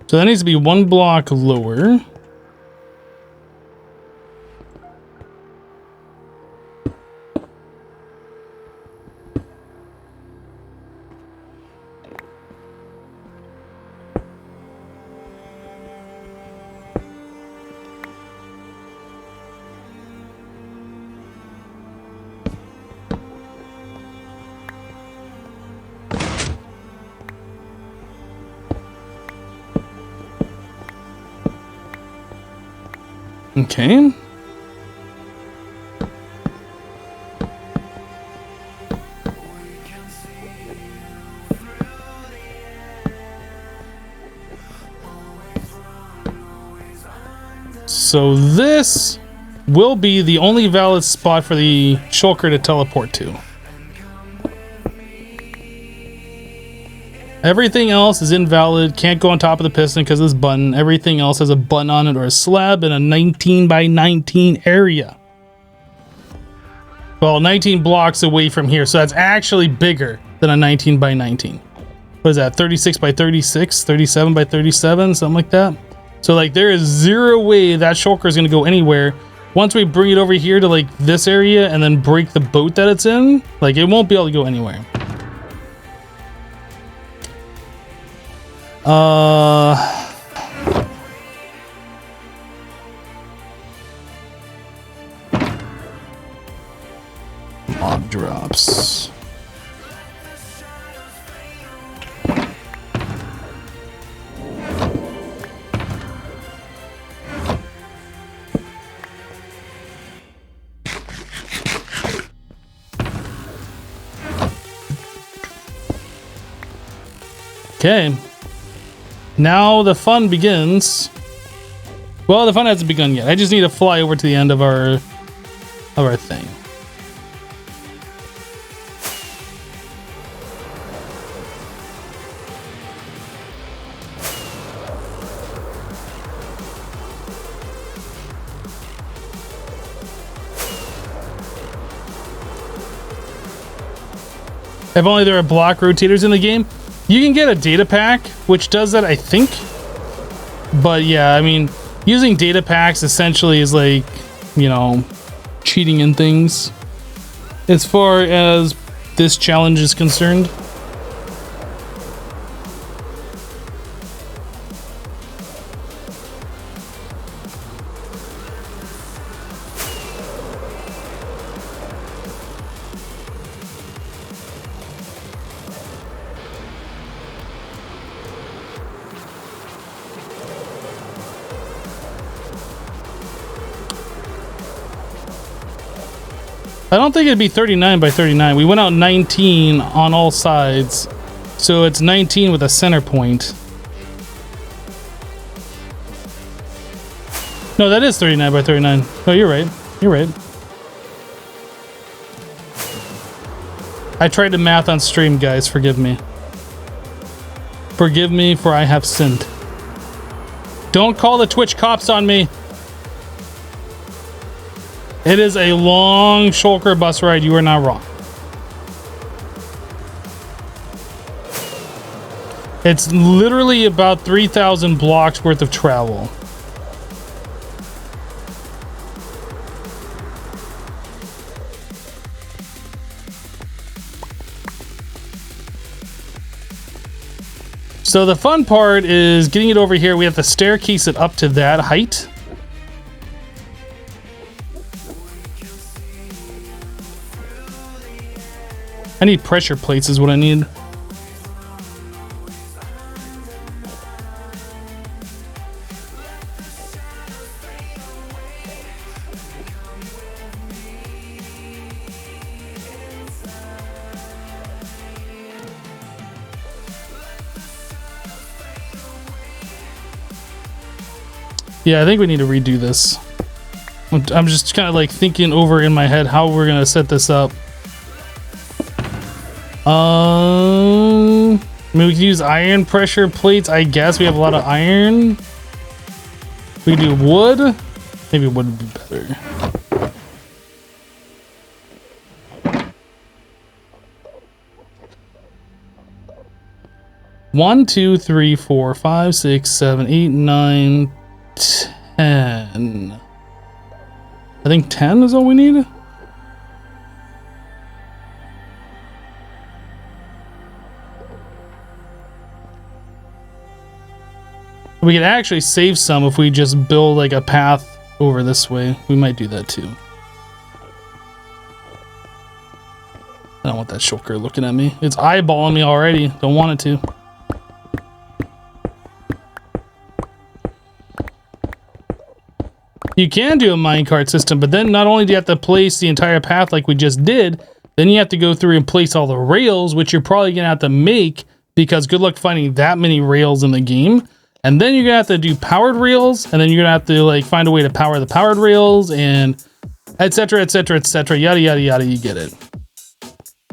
So that needs to be one block lower. Okay. So this will be the only valid spot for the shulker to teleport to. Everything else is invalid. Can't go on top of the piston because of this button. Everything else has a button on it or a slab in a 19 by 19 area. Well, 19 blocks away from here. So that's actually bigger than a 19 by 19. What is that? 36 by 36, 37 by 37, something like that. So like there is zero way that shulker is going to go anywhere. Once we bring it over here to like this area and then break the boat that it's in, like it won't be able to go anywhere. Log drops. Okay. Now the fun begins. Well, the fun hasn't begun yet. I just need to fly over to the end of our thing. If only there are block rotators in the game. You can get a data pack, which does that, I think. But yeah, I mean, using data packs essentially is like, you know, cheating in things. As far as this challenge is concerned. I don't think it'd be 39 by 39. We went out 19 on all sides. So it's 19 with a center point. No, that is 39 by 39. Oh, you're right. You're right. I tried to math on stream, guys. Forgive me. Forgive me, for I have sinned. Don't call the Twitch cops on me. It is a long shulker bus ride. You are not wrong. It's literally about 3,000 blocks worth of travel. So the fun part is getting it over here. We have to staircase it up to that height. I need pressure plates is what I need. Yeah, I think we need to redo this. I'm just kind of like thinking over in my head how we're gonna set this up. I mean, we can use iron pressure plates. I guess we have a lot of iron. We can do wood. Maybe wood would be better. One, 2, 3, 4, 5, 6, 7, 8, 9, 10. I think 10 is all we need. We could actually save some if we just build like a path over this way. We might do that too. I don't want that shulker looking at me. It's eyeballing me already. Don't want it to. You can do a minecart system, but then not only do you have to place the entire path like we just did, then you have to go through and place all the rails, which you're probably going to have to make because good luck finding that many rails in the game. And then you're gonna have to do powered rails, and then you're gonna have to like find a way to power the powered rails, and etc, etc, etc, yada yada yada. You get it.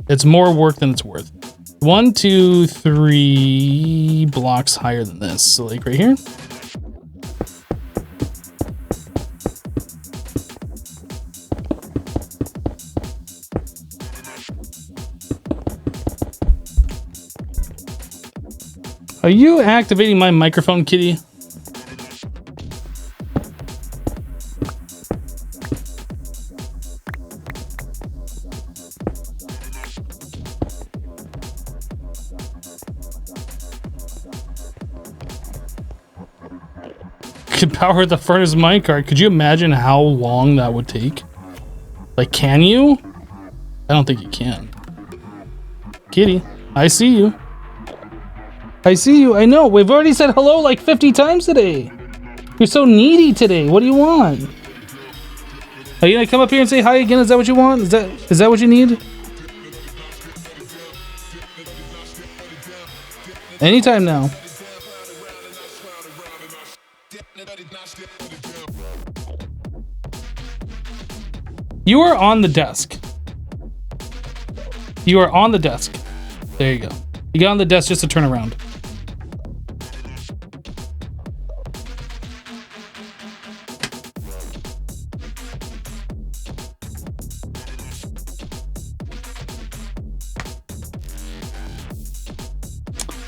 It's more work than it's worth. 1, 2, 3 blocks higher than this. So like right here. Are you activating my microphone, kitty? Could power the furnace minecart. Could you imagine how long that would take? Like, can you? I don't think you can. Kitty, I see you. I see you. I know. We've already said hello like 50 times today. You're so needy today. What do you want? Are you gonna come up here and say hi again? Is that what you want? Is that what you need? Anytime now. You are on the desk. You are on the desk. There you go. You got on the desk just to turn around.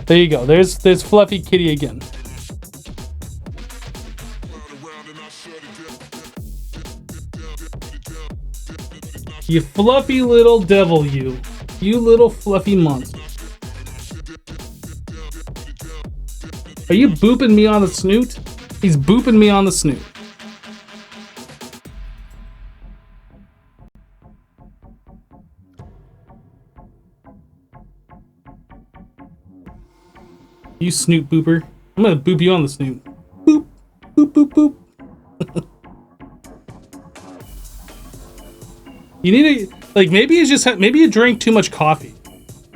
There you go. There's Fluffy Kitty again. You fluffy little devil, you. You little fluffy monster. Are you booping me on the snoot? He's booping me on the snoot. You snoot booper. I'm gonna boop you on the snoot. Boop, boop, boop, boop. You need to, like, maybe he's just, maybe he drank too much coffee.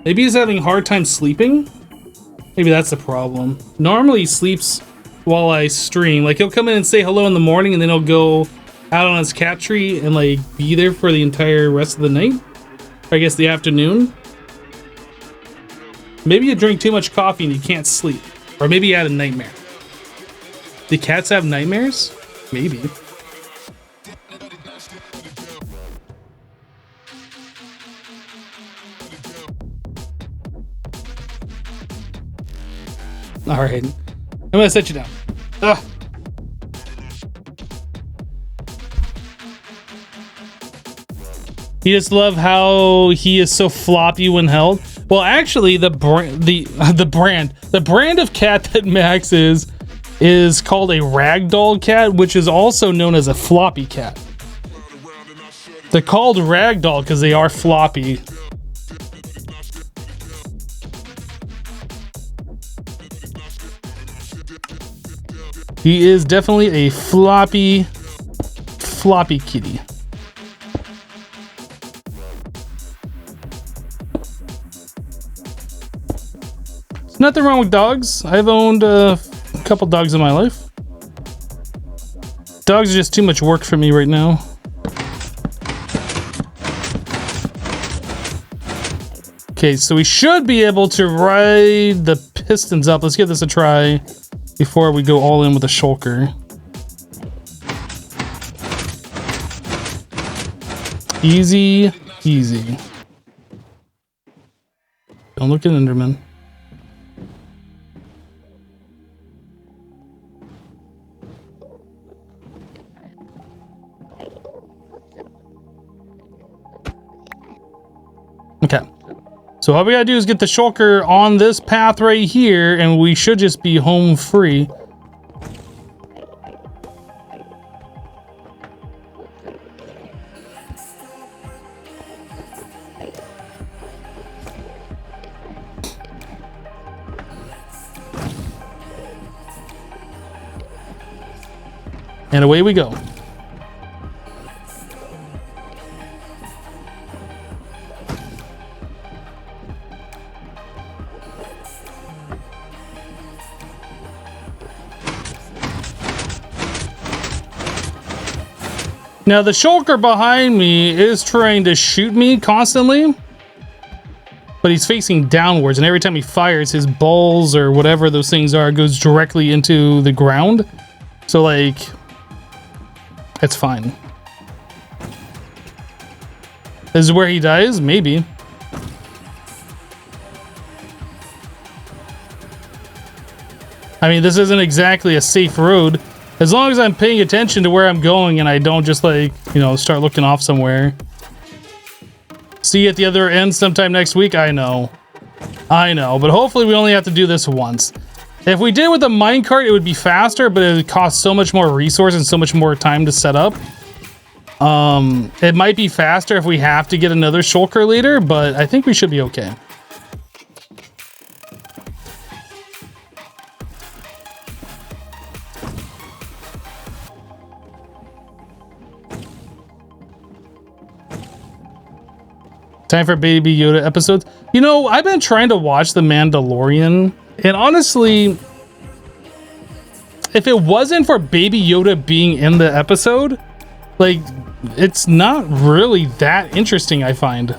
Maybe he's having a hard time sleeping. Maybe that's the problem. Normally he sleeps while I stream. Like, he'll come in and say hello in the morning and then he'll go out on his cat tree and, like, be there for the entire rest of the night. Or I guess the afternoon. Maybe you drink too much coffee and you can't sleep. Or maybe you had a nightmare. Do cats have nightmares? Maybe. Alright. I'm gonna set you down. Ugh. You just love how he is so floppy when held. Well, actually, the brand of cat that Max is called a ragdoll cat, which is also known as a floppy cat. They're called ragdoll because they are floppy. He is definitely a floppy kitty. There's nothing wrong with dogs. I've owned a couple dogs in my life. Dogs are just too much work for me right now. Okay, so we should be able to ride the pistons up. Let's give this a try before we go all in with the shulker. Easy, easy. Don't look at Enderman. Okay. So all we gotta do is get the shulker on this path right here, and we should just be home free. And away we go. Now the shulker behind me is trying to shoot me constantly. but he's facing downwards, and every time he fires, his balls or whatever those things are goes directly into the ground. So like, it's fine. This is where he dies? Maybe. I mean, this isn't exactly a safe road. As long as I'm paying attention to where I'm going and I don't just like, you know, start looking off somewhere. See you at the other end sometime next week? I know. I know, but hopefully we only have to do this once. If we did it with a minecart, it would be faster, but it would cost so much more resource and so much more time to set up. It might be faster if we have to get another shulker later, but I think we should be okay. Time for Baby Yoda episodes. You know, I've been trying to watch The Mandalorian, and honestly, if it wasn't for Baby Yoda being in the episode, like, it's not really that interesting, I find.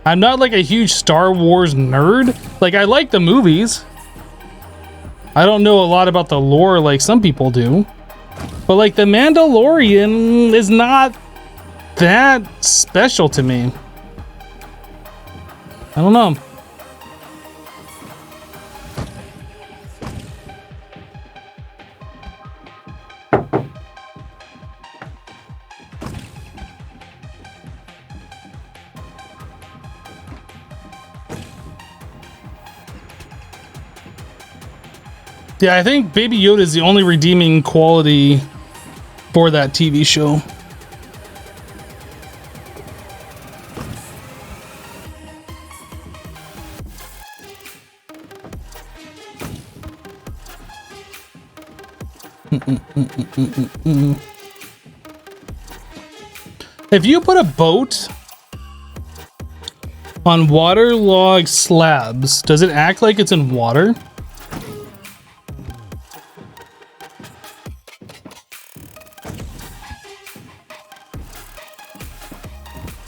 I'm not like a huge Star Wars nerd. Like, I like the movies. I don't know a lot about the lore like some people do. But like, The Mandalorian is not that special to me. I don't know. Yeah, I think Baby Yoda is the only redeeming quality for that TV show. If you put a boat on waterlogged slabs, does it act like it's in water?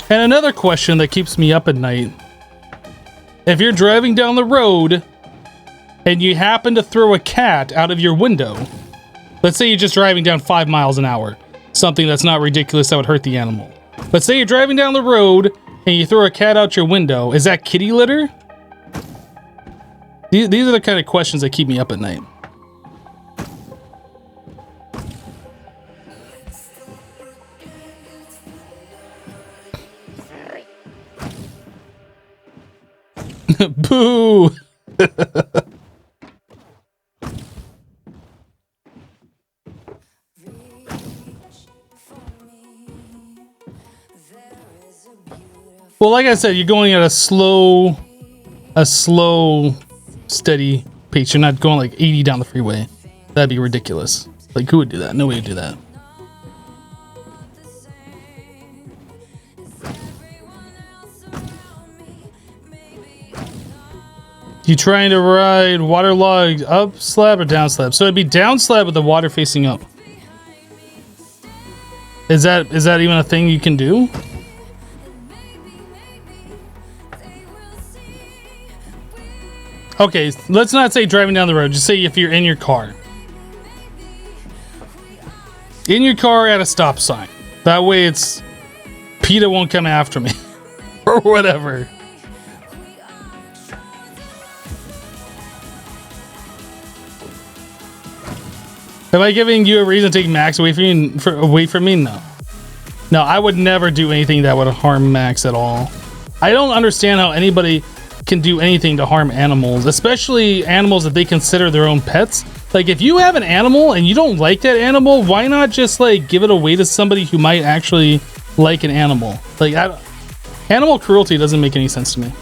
And another question that keeps me up at night. If you're driving down the road and you happen to throw a cat out of your window, let's say you're just driving down 5 miles an hour, something that's not ridiculous that would hurt the animal. But say you're driving down the road and you throw a cat out your window, is that kitty litter? These are the kind of questions that keep me up at night. Boo! Well, like I said, you're going at a slow, steady pace. You're not going like 80 down the freeway. That'd be ridiculous. Like, who would do that? Nobody would do that. You trying to ride waterlogged up slab or down slab? So it'd be down slab with the water facing up. Is that even a thing you can do? Okay, let's not say driving down the road. Just say if you're in your car. In your car at a stop sign. That way it's... PETA won't come after me. Or whatever. Am I giving you a reason to take Max away from me? No. No, I would never do anything that would harm Max at all. I don't understand how anybody can do anything to harm animals, especially animals that they consider their own pets. Like, if you have an animal and you don't like that animal, why not just like give it away to somebody who might actually like an animal? Like, animal cruelty doesn't make any sense to me.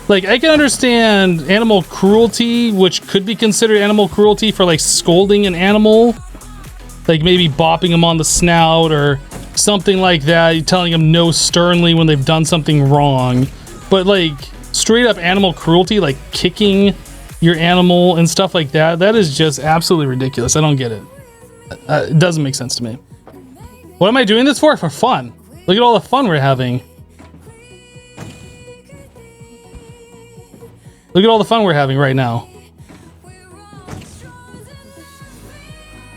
Like, I can understand animal cruelty, which could be considered animal cruelty for like scolding an animal. Like maybe bopping them on the snout or something like that, telling them no sternly when they've done something wrong. But like straight up animal cruelty, like kicking your animal and stuff like that, that is just absolutely ridiculous. I don't get it. It doesn't make sense to me. What am I doing this for? For fun. Look at all the fun we're having. Look at all the fun we're having right now.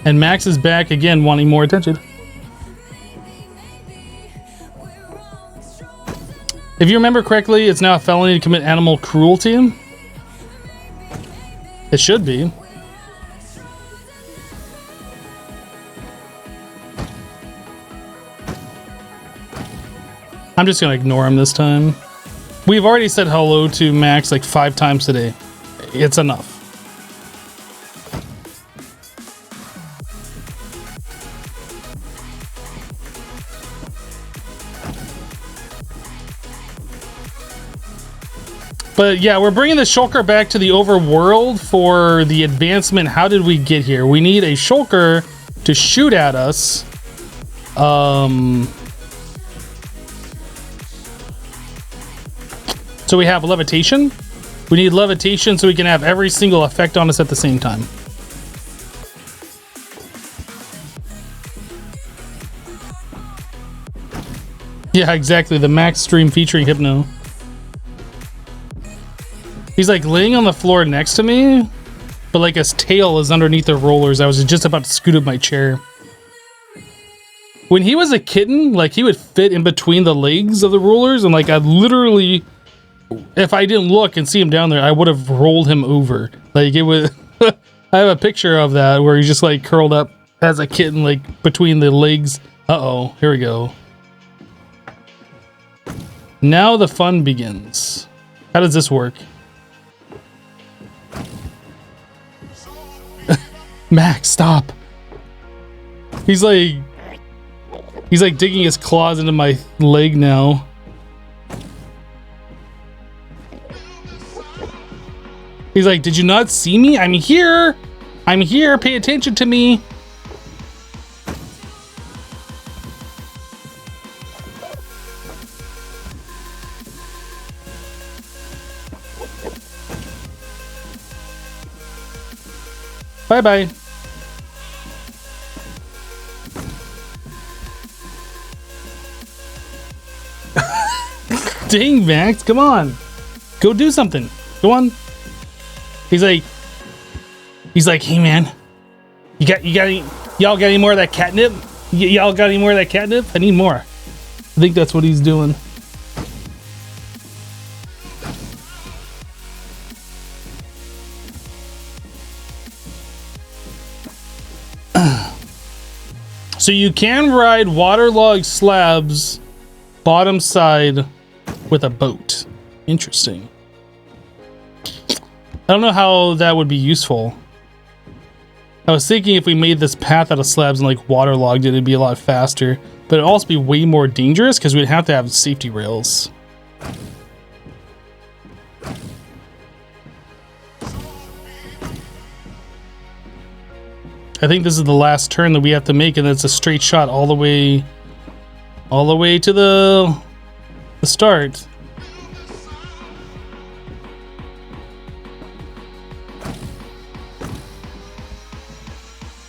And Max is back again, wanting more attention. If you remember correctly, it's now a felony to commit animal cruelty. It should be. I'm just gonna ignore him this time. We've already said hello to Max like 5 times today. It's enough. But yeah, we're bringing the Shulker back to the overworld for the advancement. How did we get here? We need a Shulker to shoot at us. So we have levitation. We need levitation so we can have every single effect on us at the same time. Yeah, exactly. The Max stream featuring Hypno. He's like laying on the floor next to me, but like his tail is underneath the rollers. I was just about to scoot up my chair. When he was a kitten, like he would fit in between the legs of the rollers, and like I literally, if I didn't look and see him down there, I would have rolled him over. Like it was, I have a picture of that where he's just like curled up as a kitten, like between the legs. Uh-oh, here we go. Now the fun begins. How does this work? Max, stop. He's like digging his claws into my leg now. He's like, did you not see me? I'm here. I'm here. Pay attention to me. Bye-bye. Dang, Max, come on. Go do something. Go on. He's like, hey man, y'all got any more of that catnip? Y'all got any more of that catnip? I need more. I think that's what he's doing. So you can ride waterlogged slabs bottom side with a boat. Interesting. I don't know how that would be useful. I was thinking if we made this path out of slabs and like waterlogged it, it'd be a lot faster. But it'd also be way more dangerous because we'd have to have safety rails. I think this is the last turn that we have to make, and it's a straight shot all the way to the start.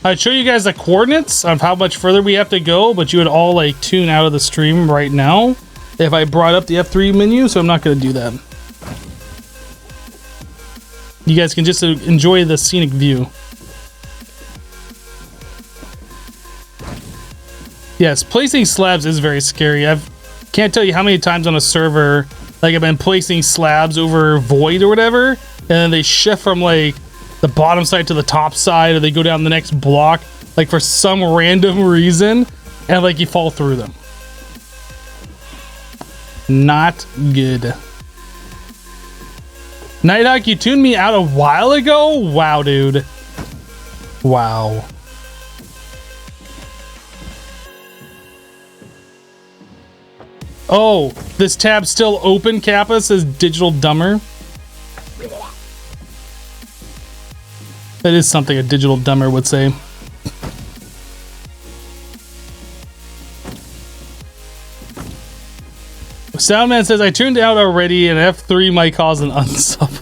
I'd show you guys the coordinates of how much further we have to go, but you would all like tune out of the stream right now if I brought up the F3 menu, so I'm not going to do that. You guys can just enjoy the scenic view. Yes, placing slabs is very scary. Can't tell you how many times on a server, like I've been placing slabs over void or whatever, and then they shift from like the bottom side to the top side, or they go down the next block, like for some random reason, and like you fall through them. Not good. Nighthawk, you tuned me out a while ago? Wow, dude. Wow. Oh, this tab's still open, Kappa, says Digital Dumber. That is something a Digital Dumber would say. Soundman says, I tuned out already and F3 might cause an unsub.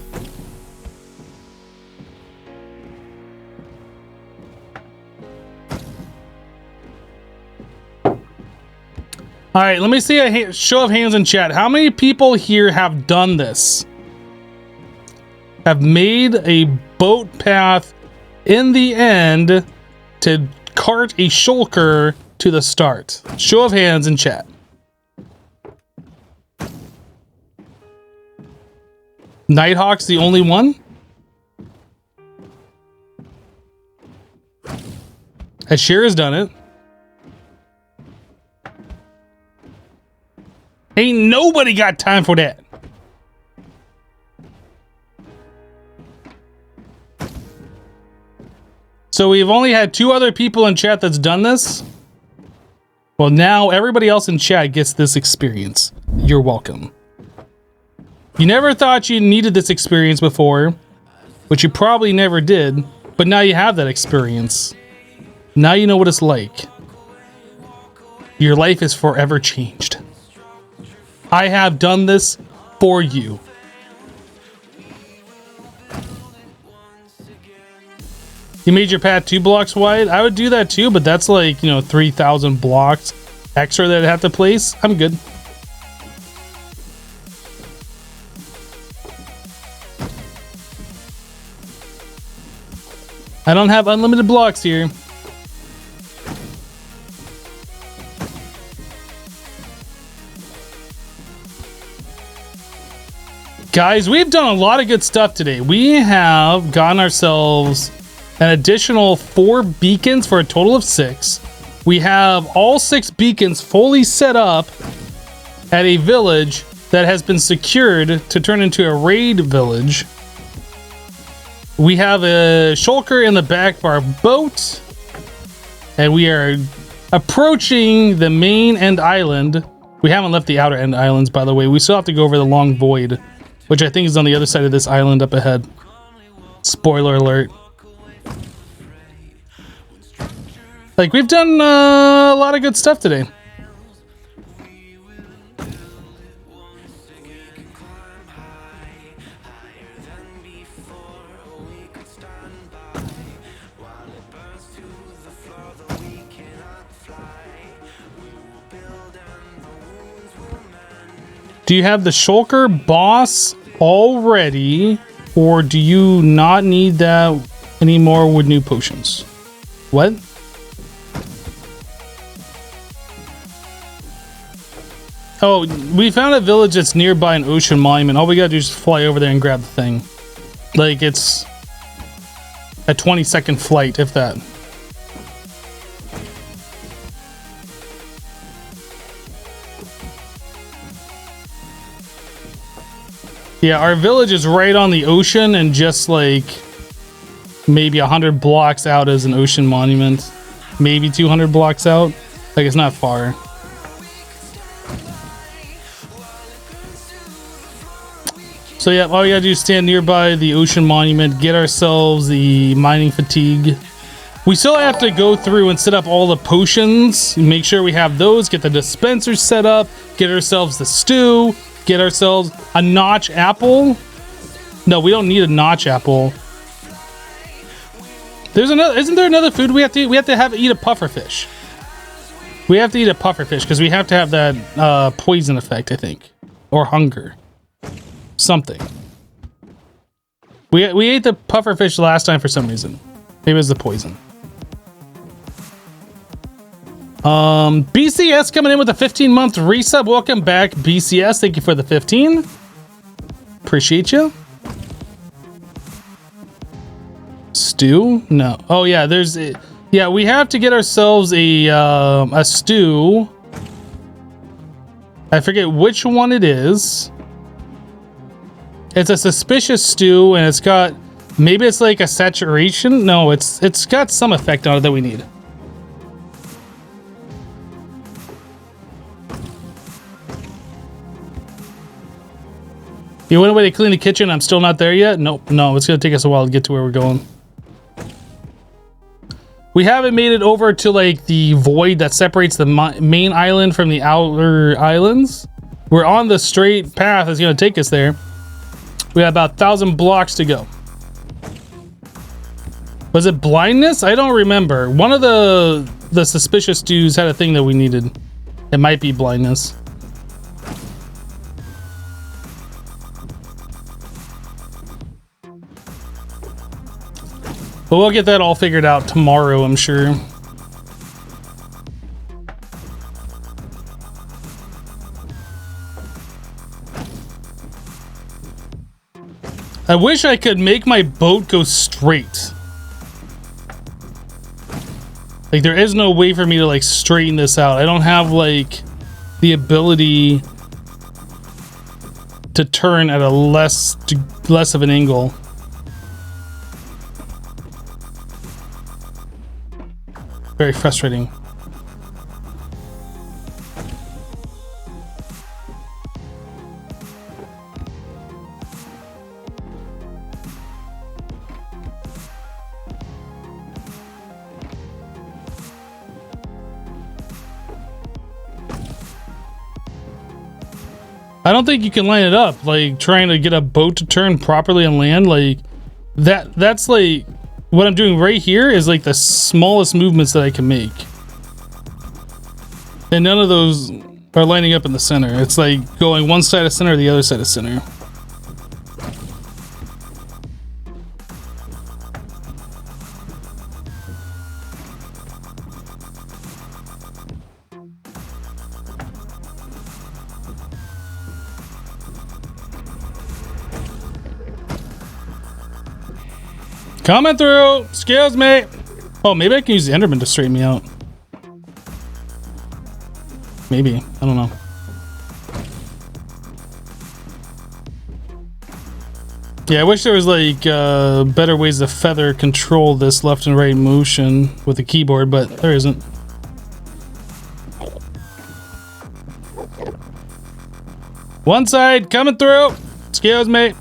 All right, let me see a show of hands in chat. How many people here have done this? Have made a boat path in the end to cart a shulker to the start? Show of hands in chat. Nighthawk's the only one? Ashir has done it. Ain't nobody got time for that. So we've only had 2 other people in chat that's done this. Well, now everybody else in chat gets this experience. You're welcome. You never thought you needed this experience before, which you probably never did, but now you have that experience. Now you know what it's like. Your life is forever changed. I have done this for you. You made your path 2 blocks wide? I would do that too, but that's like, 3,000 blocks extra that I have to place. I'm good. I don't have unlimited blocks here. Guys, we've done a lot of good stuff today. We have gotten ourselves an additional 4 beacons for a total of 6. We have all 6 beacons fully set up at a village that has been secured to turn into a raid village. We have a shulker in the back of our boat, and we are approaching the main end island. We haven't left the outer end islands, by the way. We still have to go over the long void, which I think is on the other side of this island up ahead. Spoiler alert. Like, we've done a lot of good stuff today. Do you have the shulker boss already, or do you not need that anymore with new potions? What? Oh, we found a village that's nearby an ocean monument. All we gotta do is fly over there and grab the thing. Like, it's a 20-second flight, if that. Yeah, our village is right on the ocean, and just like maybe 100 blocks out is an ocean monument. Maybe 200 blocks out. Like, it's not far. So yeah, all we gotta do is stand nearby the ocean monument, get ourselves the mining fatigue. We still have to go through and set up all the potions, make sure we have those, get the dispensers set up, get ourselves the stew, get ourselves a notch apple. No, we don't need a notch apple. There's another, isn't there another food we have to eat? We have to eat a pufferfish. We have to eat a pufferfish because we have to have that poison effect, I think. Or hunger. Something. We ate the pufferfish last time for some reason. Maybe it was the poison. BCS coming in with a 15-month resub. Welcome back, BCS. Thank you for the 15. Appreciate you. Stew? No. Oh yeah, there's a, yeah, we have to get ourselves a stew. I forget which one it is. It's a suspicious stew, and it's got, maybe it's like a saturation. No, it's got some effect on it that we need. You went away to clean the kitchen. I'm still not there yet. Nope. No, it's gonna take us a while to get to where we're going. We haven't made it over to like the void that separates the main island from the outer islands. We're on the straight path that's gonna take us there. We have about 1,000 blocks to go. Was it blindness? I don't remember. One of the suspicious dudes had a thing that we needed. It might be blindness. But we'll get that all figured out tomorrow, I'm sure. I wish I could make my boat go straight. Like, there is no way for me to, like, straighten this out. I don't have, like, the ability to turn at a less of an angle. Very frustrating. I don't think you can line it up, like trying to get a boat to turn properly on land. Like that's like what I'm doing right here is like the smallest movements that I can make. And none of those are lining up in the center. It's like going one side of center or the other side of center. Coming through! Excuse me! Oh, maybe I can use the Enderman to straighten me out. Maybe. I don't know. Yeah, I wish there was like better ways to feather control this left and right motion with the keyboard, but there isn't. One side coming through! Excuse me!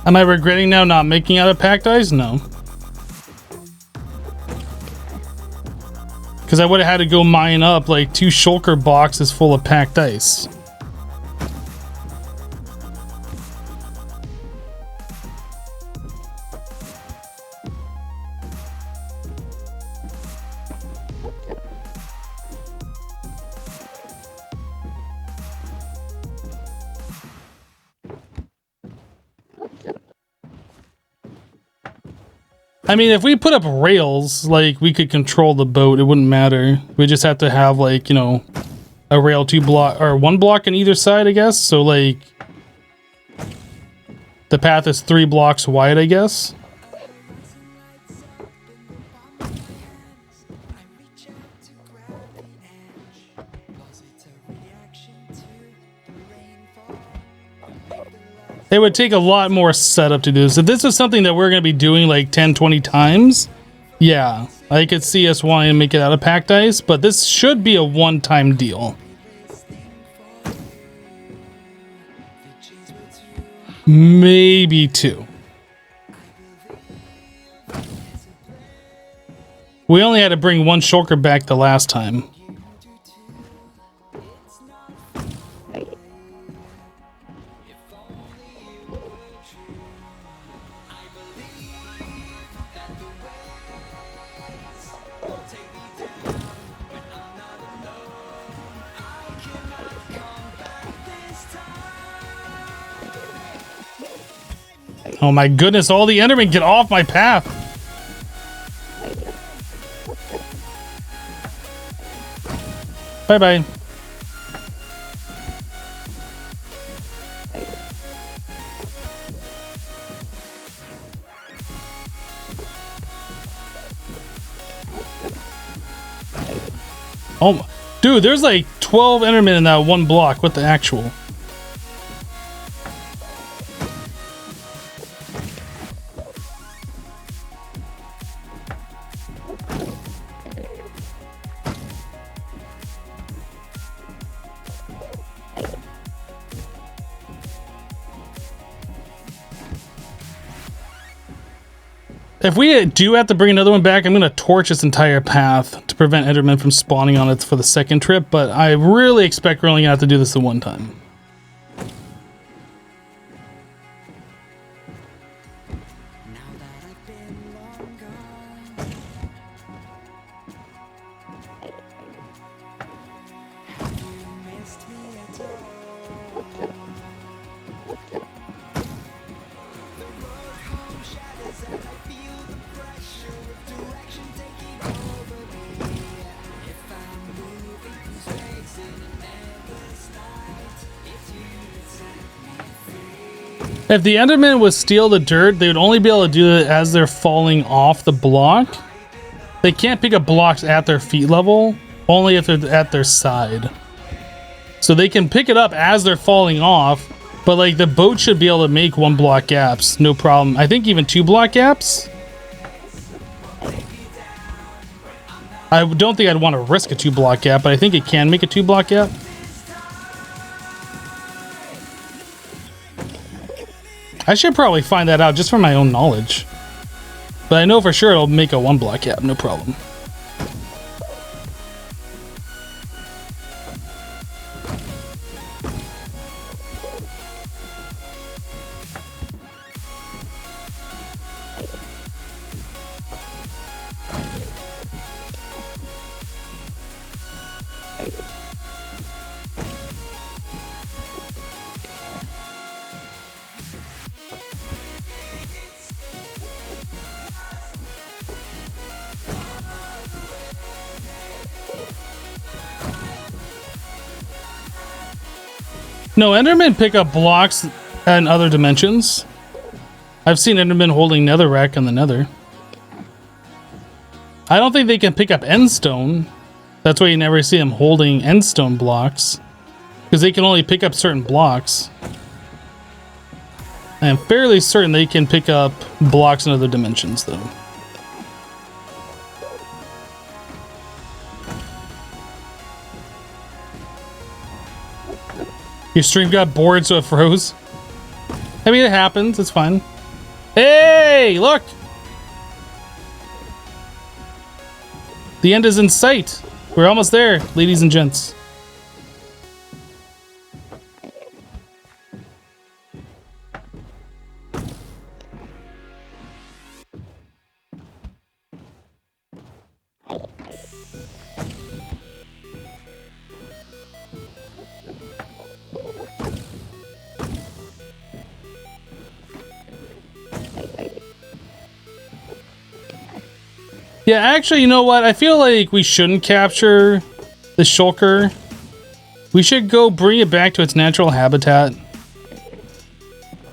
Am I regretting now not making out of packed ice? No. Because I would have had to go mine up like 2 shulker boxes full of packed ice. I mean, if we put up rails, like, we could control the boat. It wouldn't matter. We just have to have, like, you know, a rail 2 block, or 1 block on either side, I guess. So, like, the path is 3 blocks wide, I guess. It would take a lot more setup to do this. If this was something that we're going to be doing like 10, 20 times, yeah, I could see us wanting to make it out of packed ice, but this should be a one-time deal. Maybe 2. We only had to bring 1 shulker back the last time. Oh my goodness, all the Endermen, get off my path! Bye-bye. Oh, dude, there's like 12 Endermen in that 1 block. What the actual? If we do have to bring another one back, I'm going to torch this entire path to prevent Enderman from spawning on it for the second trip, but I really expect we're only going to have to do this the one time. If the Enderman would steal the dirt, they would only be able to do it as they're falling off the block. They can't pick up blocks at their feet level, only if they're at their side. So they can pick it up as they're falling off, but like the boat should be able to make 1 block gaps, no problem. I think even 2 block gaps. I don't think I'd want to risk a 2 block gap, but I think it can make a 2 block gap. I should probably find that out just for my own knowledge. But I know for sure it'll make a 1 block gap, no problem. No, Endermen pick up blocks in other dimensions. I've seen Endermen holding netherrack on the nether. I don't think they can pick up endstone. That's why you never see them holding endstone blocks. Because they can only pick up certain blocks. I am fairly certain they can pick up blocks in other dimensions, though. Your stream got bored, so it froze. I mean, it happens. It's fine. Hey, look! The end is in sight. We're almost there, ladies and gents. Yeah, actually, you know what? I feel like we shouldn't capture the shulker. We should go bring it back to its natural habitat.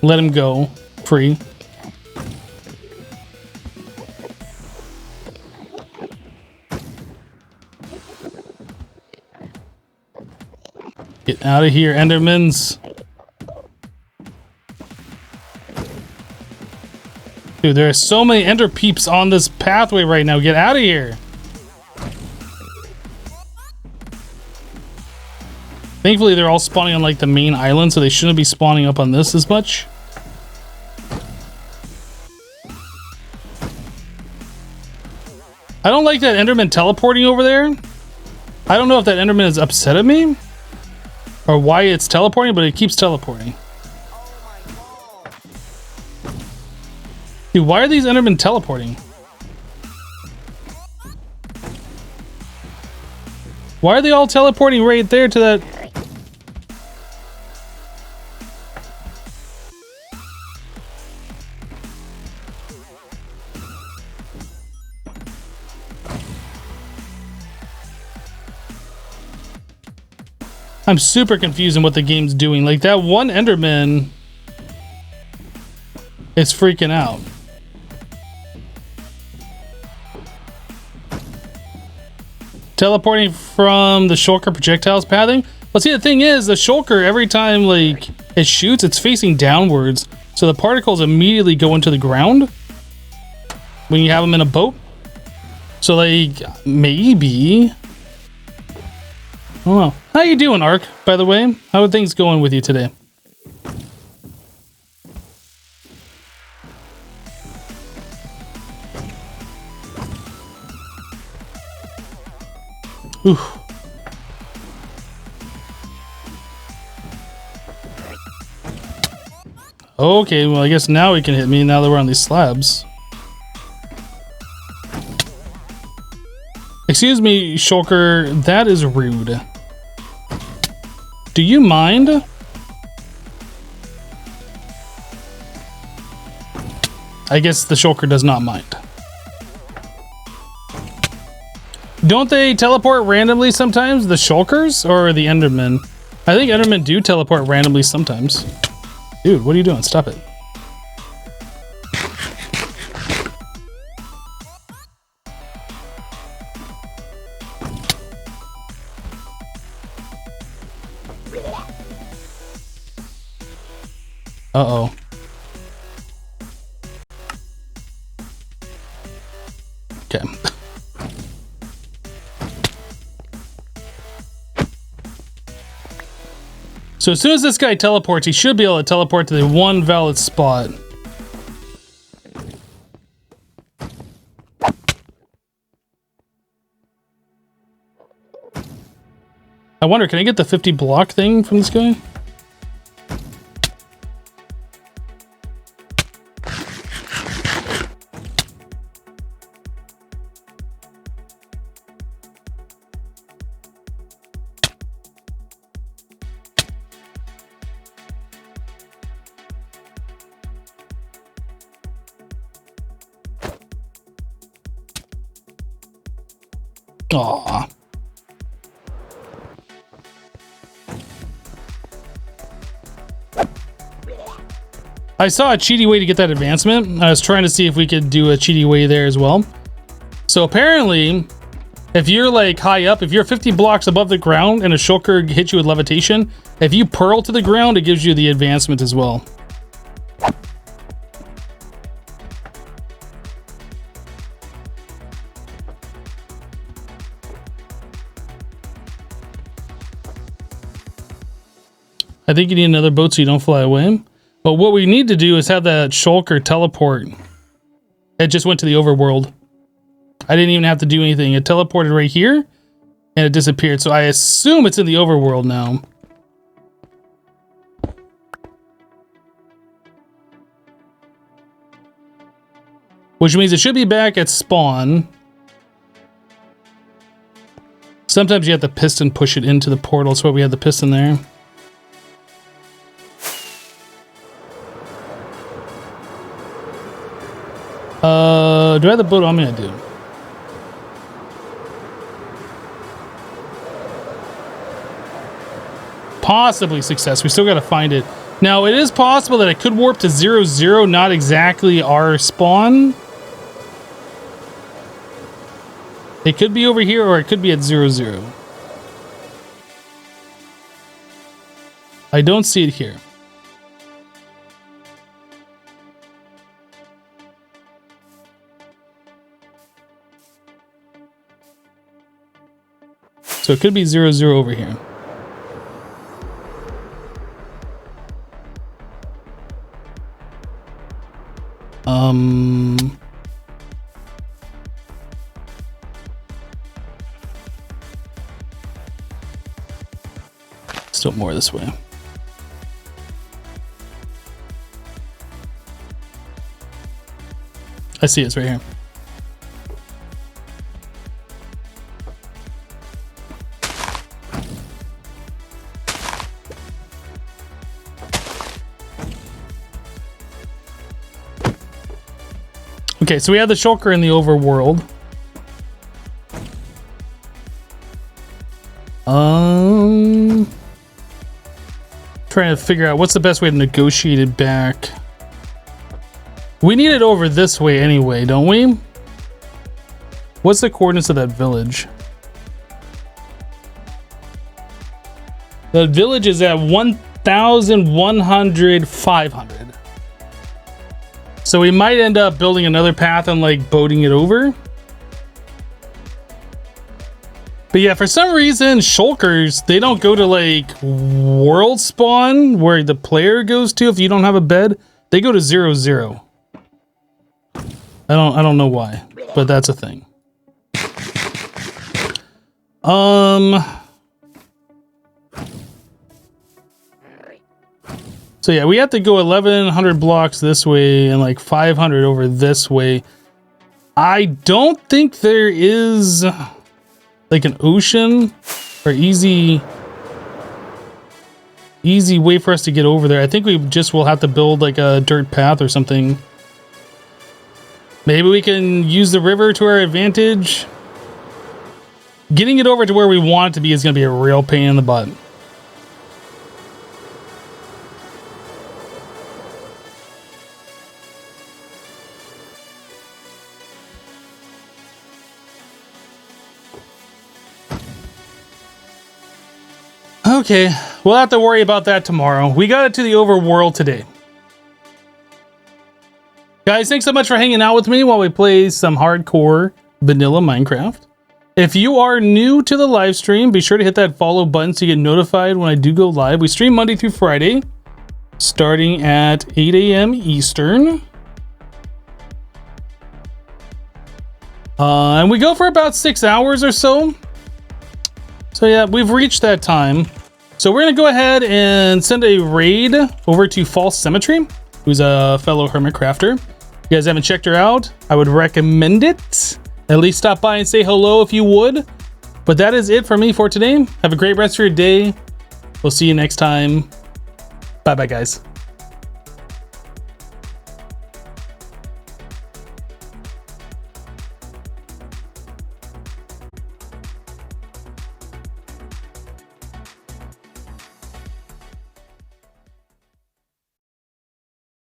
Let him go free. Get out of here, Endermans. Dude, there are so many ender peeps on this pathway right now. Get out of here. Thankfully, they're all spawning on like the main island, so they shouldn't be spawning up on this as much. I don't like that Enderman teleporting over there. I don't know if that Enderman is upset at me or why it's teleporting, but it keeps teleporting. Dude, why are these Endermen teleporting? Why are they all teleporting right there to that? I'm super confused in what the game's doing. Like, that one Enderman is freaking out. Teleporting from the shulker projectiles pathing. But see, the thing is, the shulker, every time like it shoots, it's facing downwards, so the particles immediately go into the ground when you have them in a boat. So like, maybe, I don't know. How you doing, Ark, by the way? How are things going with you today?
Oof. Okay, well, I guess now he can hit me now that we're on these slabs. Excuse me, Shulker, that is rude. Do you mind? I guess the Shulker does not mind. Don't they teleport randomly sometimes, the Shulkers or the Endermen? I think Endermen do teleport randomly sometimes. Dude, what are you doing? Stop it. Uh-oh. Okay. So as soon as this guy teleports, he should be able to teleport to the one valid spot. I wonder, can I get the 50 block thing from this guy? Aww. I saw a cheaty way to get that advancement. I was trying to see if we could do a cheaty way there as well. So apparently, if you're like high up, if you're 50 blocks above the ground and a shulker hits you with levitation, if you pearl to the ground, it gives you the advancement as well. I think you need another boat so you don't fly away. But what we need to do is have that shulker teleport. It just went to the overworld. I didn't even have to do anything. It teleported right here and it disappeared. So I assume it's in the overworld now. Which means it should be back at spawn. Sometimes you have the piston push it into the portal. That's why we have the piston there. Do I have the boat on me? I do. Possibly success. We still got to find it. Now, it is possible that it could warp to 0-0, not exactly our spawn. It could be over here, or it could be at 0-0. I don't see it here. So it could be 0-0 over here. Still more this way. I see it's right here. Okay, so we have the shulker in the overworld. Trying to figure out what's the best way to negotiate it back. We need it over this way anyway, don't we? What's the coordinates of that village? The village is at 1,100, 500. So we might end up building another path and like boating it over. But yeah, for some reason, shulkers, they don't go to like world spawn where the player goes to if you don't have a bed. They go to 0-0. I don't know why, but that's a thing. So yeah, we have to go 1,100 blocks this way and like 500 over this way. I don't think there is like an ocean or easy way for us to get over there. I think we just will have to build like a dirt path or something. Maybe we can use the river to our advantage. Getting it over to where we want it to be is going to be a real pain in the butt. Okay, we'll have to worry about that tomorrow. We got it to the overworld today. Guys, thanks so much for hanging out with me while we play some hardcore vanilla Minecraft. If you are new to the live stream, be sure to hit that follow button so you get notified when I do go live. We stream Monday through Friday, starting at 8 a.m. Eastern. And we go for about 6 hours or so. So yeah, we've reached that time. So we're going to go ahead and send a raid over to False Symmetry, who's a fellow hermit crafter. If you guys haven't checked her out, I would recommend it. At least stop by and say hello if you would. But that is it for me for today. Have a great rest of your day. We'll see you next time. Bye-bye, guys.